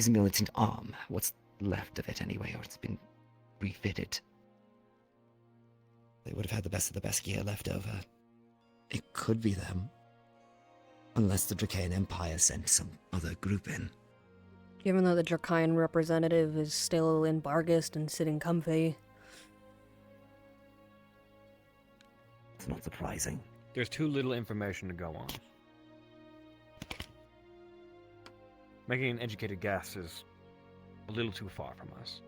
Speaker 2: militant arm, what's left of it anyway, or it's been refitted. They would have had the best of the best gear left over. It could be them. Unless the Dracaean Empire sent some other group in.
Speaker 3: Given that the Dracaean representative is still in Bargest and sitting comfy.
Speaker 2: It's not surprising.
Speaker 4: There's too little information to go on. Making an educated guess is a little too far from us.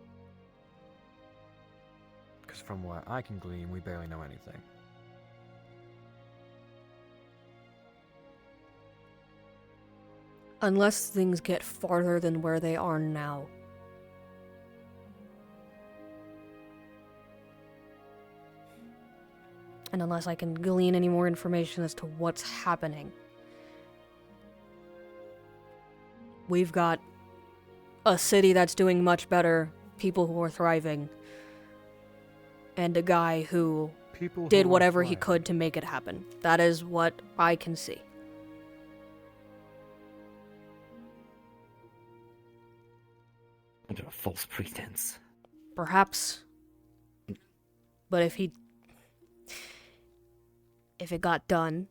Speaker 4: Because from what I can glean, we barely know anything.
Speaker 3: Unless things get farther than where they are now. And unless I can glean any more information as to what's happening. We've got a city that's doing much better, people who are thriving, and a guy who did whatever he could to make it happen. That is what I can see.
Speaker 2: Under a false pretense.
Speaker 3: Perhaps. But if it got done,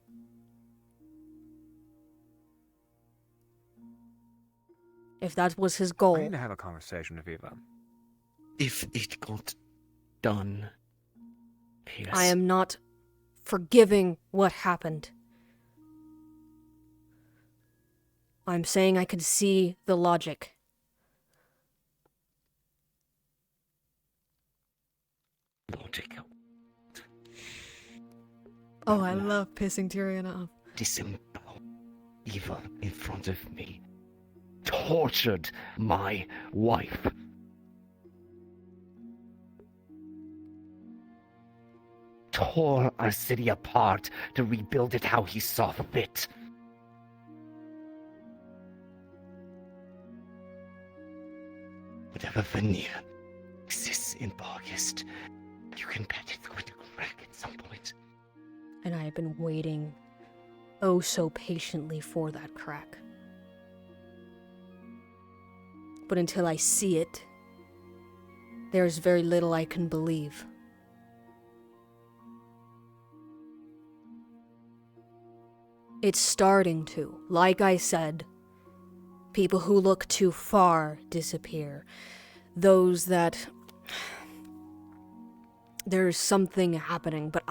Speaker 3: if that was his goal.
Speaker 4: I need to have a conversation with Eva.
Speaker 2: If it got done, yes.
Speaker 3: I am not forgiving what happened. I'm saying I could see the logic.
Speaker 2: Logic.
Speaker 3: Oh, I love pissing Tyrion off.
Speaker 2: Disembowel Eva in front of me. Tortured my wife. Tore our city apart to rebuild it how he saw fit. Whatever veneer exists in Bargest, you can bet it's going to crack at some point.
Speaker 3: And I have been waiting, oh so patiently, for that crack. But until I see it, there's very little I can believe. It's starting to. Like I said, people who look too far disappear. Those that... There's something happening, but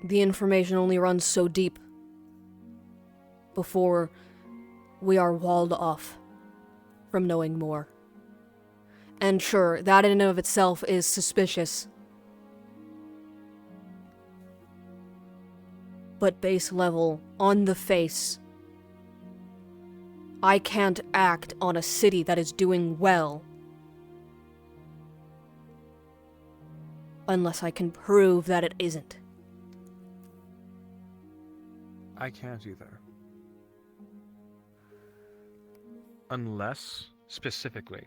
Speaker 3: the information only runs so deep before we are walled off from knowing more. And sure, that in and of itself is suspicious. But base level, on the face, I can't act on a city that is doing well unless I can prove that it isn't.
Speaker 4: I can't either. Unless, specifically,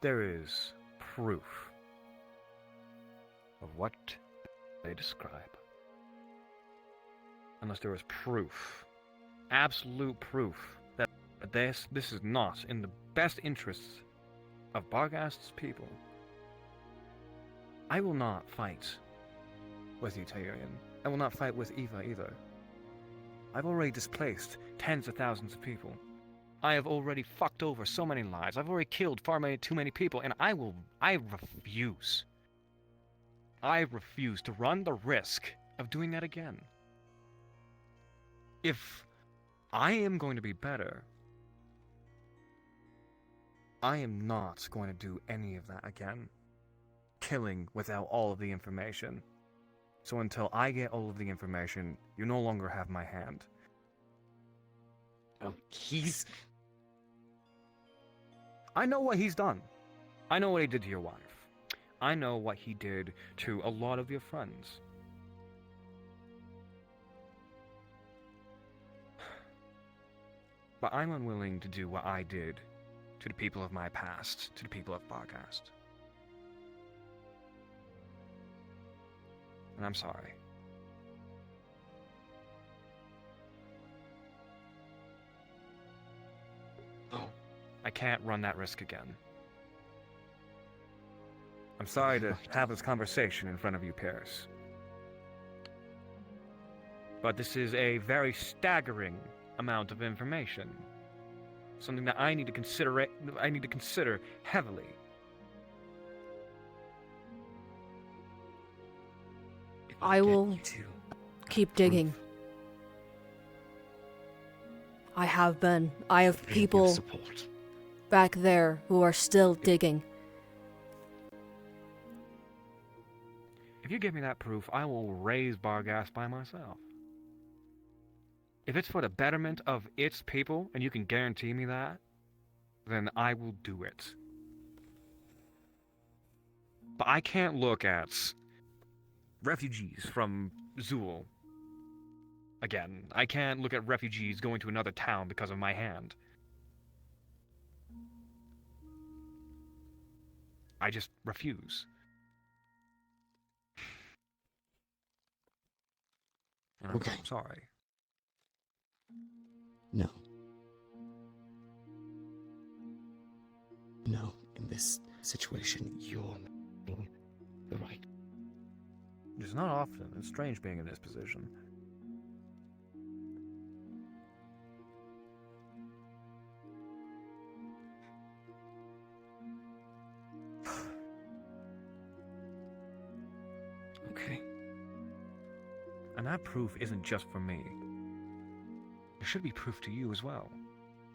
Speaker 4: there is proof of what they describe. Unless there is proof, absolute proof, that this is not in the best interests of Barghast's people, I will not fight with you, Tyrion. I will not fight with Eva either. I've already displaced tens of thousands of people. I have already fucked over so many lives. I've already killed too many people, and I refuse. I refuse to run the risk of doing that again. If I am going to be better, I am not going to do any of that again. Killing without all of the information. So until I get all of the information, you no longer have my hand.
Speaker 2: Oh,
Speaker 4: I know what he's done. I know what he did to your wife. I know what he did to a lot of your friends. But I'm unwilling to do what I did to the people of my past, to the people of Barghast. And I'm sorry.
Speaker 2: Oh.
Speaker 4: I can't run that risk again. I'm sorry to have this conversation in front of you, Paris. But this is a very staggering amount of information. Something that I need to consider heavily.
Speaker 3: I will keep digging. I have been. I have people back there who are still digging.
Speaker 4: If you give me that proof, I will raise Barghast by myself. If it's for the betterment of its people, and you can guarantee me that, then I will do it. But I can't look at refugees from Zool again. I can't look at refugees going to another town because of my hand. I just refuse. And
Speaker 2: Okay.
Speaker 4: I'm sorry.
Speaker 2: No. No, in this situation, you're being the right.
Speaker 4: It's not often. It's strange being in this position.
Speaker 2: Okay.
Speaker 4: And that proof isn't just for me. It should be proof to you as well.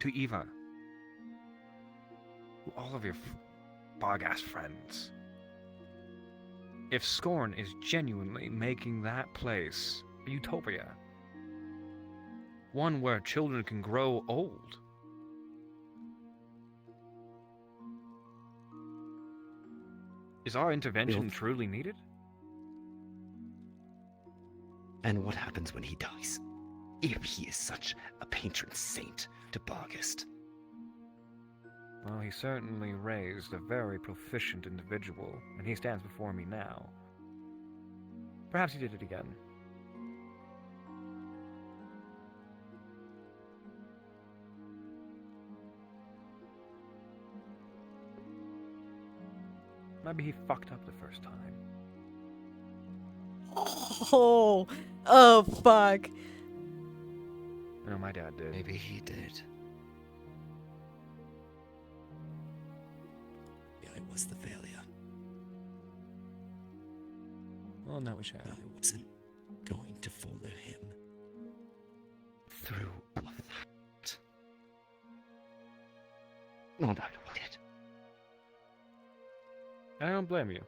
Speaker 4: To Eva. To all of your Barghast friends. If Scorn is genuinely making that place a utopia, one where children can grow old, is our intervention truly needed?
Speaker 2: And what happens when he dies? If he is such a patron saint to Barghast.
Speaker 4: Well, he certainly raised a very proficient individual, and he stands before me now. Perhaps he did it again. Maybe he fucked up the first time.
Speaker 3: Oh, fuck.
Speaker 4: I know my dad did.
Speaker 2: Maybe he did. I was the failure.
Speaker 4: Well, now we shall.
Speaker 2: I wasn't going to follow him through all of that. Not out of it.
Speaker 4: I don't blame you.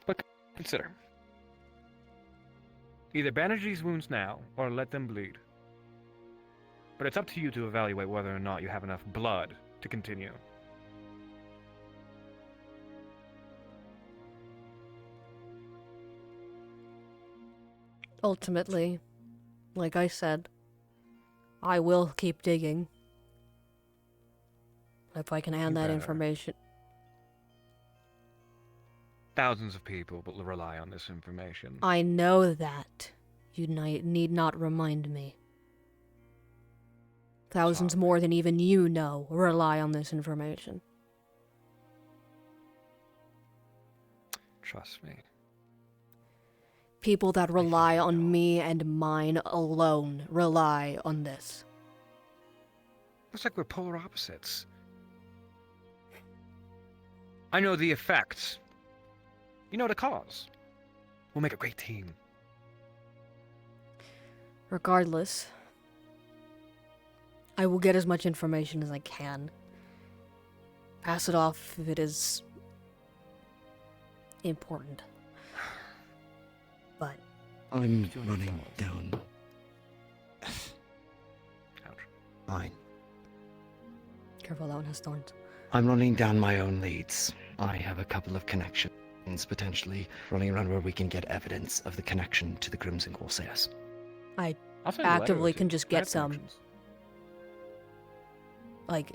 Speaker 4: But consider, Either bandage these wounds now, or let them bleed. But it's up to you to evaluate whether or not you have enough blood to continue.
Speaker 3: Ultimately, like I said, I will keep digging. If I can hand that information.
Speaker 4: Thousands of people will rely on this information.
Speaker 3: I know that. You need not remind me. Thousands more than even you know rely on this information.
Speaker 4: Trust me.
Speaker 3: People that rely on me and mine alone rely on this.
Speaker 4: Looks like we're polar opposites. I know the effects. You know the cause. We'll make a great team.
Speaker 3: Regardless, I will get as much information as I can. Pass it off if it is important. But
Speaker 2: I'm running down.
Speaker 4: Ouch.
Speaker 2: Fine.
Speaker 3: Careful, that one has thorns.
Speaker 2: I'm running down my own leads. I have a couple of connections, potentially, running around where we can get evidence of the connection to the Crimson Corsairs.
Speaker 3: I
Speaker 4: I'll send a letter
Speaker 3: actively
Speaker 4: or two.
Speaker 3: can just
Speaker 4: I
Speaker 3: get
Speaker 4: have
Speaker 3: some.
Speaker 4: connections.
Speaker 3: Like,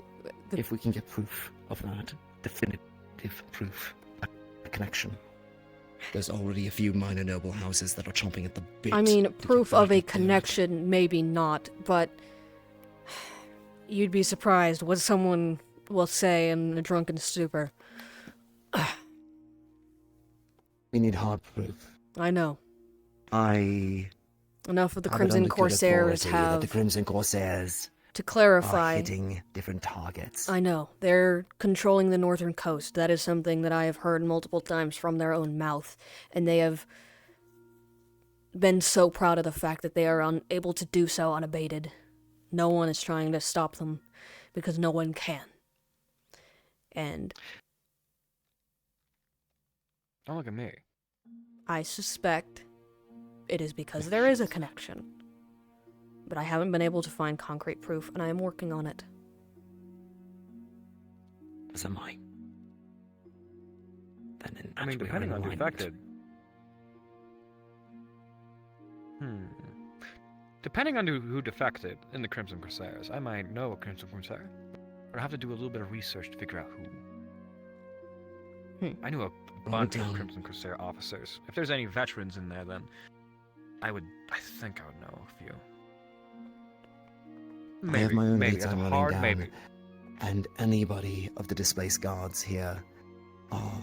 Speaker 2: If we can get proof of that, definitive proof, a connection. There's already a few minor noble houses that are chomping at the bit.
Speaker 3: I mean,
Speaker 2: to
Speaker 3: proof
Speaker 2: get
Speaker 3: of
Speaker 2: back
Speaker 3: a
Speaker 2: at that.
Speaker 3: connection, maybe not, but you'd be surprised what someone will say in a drunken stupor.
Speaker 2: We need hard proof.
Speaker 3: I know.
Speaker 2: Have
Speaker 3: Enough of the
Speaker 2: it
Speaker 3: Crimson
Speaker 2: under good
Speaker 3: Corsairs
Speaker 2: authority that
Speaker 3: have
Speaker 2: the Crimson Corsairs
Speaker 3: to
Speaker 2: are
Speaker 3: clarify.
Speaker 2: hitting different targets.
Speaker 3: I know. They're controlling the northern coast. That is something that I have heard multiple times from their own mouth. And they have been so proud of the fact that they are unable to do so unabated. No one is trying to stop them because no one can. And
Speaker 4: Don't look at me.
Speaker 3: I suspect it is because there is a connection. But I haven't been able to find concrete proof, and I am working on it.
Speaker 2: As am I. Then in
Speaker 4: I mean,
Speaker 2: that we are
Speaker 4: depending
Speaker 2: in
Speaker 4: on who
Speaker 2: alignment.
Speaker 4: affected. Depending on who defected in the Crimson Corsairs, I might know a Crimson Corsair. But I have to do a little bit of research to figure out who. I knew a bunch of Crimson Corsair officers. If there's any veterans in there, then I think I would know a few.
Speaker 2: I have my own
Speaker 4: maybe.
Speaker 2: leads
Speaker 4: As a
Speaker 2: I'm
Speaker 4: hard
Speaker 2: running down,
Speaker 4: maybe.
Speaker 2: and anybody of the displaced guards here are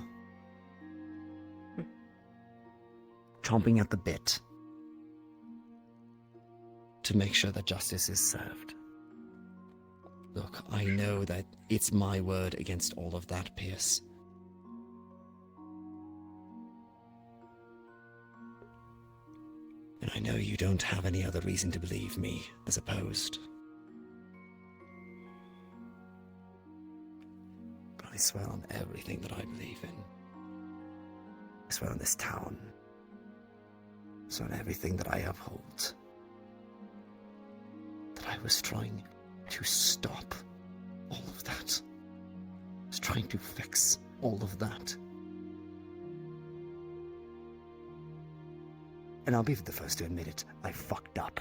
Speaker 2: chomping at the bit to make sure that justice is served. Look, I know that it's my word against all of that, Pierce. And I know you don't have any other reason to believe me as opposed. But I swear on everything that I believe in. I swear on this town. I swear on everything that I uphold. That I was trying to stop all of that. I was trying to fix all of that. And I'll be the first to admit it, I fucked up.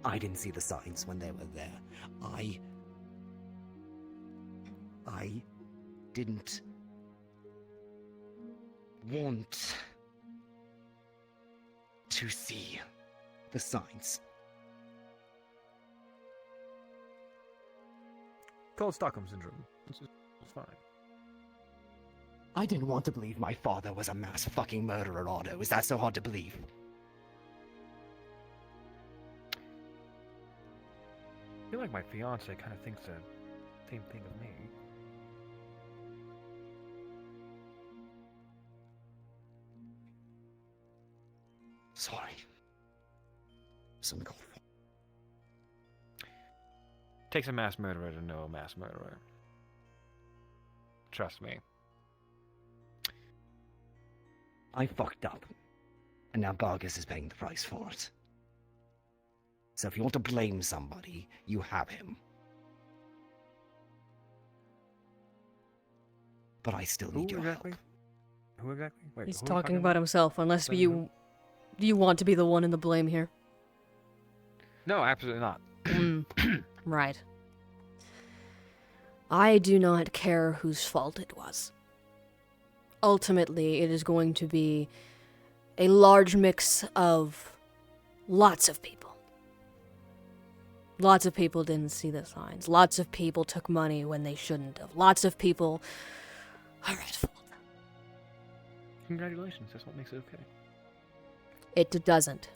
Speaker 2: I didn't see the signs when they were there. I didn't want to see the signs.
Speaker 4: Called Stockholm Syndrome. It's fine.
Speaker 2: I didn't want to believe my father was a mass fucking murderer, Otto. Is that so hard to believe?
Speaker 4: I feel like my fiance kind of thinks the same thing of me.
Speaker 2: Sorry. Some call for.
Speaker 4: Takes a mass murderer to know a mass murderer. Trust me.
Speaker 2: I fucked up. And now Vargas is paying the price for it. So if you want to blame somebody, you have him. But I still need your help.
Speaker 4: Who exactly? Wait,
Speaker 3: He's
Speaker 4: who are we
Speaker 3: talking about himself, unless
Speaker 4: Blaming
Speaker 3: you want to be the one in the blame here.
Speaker 4: No, absolutely not.
Speaker 3: Right. I do not care whose fault it was. Ultimately, it is going to be a large mix of lots of people. Lots of people didn't see the signs. Lots of people took money when they shouldn't have. Lots of people are at fault.
Speaker 4: Congratulations, that's what makes it okay.
Speaker 3: It doesn't.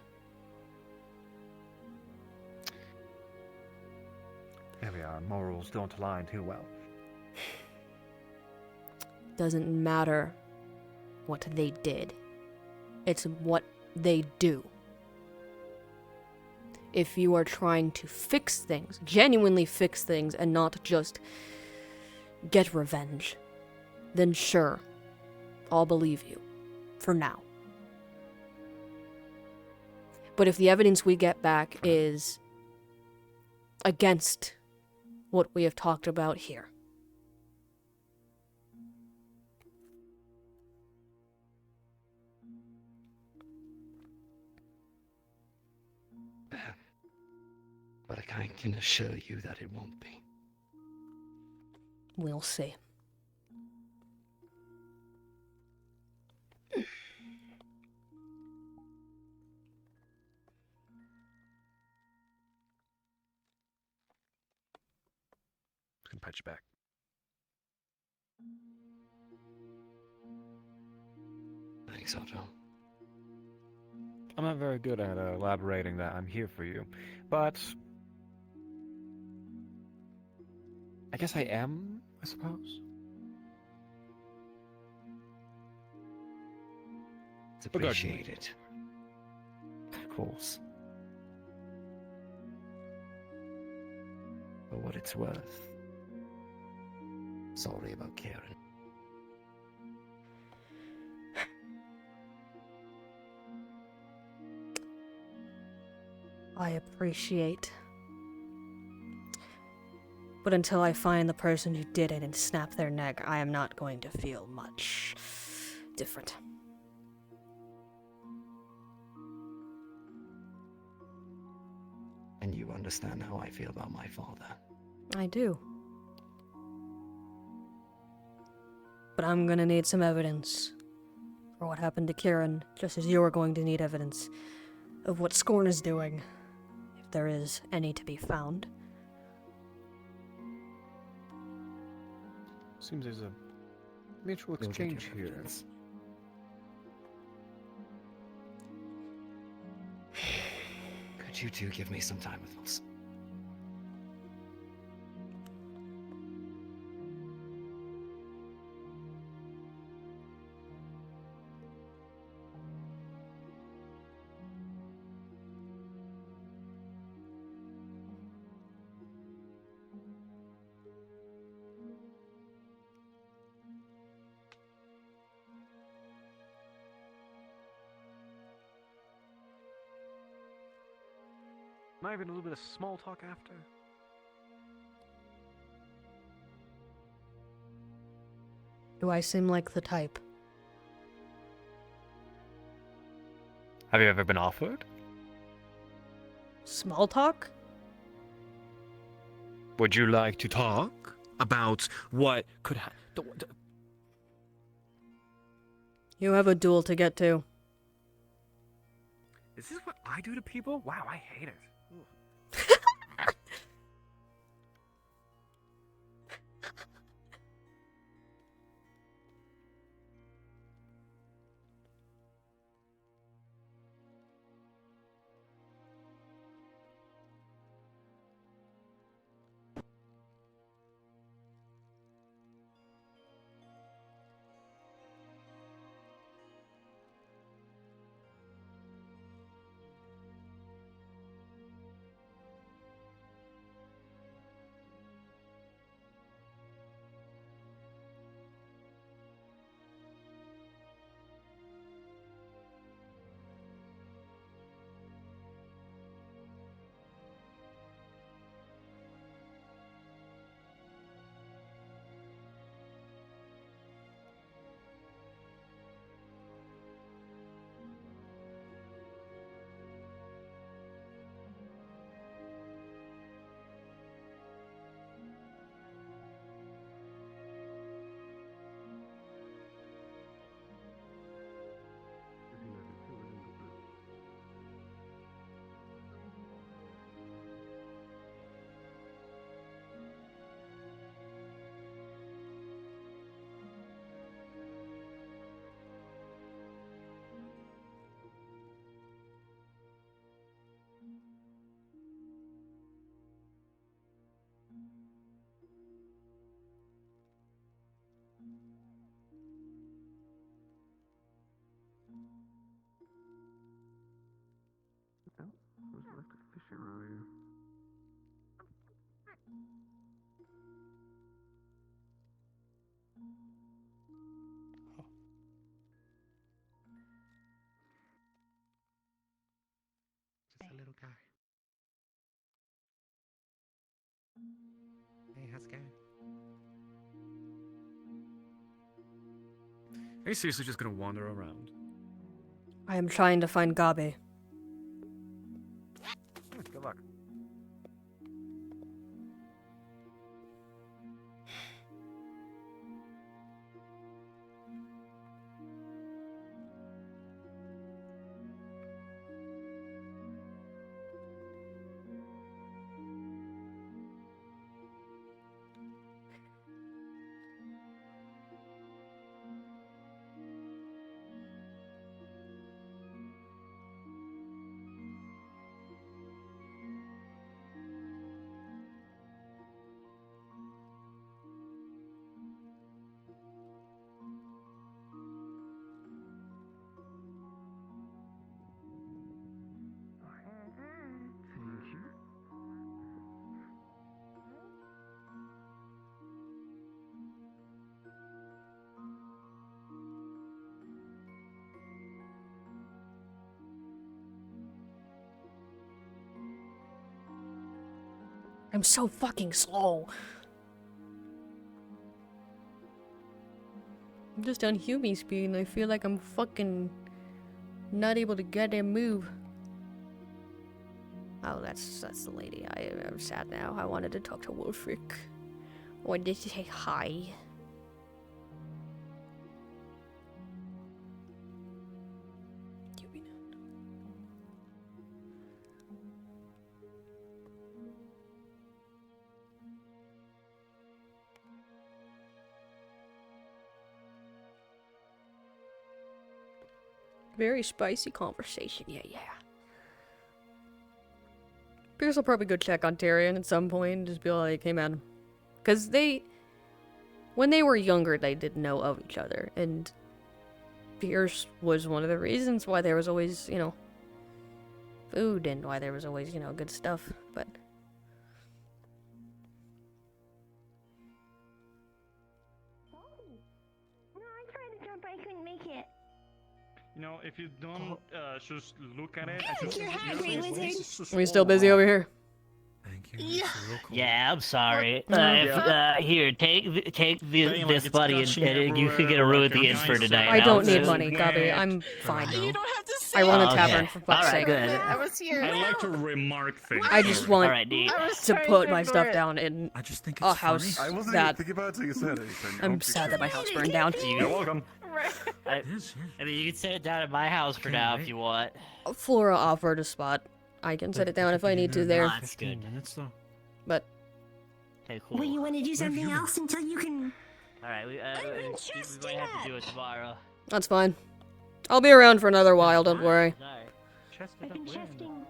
Speaker 4: There we are, morals don't align too well.
Speaker 3: Doesn't matter what they did. It's what they do. If you are trying to fix things, genuinely fix things, and not just get revenge, then sure, I'll believe you. For now. But if the evidence we get back is against what we have talked about here,
Speaker 2: But I can assure you that it won't be.
Speaker 3: we'll see.
Speaker 4: Can patch you back.
Speaker 2: Thanks, Otto.
Speaker 4: I'm not very good at elaborating that I'm here for you, but I guess I am, I suppose.
Speaker 2: It's appreciated. Of course. For what it's worth. Sorry about Karen.
Speaker 3: I appreciate. But until I find the person who did it and snap their neck, I am not going to feel much different.
Speaker 2: And you understand how I feel about my father.
Speaker 3: I do. But I'm gonna need some evidence for what happened to Kieran, just as you're going to need evidence of what Scorn is doing, if there is any to be found.
Speaker 4: Seems there's a mutual exchange here.
Speaker 2: Could you two give me some time with us?
Speaker 4: Not even a little bit of small talk after.
Speaker 3: Do I seem like the type?
Speaker 4: Have you ever been offered?
Speaker 3: Small talk?
Speaker 4: Would you like to talk about what could happen?
Speaker 3: You have a duel to get to.
Speaker 4: Is this what I do to people? Wow, I hate it.
Speaker 7: Who's left a fishing rod here?
Speaker 12: Just a little guy. Hey, how's it going?
Speaker 15: Are you seriously just gonna wander around?
Speaker 3: I am trying to find Gabe.
Speaker 1: Good luck.
Speaker 7: Thank you.
Speaker 3: I'm so fucking slow. I'm just on Huey speed and I feel like I'm fucking not able to goddamn move. Oh, that's the lady. I'm sad now. I wanted to talk to Wolfric. I wanted to say hi. Very spicy conversation, yeah. Pierce will probably go check on Tyrion at some point and just be like, hey man. Because when they were younger, they did know of each other. And Pierce was one of the reasons why there was always, food and why there was always, good stuff. But
Speaker 5: No, I tried to jump, but I couldn't make it.
Speaker 20: If you don't just look at it, and just
Speaker 5: You're hungry, wizard.
Speaker 3: are we still busy over here?
Speaker 12: Thank you.
Speaker 5: Yeah.
Speaker 19: Yeah, I'm sorry.
Speaker 3: Yeah.
Speaker 19: Here, take this money and you can get a room at the inn for tonight.
Speaker 3: I don't need money, Gabi. I'm fine.
Speaker 16: You don't have to say
Speaker 3: I run a
Speaker 19: okay.
Speaker 3: tavern for fuck's sake.
Speaker 19: Good.
Speaker 16: I was here.
Speaker 13: I like to remark things.
Speaker 3: I just want
Speaker 19: neat.
Speaker 3: to put my stuff down in
Speaker 12: I just think
Speaker 3: a
Speaker 12: it's
Speaker 3: house
Speaker 8: I wasn't
Speaker 3: that
Speaker 8: even thinking about it until you said anything.
Speaker 3: I'm sad that my house burned down.
Speaker 1: You're welcome.
Speaker 19: I mean, you can set it down at my house for now if you want.
Speaker 3: Flora offered a spot. I can set it down if I need to there.
Speaker 19: That's good.
Speaker 12: Minutes though.
Speaker 3: But
Speaker 19: Okay, cool.
Speaker 5: Well, you want to do something else until you can...
Speaker 19: Alright, we might have to do it tomorrow.
Speaker 3: that's fine. I'll be around for another while, don't worry.
Speaker 19: Alright.
Speaker 5: I've been chesting.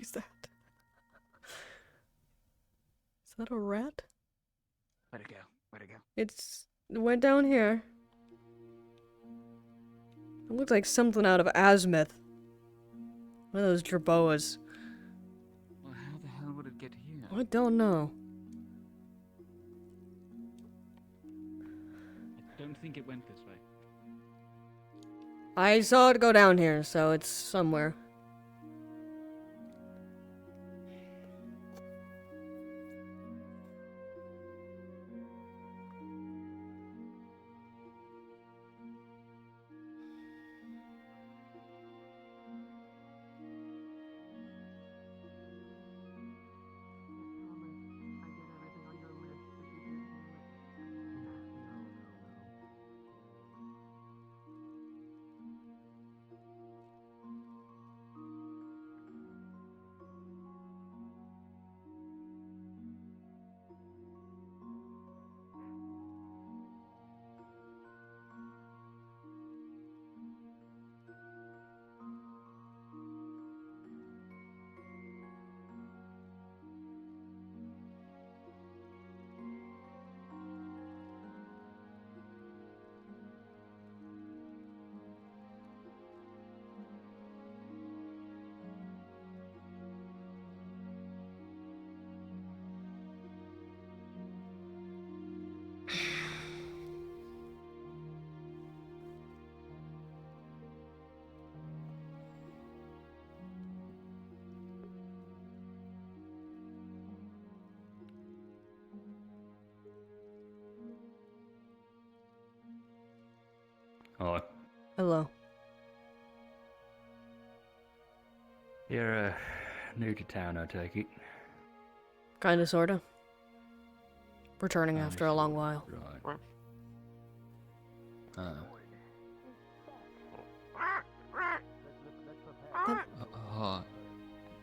Speaker 3: Is that? Is that a rat?
Speaker 21: Where'd it go? Where'd it go?
Speaker 3: It went down here. It looks like something out of Azimuth. One of those jerboas.
Speaker 21: Well, how the hell would it get here?
Speaker 3: I don't know.
Speaker 15: think it went this way.
Speaker 3: I saw it go down here, so it's somewhere.
Speaker 10: Hi.
Speaker 3: Hello.
Speaker 10: You're new to town, I take it.
Speaker 3: Kinda, sorta. Returning after a long while.
Speaker 10: Right.
Speaker 22: Hi.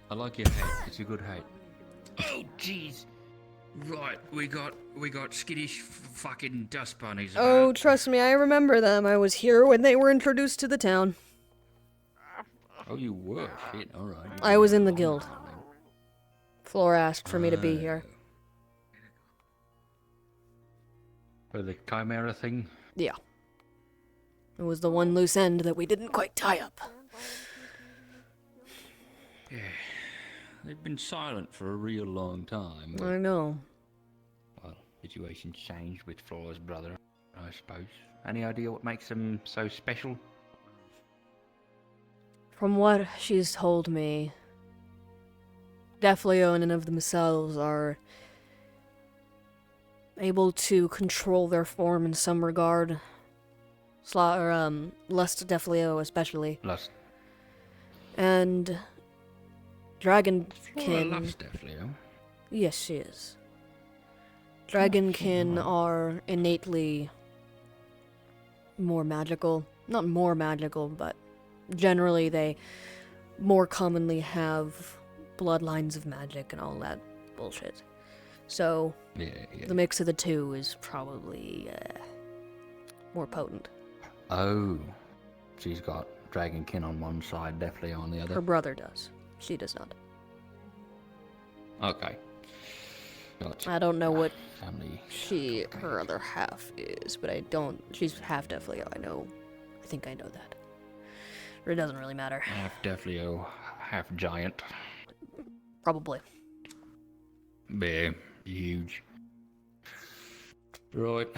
Speaker 22: I like your hat. It's a good hat.
Speaker 21: Oh, jeez. Right, we got skittish fucking dust bunnies.
Speaker 3: Oh, trust me, I remember them. I was here when they were introduced to the town.
Speaker 22: Oh, you were? Shit, alright.
Speaker 3: I was in the guild. Flora asked for me to be here.
Speaker 10: For the Chimera thing?
Speaker 3: Yeah. It was the one loose end that we didn't quite tie up.
Speaker 22: Yeah. They've been silent for a real long time.
Speaker 3: I know.
Speaker 10: Well, situation's changed with Flora's brother, I suppose. Any idea what makes them so special?
Speaker 3: From what she's told me, Defleo in and of themselves are able to control their form in some regard. Lust Defleo especially.
Speaker 10: Lust.
Speaker 3: And Dragonkin.
Speaker 22: Flora loves Defleo.
Speaker 3: Yes, she is. Dragonkin are innately more magical. Not more magical, but generally they more commonly have bloodlines of magic and all that bullshit. So, the mix of the two is probably more potent.
Speaker 10: Oh, she's got Dragonkin on one side, Defleo on the other.
Speaker 3: Her brother does. She does not.
Speaker 10: Okay. Gotcha.
Speaker 3: I don't know what
Speaker 10: family
Speaker 3: her other half is, but I don't. She's half Defleo. I think I know that. But it doesn't really matter.
Speaker 10: Half Defleo, half giant.
Speaker 3: Probably.
Speaker 10: Big, huge. Right.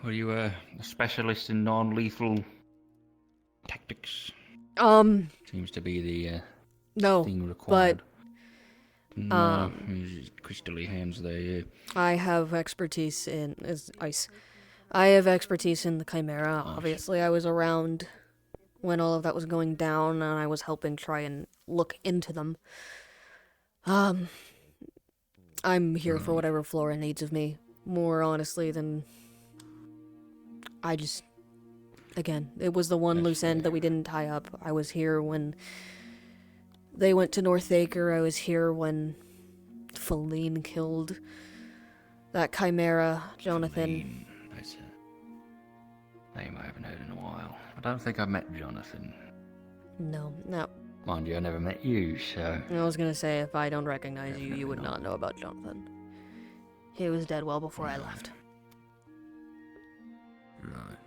Speaker 10: Were you a specialist in non-lethal tactics?
Speaker 3: Seems
Speaker 10: to be the
Speaker 3: no,
Speaker 10: thing required.
Speaker 3: But
Speaker 10: crystally hands there. Yeah.
Speaker 3: I have expertise in ice. I have expertise in the Chimera. Obviously, I was around when all of that was going down, and I was helping try and look into them. I'm here for whatever Flora needs of me. More honestly than again, it was the one loose end that we didn't tie up. I was here when they went to North Acre. I was here when Feline killed that Chimera, Jonathan.
Speaker 10: That's a name I haven't heard in a while. I don't think I've met Jonathan.
Speaker 3: No.
Speaker 10: Mind you, I never met you, so...
Speaker 3: I was gonna say, if I don't recognize you, you would not know about Jonathan. He was dead well before I left.
Speaker 10: Right.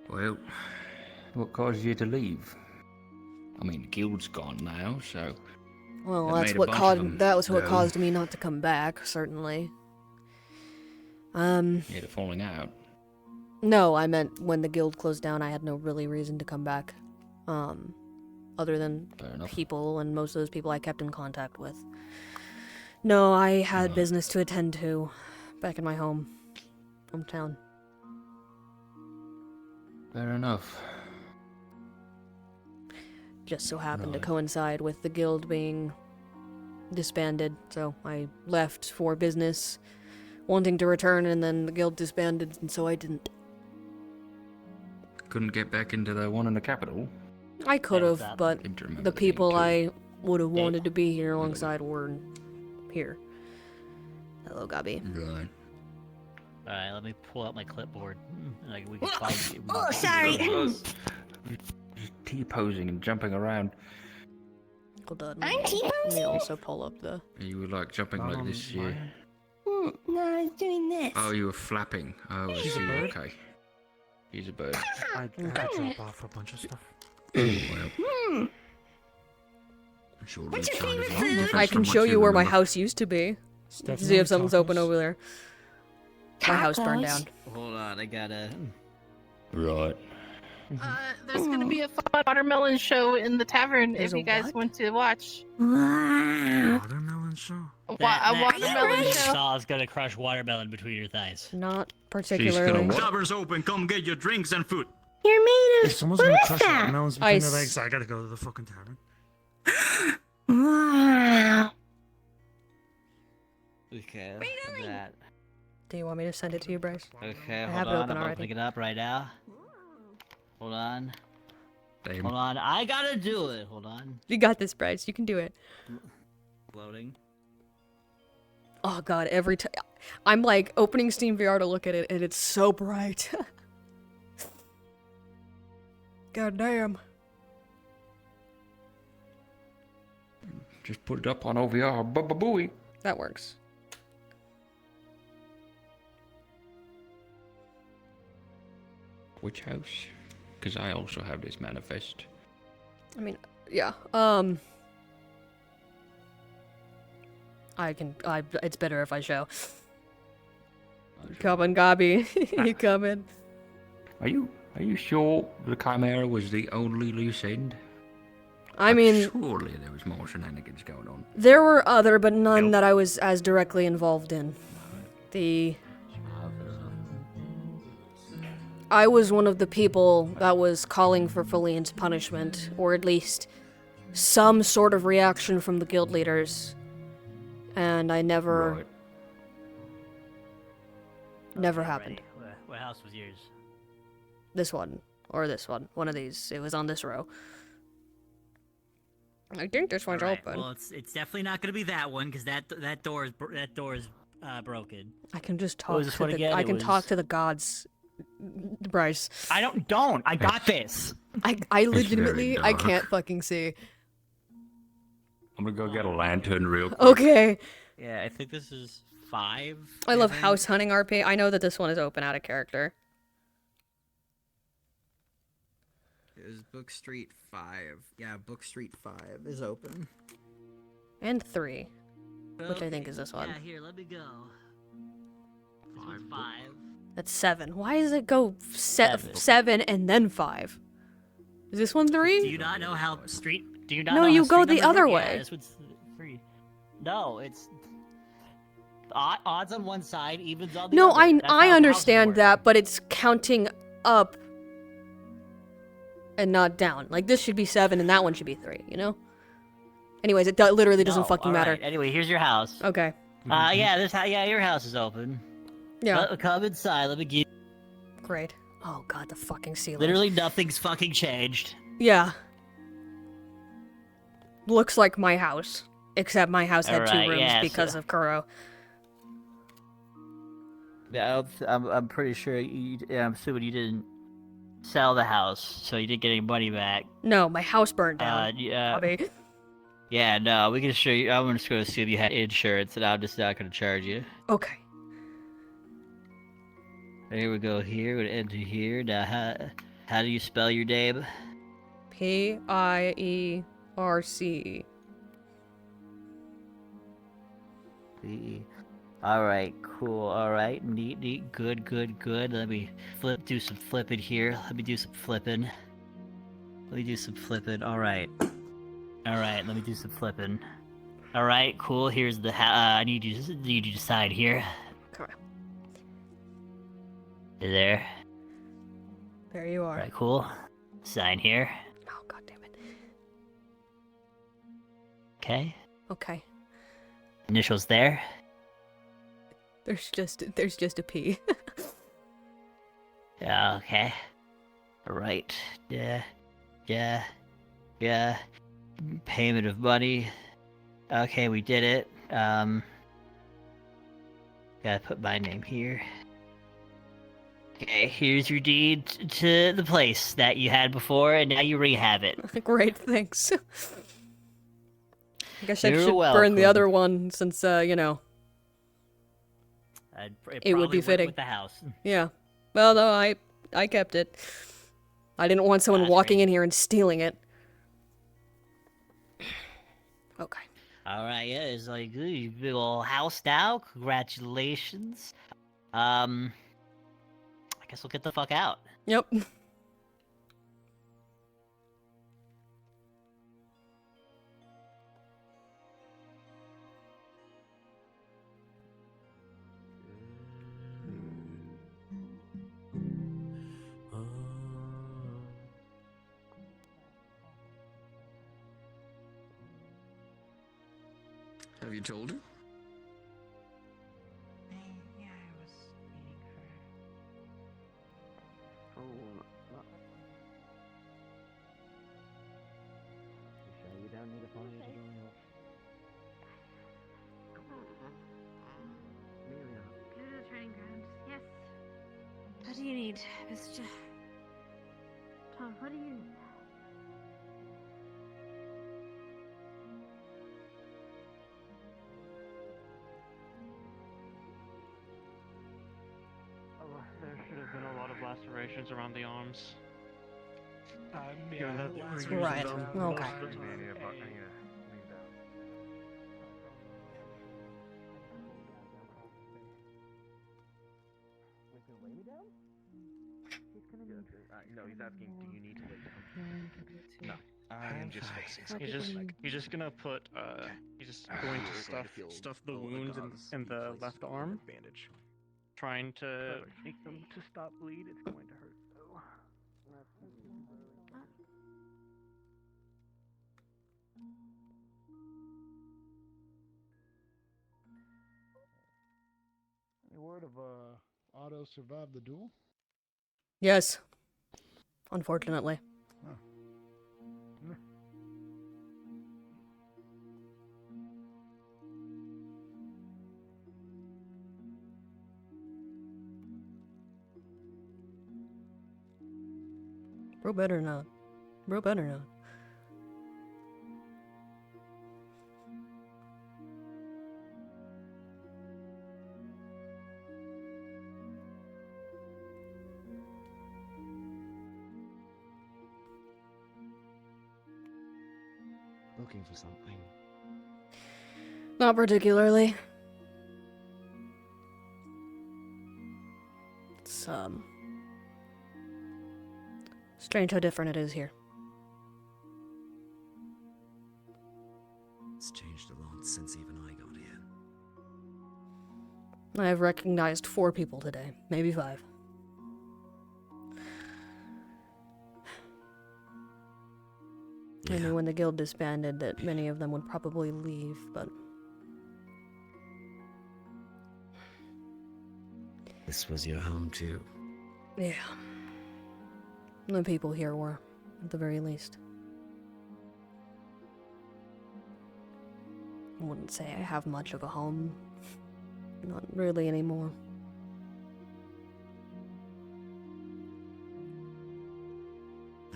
Speaker 10: Well, what caused you to leave? I mean, the guild's gone now, so...
Speaker 3: Well,
Speaker 10: that
Speaker 3: that's
Speaker 10: made a
Speaker 3: what
Speaker 10: bunch of them
Speaker 3: that was what
Speaker 10: go.
Speaker 3: caused me not to come back, certainly.
Speaker 22: You had a falling out.
Speaker 3: No, I meant when the guild closed down, I had no really reason to come back. Other than people, and most of those people I kept in contact with. No, I had business to attend to back in my hometown.
Speaker 22: Fair enough.
Speaker 3: Just so happened to coincide with the guild being disbanded, so I left for business, wanting to return, and then the guild disbanded, and so I didn't.
Speaker 22: Couldn't get back into the one in the capital.
Speaker 3: I could have, but the people I would have wanted to be here
Speaker 22: Really?
Speaker 3: alongside were here. Hello, Gabi.
Speaker 22: Right.
Speaker 19: Alright, let me pull out my clipboard. Like we can find you.
Speaker 3: Oh, sorry.
Speaker 22: T-posing and jumping around.
Speaker 3: Hold on. Let me also pull up the...
Speaker 22: You were like jumping like this, yeah.
Speaker 11: No, I was doing this.
Speaker 22: Oh, you were flapping. Oh, I see. Okay. He's a bird.
Speaker 12: I drop off a bunch of stuff.
Speaker 22: Well. Sure
Speaker 11: What's your
Speaker 22: Luke's
Speaker 11: favorite
Speaker 22: on his own.
Speaker 11: food?
Speaker 3: I can show you where my house used to be. See if something's open over there. My house burned down.
Speaker 19: Hold on, I gotta.
Speaker 22: Right.
Speaker 16: There's gonna be a fun watermelon show in the tavern
Speaker 3: There's
Speaker 16: if you
Speaker 3: a
Speaker 16: guys
Speaker 3: what?
Speaker 16: want to watch.
Speaker 12: Watermelon show.
Speaker 16: A watermelon show.
Speaker 19: Saw's gonna crush watermelon between your thighs.
Speaker 3: Not particularly.
Speaker 10: Taverns open. Come get your drinks and food.
Speaker 11: You're made of.
Speaker 12: If someone's gonna crush watermelons between their
Speaker 3: Ice.
Speaker 12: legs, I gotta go to the fucking tavern.
Speaker 11: Wow.
Speaker 19: Okay, that.
Speaker 3: Do you want me to send it to you, Bryce?
Speaker 19: Okay,
Speaker 3: I
Speaker 19: hold
Speaker 3: have it
Speaker 19: on.
Speaker 3: open
Speaker 19: I'm
Speaker 3: already.
Speaker 19: opening it up right now. Hold on.
Speaker 22: Damn.
Speaker 19: Hold on. I gotta do it. Hold on.
Speaker 3: You got this, Bryce. You can do it.
Speaker 19: Loading.
Speaker 3: Oh god, every time I'm like opening Steam VR to look at it, and it's so bright. God damn.
Speaker 22: Just put it up on OVR. Booey.
Speaker 3: That works.
Speaker 22: Which house? Because I also have this manifest.
Speaker 3: I mean, yeah. It's better if I show. Come on, Gabi. You coming?
Speaker 22: Are you sure the Chimera was the only loose end?
Speaker 3: I mean,
Speaker 22: Surely there was more shenanigans going on.
Speaker 3: there were other, but none that I was as directly involved in. I was one of the people that was calling for Feline's punishment, or at least some sort of reaction from the guild leaders. And I never... Never happened.
Speaker 19: What house was yours?
Speaker 3: This one. Or this one. One of these. It was on this row. I think this one's
Speaker 19: Alright,
Speaker 3: open.
Speaker 19: well, it's definitely not gonna be that one because that door is broken.
Speaker 3: I can just
Speaker 19: What
Speaker 3: talk
Speaker 19: was this
Speaker 3: to
Speaker 19: one
Speaker 3: the...
Speaker 19: again?
Speaker 3: I
Speaker 19: It
Speaker 3: can
Speaker 19: was-
Speaker 3: talk to the gods, Bryce.
Speaker 19: I don't. I got this.
Speaker 3: I legitimately... I
Speaker 22: dark.
Speaker 3: can't fucking see.
Speaker 22: I'm gonna go get a lantern real quick.
Speaker 3: Okay.
Speaker 19: Yeah, I think this is 5.
Speaker 3: I love
Speaker 19: think.
Speaker 3: house hunting RP. I know that this one is open out of character.
Speaker 17: Is Book Street 5. Yeah, Book Street 5 is open.
Speaker 3: And 3. Which I think is this one.
Speaker 19: Yeah, here, let me go. This one's 5.
Speaker 3: That's 7. Why does it go
Speaker 19: Seven.
Speaker 3: 7 and then 5? Is this one 3?
Speaker 19: Do you not know how street? Do you not
Speaker 3: No,
Speaker 19: know
Speaker 3: you
Speaker 19: how
Speaker 3: go
Speaker 19: street
Speaker 3: the
Speaker 19: numbers
Speaker 3: other
Speaker 19: work?
Speaker 3: way.
Speaker 19: Yeah, this one's 3. No, it's odds on one side, evens on the
Speaker 3: No,
Speaker 19: other.
Speaker 3: I
Speaker 19: That's how houses
Speaker 3: understand
Speaker 19: work.
Speaker 3: that, but it's counting up and not down. Like this should be 7 and that one should be 3, you know? Anyways, it literally doesn't
Speaker 19: No,
Speaker 3: fucking
Speaker 19: alright,
Speaker 3: matter.
Speaker 19: Anyway, here's your house.
Speaker 3: Okay.
Speaker 19: Yeah, your house is open.
Speaker 3: Yeah.
Speaker 19: Come inside. Let me give.
Speaker 3: Great. Oh god, the fucking ceiling.
Speaker 19: Literally nothing's fucking changed.
Speaker 3: Yeah. Looks like my house. Except my house had 2
Speaker 19: Alright,
Speaker 3: rooms
Speaker 19: yeah,
Speaker 3: because
Speaker 19: so-
Speaker 3: of Kuro.
Speaker 19: Yeah, I'm pretty sure I'm assuming you didn't sell the house, so you didn't get any money back.
Speaker 3: No, my house burned down.
Speaker 19: Yeah.
Speaker 3: Bobby.
Speaker 19: Yeah, no, we can show you. I'm just going to assume you had insurance, and I'm just not going to charge you.
Speaker 3: Okay.
Speaker 19: Here we go. Here, we're gonna enter here. Now, how do you spell your name?
Speaker 3: Pierce.
Speaker 19: Alright, cool. Alright, neat. Good. Let me do some flipping here. Alright. Alright, let me do some flipping. Alright, cool. Here's the I need you to sign here.
Speaker 3: Okay.
Speaker 19: You there?
Speaker 3: There you are.
Speaker 19: Alright, cool. Sign here.
Speaker 3: Oh, god damn it.
Speaker 19: Okay.
Speaker 3: Okay.
Speaker 19: Initials there.
Speaker 3: There's just a P.
Speaker 19: Yeah, okay. Alright. Yeah. Payment of money. Okay, we did it. Gotta put my name here. Okay, here's your deed to the place that you had before, and now you rehab it.
Speaker 3: Great, thanks. I guess I
Speaker 19: You're
Speaker 3: should burn the
Speaker 19: welcome.
Speaker 3: other one since, you know, it would be
Speaker 19: probably went
Speaker 3: fitting.
Speaker 19: with the house.
Speaker 3: Yeah. Well, no, I kept it. I didn't want someone walking in here and stealing it. Okay.
Speaker 19: Alright, yeah, it's like, ooh, you big old house now. Congratulations. I guess we'll get the fuck out.
Speaker 3: Yep.
Speaker 17: Have you told her?
Speaker 6: Yeah, I was meeting her.
Speaker 14: Oh, you sure you don't need a pony to join us? Amelia.
Speaker 5: Go to the training ground. Yes.
Speaker 16: What do you need, Mr.
Speaker 5: Tom, what do you need?
Speaker 1: There should have been a lot of lacerations around the arms.
Speaker 12: Yeah,
Speaker 3: That's right. Okay.
Speaker 1: No, he's asking, do you need to lay down? No, I am just fixing. He's just gonna put, he's just going to stuff the wounds in the left arm. Bandage. Trying to make them to stop bleed. It's going to hurt though.
Speaker 9: Any word of Otto survived the duel?
Speaker 3: Yes. Unfortunately. Bro better not. Bro better not.
Speaker 14: Looking for something.
Speaker 3: Not particularly. It's, strange how different it is here.
Speaker 14: It's changed a lot since even I got here.
Speaker 3: I have recognized 4 people today, maybe 5. I knew when the guild disbanded that many of them would probably leave, but...
Speaker 14: This was your home too.
Speaker 3: yeah. The people here were, at the very least. I wouldn't say I have much of a home. Not really anymore.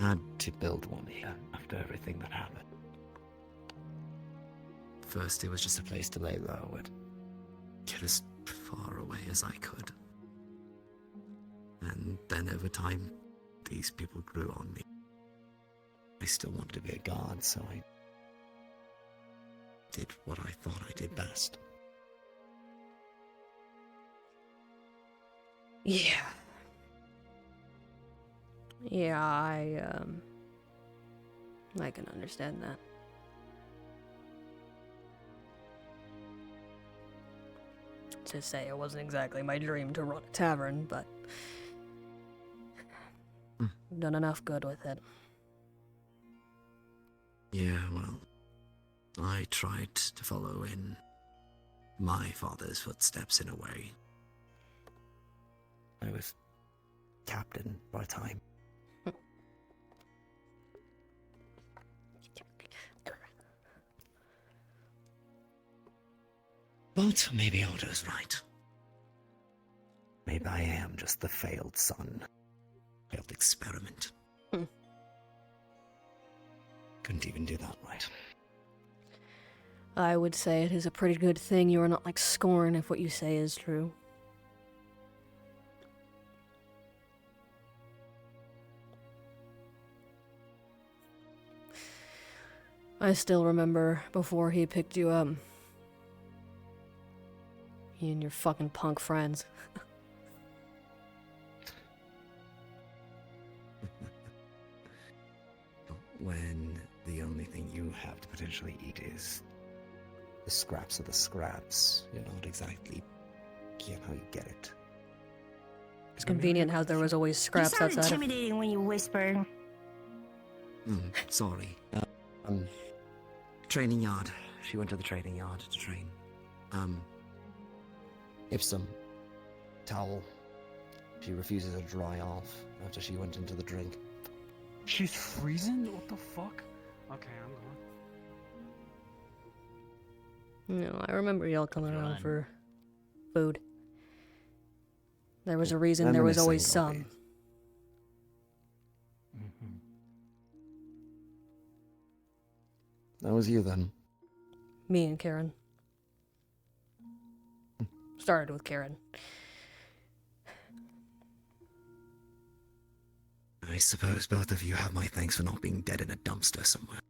Speaker 14: I had to build one here after everything that happened. First, it was just a place to lay low and get as far away as I could. And then over time, these people grew on me. I still wanted to be a guard, so I did what I thought I did best.
Speaker 3: Yeah. Yeah, I can understand that. To say it wasn't exactly my dream to run a tavern, but I've done enough good with it.
Speaker 17: Yeah, well, I tried to follow in my father's footsteps in a way.
Speaker 14: I was captain by time.
Speaker 17: But maybe Otto's right.
Speaker 14: Maybe I am just the failed son.
Speaker 17: Failed experiment.
Speaker 3: Hmm.
Speaker 17: Couldn't even do that right.
Speaker 3: I would say it is a pretty good thing you are not like Scorn if what you say is true. I still remember before he picked you up. You and your fucking punk friends.
Speaker 17: When the only thing you have to potentially eat is the scraps of the scraps, you're not exactly keen how you get it.
Speaker 3: It's convenient how there was always scraps
Speaker 11: You sound
Speaker 3: outside.
Speaker 11: intimidating when you whisper.
Speaker 17: Sorry. Training yard. She went to the training yard to train. Ipsum. Towel. She refuses to dry off after she went into the drink.
Speaker 12: She's freezing? What the fuck? Okay, I'm going.
Speaker 3: No, I remember y'all coming around
Speaker 19: Run.
Speaker 3: for food. There was a reason there was always some.
Speaker 17: That was you then.
Speaker 3: Me and Karen. Started with Karen.
Speaker 17: I suppose both of you have my thanks for not being dead in a dumpster somewhere.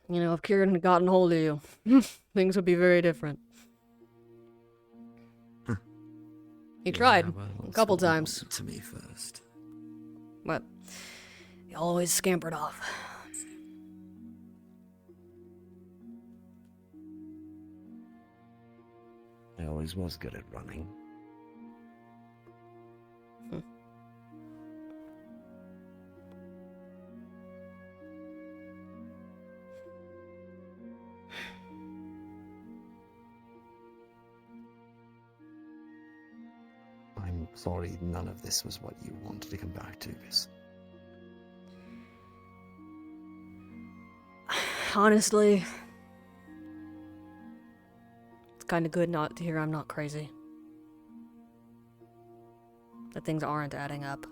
Speaker 3: You know, if Kieran had gotten hold of you, things would be very different. He tried a couple times.
Speaker 17: To me first.
Speaker 3: But he always scampered off.
Speaker 17: I always was good at running. I'm sorry none of this was what you wanted to come back to, Vis.
Speaker 3: Honestly, it's kind of good not to hear I'm not crazy. That things aren't adding up.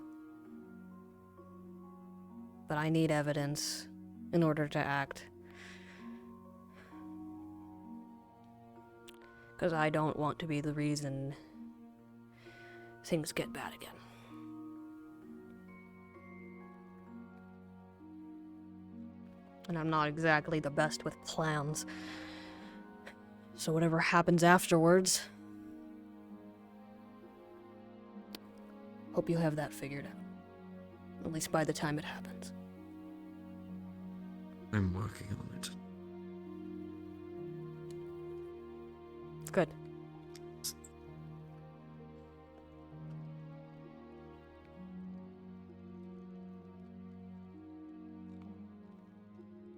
Speaker 3: But I need evidence in order to act. Because I don't want to be the reason things get bad again. And I'm not exactly the best with plans. So whatever happens afterwards, hope you have that figured out. At least by the time it happens.
Speaker 17: I'm working on it.
Speaker 3: Good.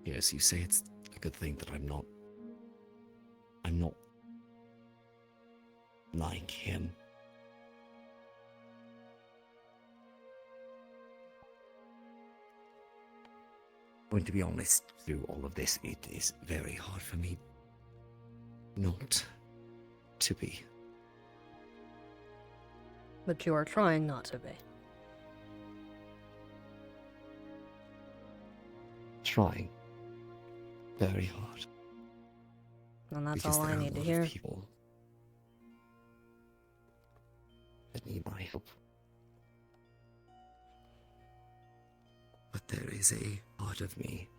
Speaker 17: Yes, you say it's a good thing that I'm not like him. Going to be honest, through all of this, it is very hard for me not to be.
Speaker 3: But you are trying not to be.
Speaker 17: Trying very hard.
Speaker 3: And that's
Speaker 17: Because
Speaker 3: all
Speaker 17: there
Speaker 3: I
Speaker 17: are a
Speaker 3: need to
Speaker 17: lot
Speaker 3: hear.
Speaker 17: of people that need my help. But there is a part of me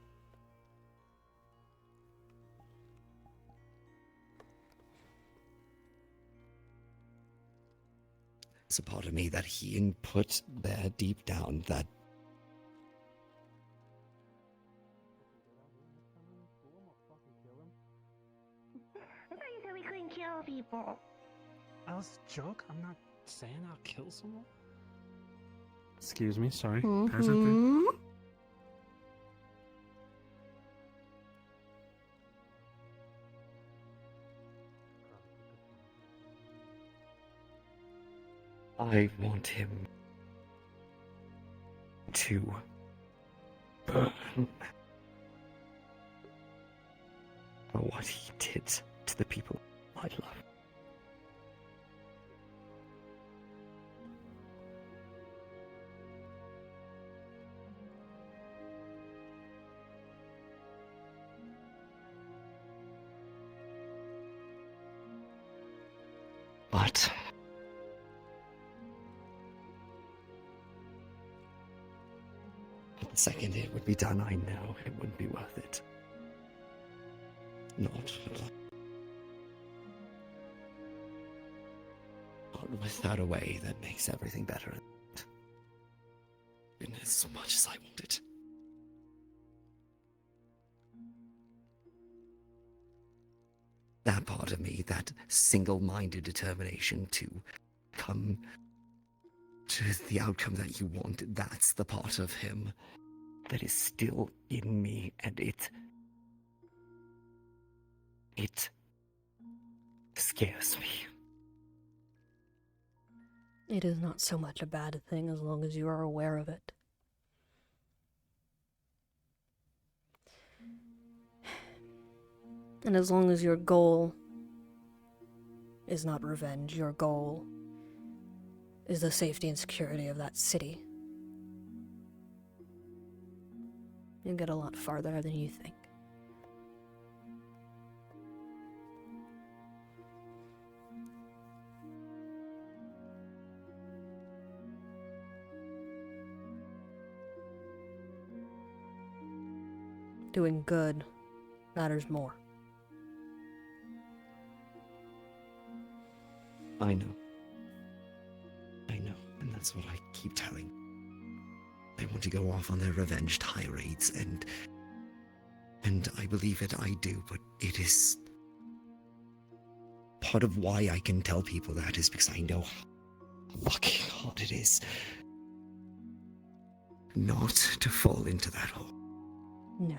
Speaker 17: There's a part of me that he input there deep down that
Speaker 11: I thought you said we couldn't kill people.
Speaker 12: That was a joke? I'm not saying I'll kill someone. Excuse me, sorry.
Speaker 11: Mm-hmm.
Speaker 17: I want him to burn for what he did to the people I love. But the second it would be done, I know it wouldn't be worth it. Not without a way that makes everything better. And as much as I want it. That part of me, that single-minded determination to come to the outcome that you want, that's the part of him that is still in me, and it scares me.
Speaker 3: It is not so much a bad thing as long as you are aware of it. And as long as your goal is not revenge, your goal is the safety and security of that city, you'll get a lot farther than you think. Doing good matters more.
Speaker 17: I know. And that's what I keep telling. They want to go off on their revenge tirades, and I believe it, I do, but it is... Part of why I can tell people that is because I know how fucking hard it is not to fall into that hole.
Speaker 3: No.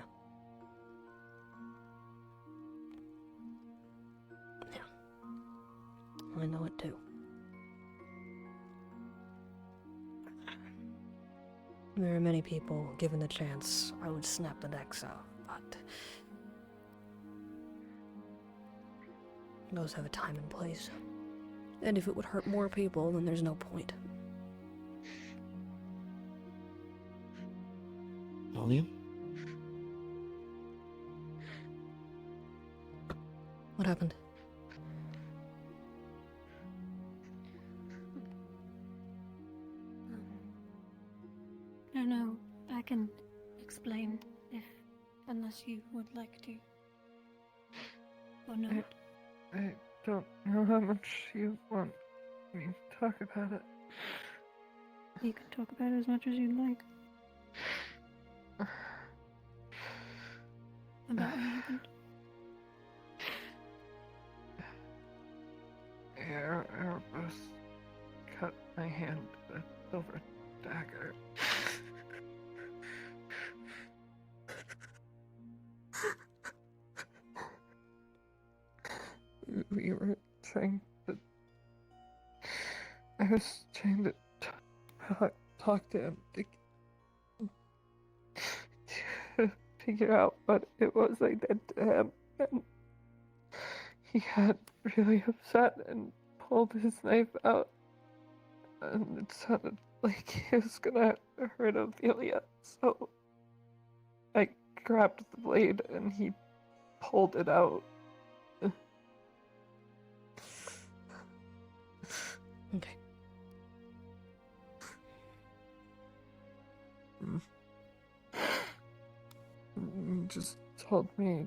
Speaker 3: I know it too. There are many people, given the chance, I would snap the necks off, but those have a time and place. And if it would hurt more people, then there's no point.
Speaker 17: William?
Speaker 3: What happened?
Speaker 2: No, I can explain unless you would like to. Or not.
Speaker 7: I don't know how much you want me to talk about it.
Speaker 2: You can talk about it as much as you'd like. About what happened.
Speaker 7: Erebus cut my hand with a silver dagger. We were trying to... I was trying to talk to him to figure out what it was I did to him, and he got really upset and pulled his knife out, and it sounded like he was gonna hurt Ophelia, so I grabbed the blade and he pulled it out.
Speaker 3: Okay.
Speaker 7: He just told me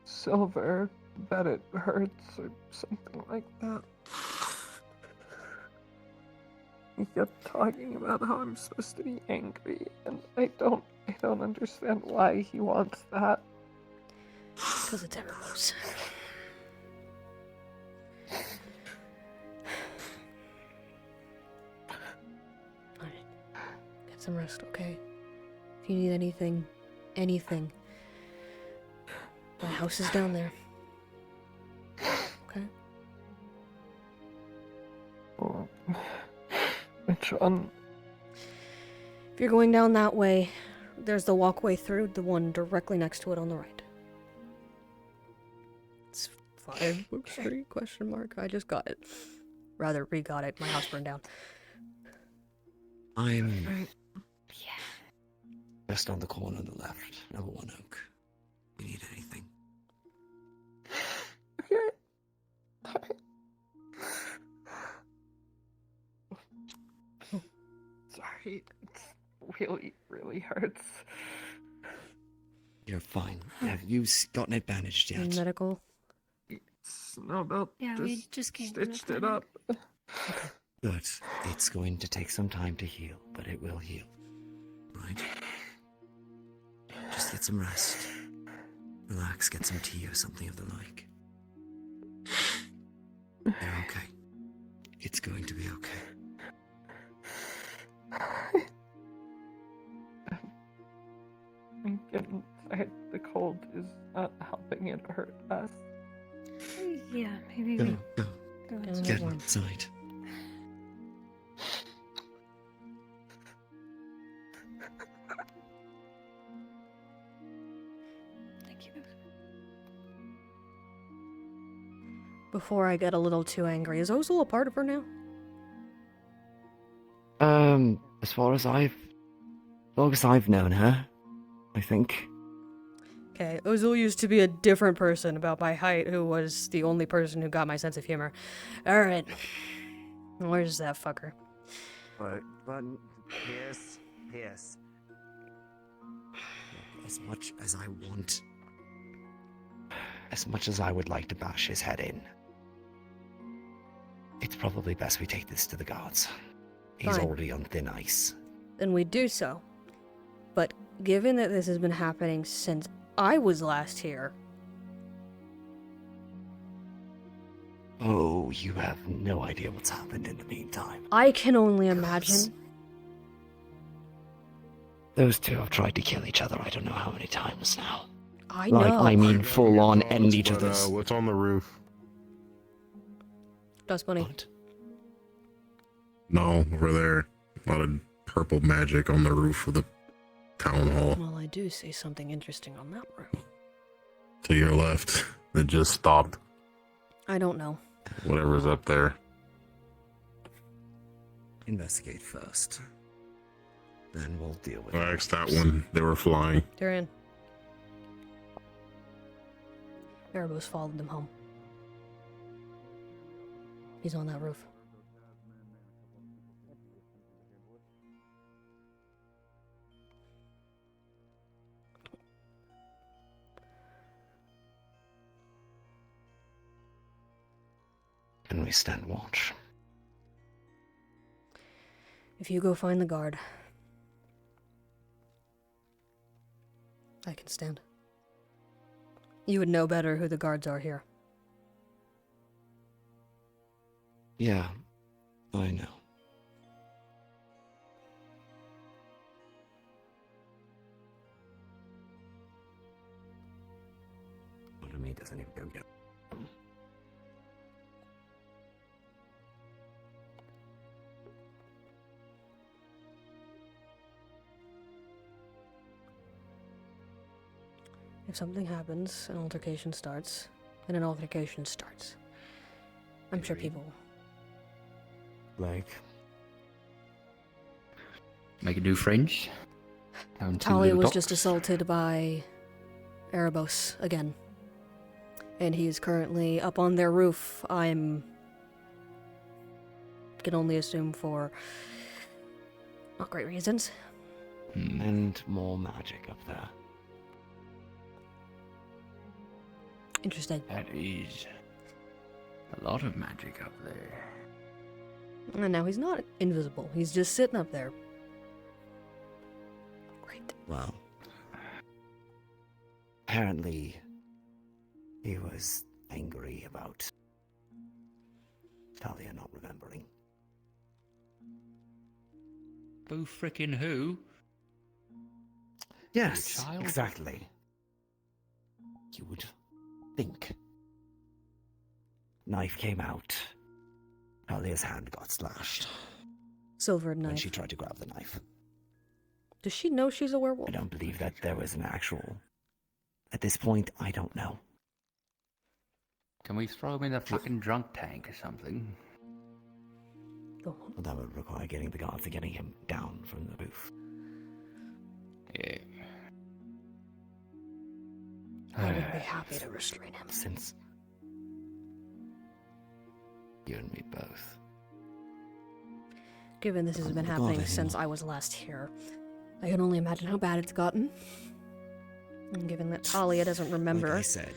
Speaker 7: silver that it hurts or something like that. He kept talking about how I'm supposed to be angry, and I don't understand why he wants that.
Speaker 3: Because it's Erebos. Alright. Get some rest, okay? If you need anything, my house is down there. Okay?
Speaker 7: Which one?
Speaker 3: If you're going down that way, there's the walkway through, the one directly next to it on the right. It's 5 Book Street, question mark. I just got it. Rather, re-got it. My house burned down.
Speaker 17: I'm just on the corner on the left, number 1 oak. If you need anything.
Speaker 7: Sorry, it really hurts.
Speaker 17: You're fine. Have you gotten it bandaged yet?
Speaker 3: Medical?
Speaker 7: No, they'll
Speaker 2: we just came
Speaker 7: stitched it up.
Speaker 17: Good. It's going to take some time to heal, but it will heal. Right? Just get some rest. Relax, get some tea or something of the like. You're okay. It's going to be okay.
Speaker 7: I'm getting tired. The cold is not helping it hurt less.
Speaker 2: Yeah, maybe
Speaker 17: Go,
Speaker 2: we
Speaker 17: go.
Speaker 2: go
Speaker 17: Get
Speaker 2: inside.
Speaker 17: inside.
Speaker 2: Thank you.
Speaker 3: Before I get a little too angry, is Ozil a part of her now?
Speaker 17: As far as I've known her, I think.
Speaker 3: Okay, Ozil used to be a different person about my height who was the only person who got my sense of humor. Alright. Where's that fucker?
Speaker 14: But Pierce.
Speaker 17: As much as I would like to bash his head in, it's probably best we take this to the guards. He's
Speaker 3: Fine.
Speaker 17: already on thin ice.
Speaker 3: Then we do so. But given that this has been happening since I was last here,
Speaker 17: Oh, you have no idea what's happened in the meantime.
Speaker 3: I can only imagine.
Speaker 17: Those two have tried to kill each other I don't know how many times now.
Speaker 3: I
Speaker 17: Like,
Speaker 3: know.
Speaker 17: I mean, full on end each
Speaker 8: But,
Speaker 17: other's.
Speaker 8: what's on the roof?
Speaker 3: Dust Bunny.
Speaker 8: No, over there. A lot of purple magic on the roof of the town hall.
Speaker 3: Well, I do see something interesting on that roof.
Speaker 8: To your left. It just stopped.
Speaker 3: I don't know.
Speaker 8: Whatever's up there.
Speaker 17: Investigate first. Then we'll deal with
Speaker 8: I asked that one. They were flying.
Speaker 3: They're in. Erebos followed them home. He's on that roof.
Speaker 17: And we stand watch.
Speaker 3: If you go find the guard, I can stand. You would know better who the guards are here.
Speaker 17: Yeah, I know. Part of me doesn't even go yet.
Speaker 3: If something happens, an altercation starts, then an altercation starts. I'm sure people...
Speaker 17: Like?
Speaker 10: Make a new friends. Down to
Speaker 3: Talia
Speaker 10: little
Speaker 3: was
Speaker 10: dots.
Speaker 3: just assaulted by Erebos again. And he is currently up on their roof. Can only assume for not great reasons.
Speaker 17: And more magic up there.
Speaker 3: Interesting.
Speaker 22: That is a lot of magic up there.
Speaker 3: And now he's not invisible. He's just sitting up there. Great.
Speaker 17: Well, apparently he was angry about Talia not remembering.
Speaker 22: Who frickin' who?
Speaker 17: Yes,
Speaker 22: child?
Speaker 17: exactly. You would think. Knife came out. Talia's hand got slashed
Speaker 3: Silvered
Speaker 17: when
Speaker 3: knife.
Speaker 17: she tried to grab the knife.
Speaker 3: Does she know she's a werewolf?
Speaker 17: I don't believe that there was an actual... At this point, I don't know.
Speaker 22: Can we throw him in the fucking drunk tank or something?
Speaker 17: Well, that would require getting the guards and getting him down from the roof.
Speaker 22: Yeah.
Speaker 3: I would be happy to restrain him.
Speaker 17: Since you and me both.
Speaker 3: Given this has been happening since I was last here, I can only imagine how bad it's gotten. And given that Talia doesn't remember...
Speaker 17: Like I said,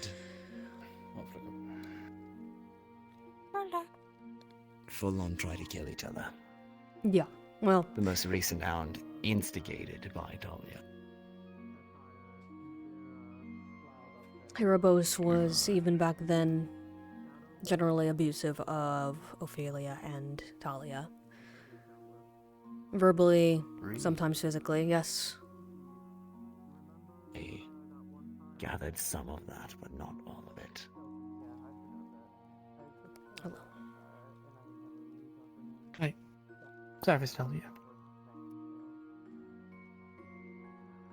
Speaker 17: full on try to kill each other.
Speaker 3: Yeah, well...
Speaker 17: The most recent round instigated by Talia.
Speaker 3: Erebos was, even back then, generally abusive of Ophelia and Talia. Verbally, sometimes physically, yes.
Speaker 17: I gathered some of that, but not all of it.
Speaker 3: Hello.
Speaker 4: Hi. Sorry for telling you.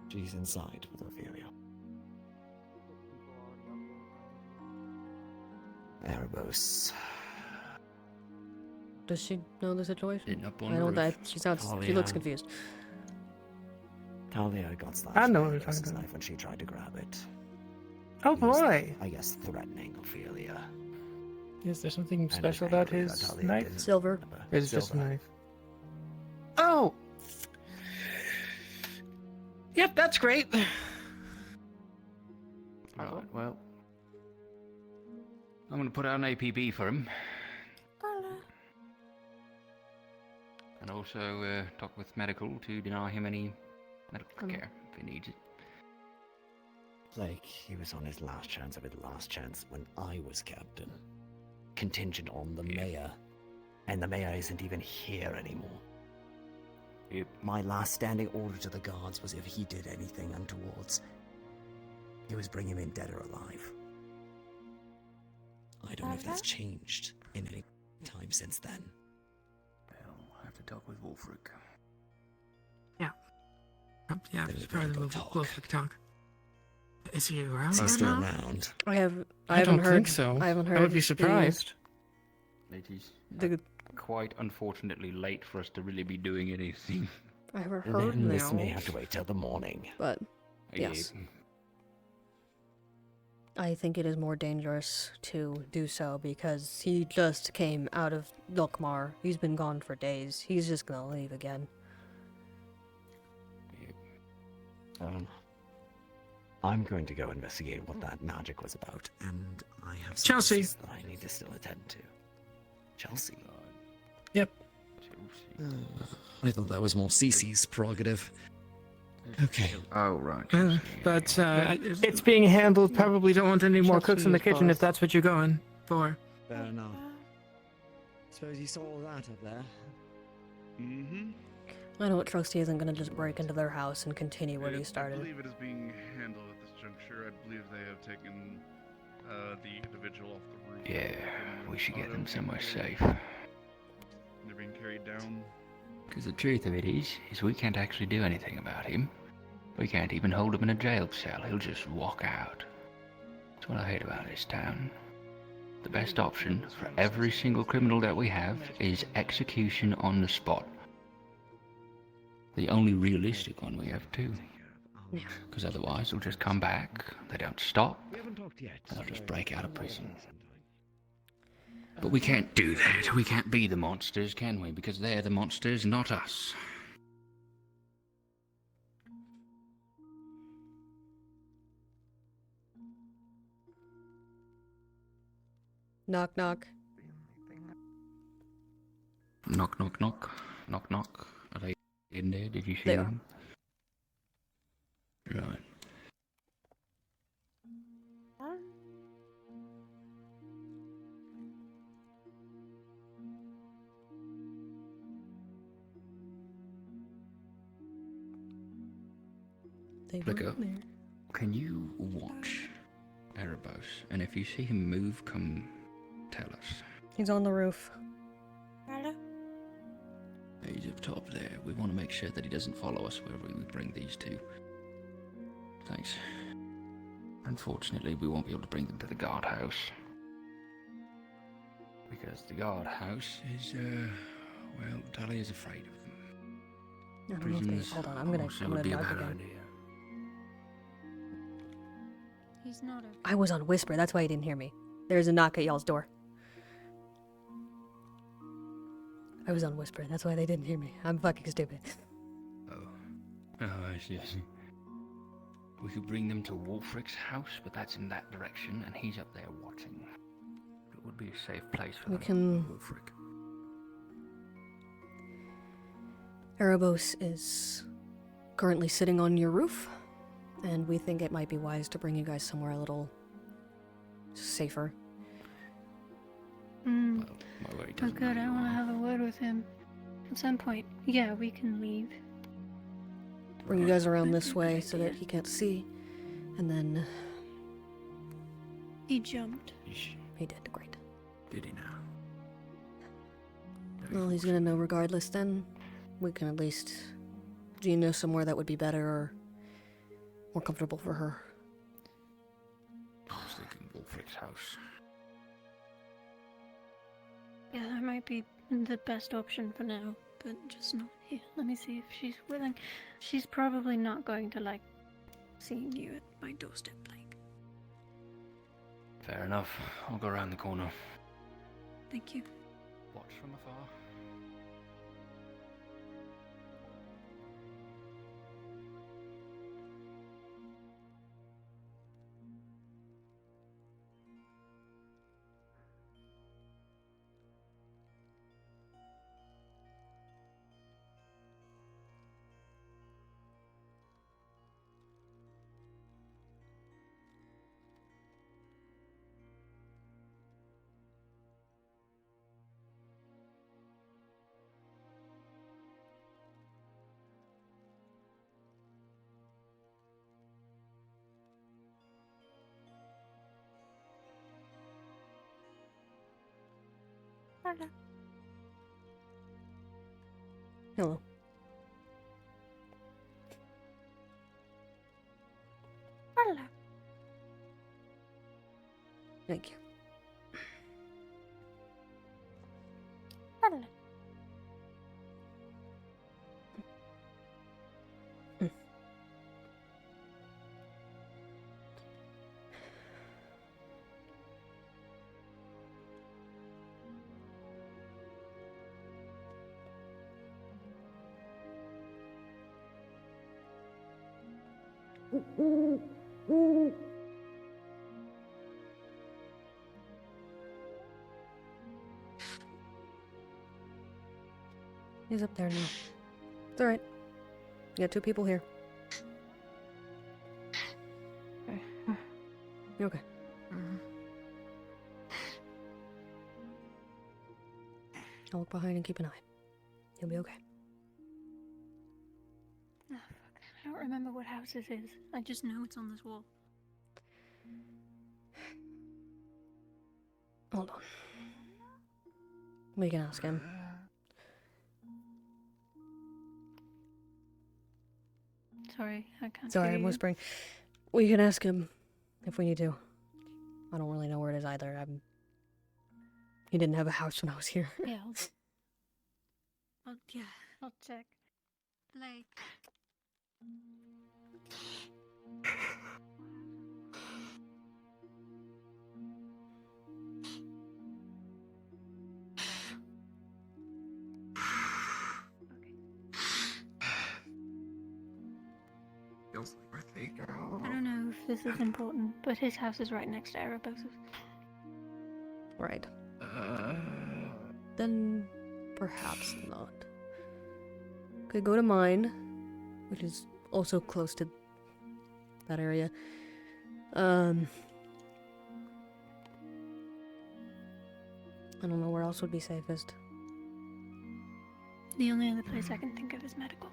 Speaker 17: She's inside with Ophelia. Erebos.
Speaker 3: Does she know the situation?
Speaker 22: Sitting up on
Speaker 3: I know
Speaker 22: the
Speaker 3: that
Speaker 22: roof.
Speaker 3: she sounds. She
Speaker 17: Talia.
Speaker 3: looks confused.
Speaker 17: Talia got slashed
Speaker 4: I know
Speaker 17: by
Speaker 4: what you're talking
Speaker 17: Erebos'
Speaker 4: about.
Speaker 17: knife when she tried to grab it.
Speaker 4: Oh
Speaker 17: He was,
Speaker 4: boy!
Speaker 17: I guess threatening Ophelia.
Speaker 4: Is there something
Speaker 17: And
Speaker 4: special
Speaker 17: is
Speaker 4: about
Speaker 17: angry that
Speaker 4: his
Speaker 17: Talia
Speaker 4: knife?
Speaker 17: didn't
Speaker 3: Silver.
Speaker 17: remember.
Speaker 4: Or is it just a
Speaker 17: Silver.
Speaker 4: knife? Oh! Yep, that's great.
Speaker 22: Right, well. I'm gonna put out an APB for him. And also talk with medical to deny him any medical care if he needs it.
Speaker 17: Like he was on his last chance of his last chance when I was captain. Contingent on the mayor. And the mayor isn't even here anymore.
Speaker 22: Yep.
Speaker 17: My last standing order to the guards was if he did anything untowards, it was bring him in dead or alive. I don't know if that's changed in any time since then.
Speaker 22: I'll have to talk with Wolfric.
Speaker 4: Yeah. Yeah,
Speaker 17: There's
Speaker 4: it's probably
Speaker 17: a
Speaker 4: a
Speaker 17: talk.
Speaker 4: little close talk. Is he around
Speaker 17: Is he
Speaker 4: right
Speaker 17: still
Speaker 4: now?
Speaker 17: around?
Speaker 3: I haven't
Speaker 4: don't
Speaker 3: heard.
Speaker 4: think so.
Speaker 3: I haven't heard.
Speaker 4: I would be surprised.
Speaker 22: It is
Speaker 3: The,
Speaker 22: quite unfortunately late for us to really be doing anything.
Speaker 3: I haven't
Speaker 17: And
Speaker 3: heard
Speaker 17: then
Speaker 3: now.
Speaker 17: this may have to wait till the morning.
Speaker 3: But yes,
Speaker 22: Yeah.
Speaker 3: I think it is more dangerous to do so because he just came out of Elemmire. He's been gone for days. He's just gonna leave again.
Speaker 17: I'm going to go investigate what that magic was about, and I have some
Speaker 4: Chelsea.
Speaker 17: business that I need to still attend to. Chelsea.
Speaker 4: Yep.
Speaker 17: I thought that was more Cece's prerogative. Okay.
Speaker 22: Oh, right.
Speaker 4: But it's being handled. Probably don't want any more cooks in the kitchen if that's what you're going for.
Speaker 17: Fair enough. Suppose you saw all that up there.
Speaker 18: Mm-hmm.
Speaker 3: I know what Trusty isn't gonna just break into their house and continue where he
Speaker 18: I
Speaker 3: started.
Speaker 18: believe it is being handled at this juncture. I believe they have taken the individual off the roof.
Speaker 22: Yeah, we should get them somewhere safe.
Speaker 18: They're being carried down.
Speaker 22: Because the truth of it is we can't actually do anything about him. We can't even hold him in a jail cell. He'll just walk out. That's what I hate about this town. The best option for every single criminal that we have is execution on the spot. The only realistic one we have too. Because otherwise they'll just come back, they don't stop, and they'll just break out of prison. But we can't do that. We can't be the monsters, can we? Because they're the monsters, not us.
Speaker 3: Knock, knock.
Speaker 22: Knock, knock, knock. Knock, knock. Are they in there? Did you see
Speaker 3: They are.
Speaker 22: them? Right.
Speaker 3: They
Speaker 22: Look
Speaker 3: were
Speaker 22: up.
Speaker 3: there.
Speaker 22: Can you watch Erebos? And if you see him move, come tell us.
Speaker 3: He's on the roof.
Speaker 22: He's up top there. We want to make sure that he doesn't follow us wherever we bring these two. Thanks. Unfortunately, we won't be able to bring them to the guardhouse. Because the guardhouse is, well, Dolly is afraid of them.
Speaker 3: I don't know if they... Hold on, I'm gonna
Speaker 22: be a
Speaker 3: knock
Speaker 22: bad
Speaker 3: again.
Speaker 22: idea.
Speaker 2: He's not okay.
Speaker 3: I was on whisper, that's why he didn't hear me. There's a knock at y'all's door. I was on whisper, that's why they didn't hear me. I'm fucking stupid.
Speaker 22: Oh, I see. We could bring them to Wolfric's house, but that's in that direction, and he's up there watching. It would be a safe place for
Speaker 3: We
Speaker 22: them.
Speaker 3: can...
Speaker 22: Wolfric.
Speaker 3: Erebos is currently sitting on your roof, and we think it might be wise to bring you guys somewhere a little safer.
Speaker 2: Oh good, I want to have a word with him. At some point, yeah, we can leave.
Speaker 3: Bring you guys around this way so that he can't see, and then...
Speaker 2: He jumped.
Speaker 3: He did, great.
Speaker 22: Did he now?
Speaker 3: Well, he's gonna know regardless then. We can at least... Do you know somewhere that would be better or more comfortable for her?
Speaker 22: I was thinking Wolfric's house.
Speaker 2: Yeah, that might be the best option for now, but just not here. Let me see if she's willing. She's probably not going to like seeing you at my doorstep, like.
Speaker 22: Fair enough. I'll go around the corner.
Speaker 2: Thank you.
Speaker 22: Watch from afar.
Speaker 2: Hello.
Speaker 3: Hello.
Speaker 2: Hello.
Speaker 3: Thank you.
Speaker 2: Hello.
Speaker 3: He's up there now. It's alright. You got two people here. You okay? I'll look behind and keep an eye. You'll be okay.
Speaker 2: Oh, fuck. I don't remember what house this is. I just know it's on this wall.
Speaker 3: Hold on. We can ask him.
Speaker 2: Sorry, I can't
Speaker 3: Sorry,
Speaker 2: hear
Speaker 3: I'm
Speaker 2: you.
Speaker 3: whispering. We can ask him if we need to. I don't really know where it is either. He didn't have a house when I was here.
Speaker 2: Yeah, I'll check. Like... I don't know if this is important, but his house is right next to Erebos's.
Speaker 3: Right. Then perhaps not. Could go to mine, which is also close to that area. I don't know where else would be safest.
Speaker 2: The only other place I can think of is medical.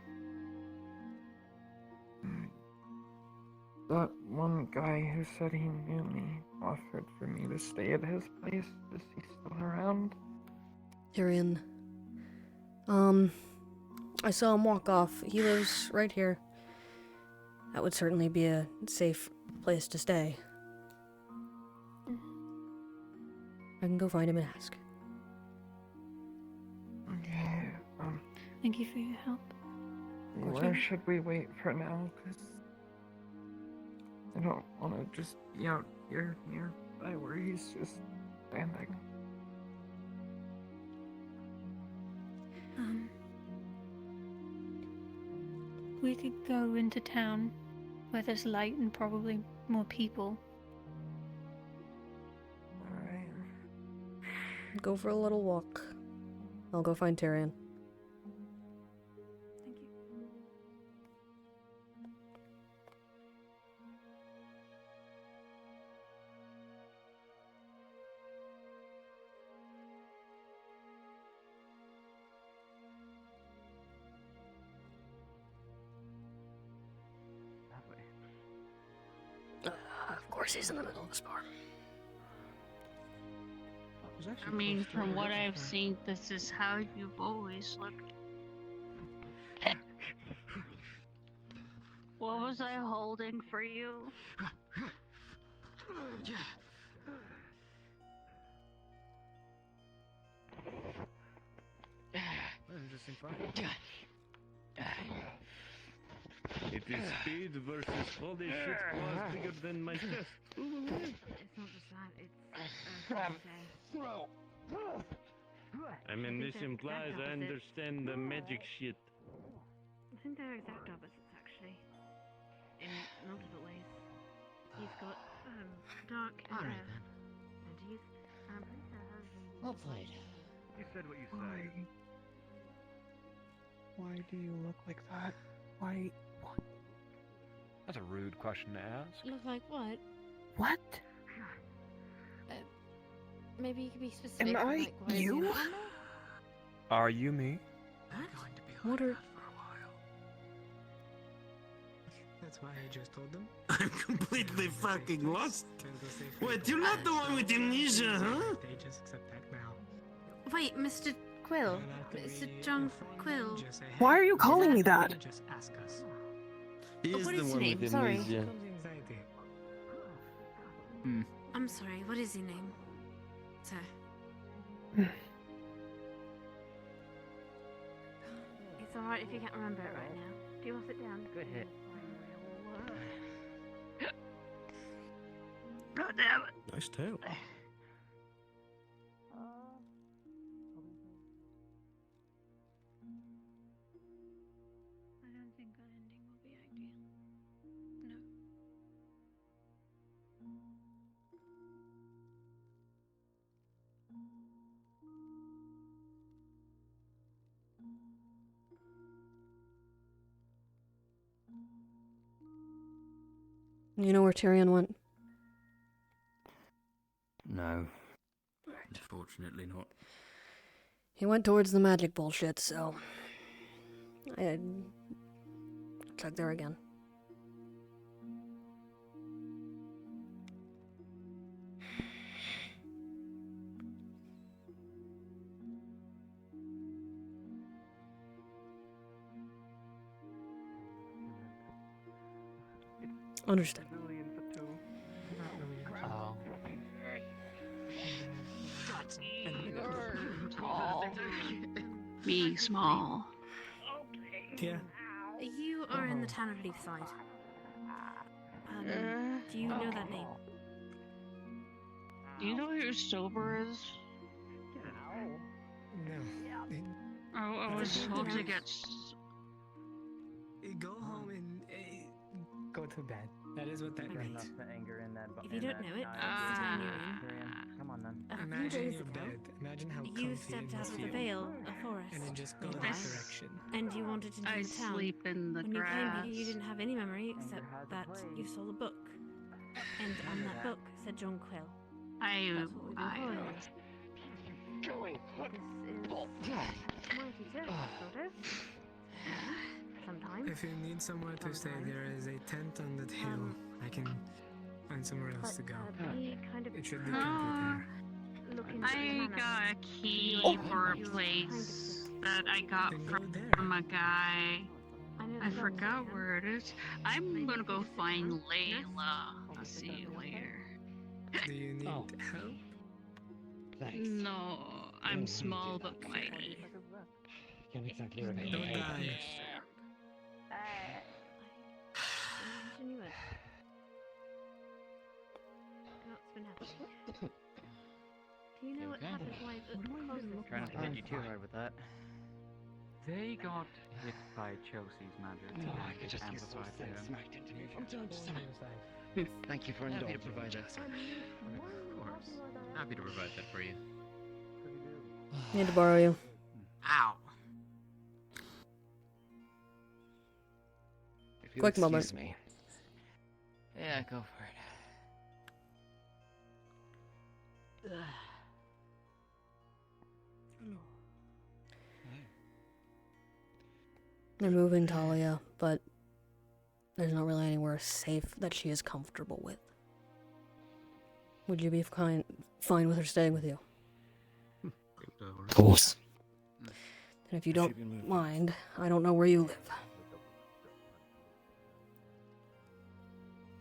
Speaker 7: That one guy who said he knew me offered for me to stay at his place. Is he still around?
Speaker 3: Tyrion. I saw him walk off. He lives right here. That would certainly be a safe place to stay. I can go find him and ask.
Speaker 7: Okay,
Speaker 2: Thank you for your help.
Speaker 7: where should we wait for now? Because I don't want to just be out here nearby where he's just standing.
Speaker 2: We could go into town where there's light and probably more people.
Speaker 7: Alright.
Speaker 3: Go for a little walk. I'll go find Tyrion.
Speaker 2: Thank you.
Speaker 3: Of course he's in the middle of this bar.
Speaker 16: I mean, from what I've seen, this is how you've always looked. What was I holding for you?
Speaker 12: Interesting fight. It is speed versus holy shit claws bigger than my chest.
Speaker 5: It's not just that, it's
Speaker 12: I mean, this implies I understand the magic shit.
Speaker 5: I think they're exact opposites, actually. In multiple ways. He's got, dark hair. And he's, pretty sure has...
Speaker 14: Well played.
Speaker 18: You said what you said.
Speaker 7: Why do you look like that? Why?
Speaker 13: That's a rude question to ask.
Speaker 5: Look like what?
Speaker 7: What?
Speaker 5: Maybe you could be specific.
Speaker 7: Am I
Speaker 5: like, why is he
Speaker 7: you?
Speaker 5: normal?
Speaker 13: Are you me?
Speaker 3: What are...
Speaker 12: That's why I just told them. I'm completely fucking lost. Wait, you're not the one with amnesia, huh? They just accept that now.
Speaker 5: Wait, Mr. Quill. Mr. John Quill.
Speaker 7: Why are you calling me that?
Speaker 12: Just ask us.
Speaker 5: What is his name? Sorry. I'm sorry, what is your name? Sir. It's alright if you can't remember it right now. Do you want to sit down?
Speaker 14: Good hit.
Speaker 5: God damn it.
Speaker 12: Nice tail.
Speaker 2: I don't think an ending will be ideal. No.
Speaker 3: You know where Tyrion went?
Speaker 22: No. Unfortunately not.
Speaker 3: He went towards the magic bullshit, so... I... check there again. Understood.
Speaker 14: Oh.
Speaker 16: Be small.
Speaker 12: Yeah.
Speaker 5: You are in the town of Leafside. Do you know that name?
Speaker 16: Do you know who your sober is?
Speaker 12: No.
Speaker 16: I was told to get.
Speaker 12: Go home and go to bed. That is what that means.
Speaker 5: If you don't know it, it's the town you're in.
Speaker 14: Come on
Speaker 5: a few
Speaker 4: Imagine
Speaker 5: days
Speaker 4: your
Speaker 5: ago,
Speaker 4: bed. Imagine how
Speaker 5: you
Speaker 4: comfy
Speaker 5: stepped
Speaker 4: it
Speaker 5: out
Speaker 4: must
Speaker 5: of the
Speaker 4: feel.
Speaker 5: Vale, a forest.
Speaker 4: And then just go that direction.
Speaker 5: And you wanted to do
Speaker 16: I
Speaker 5: the town.
Speaker 16: sleep in the
Speaker 5: When
Speaker 16: grass.
Speaker 5: you came here, you didn't have any memory except that you saw the book. And on that book said John Quill. That's what we've been calling him. This is mighty church, sort of. Sometimes.
Speaker 4: If you need somewhere to stay, there is a tent on that hill. I can find somewhere else to go.
Speaker 5: He kind of
Speaker 4: It should be comfy there.
Speaker 16: I got a key for a place that I got from a guy. I forgot where it is. I'm gonna go find Layla. I'll see you later.
Speaker 4: Do you need help?
Speaker 16: No, I'm small but mighty.
Speaker 14: Can't exactly remember.
Speaker 4: Don't die.
Speaker 5: Imagine you would. What's been happening? Do you know what happened while
Speaker 14: Try not to get you too hard with that.
Speaker 10: They got hit by Chelsea's magic.
Speaker 14: No, I could just use those things smacked into me from time to time. Thank you for indulging. Happy to provide that, sir.
Speaker 21: Of course. Happy to provide that for you.
Speaker 3: Need to borrow you.
Speaker 21: Ow.
Speaker 14: If you'll
Speaker 3: Quick moment.
Speaker 14: excuse me.
Speaker 21: Yeah, go for it.
Speaker 3: They're moving Talia, but there's not really anywhere safe that she is comfortable with. Would you be fine with her staying with you?
Speaker 14: Of course.
Speaker 3: And if you don't mind, I don't know where you live.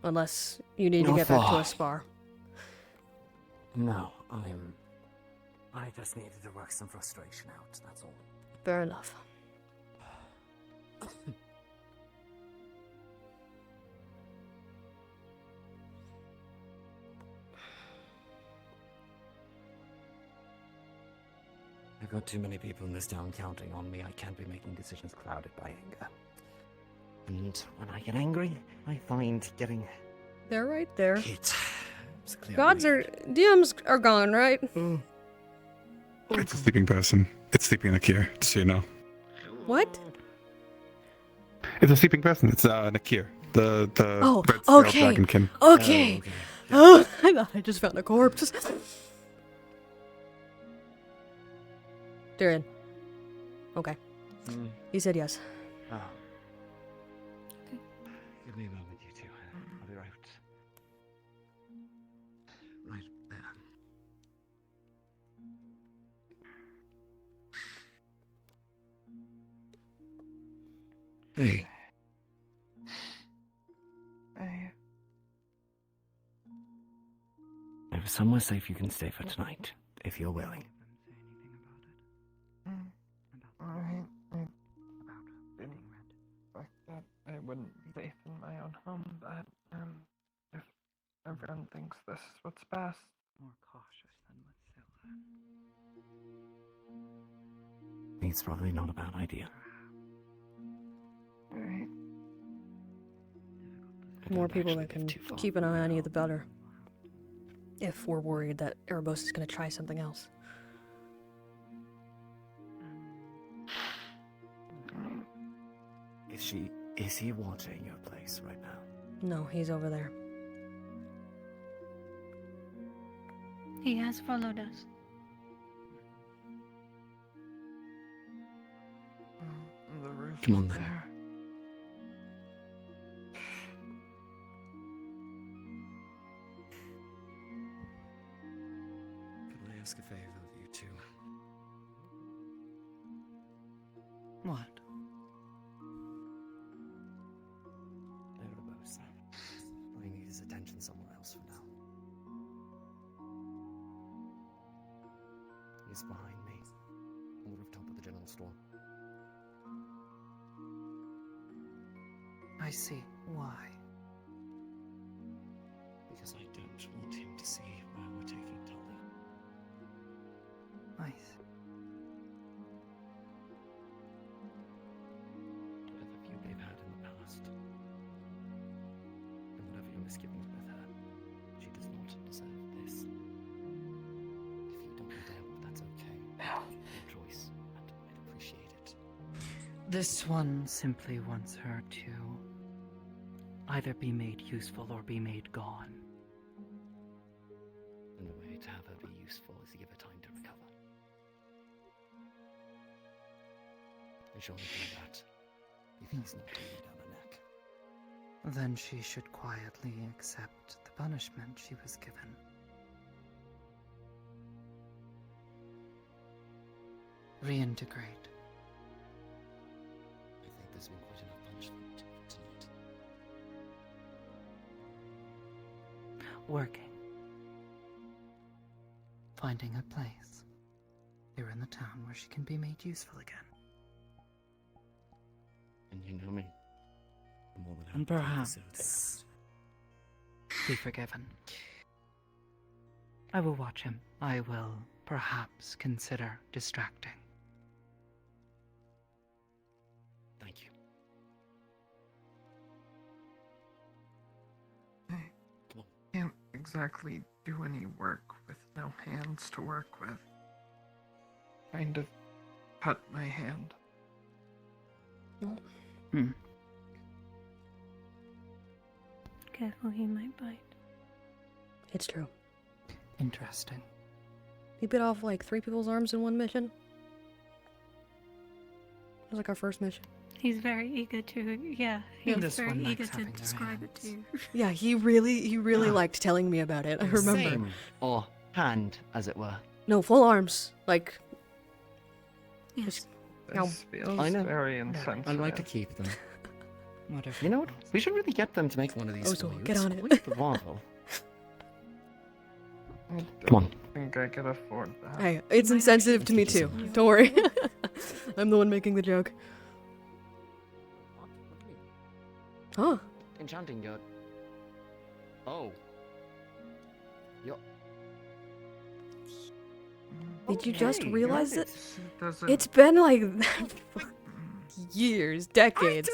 Speaker 3: Unless you need to
Speaker 17: Not
Speaker 3: get back to
Speaker 17: far.
Speaker 3: a spar.
Speaker 17: No, I just needed to work some frustration out, that's all.
Speaker 3: Fair enough.
Speaker 17: I've got too many people in this town counting on me. I can't be making decisions clouded by anger. And when I get angry, I find getting
Speaker 3: They're right there.
Speaker 17: hit.
Speaker 3: DMs are gone, right?
Speaker 15: It's a sleeping person. It's sleeping Nakir, just so you know.
Speaker 3: What?
Speaker 15: It's a sleeping person. It's Nakir, the
Speaker 3: Oh,
Speaker 15: red scaled
Speaker 3: okay.
Speaker 15: dragonkin.
Speaker 3: Okay. Oh, I thought I just found a corpse. They're in. Okay. He said yes.
Speaker 14: Oh. Give me a moment, you two. I'll be right. Right there. Hey. There's somewhere safe you can stay for tonight, if you're willing.
Speaker 7: I wouldn't be safe in my own home, but if everyone thinks this is what's best.
Speaker 10: More cautious than Mozilla.
Speaker 17: It's probably not a bad idea.
Speaker 7: Alright.
Speaker 3: The more people that can keep an eye on you, the better. If we're worried that Erebos is going to try something else.
Speaker 17: Is he watching your place right now?
Speaker 3: No, he's over there.
Speaker 2: He has followed us.
Speaker 7: The roof
Speaker 17: Come on, then.
Speaker 7: there.
Speaker 17: Could I ask a favor of you two?
Speaker 21: What?
Speaker 17: Erebos. I need his attention somewhere else for now. He's behind me, on the rooftop of the general store.
Speaker 21: I see. Why?
Speaker 17: Because I don't want him to see where we're taking Tully.
Speaker 21: I see.
Speaker 17: Whatever view they've had in the past, and whatever your misgivings with her, she does not deserve this.
Speaker 6: This one simply wants her to either be made useful or be made gone.
Speaker 17: And the way to have her be useful is to give her time to recover. And she'll only do that if he's not taking down her neck.
Speaker 6: Then she should quietly accept the punishment she was given. Reintegrate.
Speaker 17: I think there's been quite enough punishment tonight.
Speaker 6: Working. Finding a place here in the town where she can be made useful again.
Speaker 17: And you know me. I'm more than happy
Speaker 6: And
Speaker 17: to
Speaker 6: perhaps be forgiven. I will watch him. I will perhaps consider distracting.
Speaker 17: Thank you.
Speaker 7: Can't exactly do any work with no hands to work with. Kind of cut my hand.
Speaker 2: Careful, he might bite.
Speaker 3: It's true.
Speaker 6: Interesting.
Speaker 3: He bit off like 3 people's arms in one mission. It was like our first mission.
Speaker 2: He's very eager to, he's very eager to describe it to you.
Speaker 3: Yeah, he really liked telling me about it. I remember.
Speaker 17: Same. Or hand, as it were.
Speaker 3: No, full arms. Like.
Speaker 2: Yes.
Speaker 7: This feels
Speaker 17: I know.
Speaker 7: very insensitive.
Speaker 17: I'd like to keep them.
Speaker 6: Whatever.
Speaker 17: You know what? We should really get them to make one of these.
Speaker 3: Oh, so
Speaker 17: for you.
Speaker 3: get
Speaker 17: It's
Speaker 3: on it.
Speaker 17: quite the marvel.
Speaker 7: I
Speaker 17: Come on.
Speaker 7: think I could afford that.
Speaker 3: Hey, it's insensitive to me too. Don't worry. I'm the one making the joke. Huh?
Speaker 17: Enchanting your... Oh. Your...
Speaker 3: Did you just realize it?
Speaker 7: Doesn't...
Speaker 3: It's been like that for years, decades.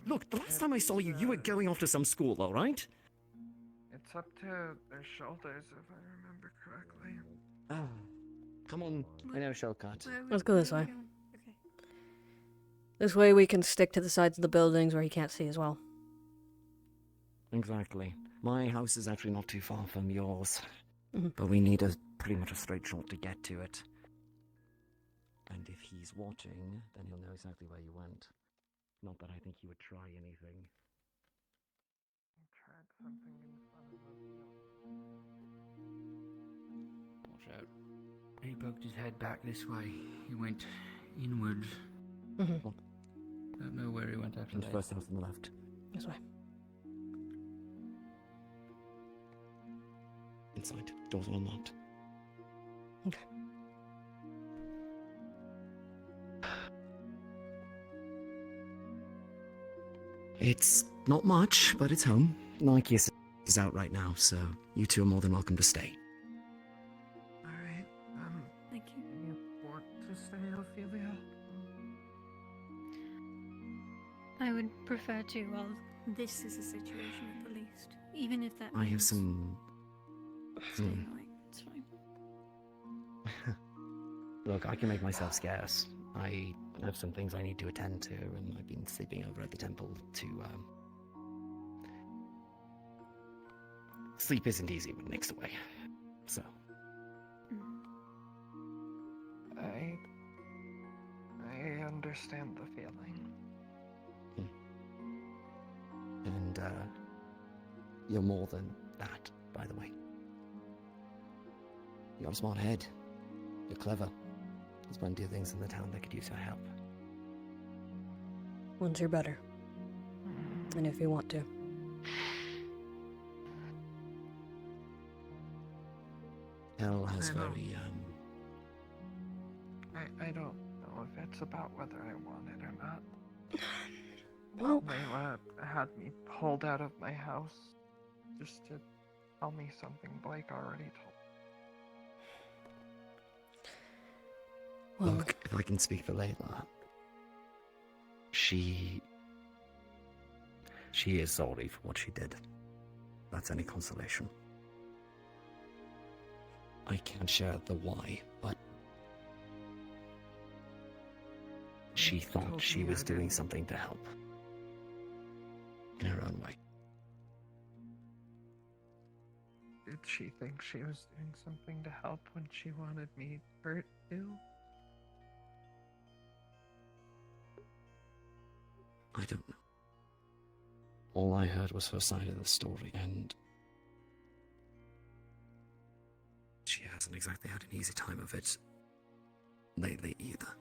Speaker 17: Look, the last time I saw you, you were going off to some school, alright?
Speaker 7: It's up to their shoulders, if I remember correctly.
Speaker 17: Oh. Come on. I know shortcut.
Speaker 3: Let's go this way. This way we can stick to the sides of the buildings where he can't see as well.
Speaker 17: Exactly. My house is actually not too far from yours.
Speaker 3: Mhm.
Speaker 17: But we need pretty much a straight shot to get to it. And if he's watching, then he'll know exactly where you went. Not that I think he would try anything.
Speaker 7: Tried something in front of
Speaker 10: Watch out. He poked his head back this way. He went inwards. Don't know where he went after
Speaker 17: And
Speaker 10: that.
Speaker 17: first house on the left.
Speaker 3: This way.
Speaker 17: Inside. Doors are unlocked.
Speaker 3: Okay.
Speaker 17: It's not much, but it's home. Nike is out right now, so you two are more than welcome to stay.
Speaker 7: Alright,
Speaker 2: Thank you.
Speaker 7: can you afford to stay, Ophelia?
Speaker 2: I would prefer to, while this is a situation at the least. Even if that
Speaker 17: I have
Speaker 2: means
Speaker 17: some...
Speaker 2: staying awake, it's fine.
Speaker 17: Look, I can make myself scarce. I have some things I need to attend to, and I've been sleeping over at the temple to, Sleep isn't easy when Nick's away. So...
Speaker 7: I understand the feeling.
Speaker 17: And, you're more than that, by the way. You got a smart head. You're clever. There's plenty of things in the town that could use your help.
Speaker 3: Once you're better. And if you want to.
Speaker 17: Hell has
Speaker 7: I know.
Speaker 17: very,
Speaker 7: I don't know if it's about whether I want it or not.
Speaker 3: Well,
Speaker 7: Layla had me pulled out of my house just to tell me something Blake already told.
Speaker 3: well,
Speaker 17: Look, if I can speak for Layla, she is sorry for what she did. That's any consolation. I can't share the why, but she thought she was doing something to help. In her own way.
Speaker 7: Did she think she was doing something to help when she wanted me hurt too?
Speaker 17: I don't know. All I heard was her side of the story, and she hasn't exactly had an easy time of it lately either.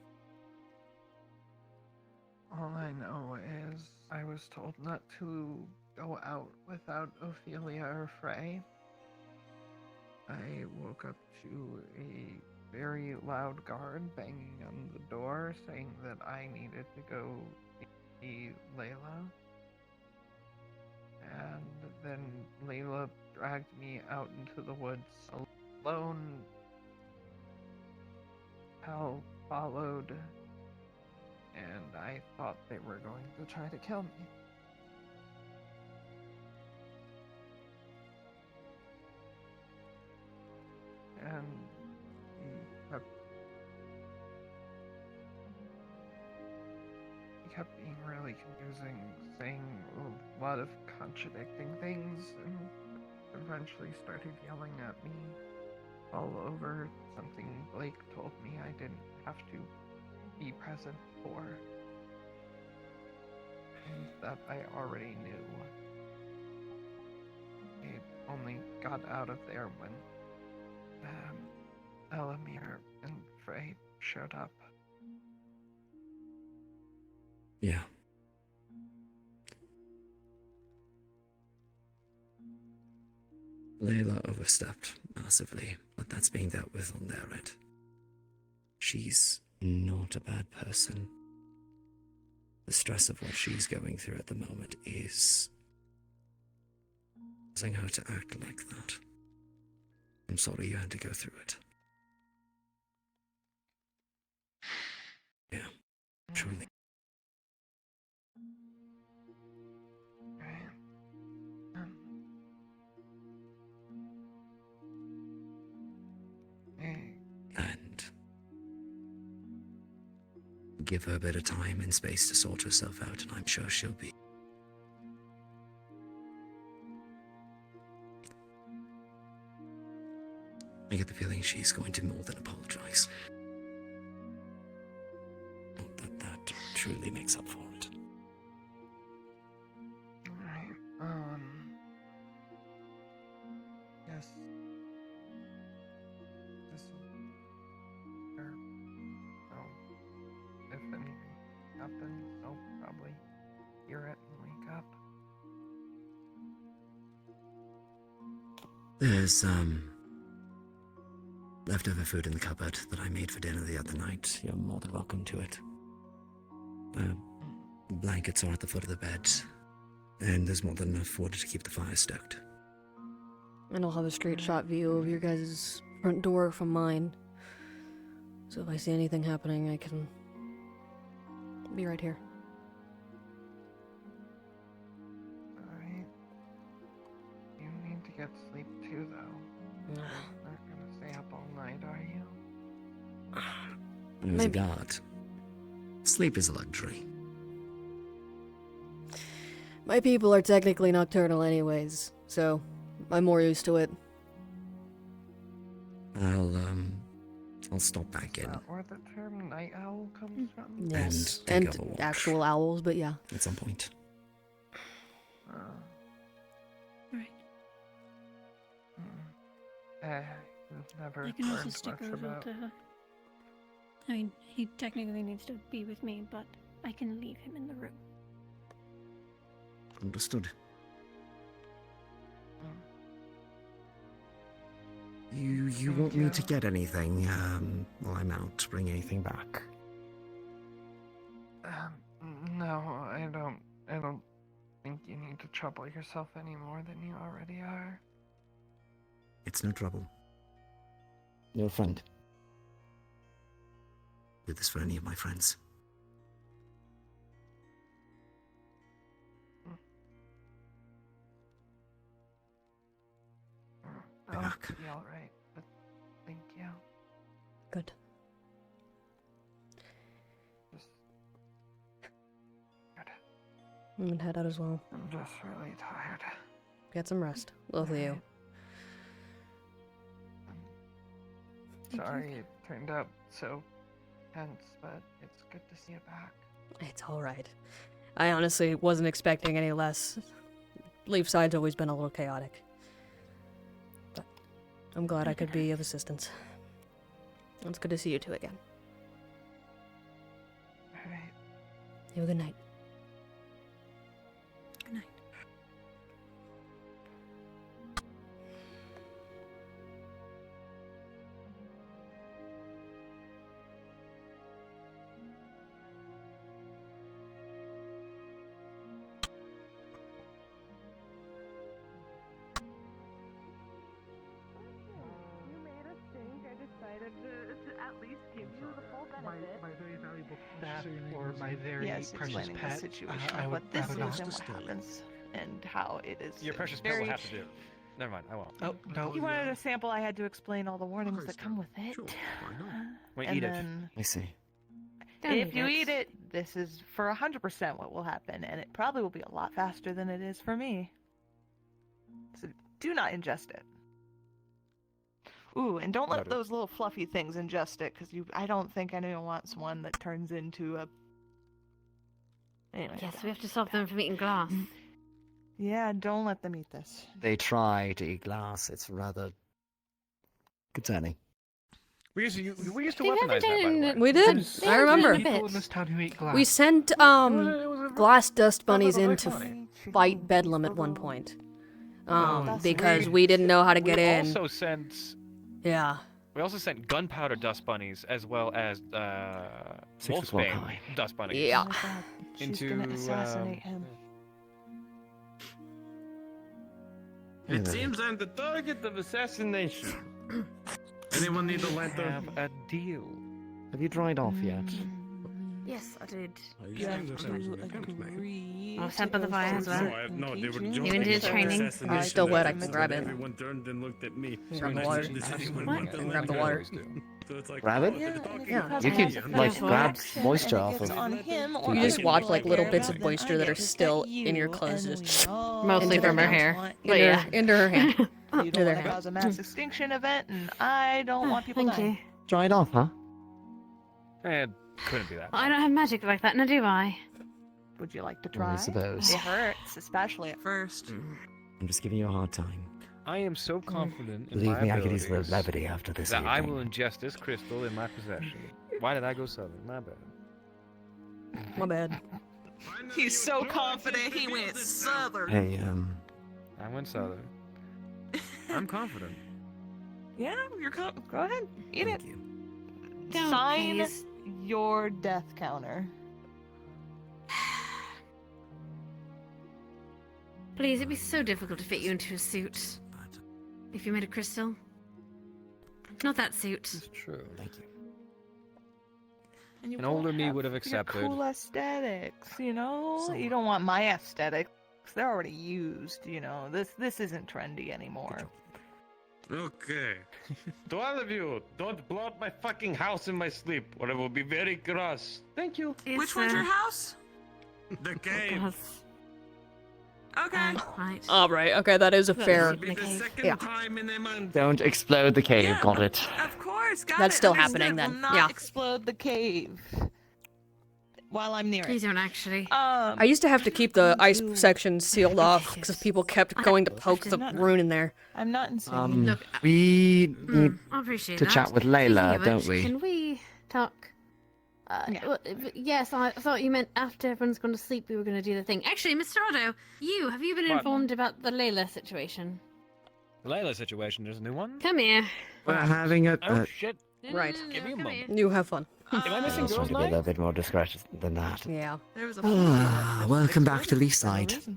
Speaker 7: All I know is I was told not to go out without Ophelia or Frey. I woke up to a very loud guard banging on the door saying that I needed to go see Layla. And then Layla dragged me out into the woods alone. Hal followed, and I thought they were going to try to kill me. And he kept being really confusing, saying a lot of contradicting things, and eventually started yelling at me all over something Blake told me I didn't have to be present for, and that I already knew. I only got out of there when Elemmire and Frey showed up.
Speaker 17: Yeah. Layla overstepped massively, but that's being dealt with on their end. She's not a bad person. The stress of what she's going through at the moment is causing her to act like that. I'm sorry you had to go through it. Yeah, truly. And give her a bit of time and space to sort herself out, and I'm sure she'll be. I get the feeling she's going to more than apologize. Not that truly makes up for it.
Speaker 7: Alright, yes. This or so if anything happens, I'll probably hear it and wake up.
Speaker 17: There's, leftover food in the cupboard that I made for dinner the other night. You're more than welcome to it. Blankets are at the foot of the bed, and there's more than enough wood to keep the fire stoked.
Speaker 3: And I'll have a straight shot view of your guys' front door from mine. So if I see anything happening, I can be right here.
Speaker 7: Alright. You need to get sleep too, though. You're not gonna stay up all night, are you?
Speaker 17: When I was a guard, sleep is a luxury.
Speaker 3: My people are technically nocturnal anyways, so I'm more used to it.
Speaker 17: I'll stop back in.
Speaker 7: Is that where the term night owl comes from?
Speaker 3: Yes,
Speaker 17: And
Speaker 3: and
Speaker 17: take a walk.
Speaker 3: actual owls, but yeah.
Speaker 17: At some point.
Speaker 2: Right.
Speaker 7: We've never
Speaker 2: I can also
Speaker 7: learned
Speaker 2: stick
Speaker 7: much
Speaker 2: over
Speaker 7: about.
Speaker 2: to her. I mean, he technically needs to be with me, but I can leave him in the room.
Speaker 17: Understood. You want me to get anything, while I'm out, bring anything back?
Speaker 7: No, I don't think you need to trouble yourself any more than you already are.
Speaker 17: It's no trouble. You're a friend. Do this for any of my friends.
Speaker 7: I'll be alright, but thank you.
Speaker 3: Good.
Speaker 7: Just
Speaker 3: I'm gonna head out as well.
Speaker 7: I'm just really tired.
Speaker 3: Get some rest, both of you.
Speaker 7: Sorry it turned out so tense, but it's good to see you back.
Speaker 3: It's alright. I honestly wasn't expecting any less. Leafside's always been a little chaotic. But I'm glad I could be of assistance. It's good to see you two again.
Speaker 7: Alright.
Speaker 3: You have a good night.
Speaker 2: Good night.
Speaker 5: You made us think. I decided to at least give you the full benefit.
Speaker 4: My very valuable
Speaker 7: That
Speaker 4: staff
Speaker 7: or my very
Speaker 1: Yes,
Speaker 7: precious
Speaker 1: explaining
Speaker 7: pet.
Speaker 1: the situation
Speaker 7: I
Speaker 1: of
Speaker 7: would
Speaker 1: what this
Speaker 7: rather
Speaker 1: is
Speaker 7: not.
Speaker 1: and what happens, and how it is.
Speaker 13: Your precious pet
Speaker 1: very...
Speaker 13: will have to do. Never mind, I won't.
Speaker 7: Oh, no.
Speaker 1: You wanted a sample, I had to explain all the warnings that come with it.
Speaker 13: Wait,
Speaker 1: and
Speaker 13: eat it.
Speaker 1: then,
Speaker 17: I see.
Speaker 1: if you eat it, this is for 100% what will happen, and it probably will be a lot faster than it is for me. So do not ingest it. Ooh, and don't let
Speaker 13: Noted.
Speaker 1: those little fluffy things ingest it, because I don't think anyone wants one that turns into a... Anyway,
Speaker 5: Yes, we have to stop them from eating glass.
Speaker 1: yeah, don't let them eat this.
Speaker 17: They try to eat glass. It's rather concerning.
Speaker 13: We used to weaponize
Speaker 5: They've
Speaker 13: that, by the way.
Speaker 3: We did. I remember.
Speaker 7: People in this town who eat glass.
Speaker 3: We sent glass dust bunnies in to fight Bedlam at one point. Because we didn't know how to get in.
Speaker 13: We also sent.
Speaker 3: Yeah.
Speaker 13: We also sent gunpowder dust bunnies as well as
Speaker 17: Six o'clock
Speaker 13: wolfbane
Speaker 17: high.
Speaker 13: dust bunnies.
Speaker 3: Yeah.
Speaker 1: Oh my God, she's
Speaker 13: Into
Speaker 1: gonna assassinate him.
Speaker 12: It seems I'm the target of assassination. Anyone need a lantern?
Speaker 13: Have a deal.
Speaker 17: Have you dried off yet?
Speaker 5: Yes, I did.
Speaker 12: You agree.
Speaker 5: I'll stand by the fire as well.
Speaker 12: No, they were
Speaker 5: You
Speaker 12: joking.
Speaker 5: into the training?
Speaker 3: It's still wet, I can grab it.
Speaker 12: Everyone turned and looked at me.
Speaker 3: Grab the water. Grab the water.
Speaker 12: So it's like,
Speaker 17: Grab it?
Speaker 3: Yeah.
Speaker 17: You can, like, grab moisture off of
Speaker 1: on him or
Speaker 3: You just
Speaker 1: other
Speaker 3: watch
Speaker 1: people
Speaker 3: like
Speaker 1: I
Speaker 3: little
Speaker 1: care
Speaker 3: bits
Speaker 1: about,
Speaker 3: of
Speaker 1: then
Speaker 3: moisture
Speaker 1: I
Speaker 3: that
Speaker 1: get
Speaker 3: are
Speaker 1: to
Speaker 3: still
Speaker 1: set
Speaker 3: in your
Speaker 1: you,
Speaker 3: clothes
Speaker 1: and
Speaker 3: just
Speaker 1: we all
Speaker 5: Mostly
Speaker 3: into
Speaker 5: from
Speaker 3: their
Speaker 5: her hair.
Speaker 1: want
Speaker 5: But
Speaker 1: you.
Speaker 5: yeah.
Speaker 3: into her hand.
Speaker 1: You
Speaker 3: To
Speaker 1: don't
Speaker 3: their
Speaker 1: want to
Speaker 3: hand.
Speaker 1: cause a mass extinction event, and I don't want people
Speaker 5: Thank
Speaker 1: dying.
Speaker 5: you.
Speaker 17: dried off, huh?
Speaker 13: And couldn't be that.
Speaker 5: I don't have magic like that, now do I?
Speaker 1: Would you like to
Speaker 17: Well, I
Speaker 1: try?
Speaker 17: suppose.
Speaker 1: It hurts, especially at first.
Speaker 17: I'm just giving you a hard time.
Speaker 13: I am so confident in
Speaker 17: Believe
Speaker 13: my
Speaker 17: me, I could use the
Speaker 13: abilities
Speaker 17: levity after this
Speaker 13: that I
Speaker 17: evening.
Speaker 13: will ingest this crystal in my possession. Why did I go southern? My bad.
Speaker 3: My bad.
Speaker 1: He's so confident he went southern.
Speaker 17: Hey,
Speaker 13: I went southern. I'm confident.
Speaker 1: Yeah, you're go ahead, eat it.
Speaker 5: Don't,
Speaker 1: Sign
Speaker 5: please.
Speaker 1: your death counter.
Speaker 5: Please, it'd be so difficult to fit you into a suit. If you made a crystal. Not that suit.
Speaker 13: It's true.
Speaker 17: Thank you.
Speaker 1: And you
Speaker 13: An older
Speaker 1: won't
Speaker 13: me
Speaker 1: have
Speaker 13: would have
Speaker 1: your
Speaker 13: accepted.
Speaker 1: cool aesthetics, you know. You don't want my aesthetics. They're already used, you know. This isn't trendy anymore.
Speaker 12: okay. To all of you, don't blow up my fucking house in my sleep, or I will be very cross. Thank you.
Speaker 5: Which one's your
Speaker 1: house?
Speaker 12: The cave.
Speaker 1: Okay.
Speaker 5: Right.
Speaker 3: Alright, okay, that is a fair.
Speaker 12: Be the second
Speaker 3: Yeah.
Speaker 12: time in a month.
Speaker 17: Don't explode the cave, got it.
Speaker 1: Of course, got
Speaker 3: That's
Speaker 1: it.
Speaker 3: still
Speaker 1: Understood.
Speaker 3: happening then,
Speaker 1: Will not
Speaker 3: yeah.
Speaker 1: explode the cave while I'm near
Speaker 5: Please
Speaker 1: it.
Speaker 5: don't actually.
Speaker 3: I used to have to keep the ice section sealed off because people kept going to poke the rune in there.
Speaker 1: I'm not insane.
Speaker 5: Look,
Speaker 17: We need
Speaker 5: I appreciate
Speaker 17: to
Speaker 5: that.
Speaker 17: chat with
Speaker 5: Thank you
Speaker 17: Layla,
Speaker 5: very
Speaker 17: don't
Speaker 5: much.
Speaker 17: we?
Speaker 5: Can we talk? Yes, I thought you meant after everyone's gone to sleep we were going to do the thing. Actually, Mr. Otto, have you been
Speaker 13: What?
Speaker 5: informed about the Layla situation?
Speaker 13: The Layla situation, there's a new one?
Speaker 5: Come here.
Speaker 17: We're having a...
Speaker 13: Oh shit.
Speaker 3: Right.
Speaker 13: Give me a moment.
Speaker 3: You have fun.
Speaker 13: Am I missing
Speaker 17: I'll try
Speaker 13: girls'
Speaker 17: to be a
Speaker 13: night?
Speaker 17: little bit more discreet than that.
Speaker 3: Yeah.
Speaker 1: There was a
Speaker 17: Welcome back to Leaside.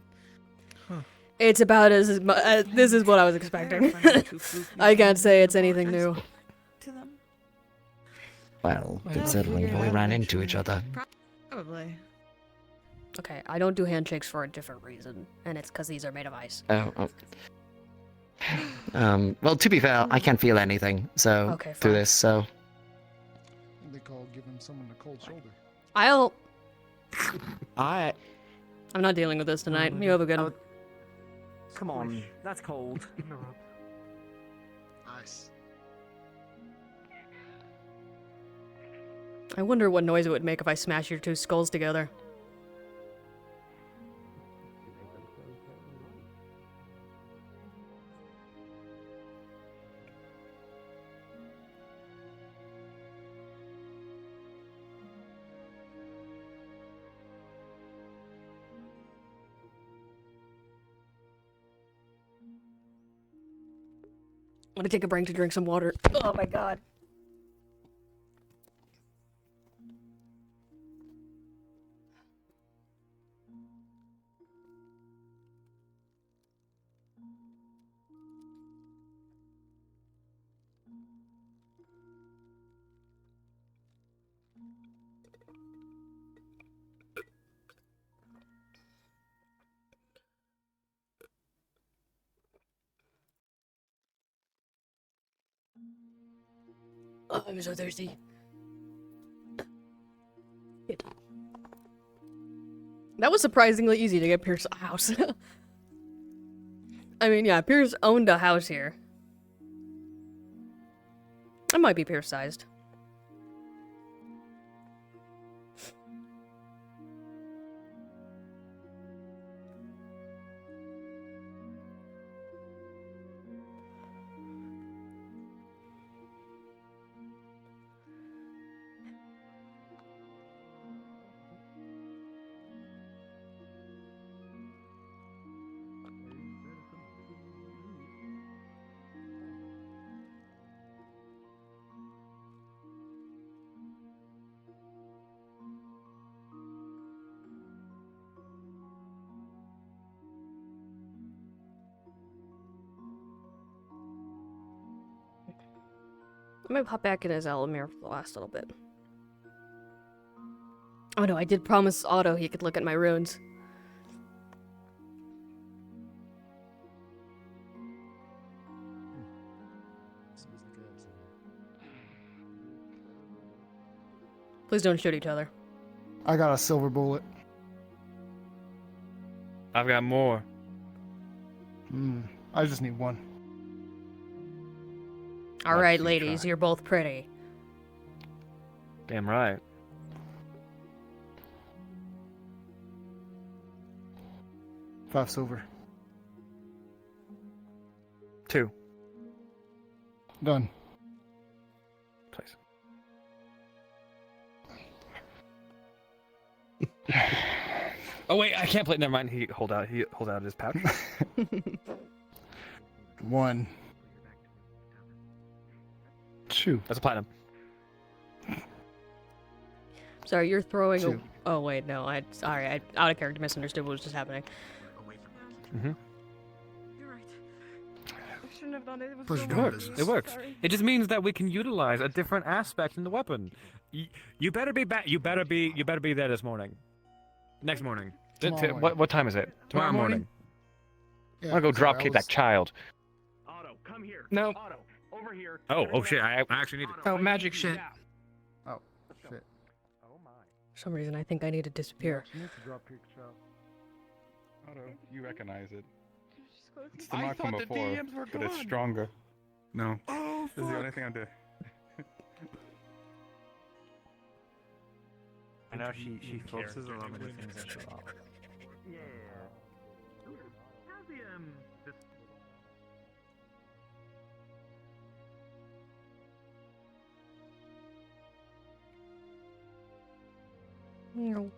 Speaker 3: It's about as this is what I was expecting. I can't say it's anything new.
Speaker 17: Well, considering we ran into each other.
Speaker 1: Probably.
Speaker 3: Okay, I don't do handshakes for a different reason, and it's because these are made of ice.
Speaker 17: Oh. Well, to be fair, I can't feel anything, so
Speaker 3: Okay,
Speaker 17: through
Speaker 3: fine.
Speaker 17: this, so
Speaker 9: They call giving someone a cold shoulder.
Speaker 3: I'll I'm not dealing with this tonight. You have a good one.
Speaker 17: Come on, that's cold.
Speaker 12: Nice.
Speaker 3: I wonder what noise it would make if I smash your two skulls together. I'm gonna take a break to drink some water. Oh my god. Oh, I'm so thirsty. Good. That was surprisingly easy to get Pierce a house. I mean, yeah, Pierce owned a house here. It might be Pierce-sized. I might pop back in as Elemmire for the last little bit. Oh no, I did promise Otto he could look at my runes. Please don't shoot each other.
Speaker 9: I got a silver bullet.
Speaker 13: I've got more.
Speaker 9: I just need one.
Speaker 3: Alright, ladies, you're both pretty.
Speaker 13: Damn right.
Speaker 9: $5 silver.
Speaker 13: 2.
Speaker 9: Done.
Speaker 13: Please. Oh wait, I can't play. Never mind. He hold out his pouch.
Speaker 9: 1. 2.
Speaker 13: That's a platinum.
Speaker 3: Sorry, you're throwing a...
Speaker 9: 2.
Speaker 3: Oh wait, no, sorry, I out of character misunderstood what was just happening.
Speaker 13: Mm-hmm.
Speaker 1: You're right. I shouldn't have done it. It was
Speaker 13: It works. It works. It just means that we can utilize a different aspect in the weapon. You better be back. You better be there this morning. Next morning. What time is it? Tomorrow morning.
Speaker 9: Yeah,
Speaker 13: I'm gonna go drop kick that child.
Speaker 10: Otto, come here.
Speaker 4: No.
Speaker 10: Otto, over here.
Speaker 13: Oh shit! I actually need to.
Speaker 4: Oh, magic shit.
Speaker 9: Oh, shit.
Speaker 3: For some reason, I think I need to disappear.
Speaker 9: You need to drop kick child.
Speaker 15: Otto, you recognize it. It's the
Speaker 9: I
Speaker 15: mark from
Speaker 9: thought the
Speaker 15: before,
Speaker 9: DMs were
Speaker 15: but it's
Speaker 9: gone.
Speaker 15: stronger. No.
Speaker 9: Oh,
Speaker 15: This is the only thing I'm doing.
Speaker 19: I know she focuses on many things as well.
Speaker 10: Yeah. How's the this
Speaker 3: No.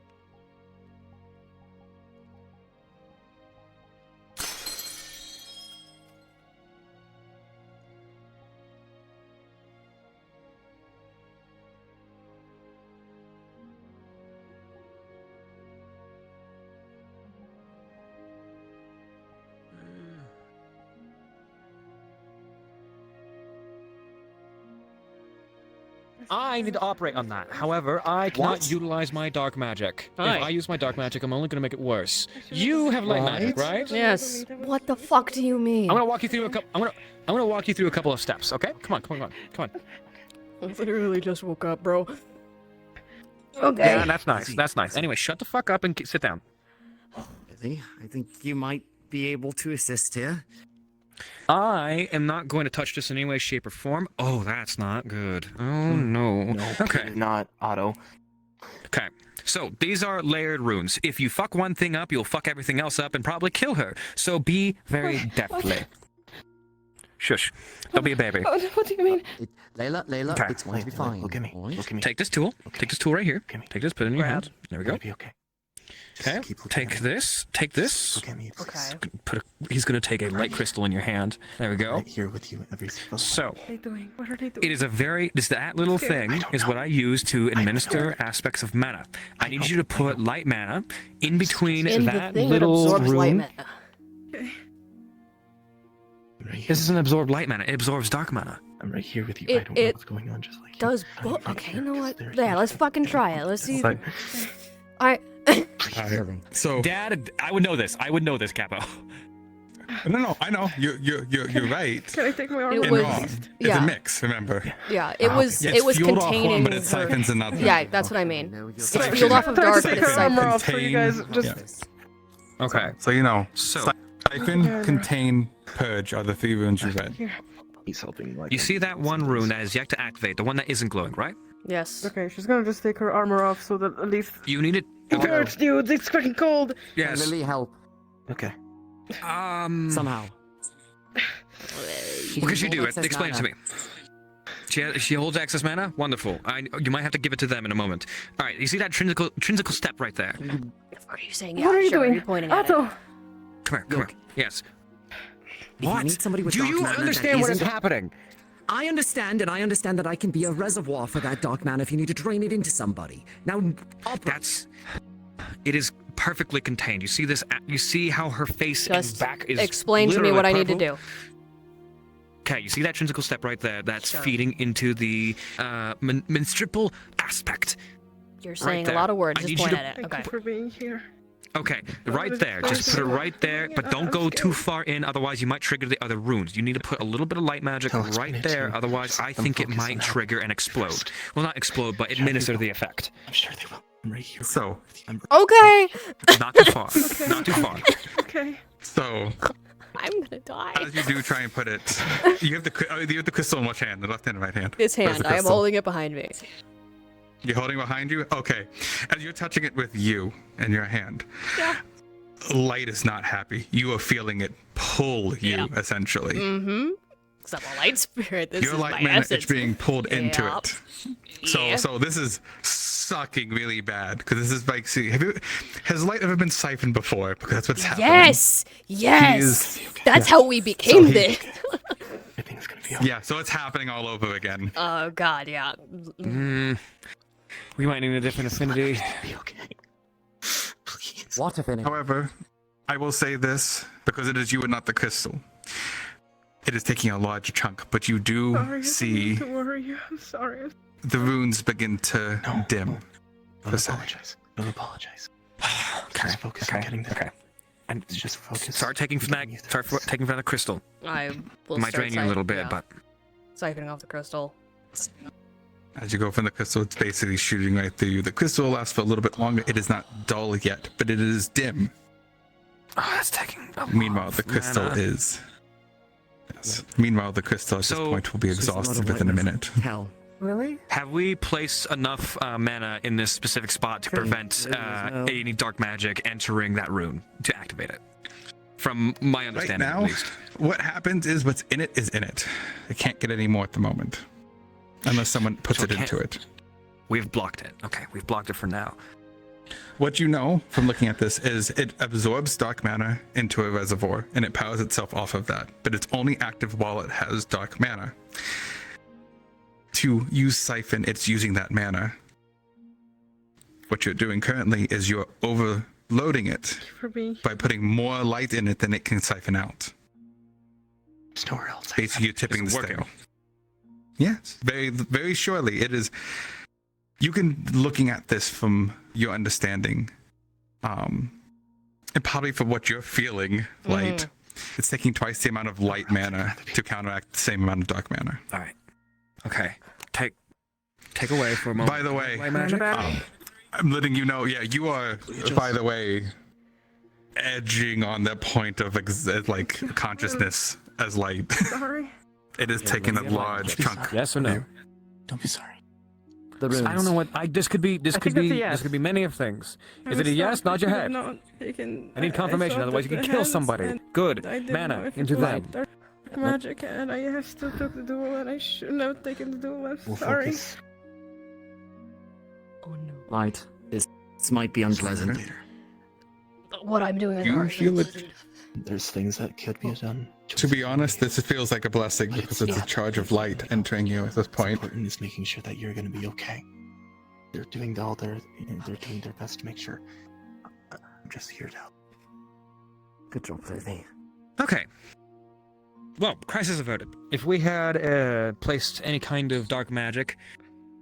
Speaker 13: I need to operate on that. However, I cannot
Speaker 17: What?
Speaker 13: utilize my dark magic.
Speaker 3: Hi.
Speaker 13: If I use my dark magic, I'm only going to make it worse. You have light magic, right?
Speaker 3: Yes. What the fuck do you mean?
Speaker 13: I'm gonna walk you through a couple. I'm gonna walk you through a couple of steps. Okay? Come on.
Speaker 3: I literally just woke up, bro. Okay.
Speaker 13: Yeah, that's nice. That's nice. Anyway, shut the fuck up and sit down.
Speaker 17: Really? I think you might be able to assist here.
Speaker 13: I am not going to touch this in any way, shape, or form. Oh, that's not good. Oh, no.
Speaker 11: No,
Speaker 13: Okay.
Speaker 11: not Otto.
Speaker 13: Okay. So, these are layered runes. If you fuck one thing up, you'll fuck everything else up and probably kill her. So be very deftly. Shush. Don't be a baby.
Speaker 2: What do you mean?
Speaker 17: Layla,
Speaker 13: Okay.
Speaker 17: it's going to be fine.
Speaker 11: Look at me. Look at me.
Speaker 13: Take this tool. Take this tool right here. Take this, put it in your hand. There we go.
Speaker 11: It'll be okay.
Speaker 13: Okay. Take this. Take this.
Speaker 11: Look at me.
Speaker 13: Okay. He's going to take a light crystal in your hand. There we go.
Speaker 11: Right here with you every single
Speaker 13: So,
Speaker 2: What are they doing? What are they doing?
Speaker 13: it is a very, that little thing is what I use to administer aspects of mana. I need you to put light mana in between
Speaker 3: In the
Speaker 13: that
Speaker 3: thing that
Speaker 13: little
Speaker 3: absorbs light
Speaker 13: room.
Speaker 3: mana.
Speaker 2: Okay.
Speaker 13: This doesn't absorb light mana, it absorbs dark mana.
Speaker 11: I'm right here with you.
Speaker 3: It-
Speaker 11: I don't know
Speaker 3: it
Speaker 11: what's going on. Just like
Speaker 3: Does okay, you know what? Yeah, let's fucking try it. Let's see.
Speaker 11: Like-
Speaker 3: I
Speaker 15: So,
Speaker 13: Dad, I would know this. I would know this, Capo.
Speaker 15: no, I know. You're right.
Speaker 2: Can I take my arm
Speaker 3: It
Speaker 15: And
Speaker 3: was-
Speaker 15: wrong. It's
Speaker 3: yeah.
Speaker 15: a mix, remember?
Speaker 3: yeah, it was
Speaker 15: Yeah,
Speaker 3: it
Speaker 15: it's
Speaker 3: was
Speaker 15: fueled off
Speaker 3: containing
Speaker 15: one, but it
Speaker 3: her-
Speaker 15: siphons another.
Speaker 3: Yeah, that's what I mean. It's
Speaker 15: Siphon.
Speaker 3: fueled off of dark, but
Speaker 2: Take
Speaker 3: it's
Speaker 2: her armor
Speaker 3: siphoned.
Speaker 2: off so you guys just.
Speaker 15: Yeah.
Speaker 13: Okay.
Speaker 15: So you know,
Speaker 13: So,
Speaker 15: siphon, contain, purge are the 3 runes you read.
Speaker 11: he's helping. Like
Speaker 13: you see that one rune that is yet to activate, the one that isn't glowing, right?
Speaker 3: Yes.
Speaker 2: Okay, she's gonna just take her armor off so that at least
Speaker 13: You need it.
Speaker 2: it hurts, dude. It's fucking cold.
Speaker 13: Yes.
Speaker 17: Lily, help.
Speaker 11: Okay.
Speaker 17: Somehow.
Speaker 13: What can she do?
Speaker 17: Excess
Speaker 13: Explain it to me.
Speaker 17: mana.
Speaker 13: She holds access mana? Wonderful. You might have to give it to them in a moment. Alright, you see that trinsical step right there?
Speaker 3: Are you saying?
Speaker 2: What
Speaker 3: Yeah,
Speaker 2: are you
Speaker 3: sure,
Speaker 2: doing?
Speaker 3: You're pointing at it.
Speaker 2: Otto.
Speaker 13: Come here. Yes.
Speaker 17: If you need somebody with
Speaker 13: Do
Speaker 17: dark
Speaker 13: you
Speaker 17: mana that
Speaker 13: understand what is
Speaker 17: isn't-
Speaker 13: happening?
Speaker 17: I understand, and I understand that I can be a reservoir for that dark mana if you need to drain it into somebody. Now,
Speaker 13: It is perfectly contained. You see this? You see how her face
Speaker 3: Just
Speaker 13: and back is
Speaker 3: explain to me
Speaker 13: literally
Speaker 3: what I need to
Speaker 13: purple?
Speaker 3: do.
Speaker 13: Okay, you see that trinsical step right there? That's
Speaker 3: Sure.
Speaker 13: feeding into the menstrual aspect.
Speaker 3: You're saying
Speaker 13: there.
Speaker 3: a lot of words.
Speaker 13: I
Speaker 3: Just
Speaker 13: need you
Speaker 3: point
Speaker 13: to-
Speaker 3: at it.
Speaker 2: Thank
Speaker 3: Okay.
Speaker 2: you for being here.
Speaker 13: Okay, right there. Just put it right there, but don't go too far in, otherwise you might trigger the other runes. You need to put a little bit of light magic right there, otherwise I think it might trigger and explode. Well, not explode, but administer the effect.
Speaker 11: I'm sure they will. I'm right here.
Speaker 15: So,
Speaker 3: Okay.
Speaker 13: Not too far. Not too far.
Speaker 2: Okay.
Speaker 15: so
Speaker 3: I'm gonna die.
Speaker 15: as you do try and put it, you have the crystal in which hand? The left hand or right hand?
Speaker 3: This
Speaker 15: Where's
Speaker 3: hand.
Speaker 15: the
Speaker 3: I am
Speaker 15: crystal?
Speaker 3: holding it behind me.
Speaker 15: You're holding behind you? Okay. As you're touching it with you in your hand,
Speaker 3: Yeah.
Speaker 15: light is not happy. You are feeling it pull you, essentially.
Speaker 3: Mm-hmm. Because I'm a light spirit. This
Speaker 15: Your
Speaker 3: is
Speaker 15: light
Speaker 3: my
Speaker 15: mana
Speaker 3: essence.
Speaker 15: is being pulled into
Speaker 3: Yep.
Speaker 15: it. So
Speaker 3: Yeah.
Speaker 15: so this is sucking really bad because this is like, see, has light ever been siphoned before? Because that's what's happening.
Speaker 3: Yes. Yes. That's how we became this.
Speaker 15: Yeah, so it's happening all over again.
Speaker 3: Oh God, yeah.
Speaker 13: We might need a different affinity.
Speaker 17: What affinity?
Speaker 15: However, I will say this because it is you and not the crystal. It is taking a large chunk, but you do
Speaker 2: Sorry,
Speaker 15: see
Speaker 2: don't worry. I'm sorry.
Speaker 15: the runes begin to dim.
Speaker 11: Don't apologize. Don't apologize. Just focus on getting there.
Speaker 13: Okay. And
Speaker 11: just focus.
Speaker 13: Start taking from the crystal.
Speaker 3: I will
Speaker 13: Might
Speaker 3: start
Speaker 13: drain you a little bit,
Speaker 3: yeah.
Speaker 13: but
Speaker 3: Siphoning off the crystal.
Speaker 15: As you go from the crystal, it's basically shooting right through you. The crystal lasts for a little bit longer. It is not dull yet, but it is dim.
Speaker 13: Oh, that's taking.
Speaker 15: Meanwhile, the crystal
Speaker 13: mana.
Speaker 15: is. Yes. Meanwhile, the crystal at this point will be exhausted within a minute.
Speaker 17: Hell.
Speaker 2: Really?
Speaker 13: Have we placed enough mana in this specific spot to prevent any dark magic entering that rune to activate it? From my
Speaker 15: Right
Speaker 13: understanding,
Speaker 15: now,
Speaker 13: at least.
Speaker 15: what happens is what's in it is in it. It can't get any more at the moment. Unless someone puts it into it.
Speaker 13: We've blocked it. Okay, we've blocked it for now.
Speaker 15: What you know from looking at this is it absorbs dark mana into a reservoir and it powers itself off of that, but it's only active while it has dark mana. To use Siphon, it's using that mana. What you're doing currently is you're overloading it
Speaker 2: For me.
Speaker 15: by putting more light in it than it can siphon out.
Speaker 11: There's nowhere else.
Speaker 15: Basically, you're tipping
Speaker 13: It's
Speaker 15: the
Speaker 13: working.
Speaker 15: scale. Yes, very, very surely it is. You can, looking at this from your understanding, and probably from what you're feeling, light, it's taking twice the amount of light mana to counteract the same amount of dark mana.
Speaker 13: All right. Okay. Take away for a moment.
Speaker 15: By the way,
Speaker 13: Light magic?
Speaker 15: I'm letting you know. Yeah, you are. By the way, edging on that point of like consciousness as light.
Speaker 4: Sorry.
Speaker 15: It is taking a large chunk.
Speaker 4: Yes or no?
Speaker 11: Don't be sorry.
Speaker 4: I don't know what. This could be many of things. Is it a yes? Nod your head. I need confirmation, otherwise you can kill somebody. Good. Mana into that.
Speaker 8: Dark magic, and I still took the duel, and I shouldn't have taken the duel. I'm
Speaker 17: We'll
Speaker 8: sorry.
Speaker 17: focus. Right. This might be unpleasant.
Speaker 3: What I'm doing is
Speaker 15: You
Speaker 3: hard.
Speaker 15: feel it.
Speaker 11: There's things that could be done.
Speaker 15: To be honest, this feels like a blessing because it's a charge of light entering you at this point.
Speaker 11: Important is making sure that you're going to be okay. They're doing they're doing their best to make sure. I'm just here to help.
Speaker 17: Good job, Lily.
Speaker 13: Okay. Well, crisis averted. If we had placed any kind of dark magic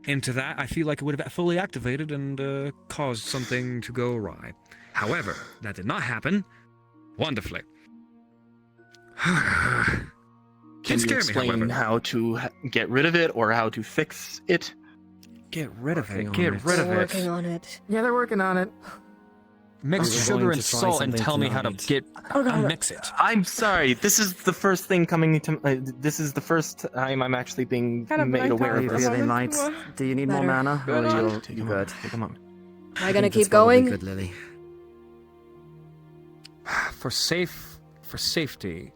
Speaker 13: into that, I feel like it would have fully activated and caused something to go awry. However, that did not happen. Wonderfully.
Speaker 11: Can you explain how to get rid of it or how to fix it?
Speaker 4: Get rid of it.
Speaker 3: They're working on it.
Speaker 4: Yeah, they're working on it. Mix
Speaker 11: We're
Speaker 4: sugar
Speaker 11: going
Speaker 4: and
Speaker 11: to try
Speaker 4: salt and
Speaker 11: something
Speaker 4: tell me how to
Speaker 11: tonight.
Speaker 4: mix it.
Speaker 11: I'm sorry. This is the first thing coming to. This is the first time I'm actually being made aware of this.
Speaker 17: Really light. Do you need more mana?
Speaker 11: Good.
Speaker 17: Or you're
Speaker 11: Take a
Speaker 17: good?
Speaker 11: Take a moment.
Speaker 3: Am I gonna
Speaker 17: think
Speaker 3: keep
Speaker 17: that's probably
Speaker 3: going?
Speaker 17: Good, Lily.
Speaker 13: For safety,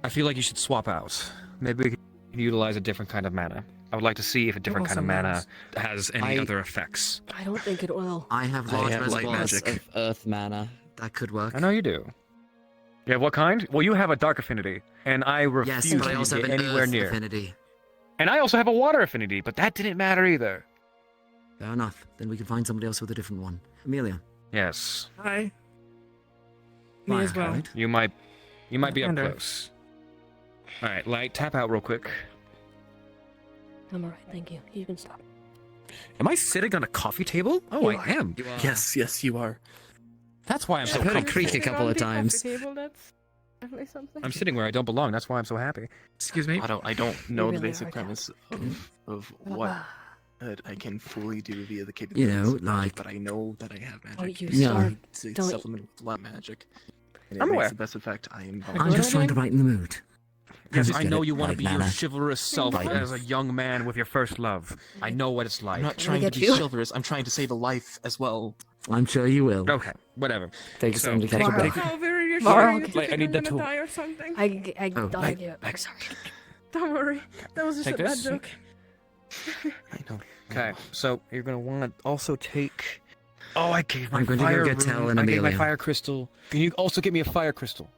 Speaker 13: I feel like you should swap out. Maybe we can utilize a different kind of mana. I would like to see if a different kind of mana has any other effects.
Speaker 3: I don't think it will.
Speaker 17: I have large reservoirs of earth mana. That could work.
Speaker 13: I know you do. You have what kind? Well, you have a dark affinity, and I refuse
Speaker 17: Yes, but I
Speaker 13: to
Speaker 17: also
Speaker 13: get
Speaker 17: have an
Speaker 13: anywhere
Speaker 17: earth
Speaker 13: near.
Speaker 17: affinity.
Speaker 13: And I also have a water affinity, but that didn't matter either.
Speaker 17: Fair enough. Then we can find somebody else with a different one. Amelia.
Speaker 13: Yes.
Speaker 8: Hi. Me as well.
Speaker 17: Right?
Speaker 13: You might be up
Speaker 8: Kinda.
Speaker 13: close. All right, Light, tap out real quick.
Speaker 3: I'm alright, thank you. You can stop.
Speaker 13: Am I sitting on a coffee table? Oh,
Speaker 3: You
Speaker 13: I
Speaker 3: are.
Speaker 13: am.
Speaker 11: Yes, you are.
Speaker 13: That's why I'm so
Speaker 17: I've heard it
Speaker 13: comfortable.
Speaker 17: creak a couple of times.
Speaker 8: Table, that's definitely something.
Speaker 13: I'm sitting where I don't belong. That's why I'm so happy. Excuse me.
Speaker 11: I don't know
Speaker 3: really
Speaker 11: the basic
Speaker 3: are
Speaker 11: premise of what I can fully do via the
Speaker 17: You
Speaker 11: capabilities.
Speaker 17: know,
Speaker 11: of magic,
Speaker 17: like-
Speaker 11: but I know that I have magic.
Speaker 3: Oh, you
Speaker 11: and I
Speaker 3: start-
Speaker 11: need to
Speaker 3: don't-
Speaker 11: supplement with light magic. And it
Speaker 13: I'm
Speaker 11: makes
Speaker 13: aware.
Speaker 11: the best effect. I am.
Speaker 17: I'm just trying to brighten the mood.
Speaker 13: Yes,
Speaker 17: Just
Speaker 13: I
Speaker 17: get
Speaker 13: know
Speaker 17: it,
Speaker 13: you want to
Speaker 17: like
Speaker 13: be your
Speaker 17: mana.
Speaker 13: chivalrous self
Speaker 17: Right.
Speaker 13: as a young man with your first love. I know what it's like.
Speaker 11: I'm not trying to
Speaker 3: get
Speaker 11: be
Speaker 3: you.
Speaker 11: chivalrous. I'm trying to save a life as well.
Speaker 17: I'm sure you will.
Speaker 13: Okay, whatever.
Speaker 17: Take
Speaker 13: So,
Speaker 17: some to catch a
Speaker 13: take-
Speaker 17: breath.
Speaker 8: How very reassuring
Speaker 3: Mara,
Speaker 8: you
Speaker 3: okay.
Speaker 8: think
Speaker 13: Like, I
Speaker 8: I'm
Speaker 13: need that
Speaker 8: gonna
Speaker 13: tool.
Speaker 8: die or something.
Speaker 3: I
Speaker 17: Oh,
Speaker 3: died you. I'm sorry.
Speaker 8: Don't worry. That was just
Speaker 13: Take
Speaker 8: a bad
Speaker 13: this.
Speaker 8: joke.
Speaker 11: I know.
Speaker 13: Okay, so you're gonna want to also take. Oh, I gave my
Speaker 17: I'm going to go
Speaker 13: fire
Speaker 17: get Tal
Speaker 13: rune.
Speaker 17: and
Speaker 13: I gave my
Speaker 17: Amelia.
Speaker 13: fire crystal. Can you also get me a fire crystal?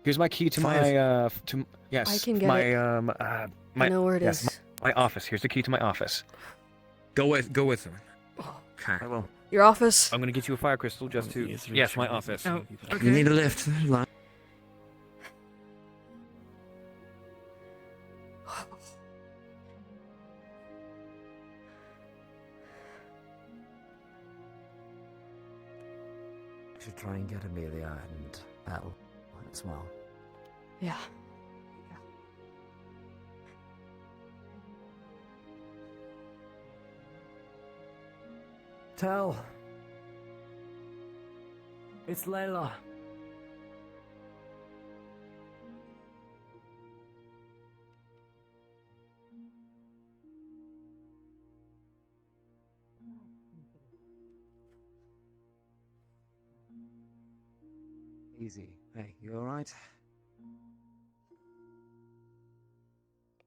Speaker 13: Here's my key to my yes.
Speaker 3: I can get
Speaker 13: my
Speaker 3: it.
Speaker 13: my
Speaker 3: I know where it
Speaker 13: yes,
Speaker 3: is.
Speaker 13: my office. Here's the key to my office. Go with them. Okay.
Speaker 11: I will.
Speaker 3: Your office?
Speaker 13: I'm gonna get you a fire crystal just to. Yes, my office.
Speaker 8: Oh,
Speaker 17: You need a lift. I should try and get Amelia and Elle as well.
Speaker 3: Yeah.
Speaker 17: Tell. It's Layla. Easy. Hey, you alright?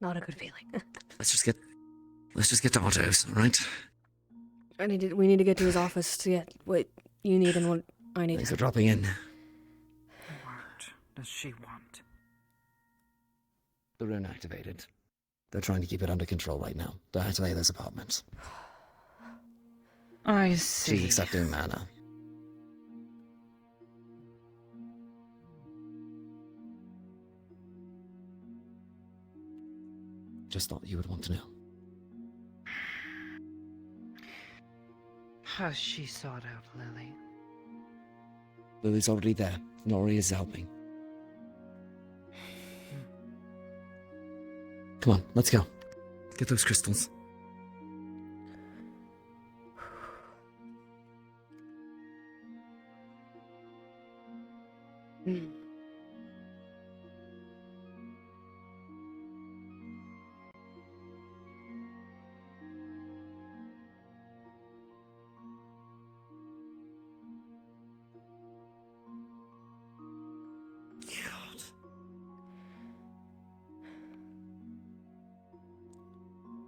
Speaker 3: Not a good feeling.
Speaker 17: Let's just get to Otto's, alright?
Speaker 3: We need to get to his office to get what you need and what I need.
Speaker 17: Thanks for dropping in.
Speaker 6: What does she want?
Speaker 17: The rune activated. They're trying to keep it under control right now. They're at Layla's apartment.
Speaker 6: I
Speaker 17: She's
Speaker 6: see.
Speaker 17: accepting mana. Just thought you would want to know.
Speaker 6: Has she sought out Lily?
Speaker 17: Lily's already there. Nori is helping. Come on, let's go. Get those crystals.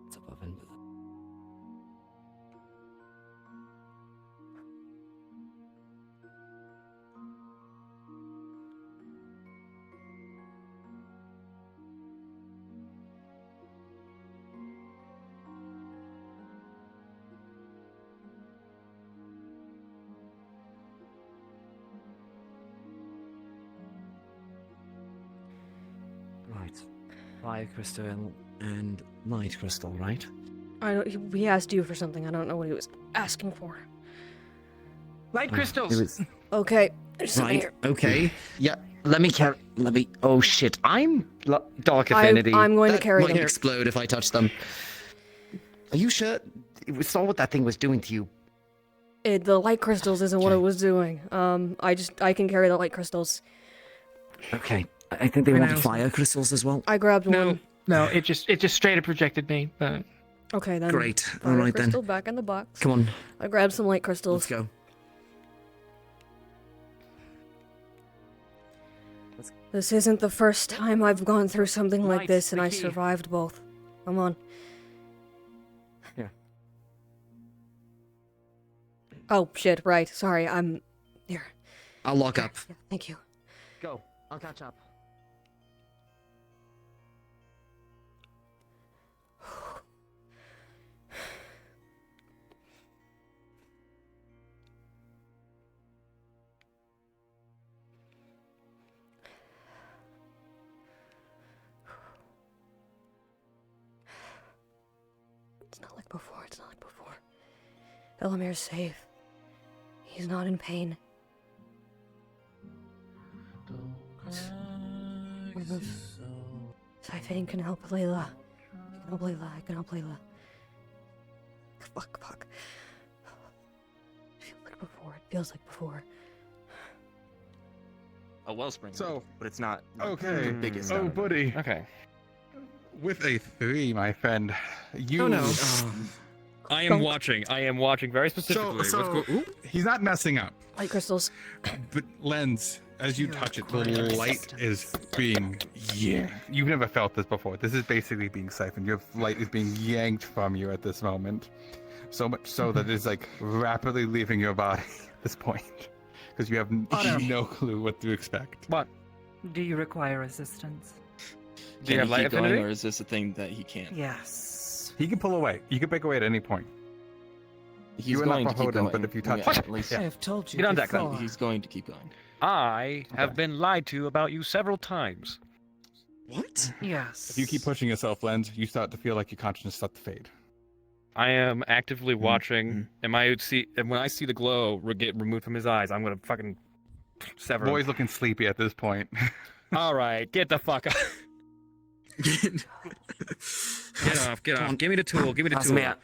Speaker 17: It's above and below. Right. Fire crystal and light crystal, right?
Speaker 3: I don't. He asked you for something. I don't know what he was asking for.
Speaker 6: Light crystals.
Speaker 17: It was...
Speaker 3: Okay. There's something
Speaker 17: Right.
Speaker 3: here.
Speaker 17: Okay. Yeah. Let me carry. Let me. Oh shit! I'm dark affinity.
Speaker 3: I'm going to
Speaker 17: That
Speaker 3: carry
Speaker 17: might
Speaker 3: them.
Speaker 17: explode if I touch them. Are you sure? We saw what that thing was doing to you.
Speaker 3: The light crystals isn't what it was doing. I can carry the light crystals.
Speaker 17: Okay. I think they wanted fire crystals as well.
Speaker 3: I grabbed one.
Speaker 6: No, it just straight up rejected me. But
Speaker 3: Okay then.
Speaker 17: Great.
Speaker 3: Fire
Speaker 17: All right then.
Speaker 3: crystal back in the box.
Speaker 17: Come on.
Speaker 3: I grabbed some light crystals.
Speaker 17: Let's go.
Speaker 3: This isn't the first time I've gone through something like
Speaker 6: Light's
Speaker 3: this, and
Speaker 6: the
Speaker 3: I
Speaker 6: key.
Speaker 3: survived both. Come on.
Speaker 17: Here.
Speaker 3: Oh shit! Right. Sorry. I'm here.
Speaker 17: I'll lock up.
Speaker 3: Yeah, thank you.
Speaker 17: Go. I'll catch up.
Speaker 3: It's not like before. It's not like before. Elemire's safe. He's not in pain. Siphon can help Layla. I can help Layla. I can help Layla. Fuck. It feels like before. It feels like before.
Speaker 18: A wellspring.
Speaker 15: So,
Speaker 18: but it's not
Speaker 15: okay.
Speaker 18: the biggest.
Speaker 15: Oh, buddy.
Speaker 6: Okay.
Speaker 15: With a 3, my friend, you.
Speaker 13: Oh no. I am watching. I am watching very specifically.
Speaker 15: He's not messing up.
Speaker 3: Light crystals.
Speaker 15: But Lens, as you touch it, the light is being yanked. You've never felt this before. This is basically being siphoned. Your light is being yanked from you at this moment. So much so that it is like rapidly leaving your body at this point. Because you have no clue what to expect.
Speaker 6: What?
Speaker 20: Do you require assistance?
Speaker 15: Do you have light
Speaker 18: going,
Speaker 15: affinity?
Speaker 18: or is this a thing that he can't?
Speaker 20: Yes.
Speaker 15: He can pull away. You can break away at any point.
Speaker 18: He's
Speaker 15: You are
Speaker 18: going
Speaker 15: not
Speaker 18: to keep
Speaker 15: Prohodin,
Speaker 18: going.
Speaker 15: but if you touch
Speaker 18: Yeah,
Speaker 15: it,
Speaker 18: at least
Speaker 20: I have told you
Speaker 13: Get on deck, then.
Speaker 20: before.
Speaker 18: he's going to keep going.
Speaker 13: I have been lied to about you several times.
Speaker 18: What?
Speaker 20: Yes.
Speaker 15: If you keep pushing yourself, Lens, you start to feel like your consciousness starts to fade.
Speaker 13: I am actively watching, and when I see the glow get removed from his eyes, I'm gonna fucking sever him.
Speaker 15: Boy's looking sleepy at this point.
Speaker 13: All right, get the fuck up. Get off. Give me the tool. Give me the
Speaker 17: Pass
Speaker 13: tool.
Speaker 17: me out.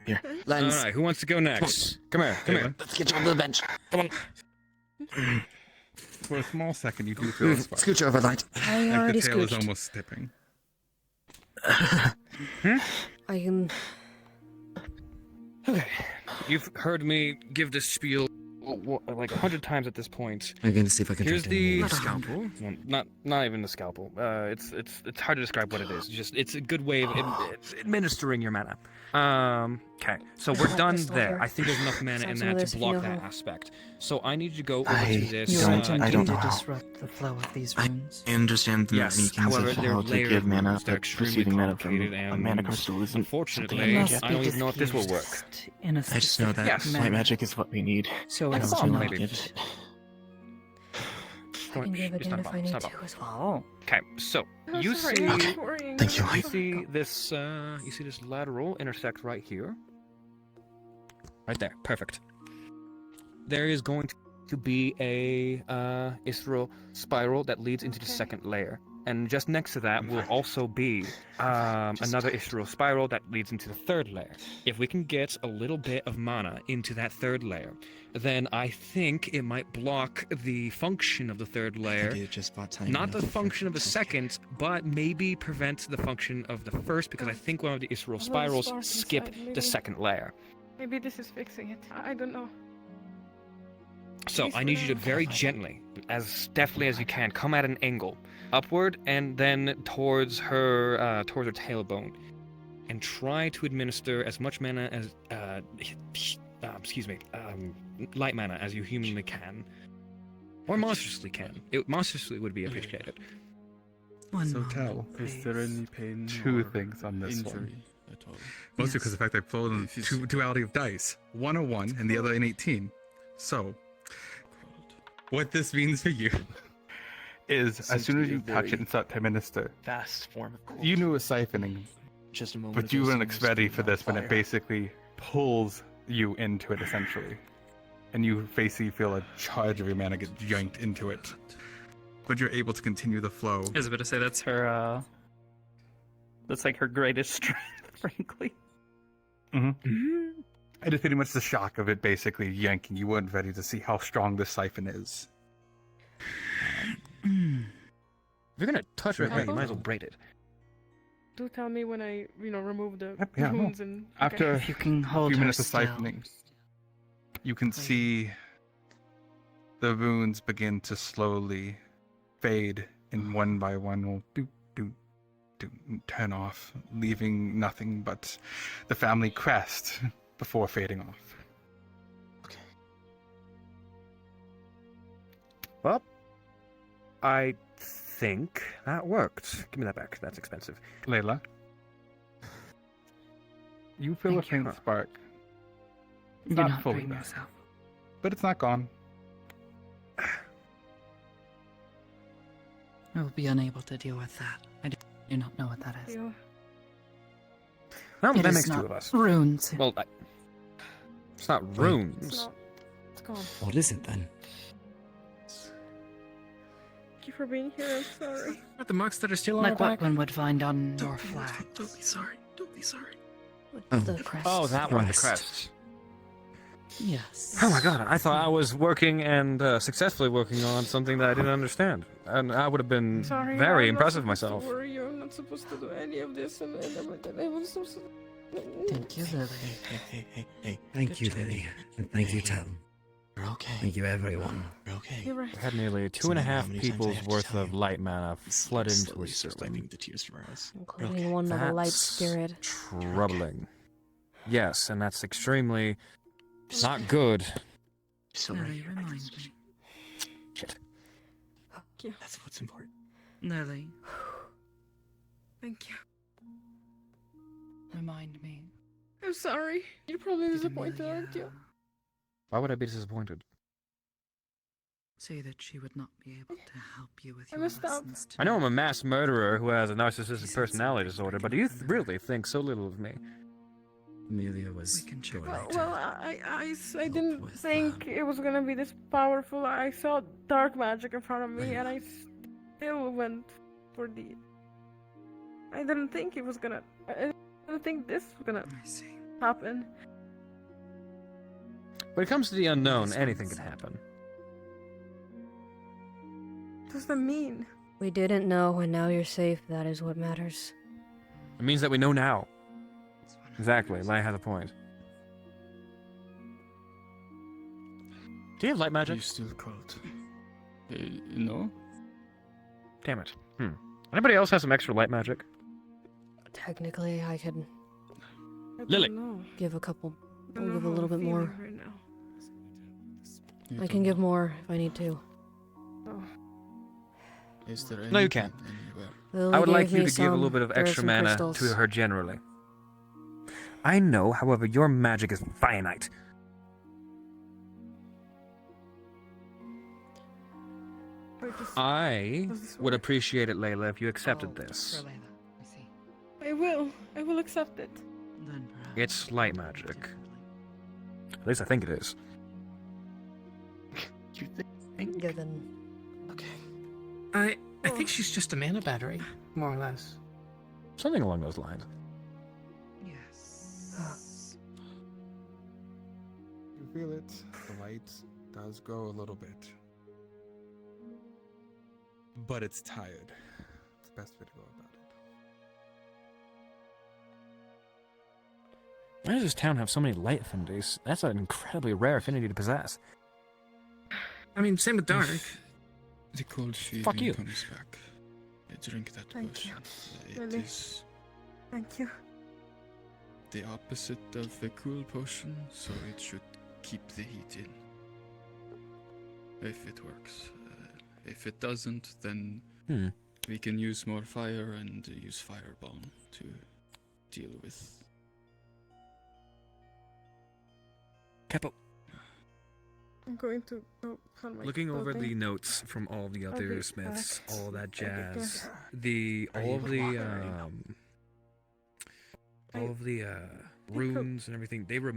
Speaker 17: Here. Lens.
Speaker 13: All right, who wants to go next? Come here.
Speaker 17: Let's get you onto the bench. Come on.
Speaker 15: For a small second, you do feel a spark.
Speaker 17: Scooch over, light.
Speaker 3: I
Speaker 15: Like
Speaker 3: already
Speaker 15: the tail is
Speaker 3: scooched.
Speaker 15: almost tipping.
Speaker 3: I can.
Speaker 13: Okay. You've heard me give this spiel like 100 times at this point.
Speaker 17: I'm going to see if I can
Speaker 13: Here's
Speaker 17: track
Speaker 13: the
Speaker 17: down
Speaker 13: scalpel. Well, not even the scalpel. It's hard to describe what it is. It's a good way of administering your mana. Okay, so we're done there. I think there's enough mana in that to block that aspect. So I need you to go over to this.
Speaker 20: You're attempting to
Speaker 11: know how.
Speaker 20: disrupt the flow of these runes.
Speaker 11: I understand the
Speaker 13: Yes,
Speaker 11: mechanics
Speaker 13: however,
Speaker 11: of
Speaker 13: they're
Speaker 11: how to
Speaker 13: layered
Speaker 11: give mana,
Speaker 13: runes. They're
Speaker 11: but
Speaker 13: extremely
Speaker 11: receiving mana from
Speaker 13: complicated,
Speaker 11: a
Speaker 13: and
Speaker 11: mana crystal isn't
Speaker 13: unfortunately,
Speaker 11: something I
Speaker 13: I don't even know if this will work.
Speaker 20: In a
Speaker 11: I just know that
Speaker 20: specific
Speaker 11: white
Speaker 20: manner.
Speaker 11: magic is what we need.
Speaker 20: So
Speaker 11: I
Speaker 20: it's
Speaker 11: don't know
Speaker 20: not.
Speaker 11: how to give it.
Speaker 3: I can give it in if I need to as well.
Speaker 13: Okay, so you
Speaker 20: sorry,
Speaker 13: see,
Speaker 20: I'm boring.
Speaker 11: Thank you,
Speaker 13: you
Speaker 11: Light.
Speaker 13: see this, lateral intersect right here. Right there, perfect. There is going
Speaker 4: to be a Israel spiral that leads into the second layer. And just next to that will also be another Israel spiral that leads into the third layer. If we can get a little bit of mana into that third layer, then I think it might block the function of the third layer. Not the function of the second, but maybe prevent the function of the first, because I think one of the Israel spirals skip the second layer.
Speaker 8: Maybe this is fixing it. I don't know.
Speaker 4: So I need you to very gently, as deftly as you can, come at an angle, upward and then towards her tailbone, and try to administer as much mana as light mana as you humanly can, or monstrously can. Monstrously would be appreciated.
Speaker 15: So tell,
Speaker 9: is there any pain?
Speaker 15: two things on this one. Mostly because of the fact I've pulled in duality of dice, one a 1 and the other an 18. So, what this means for you is as soon as you touch it and start to administer,
Speaker 18: Fast form of cold.
Speaker 15: you knew it was siphoning,
Speaker 18: Just a moment.
Speaker 15: but
Speaker 18: ago,
Speaker 15: you weren't
Speaker 18: someone was
Speaker 15: ready
Speaker 18: putting
Speaker 15: for
Speaker 18: out
Speaker 15: this when it
Speaker 18: fire.
Speaker 15: basically pulls you into it essentially, and you basically feel a charge of your mana get yanked into it. But you're able to continue the flow.
Speaker 6: I was about to say that's her. That's like her greatest strength, frankly.
Speaker 15: Mm-hmm. It is pretty much the shock of it basically yanking. You weren't ready to see how strong this siphon is.
Speaker 4: If you're gonna touch her hair, you might as well braid it.
Speaker 8: Do tell me when I, remove the
Speaker 15: Yeah, no.
Speaker 8: wounds and.
Speaker 15: After
Speaker 20: If you can
Speaker 15: a
Speaker 20: hold
Speaker 15: few
Speaker 20: her
Speaker 15: minutes of
Speaker 20: still.
Speaker 15: siphoning, you can see the runes begin to slowly fade, and one by one will turn off, leaving nothing but the family crest before fading off.
Speaker 4: Well, I think that worked. Give me that back. That's expensive.
Speaker 15: Layla, you feel a faint spark. It's
Speaker 20: Do
Speaker 15: not
Speaker 20: not
Speaker 15: fully
Speaker 20: blame
Speaker 15: back,
Speaker 20: yourself.
Speaker 15: but it's not gone.
Speaker 20: I will be unable to deal with that. I do not know what that is.
Speaker 4: Well,
Speaker 20: It
Speaker 4: that
Speaker 20: is
Speaker 4: makes two
Speaker 20: not
Speaker 4: of us.
Speaker 20: runes.
Speaker 4: Well, it's not runes.
Speaker 8: It's gone.
Speaker 17: What is it then?
Speaker 8: Thank you for being here. I'm sorry.
Speaker 6: The marks that are still on
Speaker 20: Like
Speaker 6: her
Speaker 20: what
Speaker 6: back.
Speaker 20: one would find on your flag.
Speaker 6: Don't be sorry. Don't be sorry.
Speaker 20: The crest.
Speaker 4: Oh, that one, the crest.
Speaker 20: Yes.
Speaker 4: Oh my god, I thought I was working and successfully working on something that I didn't understand. And I would have been
Speaker 8: Sorry.
Speaker 4: very
Speaker 8: I'm
Speaker 4: impressive
Speaker 8: not supposed
Speaker 4: myself.
Speaker 8: To worry you. I'm not supposed to do any of this, and everything. I was so.
Speaker 20: Thank you, Lily.
Speaker 11: Hey.
Speaker 17: Thank you, Lily. And thank you, Tal.
Speaker 11: You're okay.
Speaker 17: Thank you, everyone.
Speaker 11: You're okay.
Speaker 8: You're right.
Speaker 4: We had nearly
Speaker 11: Doesn't matter how
Speaker 4: 2.5
Speaker 11: many times I
Speaker 4: people's
Speaker 11: have to
Speaker 4: worth
Speaker 11: tell
Speaker 4: of
Speaker 11: you.
Speaker 4: light mana flooded into
Speaker 11: Slowly
Speaker 4: a
Speaker 11: starts
Speaker 4: room.
Speaker 11: wiping the tears from our eyes.
Speaker 3: Including one of a light spirit.
Speaker 4: Troubling. Yes, and that's extremely not good.
Speaker 11: So
Speaker 20: Lily, remind me.
Speaker 4: Shit.
Speaker 8: Thank you.
Speaker 11: That's what's important.
Speaker 20: Lily,
Speaker 8: Thank you.
Speaker 20: remind me.
Speaker 8: I'm sorry. You're probably disappointed, aren't you?
Speaker 4: Why would I be disappointed?
Speaker 20: Say that she would not be able to help you with
Speaker 8: I
Speaker 20: your
Speaker 8: messed up.
Speaker 20: lessons.
Speaker 4: I know I'm a mass murderer who has a narcissistic personality disorder, but do you really think so little of me?
Speaker 17: Amelia was.
Speaker 8: Well, I didn't think it was gonna be this powerful. I saw dark magic in front of me, and I still went for the. I didn't think it was gonna. I didn't think this was gonna happen.
Speaker 4: When it comes to the unknown, anything can happen.
Speaker 8: What does that mean?
Speaker 3: We didn't know, and now you're safe. That is what matters.
Speaker 4: It means that we know now. Exactly, Lai has a point. Do you have light magic?
Speaker 9: You still cold? No.
Speaker 4: Damn it. Anybody else have some extra light magic?
Speaker 3: Technically, I could
Speaker 4: Lily.
Speaker 3: give a couple.
Speaker 8: I
Speaker 3: I'll
Speaker 8: don't
Speaker 3: give a
Speaker 8: know
Speaker 3: little
Speaker 8: how
Speaker 3: bit
Speaker 8: I'm
Speaker 3: more.
Speaker 8: feeling right now.
Speaker 3: I can give more if I need to.
Speaker 8: Oh.
Speaker 9: Is there
Speaker 4: No, you can't.
Speaker 3: Lily
Speaker 4: I would like
Speaker 3: gave
Speaker 4: you
Speaker 3: me
Speaker 4: to give a little
Speaker 3: some.
Speaker 4: bit of
Speaker 3: There are
Speaker 4: extra
Speaker 3: some
Speaker 4: mana
Speaker 3: crystals.
Speaker 4: to her generally. I know, however, your magic is finite.
Speaker 8: Wait, does
Speaker 4: I
Speaker 8: this
Speaker 4: would
Speaker 8: work?
Speaker 4: appreciate it, Layla, if you accepted this.
Speaker 8: I will. I will accept it.
Speaker 4: It's light magic. At least I think it is.
Speaker 11: you think?
Speaker 3: Yeah, then.
Speaker 11: Okay.
Speaker 21: I think she's just a mana battery, more or less.
Speaker 4: Something along those lines.
Speaker 20: Yes.
Speaker 9: You feel it. The light does go a little bit. But it's tired. It's the best way to go about it.
Speaker 4: Why does this town have so many light affinities? That's an incredibly rare affinity to possess.
Speaker 21: I mean, same with Dark.
Speaker 16: The cold feeling
Speaker 4: Fuck you.
Speaker 16: comes back. Drink that
Speaker 8: Thank
Speaker 16: potion.
Speaker 8: you.
Speaker 16: It
Speaker 8: Really?
Speaker 16: is
Speaker 8: Thank you.
Speaker 16: the opposite of the cool potion, so it should keep the heat in. If it works. If it doesn't, then we can use more fire and use firebomb to deal with.
Speaker 4: Capo.
Speaker 8: I'm going to go on my
Speaker 4: Looking over the
Speaker 8: clothing.
Speaker 4: notes from all the
Speaker 8: I'll
Speaker 4: other
Speaker 8: be
Speaker 4: smiths,
Speaker 8: back.
Speaker 4: all that
Speaker 8: I'll be
Speaker 4: jazz,
Speaker 8: back.
Speaker 4: all of the runes and everything, they were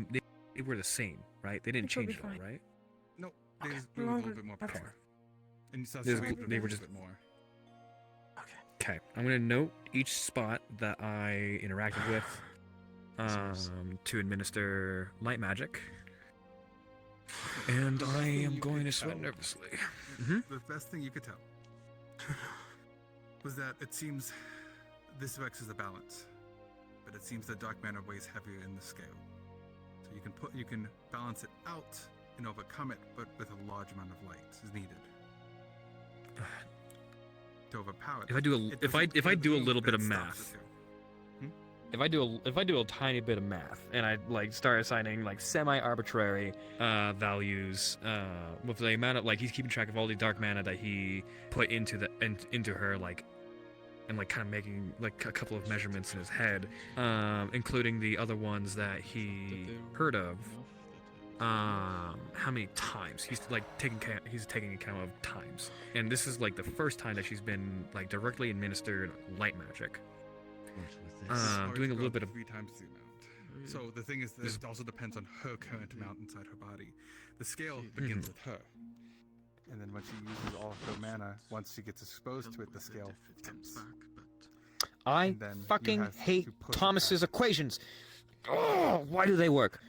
Speaker 4: the same, right? They didn't
Speaker 9: think it'll
Speaker 4: change
Speaker 9: be
Speaker 4: it all,
Speaker 9: fine.
Speaker 4: right?
Speaker 9: No, they
Speaker 4: Okay.
Speaker 9: just blew a little bit more power. And you saw
Speaker 4: They
Speaker 9: some
Speaker 4: were just
Speaker 9: bit more.
Speaker 4: Okay, I'm gonna note each spot that I interacted with to administer light magic, and I am going to sweat nervously.
Speaker 9: The best thing you could tell was that it seems this vexes the balance, but it seems the dark mana weighs heavier in the scale. So you can balance it out and overcome it, but with a large amount of light is needed. To overpower it.
Speaker 4: If I do a little bit of math, if I do a tiny bit of math, and I like start assigning like semi-arbitrary values with the amount of he's keeping track of all the dark mana that he put into her and kind of making like a couple of measurements in his head, including the other ones that he heard of. How many times he's taking account of times, and this is like the first time that she's been like directly administered light magic. Doing a little bit of
Speaker 9: 3 times the amount. So the thing is that it also depends on her current amount inside her body. The scale begins with her, and then when she uses all of her mana, once she gets exposed to it, the scale tips.
Speaker 4: I
Speaker 9: And then you
Speaker 4: fucking
Speaker 9: have to
Speaker 4: hate
Speaker 9: push it
Speaker 4: Thomas's equations. Oh, why do they work?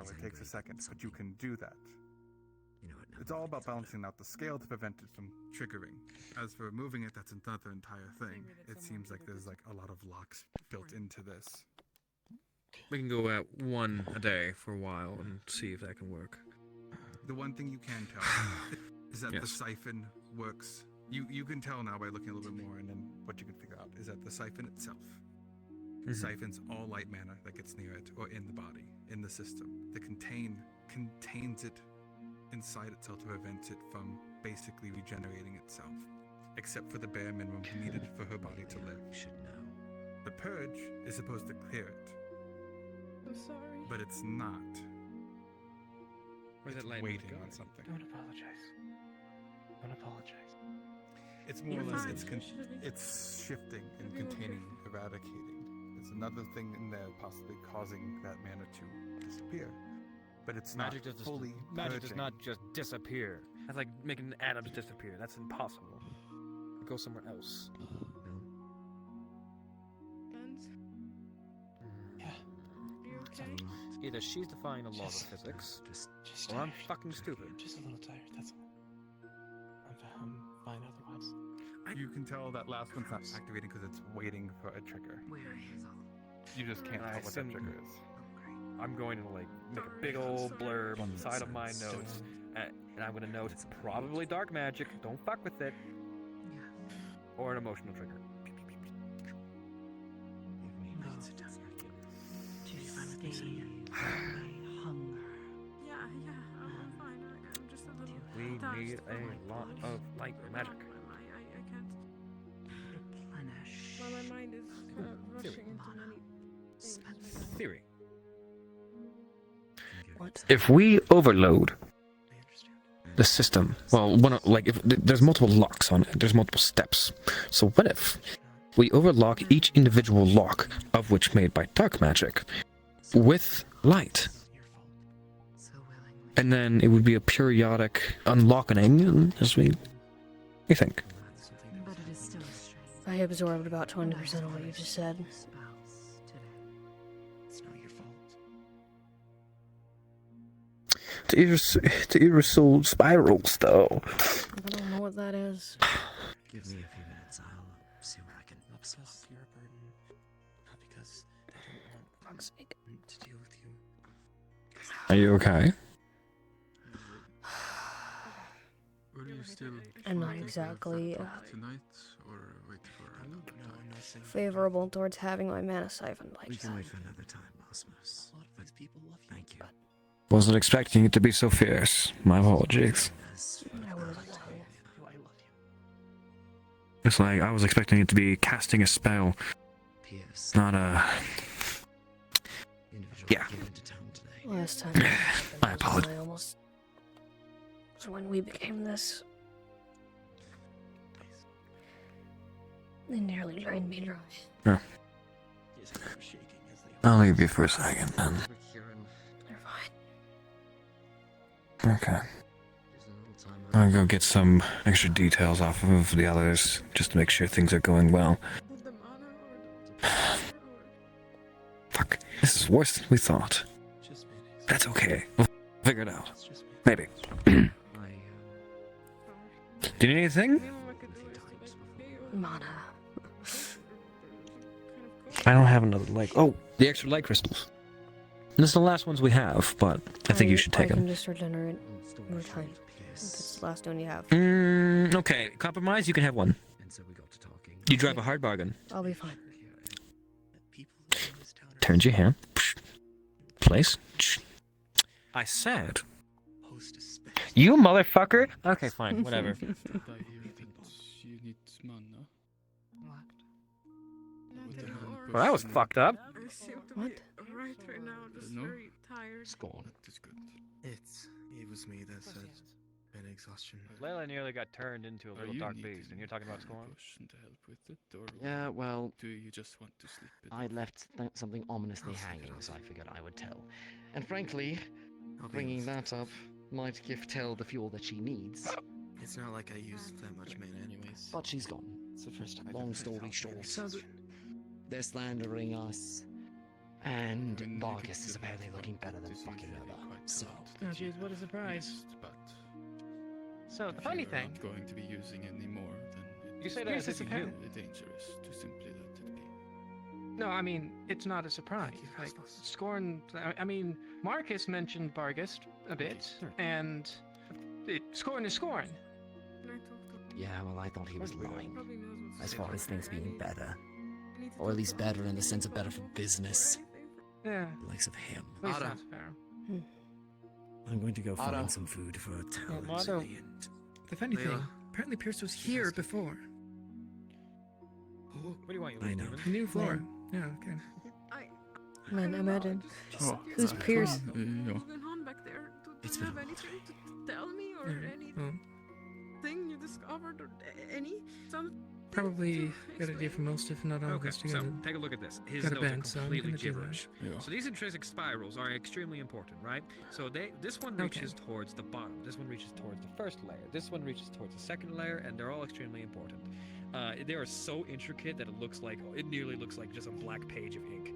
Speaker 9: So it takes a second, but you can do that. It's all about balancing out the scale to prevent it from triggering. As for removing it, that's another entire thing. It seems like there's like a lot of locks built into this.
Speaker 4: We can go at 1 a day for a while and see if that can work.
Speaker 9: The one thing you can tell is that the siphon works. You can tell now by looking a little bit more, and then what you can figure out is that the siphon itself siphons all light mana that gets near it or in the body, in the system. The contains it inside itself to prevent it from basically regenerating itself, except for the bare minimum needed for her body to live. The purge is supposed to clear it,
Speaker 8: I'm sorry.
Speaker 9: but it's not.
Speaker 4: Where's
Speaker 9: It's
Speaker 4: that light
Speaker 9: waiting
Speaker 4: go?
Speaker 9: on something.
Speaker 7: Don't apologize. Don't apologize.
Speaker 9: It's more or
Speaker 8: You're
Speaker 9: less
Speaker 8: fine.
Speaker 9: it's shifting and containing, eradicating. There's another thing in there possibly causing that mana to disappear, but it's
Speaker 4: Magic
Speaker 9: not
Speaker 4: does
Speaker 9: fully
Speaker 4: magic does
Speaker 9: purging.
Speaker 4: not just disappear. That's like making atoms disappear. That's impossible. Go somewhere else.
Speaker 8: Yeah. You okay?
Speaker 4: Either she's defying the laws of physics, or I'm fucking stupid.
Speaker 7: Just a little tired, that's all. I'm fine otherwise.
Speaker 9: You can tell that last one's not activating because it's waiting for a trigger. You just can't tell what that trigger is.
Speaker 4: I'm going to like make a big old blurb on the side of my notes, and I'm going to note it's probably dark magic. Don't fuck with it. Or an emotional trigger.
Speaker 8: Yeah, I'm fine. I'm just a little
Speaker 4: We
Speaker 8: touched.
Speaker 4: need a lot of light magic.
Speaker 8: I can't. Well, my mind is rushing into many things.
Speaker 4: Theory.
Speaker 2: What?
Speaker 4: If we overload the system, well, if there's multiple locks on it, there's multiple steps. So what if we overlock each individual lock, of which made by dark magic, with light?
Speaker 13: and then it would be a periodic unlocking, as we think.
Speaker 21: But it is still strange.
Speaker 3: I absorbed about 20% of what you just said.
Speaker 21: It's not your fault.
Speaker 13: To irresolved spirals, though.
Speaker 3: I don't know what that is.
Speaker 21: Give me a few minutes. I'll see where I can
Speaker 6: Because you're a burden. Not because they don't want to deal with you.
Speaker 13: Are you okay?
Speaker 16: Were you still
Speaker 3: I'm not
Speaker 16: fighting
Speaker 3: exactly
Speaker 16: for tonight or wait for another time?
Speaker 3: favorable towards having my mana siphoned like
Speaker 17: We can
Speaker 3: that.
Speaker 17: wait for another time, Osmos.
Speaker 21: A lot of these people love you.
Speaker 17: Thank you.
Speaker 13: Wasn't expecting it to be so fierce. My apologies.
Speaker 3: I would have
Speaker 13: It's like I was expecting it to be casting a spell, not a. Yeah.
Speaker 3: Last time.
Speaker 13: I apologize.
Speaker 3: I almost. So when we became this. They nearly drained me dry.
Speaker 13: Sure. I'll leave you for a second then.
Speaker 3: They're fine.
Speaker 13: Okay. I'll go get some extra details off of the others, just to make sure things are going well. Fuck, this is worse than we thought. That's okay. We'll figure it out. Maybe. Do you need anything?
Speaker 3: Mana.
Speaker 13: I don't have another light. Oh, the extra light crystals. This is the last ones we have, but I think you should take
Speaker 3: I can
Speaker 13: them.
Speaker 3: just regenerate more time. That's the last one you have.
Speaker 13: Okay, compromise, you can have one. You drive a hard bargain.
Speaker 3: I'll be fine.
Speaker 13: Turns your hand. Place. I said. You motherfucker! Okay, fine, whatever.
Speaker 16: Did I hear that you need mana?
Speaker 13: Well, that was fucked up.
Speaker 8: I seem to
Speaker 3: What?
Speaker 8: be right now, just
Speaker 16: No?
Speaker 8: very tired.
Speaker 10: Scorn.
Speaker 16: That is good.
Speaker 6: It was me that said an exhaustion.
Speaker 4: Layla nearly got turned into a
Speaker 16: Are
Speaker 4: little
Speaker 16: you
Speaker 4: dark
Speaker 16: needing
Speaker 4: beast, and you're talking about Scorn?
Speaker 16: potion to help with it, or
Speaker 10: Yeah, well,
Speaker 16: do you just want to sleep it
Speaker 10: I
Speaker 16: off?
Speaker 10: left something ominously hanging, so I figured I would tell. And frankly, bringing that up might give Tell the fuel that she needs.
Speaker 6: It's not like I used that much mana anyways.
Speaker 10: But she's gone.
Speaker 6: It's the first time.
Speaker 10: Long story short, they're slandering us, and Vargas is apparently looking better than fucking ever. So,
Speaker 12: Oh jeez, what a surprise.
Speaker 16: But
Speaker 12: So the
Speaker 16: if
Speaker 12: funny
Speaker 16: you're
Speaker 12: thing,
Speaker 16: not going to be using any more, then
Speaker 4: You say that
Speaker 12: Here's
Speaker 4: as
Speaker 12: the
Speaker 4: if you knew.
Speaker 12: surprise.
Speaker 16: dangerous to simply let it be.
Speaker 12: no, I mean it's not a surprise. Like Scorn, I mean Marcus mentioned Bargast a bit, and Scorn is Scorn.
Speaker 17: Yeah, well, I thought he was lying. As far as things being better. Or at least better in the sense of better for business.
Speaker 12: Yeah.
Speaker 17: The likes of him.
Speaker 12: At least that's fair.
Speaker 17: I'm going to go
Speaker 12: Otto.
Speaker 17: find some food for a town.
Speaker 12: So,
Speaker 20: The funny
Speaker 17: Layla.
Speaker 20: thing, apparently Pierce was here before.
Speaker 4: What do you want, you
Speaker 17: I
Speaker 4: little
Speaker 17: know.
Speaker 4: demon?
Speaker 20: The new floor. Yeah, okay.
Speaker 3: Man, imagine.
Speaker 16: Oh,
Speaker 3: Who's Pierce?
Speaker 16: Yeah.
Speaker 8: Going on back there?
Speaker 17: It's
Speaker 8: Do you
Speaker 17: been
Speaker 8: have
Speaker 17: a
Speaker 8: anything to tell me, or
Speaker 20: Well,
Speaker 8: anything you discovered, or some?
Speaker 20: probably a good idea for most, if not all of
Speaker 13: Okay,
Speaker 20: us to
Speaker 13: so
Speaker 20: get
Speaker 13: take a look at this. His
Speaker 20: got a
Speaker 13: notes are
Speaker 20: band, so I'm
Speaker 13: completely
Speaker 20: gonna do that.
Speaker 13: gibberish.
Speaker 16: Yeah.
Speaker 13: So these intrinsic spirals are extremely important, right? So this one
Speaker 20: Okay.
Speaker 13: reaches towards the bottom. This one reaches towards the first layer. This one reaches towards the second layer, and they're all extremely important. They are so intricate that it nearly looks like just a black page of ink.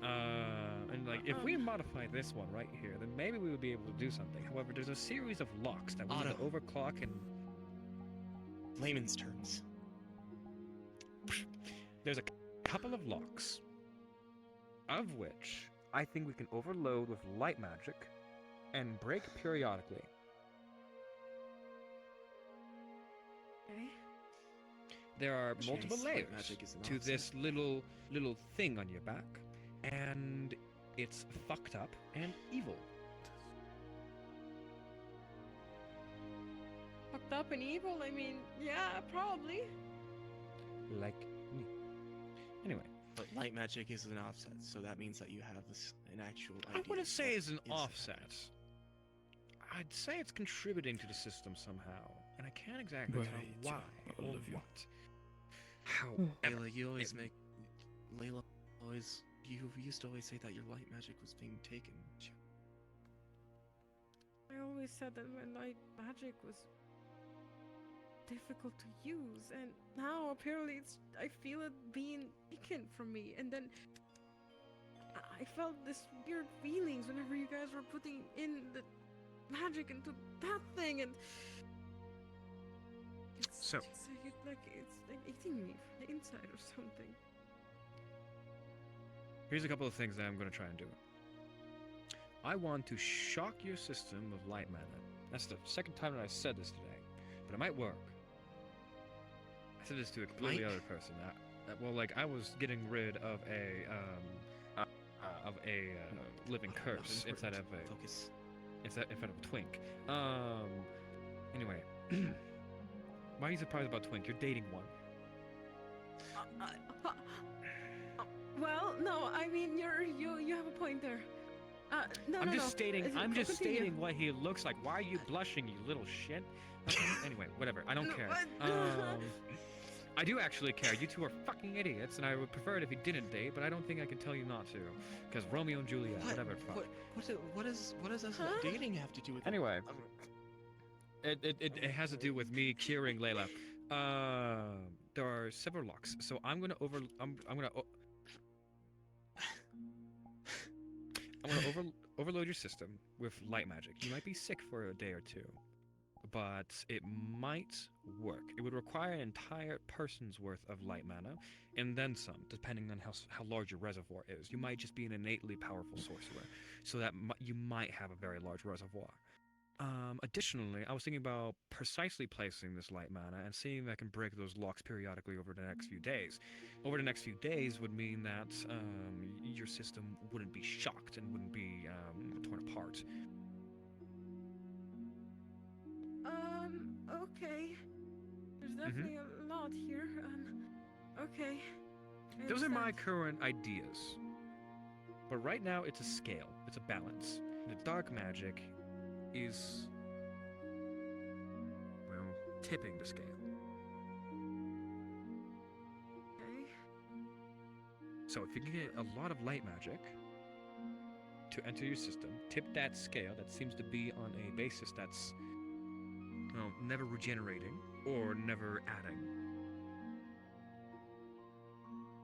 Speaker 13: And like if we modify this one right here, then maybe we would be able to do something. However, there's a series of locks that we need to overclock and
Speaker 6: Layman's terms.
Speaker 13: there's a couple of locks, of which I think we can overload with light magic and break periodically.
Speaker 8: Okay.
Speaker 13: There are multiple
Speaker 6: Jeez, light
Speaker 13: layers
Speaker 6: magic is an
Speaker 13: to
Speaker 6: offset.
Speaker 13: this little thing on your back, and it's fucked up and evil.
Speaker 8: Fucked up and evil? I mean, yeah, probably.
Speaker 13: Like me. Anyway,
Speaker 6: But light magic is an offset, so that means that you have an actual
Speaker 13: I
Speaker 6: idea
Speaker 13: wouldn't say
Speaker 6: of
Speaker 13: it's an
Speaker 6: what is
Speaker 13: offset. I'd say it's contributing to the system somehow, and I can't exactly
Speaker 16: Right,
Speaker 13: tell why
Speaker 16: all
Speaker 13: or
Speaker 16: of you.
Speaker 13: what. How?
Speaker 6: Layla, you always make Layla always. You used to always say that your light magic was being taken.
Speaker 8: I always said that my light magic was difficult to use, and now apparently I feel it being taken from me, and then I felt this weird feelings whenever you guys were putting in the magic into that thing, and it's like eating me from the inside or something.
Speaker 13: Here's a couple of things that I'm going to try and do. I want to shock your system of light mana. That's the second time that I said this today, but it might work. I said this to a completely other person. Well, like, I was getting rid of a living curse instead of a twink. Anyway, why are you surprised about twink? You're dating one.
Speaker 8: Well, no, I mean you have a point there.
Speaker 13: I'm just stating
Speaker 8: Continue.
Speaker 13: stating what he looks like. Why are you blushing, you little shit? Anyway, whatever. I don't care. I do actually care. You two are fucking idiots, and I would prefer it if you didn't date, but I don't think I can tell you not to. Because Romeo and Juliet, whatever.
Speaker 18: What does us dating have to do with it?
Speaker 13: Anyway, it has to do with me curing Layla. There are several locks, so I'm gonna overload your system with light magic. You might be sick for a day or two, but it might work. It would require an entire person's worth of light mana, and then some, depending on how large your reservoir is. You might just be an innately powerful sorcerer, so that you might have a very large reservoir. Additionally, I was thinking about precisely placing this light mana and seeing if I can break those locks periodically over the next few days. Over the next few days would mean that your system wouldn't be shocked and wouldn't be torn apart.
Speaker 8: Okay. There's definitely a lot here. Okay.
Speaker 13: Those are my current ideas. But right now, it's a scale. It's a balance. The dark magic is, well, tipping the scale.
Speaker 8: Okay.
Speaker 13: So if you can get a lot of light magic to enter your system, tip that scale that seems to be on a basis that's, well, never regenerating or never adding.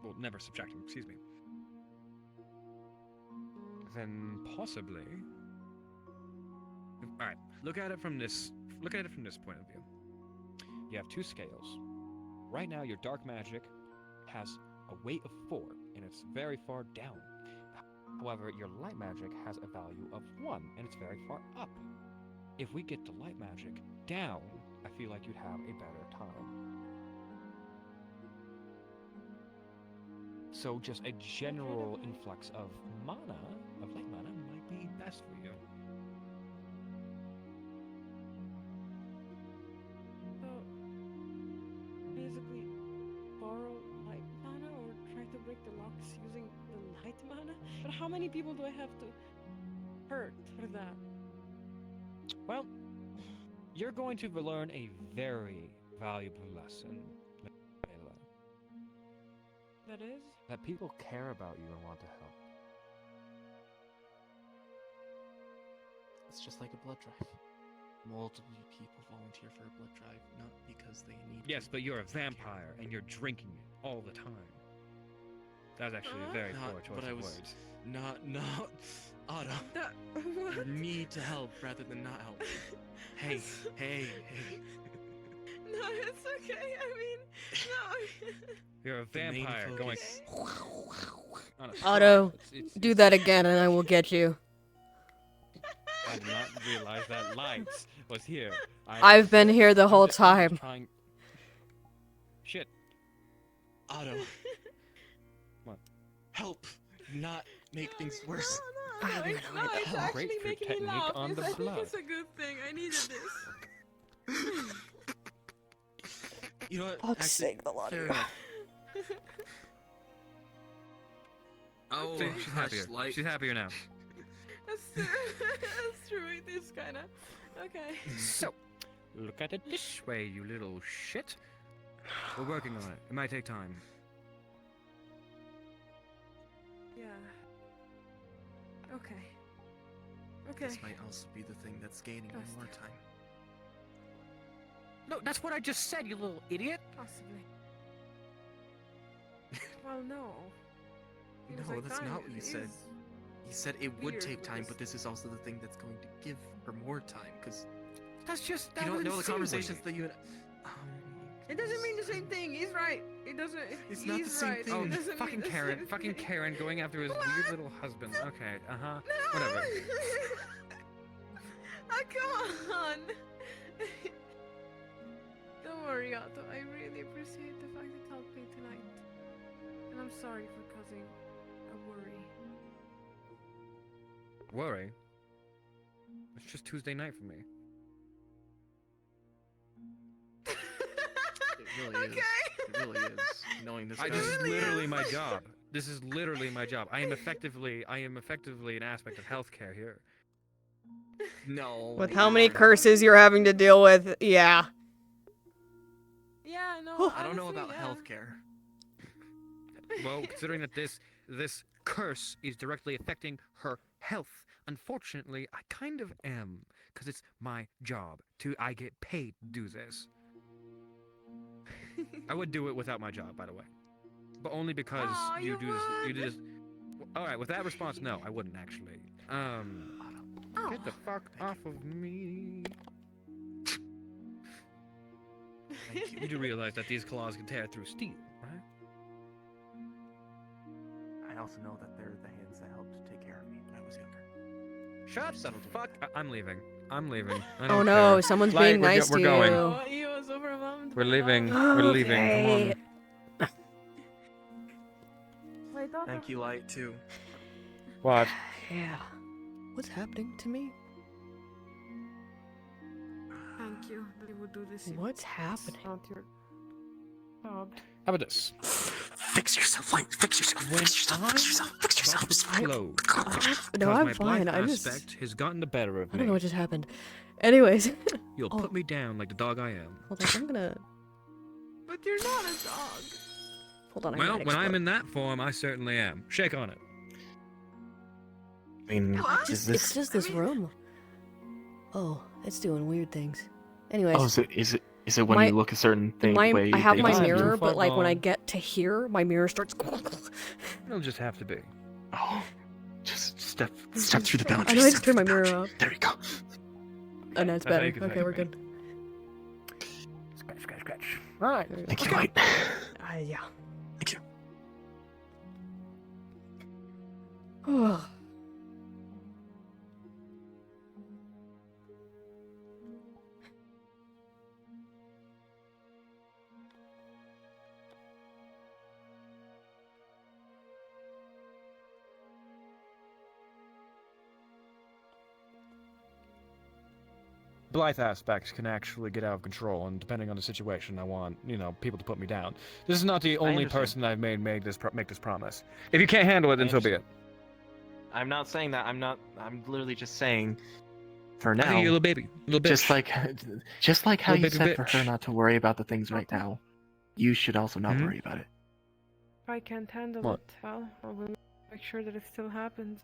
Speaker 13: Well, never subtracting, excuse me. Then possibly. All right, look at it from this point of view. You have two scales. Right now, your dark magic has a weight of 4, and it's very far down. However, your light magic has a value of 1, and it's very far up. If we get the light magic down, I feel like you'd have a better time. So just a general influx of light mana, might be best for you.
Speaker 8: So, basically, borrow light mana or try to break the locks using the light mana? But how many people do I have to hurt for that?
Speaker 13: Well, you're going to learn a very valuable lesson, Layla.
Speaker 8: That is?
Speaker 13: That people care about you and want to help.
Speaker 18: It's just like a blood drive. Multiple people volunteer for a blood drive, not because they need
Speaker 13: Yes,
Speaker 18: to,
Speaker 13: but you're a vampire and you're drinking it all the time. That was actually a very poor choice of words.
Speaker 18: Not, Otto. You need to help rather than not help. Hey.
Speaker 8: No, it's okay. I mean, no.
Speaker 13: You're a vampire going on a
Speaker 3: Otto,
Speaker 13: it's
Speaker 3: do that again and I will get you.
Speaker 13: I did not realize that lights was here.
Speaker 3: I've been here the whole time.
Speaker 13: Shit.
Speaker 18: Otto.
Speaker 13: What?
Speaker 18: Help, not make things worse.
Speaker 8: No, it's actually making me laugh.
Speaker 13: On the blood.
Speaker 8: It's a good thing. I needed this.
Speaker 18: You know what?
Speaker 3: I'll save the lot.
Speaker 18: Fair enough.
Speaker 12: Oh,
Speaker 13: See, she's happier.
Speaker 12: flashlight.
Speaker 13: She's happier now.
Speaker 8: That's true. It is kind of. Okay.
Speaker 13: So, look at it this way, you little shit. We're working on it. It might take time.
Speaker 8: Yeah. Okay. Okay.
Speaker 18: This might also be the thing that's gaining you more time.
Speaker 4: No, that's what I just said, you little idiot.
Speaker 8: Possibly. Well, no. Seems
Speaker 18: No,
Speaker 8: like
Speaker 18: that's
Speaker 8: time
Speaker 18: not what you said.
Speaker 8: is
Speaker 18: You said it would
Speaker 8: weird
Speaker 18: take
Speaker 8: with
Speaker 18: time,
Speaker 8: this.
Speaker 18: but this is also the thing that's going to give her more time, because
Speaker 4: That's just
Speaker 18: you don't know the conversations that you and...
Speaker 8: It doesn't mean the same thing. He's right. It doesn't.
Speaker 18: It's not the
Speaker 8: he's
Speaker 18: same
Speaker 8: right.
Speaker 18: thing.
Speaker 4: Oh,
Speaker 8: It doesn't
Speaker 4: fucking
Speaker 8: mean the
Speaker 4: Karen,
Speaker 8: same
Speaker 4: fucking
Speaker 8: thing.
Speaker 4: Karen going after his weird little husband. Okay,
Speaker 8: No!
Speaker 4: whatever.
Speaker 8: Oh, come on. Don't worry, Otto. I really appreciate the fact that you helped me tonight. And I'm sorry for causing a worry.
Speaker 4: Worry? It's just Tuesday night for me.
Speaker 18: It really is. It really is. Knowing this guy.
Speaker 4: This is literally my job. This is literally my job. I am effectively an aspect of healthcare here.
Speaker 18: No.
Speaker 3: With how many curses you're having to deal with, yeah.
Speaker 8: Yeah, no.
Speaker 18: I don't know
Speaker 8: honestly,
Speaker 18: about
Speaker 8: yeah.
Speaker 18: healthcare.
Speaker 4: Well, considering that this curse is directly affecting her health, unfortunately, I kind of am, because it's my job. I get paid to do this. I would do it without my job, by the way, but only because
Speaker 8: Aw,
Speaker 4: you
Speaker 8: you
Speaker 4: do this. You
Speaker 8: would.
Speaker 4: do this. All right, with that response, no, I wouldn't actually. Get the fuck off of me. You do realize that these claws can tear through steel, right?
Speaker 6: I also know that they're the hands that helped take care of me when I was younger.
Speaker 4: Shut the fuck! I'm leaving. I'm leaving. I
Speaker 3: Oh
Speaker 4: don't
Speaker 3: no,
Speaker 4: care.
Speaker 3: someone's
Speaker 4: Like,
Speaker 3: being nice
Speaker 4: we're
Speaker 3: to
Speaker 4: going.
Speaker 3: you.
Speaker 8: Oh, he was overwhelmed.
Speaker 4: We're
Speaker 8: by
Speaker 4: leaving.
Speaker 8: love.
Speaker 4: We're leaving.
Speaker 3: Okay.
Speaker 4: Come
Speaker 8: Wait, Otto.
Speaker 18: Thank you, Light, too.
Speaker 4: on. What?
Speaker 3: Yeah. What's happening to me?
Speaker 8: Thank you. They would do this.
Speaker 3: What's happening?
Speaker 8: Not your job.
Speaker 4: How about this?
Speaker 11: Fix yourself, Light. Fix yourself.
Speaker 4: When
Speaker 11: Fix yourself. Fix yourself. Fix yourself.
Speaker 4: Explode.
Speaker 3: No,
Speaker 4: Because
Speaker 3: I'm
Speaker 4: my
Speaker 3: fine.
Speaker 4: black
Speaker 3: I'm just.
Speaker 4: aspect has gotten the better of
Speaker 3: I
Speaker 4: me.
Speaker 3: don't know what just happened. Anyways.
Speaker 4: You'll
Speaker 3: Oh.
Speaker 4: put me down like the dog I am.
Speaker 3: Hold on, I'm gonna.
Speaker 8: But you're not a dog.
Speaker 3: Hold on.
Speaker 4: Well, when I'm in that form, I certainly am. Shake on it.
Speaker 11: I mean,
Speaker 8: What?
Speaker 11: is
Speaker 3: It's
Speaker 11: this?
Speaker 3: just this room. Oh, it's doing weird things. Anyways.
Speaker 11: Oh, is it when
Speaker 3: my-
Speaker 11: you look a certain thing way?
Speaker 3: I have
Speaker 11: they
Speaker 3: my
Speaker 11: just
Speaker 3: mirror,
Speaker 11: move?
Speaker 3: but like when I get to here, my mirror starts.
Speaker 4: It'll just have to be.
Speaker 11: Oh, just step through the
Speaker 3: I
Speaker 11: boundaries.
Speaker 3: know I just
Speaker 11: step
Speaker 3: turned my
Speaker 11: through the
Speaker 3: mirror
Speaker 11: boundaries.
Speaker 3: off.
Speaker 11: There you go.
Speaker 3: Oh, no, it's
Speaker 4: I
Speaker 3: better.
Speaker 4: think it's
Speaker 3: Okay, we're
Speaker 4: okay.
Speaker 3: good.
Speaker 4: Scratch. All right.
Speaker 11: Thank you, Light.
Speaker 3: Yeah.
Speaker 11: Thank you.
Speaker 3: Oh.
Speaker 4: Blythe aspects can actually get out of control, and depending on the situation, I want people to put me down. This is not the only
Speaker 19: understand.
Speaker 4: person I've made make this promise. If you can't handle it, then so be it.
Speaker 6: I'm not saying that. I'm literally just saying.
Speaker 11: For
Speaker 4: I
Speaker 11: now,
Speaker 4: think you're a little baby, little bitch.
Speaker 11: just like how
Speaker 4: Little
Speaker 11: you
Speaker 4: baby
Speaker 11: said for her
Speaker 4: bitch.
Speaker 11: not to worry about the things right now, you should also not
Speaker 4: Mhm.
Speaker 11: worry about it.
Speaker 8: If I can't handle
Speaker 4: What?
Speaker 8: it, well, I will make sure that it still happens.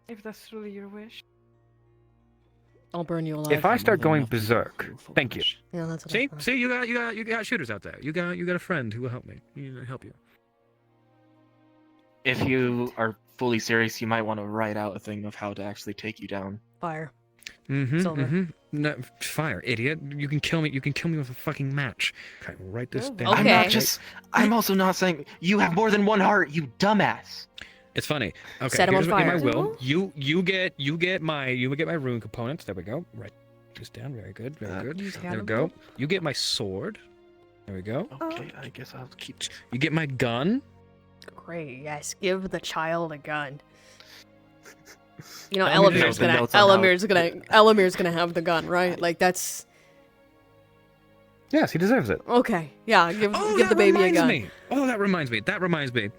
Speaker 8: If that's really your wish.
Speaker 3: I'll burn you alive.
Speaker 4: If I start
Speaker 11: than
Speaker 4: going
Speaker 11: enough to
Speaker 4: berserk, thank you.
Speaker 3: Yeah, that's what I thought.
Speaker 4: See, you got shooters out there. You got a friend who will help me. Help you.
Speaker 6: If you are fully serious, you might want to write out a thing of how to actually take you down.
Speaker 3: Fire.
Speaker 4: Mm-hmm.
Speaker 3: Silver.
Speaker 4: Mm-hmm. No, fire, idiot! You can kill me. You can kill me with a fucking match. Okay, write this down.
Speaker 6: I'm not just. I'm also not saying you have more than one heart, you dumbass.
Speaker 4: It's funny. Okay,
Speaker 3: Set him on
Speaker 4: here's what in my
Speaker 3: fire.
Speaker 4: will. You get my rune components. There we go. Write this down. Very good. Very good.
Speaker 3: Use
Speaker 4: There we
Speaker 3: Hannibal.
Speaker 4: go. You get my sword. There we go.
Speaker 11: Okay, I guess I'll keep.
Speaker 4: You get my gun.
Speaker 3: Great. Yes, give the child a gun. You know,
Speaker 11: I'm gonna
Speaker 3: Ellamire's
Speaker 11: take the
Speaker 3: gonna
Speaker 11: notes on how-
Speaker 3: Ellamire's gonna have the gun, right? Like that's
Speaker 4: Yes, he deserves it.
Speaker 3: okay. Yeah, give
Speaker 4: that
Speaker 3: the baby a
Speaker 4: reminds
Speaker 3: gun.
Speaker 4: me. Oh, that reminds me.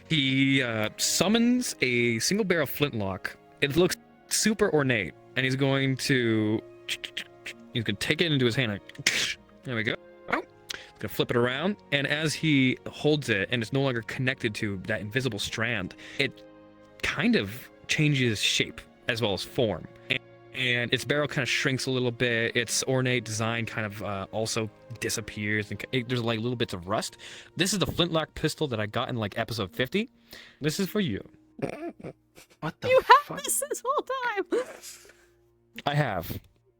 Speaker 4: He summons a single barrel flintlock. It looks super ornate, and he's going to take it into his hand. There we go. He's gonna flip it around, and as he holds it, and it's no longer connected to that invisible strand, it kind of
Speaker 13: changes shape as well as form. And its barrel kind of shrinks a little bit. Its ornate design kind of also disappears, and there's like little bits of rust. This is the flintlock pistol that I got in like episode 50. This is for you.
Speaker 11: What the
Speaker 3: You have this whole time.
Speaker 13: I have.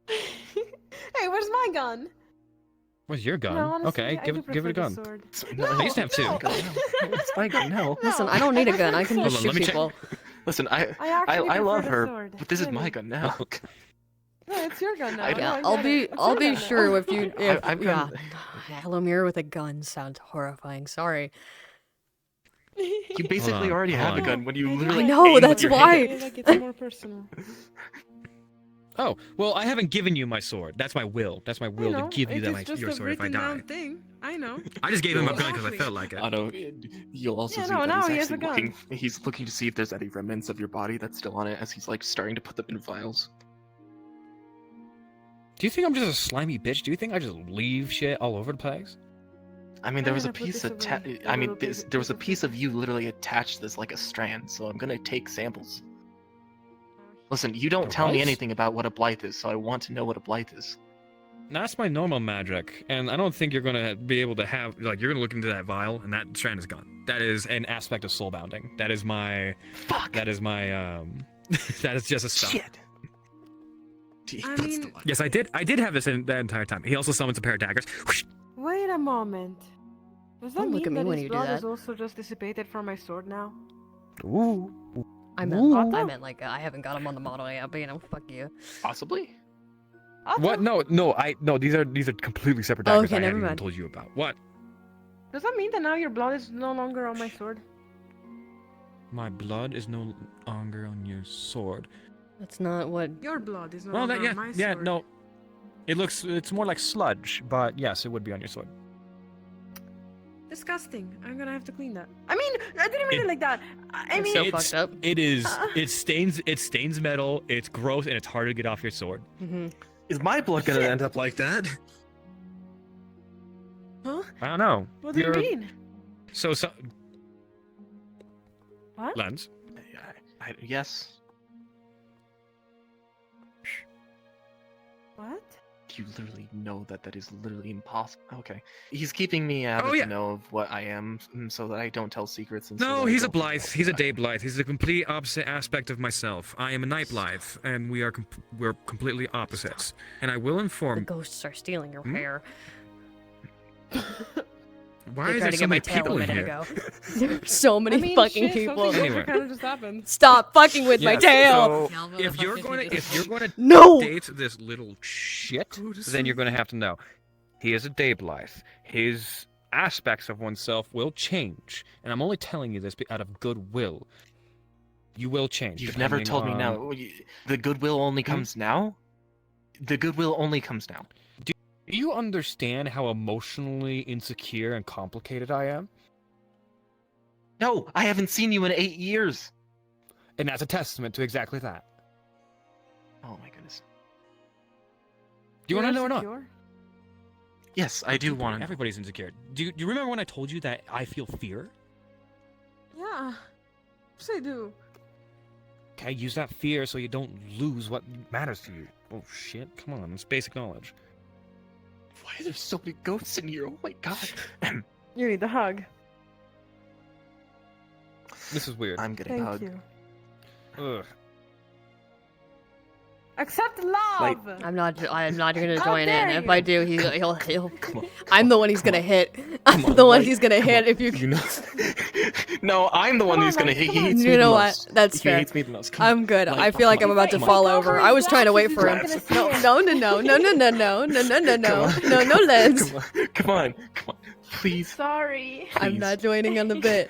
Speaker 8: Hey, where's my gun?
Speaker 13: Where's your gun?
Speaker 8: No, honestly,
Speaker 13: Okay,
Speaker 8: I
Speaker 13: give
Speaker 8: do
Speaker 13: it a
Speaker 8: prefer
Speaker 13: gun.
Speaker 8: the sword.
Speaker 13: I used to have two.
Speaker 11: It's my gun. No.
Speaker 3: Listen, I don't need a gun. I can
Speaker 13: Hold
Speaker 3: just
Speaker 13: on,
Speaker 3: shoot
Speaker 13: let me check.
Speaker 3: people.
Speaker 11: Listen,
Speaker 8: I
Speaker 11: I love
Speaker 8: prefer the
Speaker 11: her,
Speaker 8: sword,
Speaker 11: but this is my
Speaker 8: really.
Speaker 11: gun now.
Speaker 8: No, it's your gun now.
Speaker 11: I-
Speaker 8: No,
Speaker 3: Yeah,
Speaker 8: I
Speaker 3: I'll
Speaker 8: get
Speaker 3: be
Speaker 8: it. It's
Speaker 3: I'll
Speaker 8: your
Speaker 3: be
Speaker 8: gun
Speaker 3: sure
Speaker 8: now.
Speaker 3: if you if
Speaker 11: I've
Speaker 3: yeah.
Speaker 11: got-
Speaker 3: Elemmire with a gun sounds horrifying. Sorry.
Speaker 11: You basically already
Speaker 13: hold
Speaker 11: have a
Speaker 13: on.
Speaker 11: gun when you
Speaker 8: I
Speaker 11: literally
Speaker 3: know,
Speaker 11: aim with
Speaker 3: that's
Speaker 11: your
Speaker 3: why.
Speaker 11: hand.
Speaker 8: I feel like it's more personal.
Speaker 13: Oh, well, I haven't given you my sword. That's my will. That's my will to give you
Speaker 8: It is just
Speaker 13: your
Speaker 8: a
Speaker 13: sword if I
Speaker 8: written
Speaker 13: die.
Speaker 8: down thing. I know.
Speaker 13: I just gave him a gun because I
Speaker 8: Exactly.
Speaker 13: felt like it.
Speaker 11: Otto, you'll also
Speaker 8: Yeah,
Speaker 11: see
Speaker 8: no,
Speaker 11: that
Speaker 8: now
Speaker 11: he's
Speaker 8: he has a
Speaker 11: actually looking.
Speaker 8: gun.
Speaker 11: He's looking to see if there's any remnants of your body that's still on it, as he's like starting to put them in files.
Speaker 13: Do you think I'm just a slimy bitch? Do you think I just leave shit all over the place?
Speaker 11: I mean, there was a
Speaker 8: gonna put
Speaker 11: piece
Speaker 8: this
Speaker 11: of
Speaker 8: away, a
Speaker 11: I mean,
Speaker 8: little bit
Speaker 11: there was a piece of you literally attached as like a strand. So I'm gonna take samples. Listen, you don't
Speaker 13: There
Speaker 11: tell me
Speaker 13: was?
Speaker 11: anything about what a blight is, so I want to know what a blight is.
Speaker 13: That's my normal magic, and I don't think you're gonna be able to have like you're gonna look into that vial, and that strand is gone. That is an aspect of soul bounding. That is my.
Speaker 11: Fuck.
Speaker 13: That is my that is just a spell.
Speaker 11: Shit.
Speaker 8: I mean,
Speaker 13: Yes, I did. I did have this in that entire time. He also summons a pair of daggers. Whoosh.
Speaker 8: wait a moment. Does that
Speaker 3: Don't
Speaker 8: mean
Speaker 3: look at me
Speaker 8: that
Speaker 3: when
Speaker 8: his
Speaker 3: you do
Speaker 8: blood
Speaker 3: that.
Speaker 8: is also just dissipated from my sword now?
Speaker 13: Ooh.
Speaker 3: I meant like I haven't got him on the model yet, but you know, fuck you.
Speaker 11: Possibly.
Speaker 13: What? No. These are completely separate daggers.
Speaker 3: Okay,
Speaker 13: I
Speaker 3: never
Speaker 13: haven't even
Speaker 3: mind.
Speaker 13: told you about. What?
Speaker 8: Does that mean that now your blood is no longer on my sword?
Speaker 13: My blood is no longer on your sword.
Speaker 3: That's not what.
Speaker 8: Your blood is no
Speaker 13: Well,
Speaker 8: longer
Speaker 13: that
Speaker 8: on my
Speaker 13: yeah,
Speaker 8: sword.
Speaker 13: no. It's more like sludge, but yes, it would be on your sword.
Speaker 8: Disgusting. I'm gonna have to clean that. I mean, I didn't mean it like that. I mean,
Speaker 13: It's- It is. It stains metal. It's gross and it's hard to get off your sword.
Speaker 3: Mm-hmm.
Speaker 11: Is my blood gonna end up like that?
Speaker 8: Huh?
Speaker 13: I don't know.
Speaker 8: What do you
Speaker 13: You're-
Speaker 8: mean?
Speaker 13: So
Speaker 8: What?
Speaker 13: Lens.
Speaker 11: Yes.
Speaker 8: What?
Speaker 11: You literally know that is literally impossible. Okay. He's keeping me out
Speaker 13: Oh,
Speaker 11: of
Speaker 13: yeah.
Speaker 11: the know of what I am, so that I don't tell secrets. And so
Speaker 13: No,
Speaker 11: that I
Speaker 13: he's a
Speaker 11: don't
Speaker 13: Blythe. He's a day Blythe. He's the complete opposite aspect of myself. I am a night Blythe, and we're completely opposites. And I will
Speaker 3: The
Speaker 13: inform.
Speaker 3: ghosts are stealing your
Speaker 13: Hmm?
Speaker 3: hair.
Speaker 13: Why
Speaker 3: They
Speaker 13: is
Speaker 3: tried
Speaker 13: there
Speaker 3: to
Speaker 13: so
Speaker 3: get my
Speaker 13: many
Speaker 3: tail
Speaker 13: people
Speaker 3: a
Speaker 13: in
Speaker 3: minute
Speaker 13: here?
Speaker 3: ago. There's so many
Speaker 8: I mean,
Speaker 3: fucking
Speaker 8: shit,
Speaker 3: people.
Speaker 8: something
Speaker 13: Anyway.
Speaker 8: kind of just happened.
Speaker 3: Stop fucking with my
Speaker 13: Yes,
Speaker 3: tail.
Speaker 13: so if you're gonna
Speaker 3: No!
Speaker 13: date this little shit, then you're gonna have to know he is a day Blythe. His aspects of oneself will change, and I'm only telling you this out of goodwill. You will change.
Speaker 11: You've never
Speaker 13: depending
Speaker 11: told me
Speaker 13: on-
Speaker 11: now. The goodwill only comes now? The goodwill only comes now.
Speaker 13: Do you understand how emotionally insecure and complicated I am?
Speaker 11: No, I haven't seen you in 8 years.
Speaker 13: And that's a testament to exactly that.
Speaker 11: Oh my goodness.
Speaker 13: Do you want to know or not?
Speaker 11: Yes, I do want to.
Speaker 13: Everybody's insecure. Do you remember when I told you that I feel fear?
Speaker 8: Yeah. Yes, I do.
Speaker 13: Okay, use that fear so you don't lose what matters to you. Oh shit, come on, it's basic knowledge.
Speaker 11: Why are there so many ghosts in here? Oh my god.
Speaker 8: You need the hug.
Speaker 13: This is weird.
Speaker 11: I'm getting
Speaker 8: Thank
Speaker 11: hugged.
Speaker 8: you.
Speaker 13: Ugh.
Speaker 8: Accept love.
Speaker 3: I'm not gonna
Speaker 8: How
Speaker 3: join in.
Speaker 8: dare
Speaker 3: If
Speaker 8: you.
Speaker 3: I do, he'll. I'm the one he's gonna hit. I'm the one he's gonna hit. If you.
Speaker 11: No, I'm the one who's gonna hit. He hates me
Speaker 3: You know
Speaker 11: the
Speaker 3: what?
Speaker 11: most.
Speaker 3: That's
Speaker 11: He
Speaker 3: fair.
Speaker 11: hates me the most. Come
Speaker 3: I'm
Speaker 11: on.
Speaker 3: good.
Speaker 11: Like,
Speaker 3: I feel like I'm about to fall over. I was trying to wait for him. No, no, Lens.
Speaker 11: Come on, please.
Speaker 8: Sorry.
Speaker 3: I'm not joining on the bit.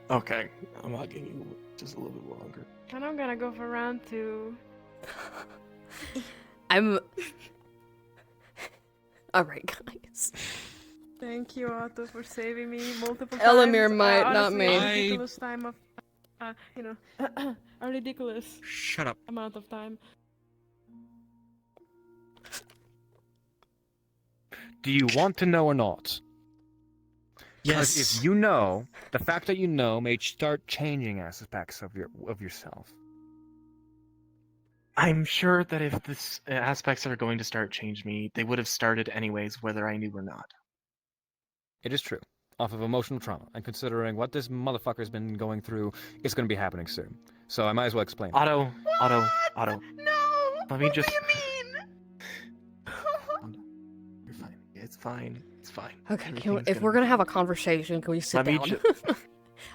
Speaker 11: Okay, I'm hugging you just a little bit longer.
Speaker 8: And I'm gonna go for round 2.
Speaker 3: I'm. Alright, guys.
Speaker 8: Thank you, Otto, for saving me multiple times.
Speaker 3: Elemmire might, not
Speaker 8: Honestly,
Speaker 3: me.
Speaker 8: a ridiculous time of, a ridiculous
Speaker 13: Shut up.
Speaker 8: amount of time.
Speaker 13: Do you want to know or not? Because
Speaker 11: Yes.
Speaker 13: if you know, the fact that you know may start changing aspects of yourself.
Speaker 11: I'm sure that if this aspects are going to start change me, they would have started anyways, whether I knew or not.
Speaker 13: It is true. Off of emotional trauma, and considering what this motherfucker's been going through, it's going to be happening soon. So I might as well explain.
Speaker 11: Otto.
Speaker 1: No!
Speaker 11: Let me just.
Speaker 1: What do you mean?
Speaker 11: You're fine. It's fine. It's fine.
Speaker 3: Okay,
Speaker 11: Everything's
Speaker 3: if we're gonna have a conversation, can we sit
Speaker 11: Let me
Speaker 3: down?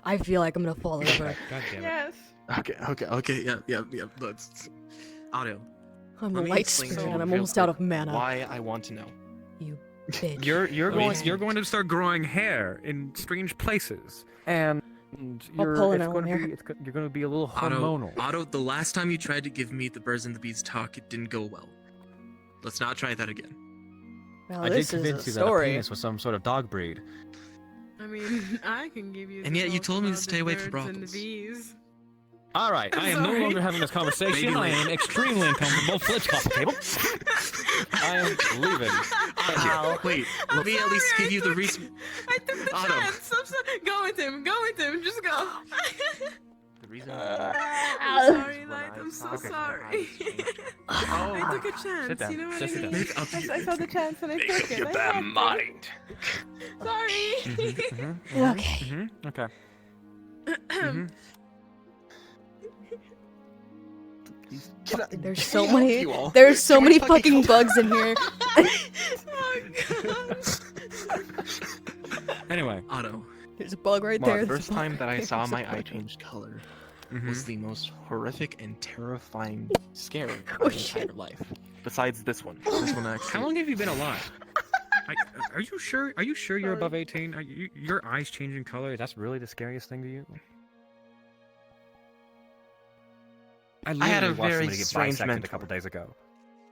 Speaker 3: I feel like I'm gonna fall over.
Speaker 13: God damn it.
Speaker 1: Yes.
Speaker 11: Okay. Yeah. Let's. Otto.
Speaker 3: I'm
Speaker 11: let
Speaker 3: a
Speaker 11: me
Speaker 3: light
Speaker 11: explain
Speaker 3: spirit
Speaker 11: to you
Speaker 3: and I'm
Speaker 11: real
Speaker 3: almost out
Speaker 11: quick
Speaker 3: of mana.
Speaker 11: Why I want to know.
Speaker 3: You bitch.
Speaker 13: You're going to start growing hair in strange places, and
Speaker 3: I'll pull an
Speaker 13: you're
Speaker 3: Elemmire.
Speaker 13: going to be a little hormonal.
Speaker 6: Otto, the last time you tried to give me the birds and the bees talk, it didn't go well. Let's not try that again.
Speaker 3: Well,
Speaker 13: I did
Speaker 3: this is
Speaker 13: convince
Speaker 3: a
Speaker 13: you that a
Speaker 3: story.
Speaker 13: penis was some sort of dog breed.
Speaker 8: I mean, I can give you.
Speaker 6: And
Speaker 8: the
Speaker 6: yet you
Speaker 8: most
Speaker 6: told me to
Speaker 8: about
Speaker 6: stay
Speaker 8: the
Speaker 6: away from
Speaker 8: birds and the
Speaker 6: brothels.
Speaker 8: bees.
Speaker 13: All right, I am no
Speaker 8: Sorry.
Speaker 13: longer having this conversation.
Speaker 6: Maybe
Speaker 13: I am
Speaker 6: later.
Speaker 13: extremely uncomfortable. Flitch off the table. I am leaving. Thank you.
Speaker 6: Wait, let me at least give you the reason.
Speaker 8: I took the
Speaker 6: Otto.
Speaker 8: chance. Go with him. Just go.
Speaker 11: The reason.
Speaker 8: I'm sorry, Light. I'm so sorry. I took a chance.
Speaker 13: Sit down.
Speaker 8: You know what
Speaker 13: Just
Speaker 8: I
Speaker 13: sit
Speaker 8: mean?
Speaker 13: down.
Speaker 1: I saw the chance and I took it.
Speaker 11: Your
Speaker 1: I
Speaker 11: bad
Speaker 1: had to.
Speaker 11: mind.
Speaker 8: Sorry.
Speaker 3: Okay.
Speaker 13: Okay.
Speaker 3: There's so many. There's so many fucking bugs in here.
Speaker 13: Anyway,
Speaker 6: Otto.
Speaker 3: There's a bug right
Speaker 11: Well,
Speaker 3: there.
Speaker 11: the
Speaker 3: there's
Speaker 11: first
Speaker 3: a bug
Speaker 11: time
Speaker 3: right
Speaker 11: that I
Speaker 3: there,
Speaker 11: saw
Speaker 3: there's a
Speaker 11: my
Speaker 3: bug
Speaker 11: eye
Speaker 3: right
Speaker 11: change color
Speaker 13: Mhm.
Speaker 11: was the most horrific and terrifying scare of
Speaker 3: Oh,
Speaker 11: my
Speaker 3: shit.
Speaker 11: entire life. Besides this one. This one actually.
Speaker 13: how long have you been alive? Are you sure? Are you sure you're above 18? Are your eyes changing color? That's really the scariest thing to you? I
Speaker 11: had a
Speaker 13: literally watched
Speaker 11: very
Speaker 13: somebody get
Speaker 11: strange
Speaker 13: bisected a
Speaker 11: mentor.
Speaker 13: couple days ago.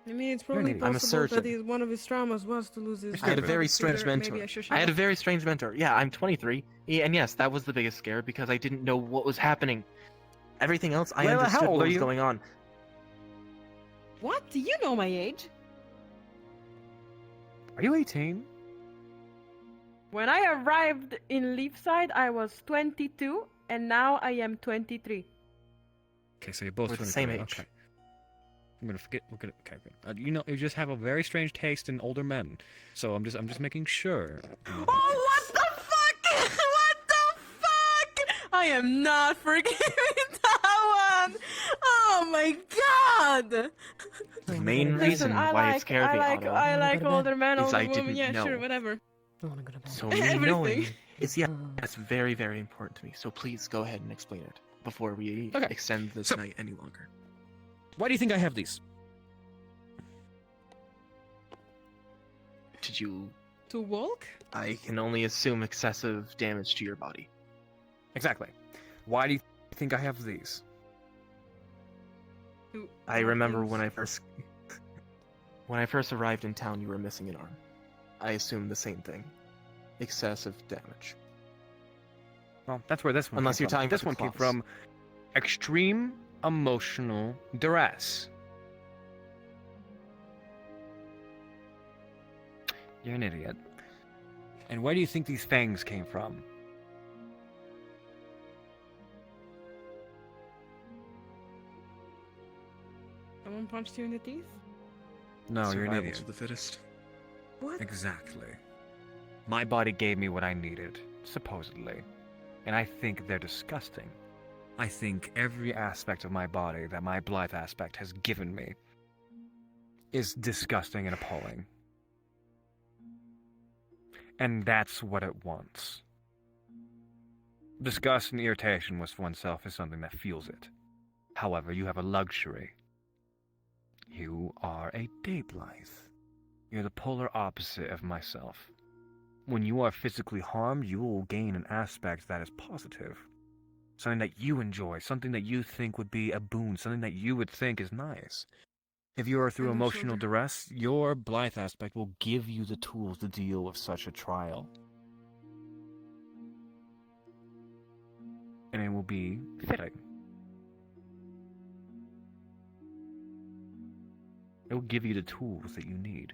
Speaker 8: I mean, it's
Speaker 13: You're an
Speaker 8: probably
Speaker 13: idiot.
Speaker 11: I'm a
Speaker 8: possible that
Speaker 11: surgeon.
Speaker 8: one of his traumas was to lose his.
Speaker 11: I had a
Speaker 13: Stupid.
Speaker 11: very strange
Speaker 8: Maybe
Speaker 11: mentor.
Speaker 8: I should
Speaker 11: I had a
Speaker 8: shut
Speaker 11: very strange mentor. Yeah, I'm 23. And yes, that was the biggest scare because I didn't know what was happening. Everything else, I
Speaker 13: Layla, how
Speaker 11: understood
Speaker 13: old
Speaker 11: what
Speaker 13: are
Speaker 11: was
Speaker 13: you?
Speaker 11: going on.
Speaker 8: What? Do you know my age?
Speaker 13: Are you 18?
Speaker 8: When I arrived in Leafside, I was 22, and now I am 23.
Speaker 13: Okay, so you're both
Speaker 11: We're the
Speaker 13: 23.
Speaker 11: same age.
Speaker 13: Okay. I'm gonna forget. We're gonna. Okay, good. You know, you just have a very strange taste in older men. So I'm just making sure.
Speaker 8: Oh, what the fuck? What the fuck? I am not forgiving that one. Oh my god.
Speaker 11: The main
Speaker 8: Listen,
Speaker 11: reason why it scared me, Otto,
Speaker 8: I like older men,
Speaker 11: is
Speaker 8: older
Speaker 11: I
Speaker 8: women.
Speaker 11: didn't
Speaker 8: Yeah,
Speaker 11: know.
Speaker 8: sure, whatever.
Speaker 3: I wanna go to bed.
Speaker 11: So me
Speaker 8: Everything.
Speaker 11: knowing is that's very, very important to me. So please go ahead and explain it before we
Speaker 13: Okay.
Speaker 11: extend this
Speaker 13: So-
Speaker 11: night any longer.
Speaker 13: Why do you think I have these?
Speaker 11: Did you?
Speaker 8: To walk?
Speaker 11: I can only assume excessive damage to your body.
Speaker 13: Exactly. Why do you think I have these?
Speaker 11: I remember when I first arrived in town, you were missing an arm. I assumed the same thing. Excessive damage.
Speaker 13: Well, that's where this one.
Speaker 11: Unless
Speaker 13: came
Speaker 11: you're
Speaker 13: from.
Speaker 11: talking
Speaker 13: This
Speaker 11: about
Speaker 13: one
Speaker 11: the
Speaker 13: came
Speaker 11: claws.
Speaker 13: from extreme emotional duress. You're an idiot. And where do you think these fangs came from?
Speaker 8: Someone punched you in the teeth?
Speaker 13: No, you're an
Speaker 6: Survival
Speaker 13: idiot.
Speaker 6: of the fittest.
Speaker 8: What?
Speaker 13: Exactly. My body gave me what I needed, supposedly. And I think they're disgusting. I think every aspect of my body that my Blythe aspect has given me is disgusting and appalling. And that's what it wants. Disgust and irritation with oneself is something that feels it. However, you have a luxury. You are a day Blythe. You're the polar opposite of myself. When you are physically harmed, you will gain an aspect that is positive. Something that you enjoy, something that you think would be a boon, something that you would think is nice. If you are through emotional duress, your Blythe aspect will give you the tools to deal with such a trial. And it will be fitting. It will give you the tools that you need.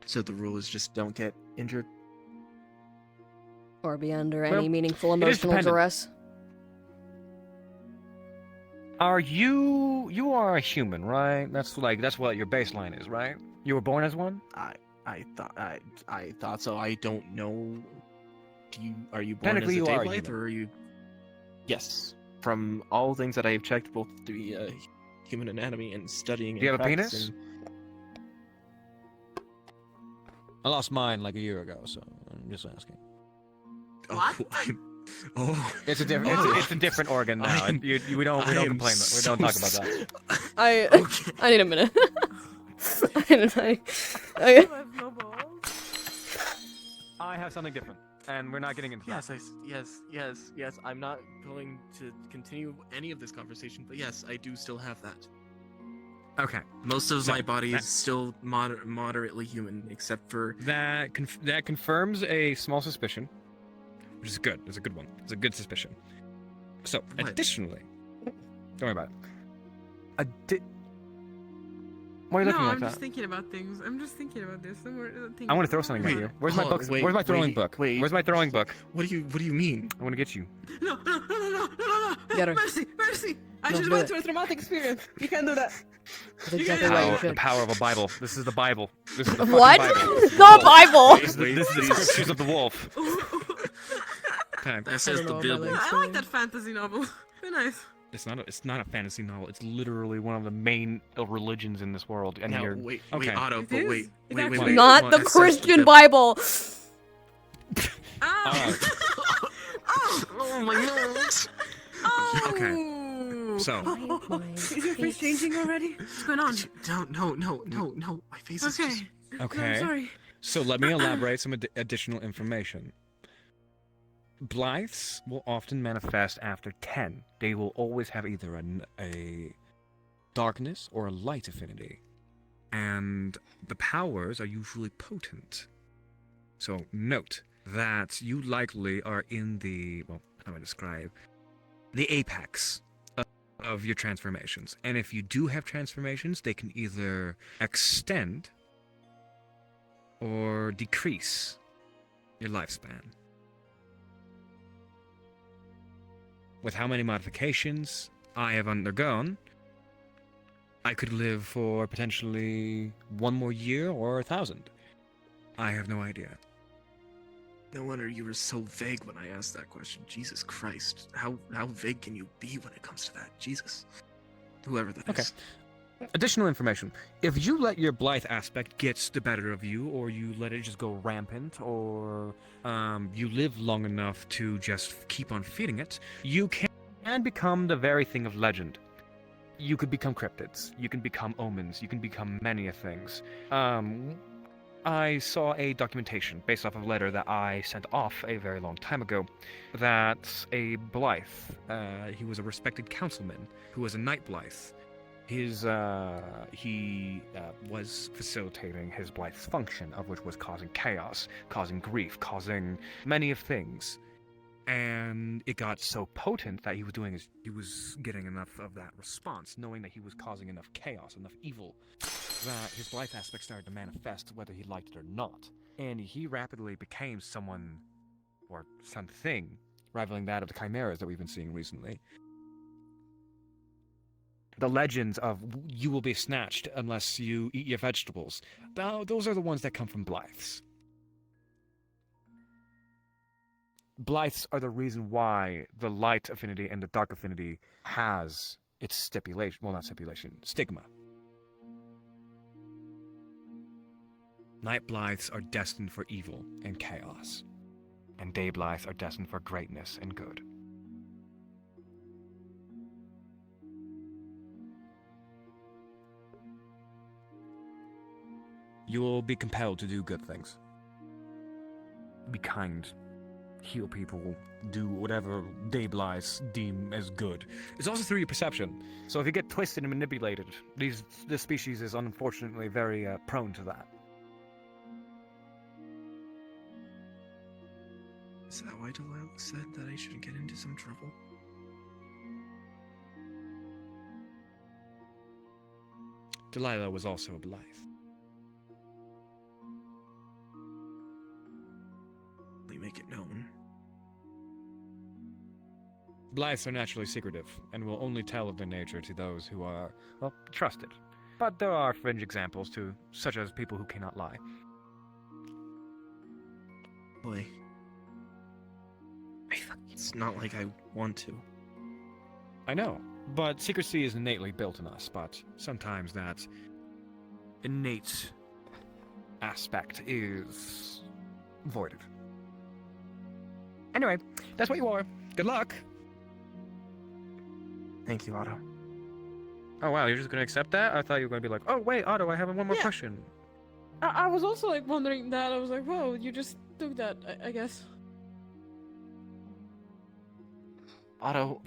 Speaker 6: So the rule is just
Speaker 11: Don't get injured.
Speaker 3: Or be under
Speaker 4: Well,
Speaker 3: any meaningful
Speaker 4: it is
Speaker 3: emotional
Speaker 4: dependent.
Speaker 3: duress.
Speaker 4: Are you are a human, right? That's what your baseline is, right? You were born as one?
Speaker 21: I thought so. I don't know. Are you born
Speaker 4: Technically,
Speaker 21: as a
Speaker 4: you are a
Speaker 21: Dayblythe,
Speaker 4: human.
Speaker 21: or are you? Yes. From all things that I have checked, both the human anatomy and studying.
Speaker 4: Do you
Speaker 21: and
Speaker 4: have a penis?
Speaker 21: practicing-
Speaker 13: I lost mine like a year ago, so I'm just asking.
Speaker 21: What? Oh,
Speaker 4: It's a different. It's a different organ now. We don't complain. We don't talk about that.
Speaker 3: I need a minute.
Speaker 4: I have something different, and we're not getting into that.
Speaker 21: Yes. I'm not going to continue any of this conversation, but yes, I do still have that.
Speaker 13: Okay.
Speaker 21: Most of
Speaker 13: So,
Speaker 21: my body
Speaker 13: that-
Speaker 21: is still moderately human, except for
Speaker 13: That confirms a small suspicion, which is good. It's a good one. It's a good suspicion. So,
Speaker 21: What?
Speaker 13: additionally, don't worry about it.
Speaker 4: Why are you
Speaker 8: No,
Speaker 4: looking like
Speaker 8: I'm
Speaker 4: that?
Speaker 8: just thinking about things. I'm just thinking about this.
Speaker 4: I want to throw something at you. Where's my book? Where's my throwing book? Where's my throwing book?
Speaker 21: What do you mean?
Speaker 4: I want to get you.
Speaker 8: No.
Speaker 3: Get her.
Speaker 8: Mercy. I
Speaker 3: No,
Speaker 8: just
Speaker 3: do
Speaker 8: went
Speaker 3: it.
Speaker 8: through a traumatic experience. You can't do that.
Speaker 3: That's exactly why you
Speaker 4: The
Speaker 3: should.
Speaker 4: power of a Bible. This is the Bible. This is the
Speaker 3: What?
Speaker 4: fucking Bible.
Speaker 3: The Bible!
Speaker 4: This is the scriptures of the wolf.
Speaker 21: That
Speaker 8: I
Speaker 21: says
Speaker 8: don't
Speaker 21: the
Speaker 8: know,
Speaker 21: Bible.
Speaker 8: I like that fantasy novel. Very nice.
Speaker 4: It's not a fantasy novel. It's literally one of the main religions in this world. And
Speaker 21: Now,
Speaker 4: you're
Speaker 21: wait,
Speaker 4: okay.
Speaker 21: Otto,
Speaker 8: It
Speaker 21: but
Speaker 8: is?
Speaker 21: wait.
Speaker 3: Not
Speaker 21: Well,
Speaker 3: the
Speaker 21: it says the
Speaker 3: Christian
Speaker 21: Bible.
Speaker 3: Bible!
Speaker 21: Oh my nose!
Speaker 13: Okay. So,
Speaker 8: Is your face changing already? What's going on?
Speaker 21: No. My face is
Speaker 8: Okay.
Speaker 21: just...
Speaker 13: okay.
Speaker 8: I'm sorry.
Speaker 13: So let me elaborate some additional information. Blythes will often manifest after 10. They will always have either a darkness or a light affinity. And the powers are usually potent. So note that you likely are in the, well, how do I describe? The apex of your transformations. And if you do have transformations, they can either extend or decrease your lifespan. With how many modifications I have undergone, I could live for potentially 1 more year or 1,000. I have no idea.
Speaker 21: No wonder you were so vague when I asked that question. Jesus Christ. How vague can you be when it comes to that? Jesus. Whoever that is.
Speaker 13: Additional information. If you let your Blythe aspect get the better of you, or you let it just go rampant, or you live long enough to just keep on feeding it, you can become the very thing of legend. You could become cryptids. You can become omens. You can become many things. I saw a documentation based off of a letter that I sent off a very long time ago that a Blythe, he was a respected councilman who was a Night Blythe. He was facilitating his Blythe's function, of which was causing chaos, causing grief, causing many of things. And it got so potent that he was getting enough of that response, knowing that he was causing enough chaos, enough evil, that his Blythe aspect started to manifest whether he liked it or not. And he rapidly became someone, or something, rivaling that of the chimeras that we've been seeing recently. The legends of you will be snatched unless you eat your vegetables, those are the ones that come from Blythes. Blythes are the reason why the light affinity and the dark affinity has its stipulation, well, not stipulation, stigma. Night Blythes are destined for evil and chaos, and Day Blythes are destined for greatness and good. You will be compelled to do good things. Be kind. Heal people. Do whatever Day Blythes deem as good. It's also through your perception.
Speaker 4: So if you get twisted and manipulated, this species is unfortunately very prone to that.
Speaker 21: Is that why Delilah said that I shouldn't get into some trouble?
Speaker 13: Delilah was also a Blythe.
Speaker 21: They make it known.
Speaker 4: Blythes are naturally secretive, and will only tell of their nature to those who are, well, trusted. But there are fringe examples too, such as people who cannot lie.
Speaker 21: Boy. It's not like I want to.
Speaker 4: I know, but secrecy is innately built in us, but sometimes that innate aspect is voided. Anyway, that's what you are. Good luck.
Speaker 21: Thank you, Otto.
Speaker 4: Oh wow, you're just gonna accept that? I thought you were gonna be like, oh wait, Otto, I have one more question.
Speaker 8: I was also like wondering that. I was like, whoa, you just took that, I guess.
Speaker 21: Otto,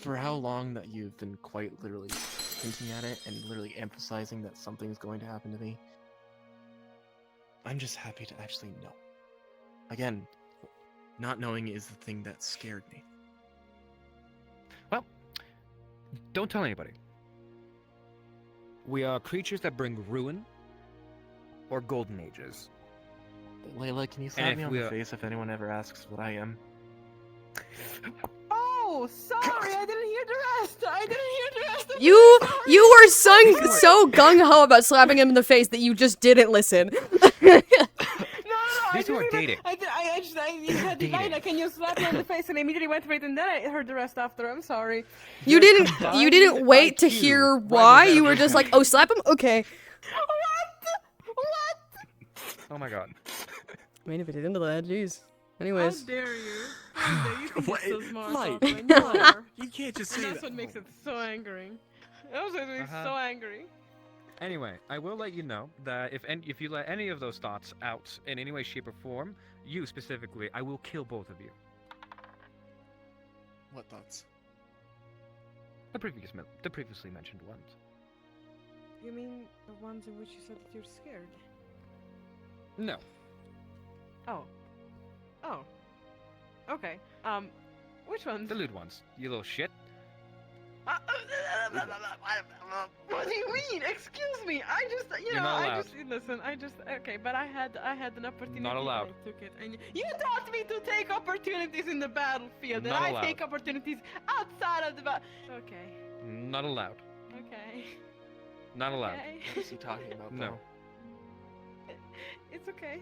Speaker 21: for how long that you've been quite literally hinting at it and literally emphasizing that something's going to happen to me, I'm just happy to actually know. Again, not knowing is the thing that scared me.
Speaker 4: Well, don't tell anybody. We are creatures that bring ruin or golden ages.
Speaker 21: Layla, can you slap me on the face if anyone ever asks what I am?
Speaker 8: Oh, sorry, I didn't hear the rest. I didn't hear the rest.
Speaker 3: You were so gung-ho about slapping him in the face that you just didn't listen.
Speaker 4: These two are dating.
Speaker 8: You said, Divina, can you slap me on the face? And I immediately went for it, and then I heard the rest after. I'm sorry.
Speaker 3: You didn't wait to hear why. You were just like, oh, slap him? Okay.
Speaker 4: Oh my god.
Speaker 3: I mean, if it did into that, jeez. Anyways.
Speaker 8: How dare you? How dare you think
Speaker 21: What?
Speaker 8: you're so smart,
Speaker 21: Like,
Speaker 8: Catherine?
Speaker 21: no.
Speaker 8: You are.
Speaker 21: You can't just
Speaker 8: And
Speaker 21: say
Speaker 8: that's
Speaker 21: that.
Speaker 8: what makes it so angry. That was what makes me so angry.
Speaker 4: Anyway, I will let you know that if you let any of those thoughts out in any way, shape, or form, you specifically, I will kill both of you.
Speaker 21: What thoughts?
Speaker 4: The previously mentioned ones.
Speaker 8: You mean the ones in which you said that you're scared?
Speaker 4: No.
Speaker 8: Oh. Oh. Okay. Which ones?
Speaker 4: The lewd ones, you little shit.
Speaker 8: What do you mean? Excuse me. I just,
Speaker 4: You're not allowed.
Speaker 8: Okay, but I had an opportunity.
Speaker 4: Not allowed.
Speaker 8: And I took it. And you taught me to take opportunities in the battlefield,
Speaker 4: Not
Speaker 8: and
Speaker 4: allowed.
Speaker 8: I take opportunities outside of the Okay.
Speaker 4: Not allowed.
Speaker 8: Okay.
Speaker 4: Not allowed.
Speaker 8: Okay.
Speaker 21: What is he talking about?
Speaker 4: No.
Speaker 8: It's okay.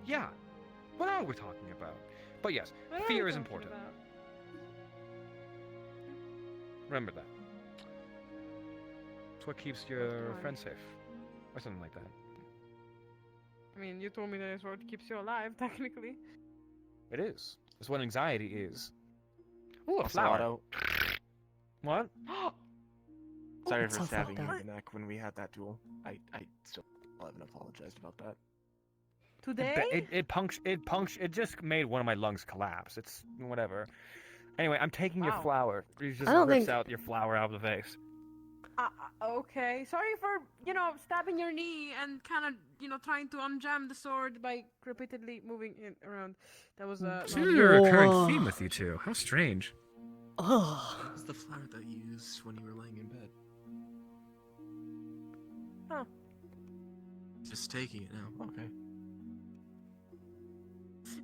Speaker 4: Yeah. What are we talking about? But yes,
Speaker 8: What are
Speaker 4: fear
Speaker 8: we
Speaker 4: is
Speaker 8: talking
Speaker 4: important.
Speaker 8: about?
Speaker 4: Remember that. It's what keeps your friends safe. Or something like that.
Speaker 8: I mean, you told me that it's what keeps you alive, technically.
Speaker 4: It is. It's what anxiety is. Ooh, a
Speaker 21: Also,
Speaker 4: flower.
Speaker 21: Otto,
Speaker 4: What?
Speaker 21: sorry
Speaker 3: It's
Speaker 21: for
Speaker 3: so
Speaker 21: stabbing you
Speaker 3: fucked
Speaker 21: in the neck when we had that duel. I still haven't apologized about that.
Speaker 8: Today?
Speaker 4: It just made one of my lungs collapse. It's whatever. Anyway, I'm taking your
Speaker 8: Wow.
Speaker 4: flower. He just
Speaker 3: I don't
Speaker 4: rips
Speaker 3: think-
Speaker 4: out your flower out of the vase.
Speaker 8: Okay. Sorry for, stabbing your knee and kind of, trying to unjam the sword by repeatedly moving it around. That was,
Speaker 4: Seems to be a recurring theme with you two. How strange.
Speaker 3: Oh.
Speaker 21: What was the flower that you used when you were laying in bed?
Speaker 8: Huh.
Speaker 21: Just taking it now. Okay.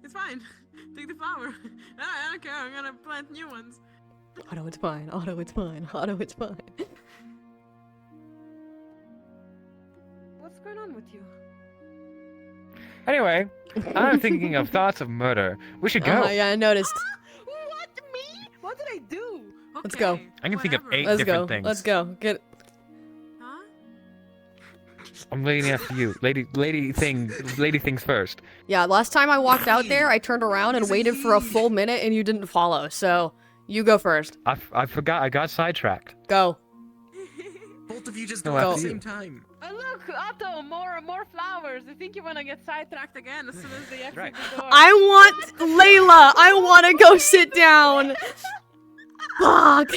Speaker 8: It's fine. Take the flower. I don't care. I'm gonna plant new ones.
Speaker 3: Otto, it's fine. Otto, it's fine. Otto, it's fine.
Speaker 8: What's going on with you?
Speaker 4: Anyway, I'm thinking of thoughts of murder. We should go.
Speaker 3: Yeah, I noticed.
Speaker 8: What? Me? What did I do?
Speaker 3: Let's go.
Speaker 4: I can think of 8
Speaker 3: Let's
Speaker 4: different
Speaker 3: go.
Speaker 4: things.
Speaker 3: Let's go. Get.
Speaker 4: I'm waiting after you. Lady things first.
Speaker 3: Yeah, last time I walked out there, I turned around and waited for a full minute, and you didn't follow. So, you go first.
Speaker 4: I forgot. I got sidetracked.
Speaker 3: Go.
Speaker 21: Both of you just
Speaker 4: No,
Speaker 21: go at the
Speaker 4: after
Speaker 21: same
Speaker 4: you.
Speaker 21: time.
Speaker 8: Look, Otto, more flowers. I think you wanna get sidetracked again as soon as they exit
Speaker 4: Right.
Speaker 8: the door.
Speaker 3: I want Layla. I want to go sit down. Fuck.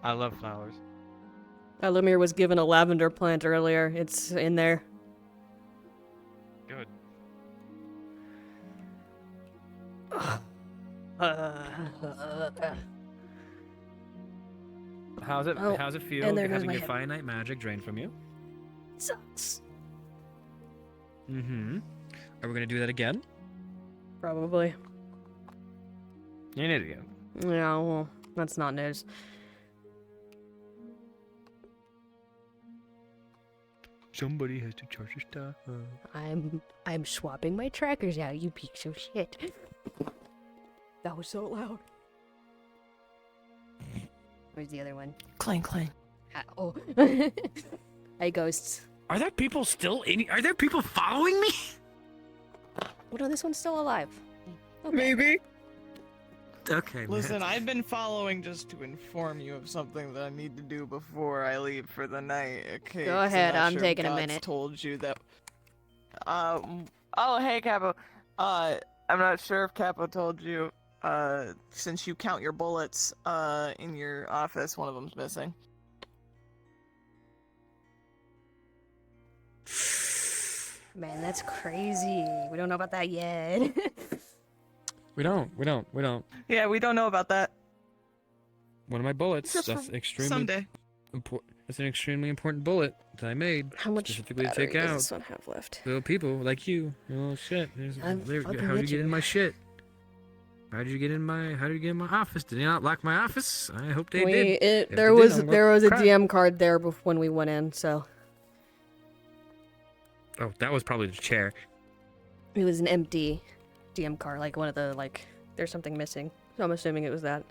Speaker 4: I love flowers.
Speaker 3: Elemmire was given a lavender plant earlier. It's in there.
Speaker 4: Good. How's it?
Speaker 3: Oh,
Speaker 4: How's it feel
Speaker 3: and there goes
Speaker 4: having
Speaker 3: my
Speaker 4: your
Speaker 3: hip.
Speaker 4: finite magic drained from you?
Speaker 3: Sucks.
Speaker 4: Mm-hmm. Are we gonna do that again?
Speaker 3: Probably.
Speaker 4: You're an idiot.
Speaker 3: Yeah, well, that's not news.
Speaker 4: Somebody has to charge your stuff.
Speaker 3: I'm swapping my trackers out, you piece of shit. That was so loud. Where's the other one?
Speaker 1: Clang clang.
Speaker 3: Oh. Hey, ghosts.
Speaker 13: Are there people still in? Are there people following me?
Speaker 3: Oh no, this one's still alive. Okay.
Speaker 1: Maybe.
Speaker 13: Okay,
Speaker 1: Listen, I've been following just to inform you of something that I need to do before I leave for the night. Okay.
Speaker 3: Go
Speaker 1: 'cause
Speaker 3: ahead,
Speaker 1: not
Speaker 3: I'm
Speaker 1: sure if
Speaker 3: taking a
Speaker 1: God's
Speaker 3: minute.
Speaker 1: Told you that. Oh, hey, Capo. I'm not sure if Capo told you. Since you count your bullets, in your office, one of them's missing.
Speaker 3: Man, that's crazy. We don't know about that yet.
Speaker 4: We don't.
Speaker 1: Yeah, we don't know about that.
Speaker 4: One of my bullets.
Speaker 1: Just
Speaker 4: That's
Speaker 1: for
Speaker 4: extremely
Speaker 1: someday.
Speaker 4: That's an extremely important bullet that I made.
Speaker 3: How much
Speaker 4: specifically to
Speaker 3: battery
Speaker 4: take
Speaker 3: does
Speaker 4: out
Speaker 3: this one have left?
Speaker 4: little people like you. Oh shit!
Speaker 3: I'm
Speaker 4: How
Speaker 3: fucking
Speaker 4: did you
Speaker 3: with
Speaker 4: get
Speaker 3: you.
Speaker 4: in my shit? How did you get in my office? Did you not lock my office? I hope they did. If
Speaker 3: There
Speaker 4: they
Speaker 3: was
Speaker 4: did, I'm
Speaker 3: there
Speaker 4: gonna
Speaker 3: was a
Speaker 4: cry.
Speaker 3: DM card there when we went in, so
Speaker 4: Oh, that was probably the chair.
Speaker 3: it was an empty DM card, like one of the there's something missing. So I'm assuming it was that.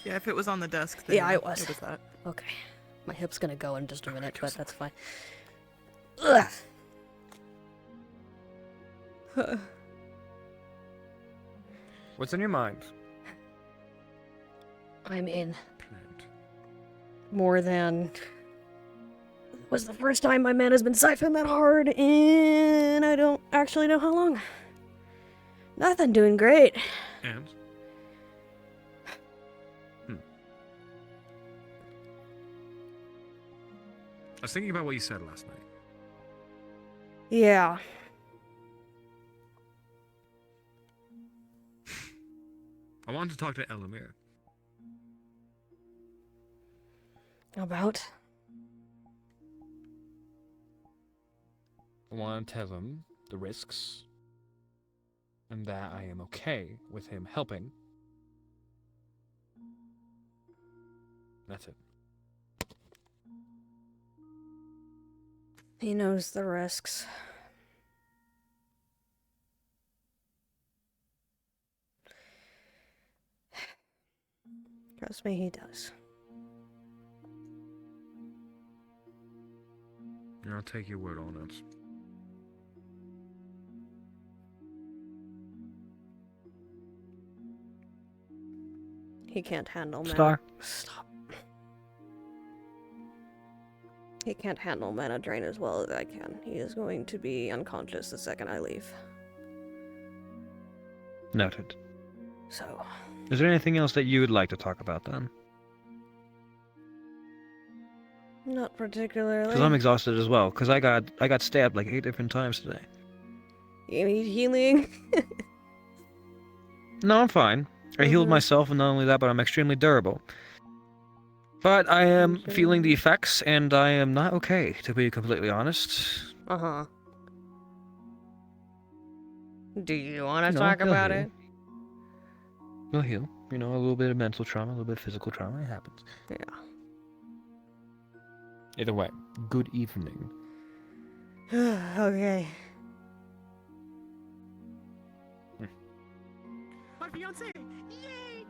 Speaker 1: Yeah, if it was on the desk. Then
Speaker 3: Yeah, it was.
Speaker 1: It was that.
Speaker 3: Okay, my hip's gonna go in just a minute, but that's fine. Ugh.
Speaker 4: What's in your mind?
Speaker 3: I'm in. More than was the first time my mana's been siphoned that hard, and I don't actually know how long. Nothing, doing great.
Speaker 4: And? I was thinking about what you said last night.
Speaker 3: Yeah.
Speaker 4: I wanted to talk to Elemmire.
Speaker 3: About?
Speaker 4: I want to tell him the risks and that I am okay with him helping. That's it.
Speaker 3: He knows the risks. Trust me, he does.
Speaker 4: I'll take your word on it.
Speaker 3: He can't handle mana.
Speaker 4: Star.
Speaker 3: Stop. He can't handle mana drain as well as I can. He is going to be unconscious the second I leave.
Speaker 4: Noted.
Speaker 3: So,
Speaker 4: Is there anything else that you would like to talk about then?
Speaker 3: not particularly.
Speaker 4: Because I'm exhausted as well. Because I got stabbed like 8 different times today.
Speaker 3: You need healing?
Speaker 4: No, I'm fine. I healed myself, and not only that, but I'm extremely durable. But I am feeling the effects, and I am not okay, to be completely honest.
Speaker 3: Uh-huh. Do you want to
Speaker 4: No,
Speaker 3: talk
Speaker 4: he'll
Speaker 3: about
Speaker 4: heal.
Speaker 3: it?
Speaker 4: We'll heal. You know, a little bit of mental trauma, a little bit of physical trauma. It happens.
Speaker 3: Yeah.
Speaker 4: Either way, good evening.
Speaker 3: Okay.
Speaker 12: My fiance! Yay!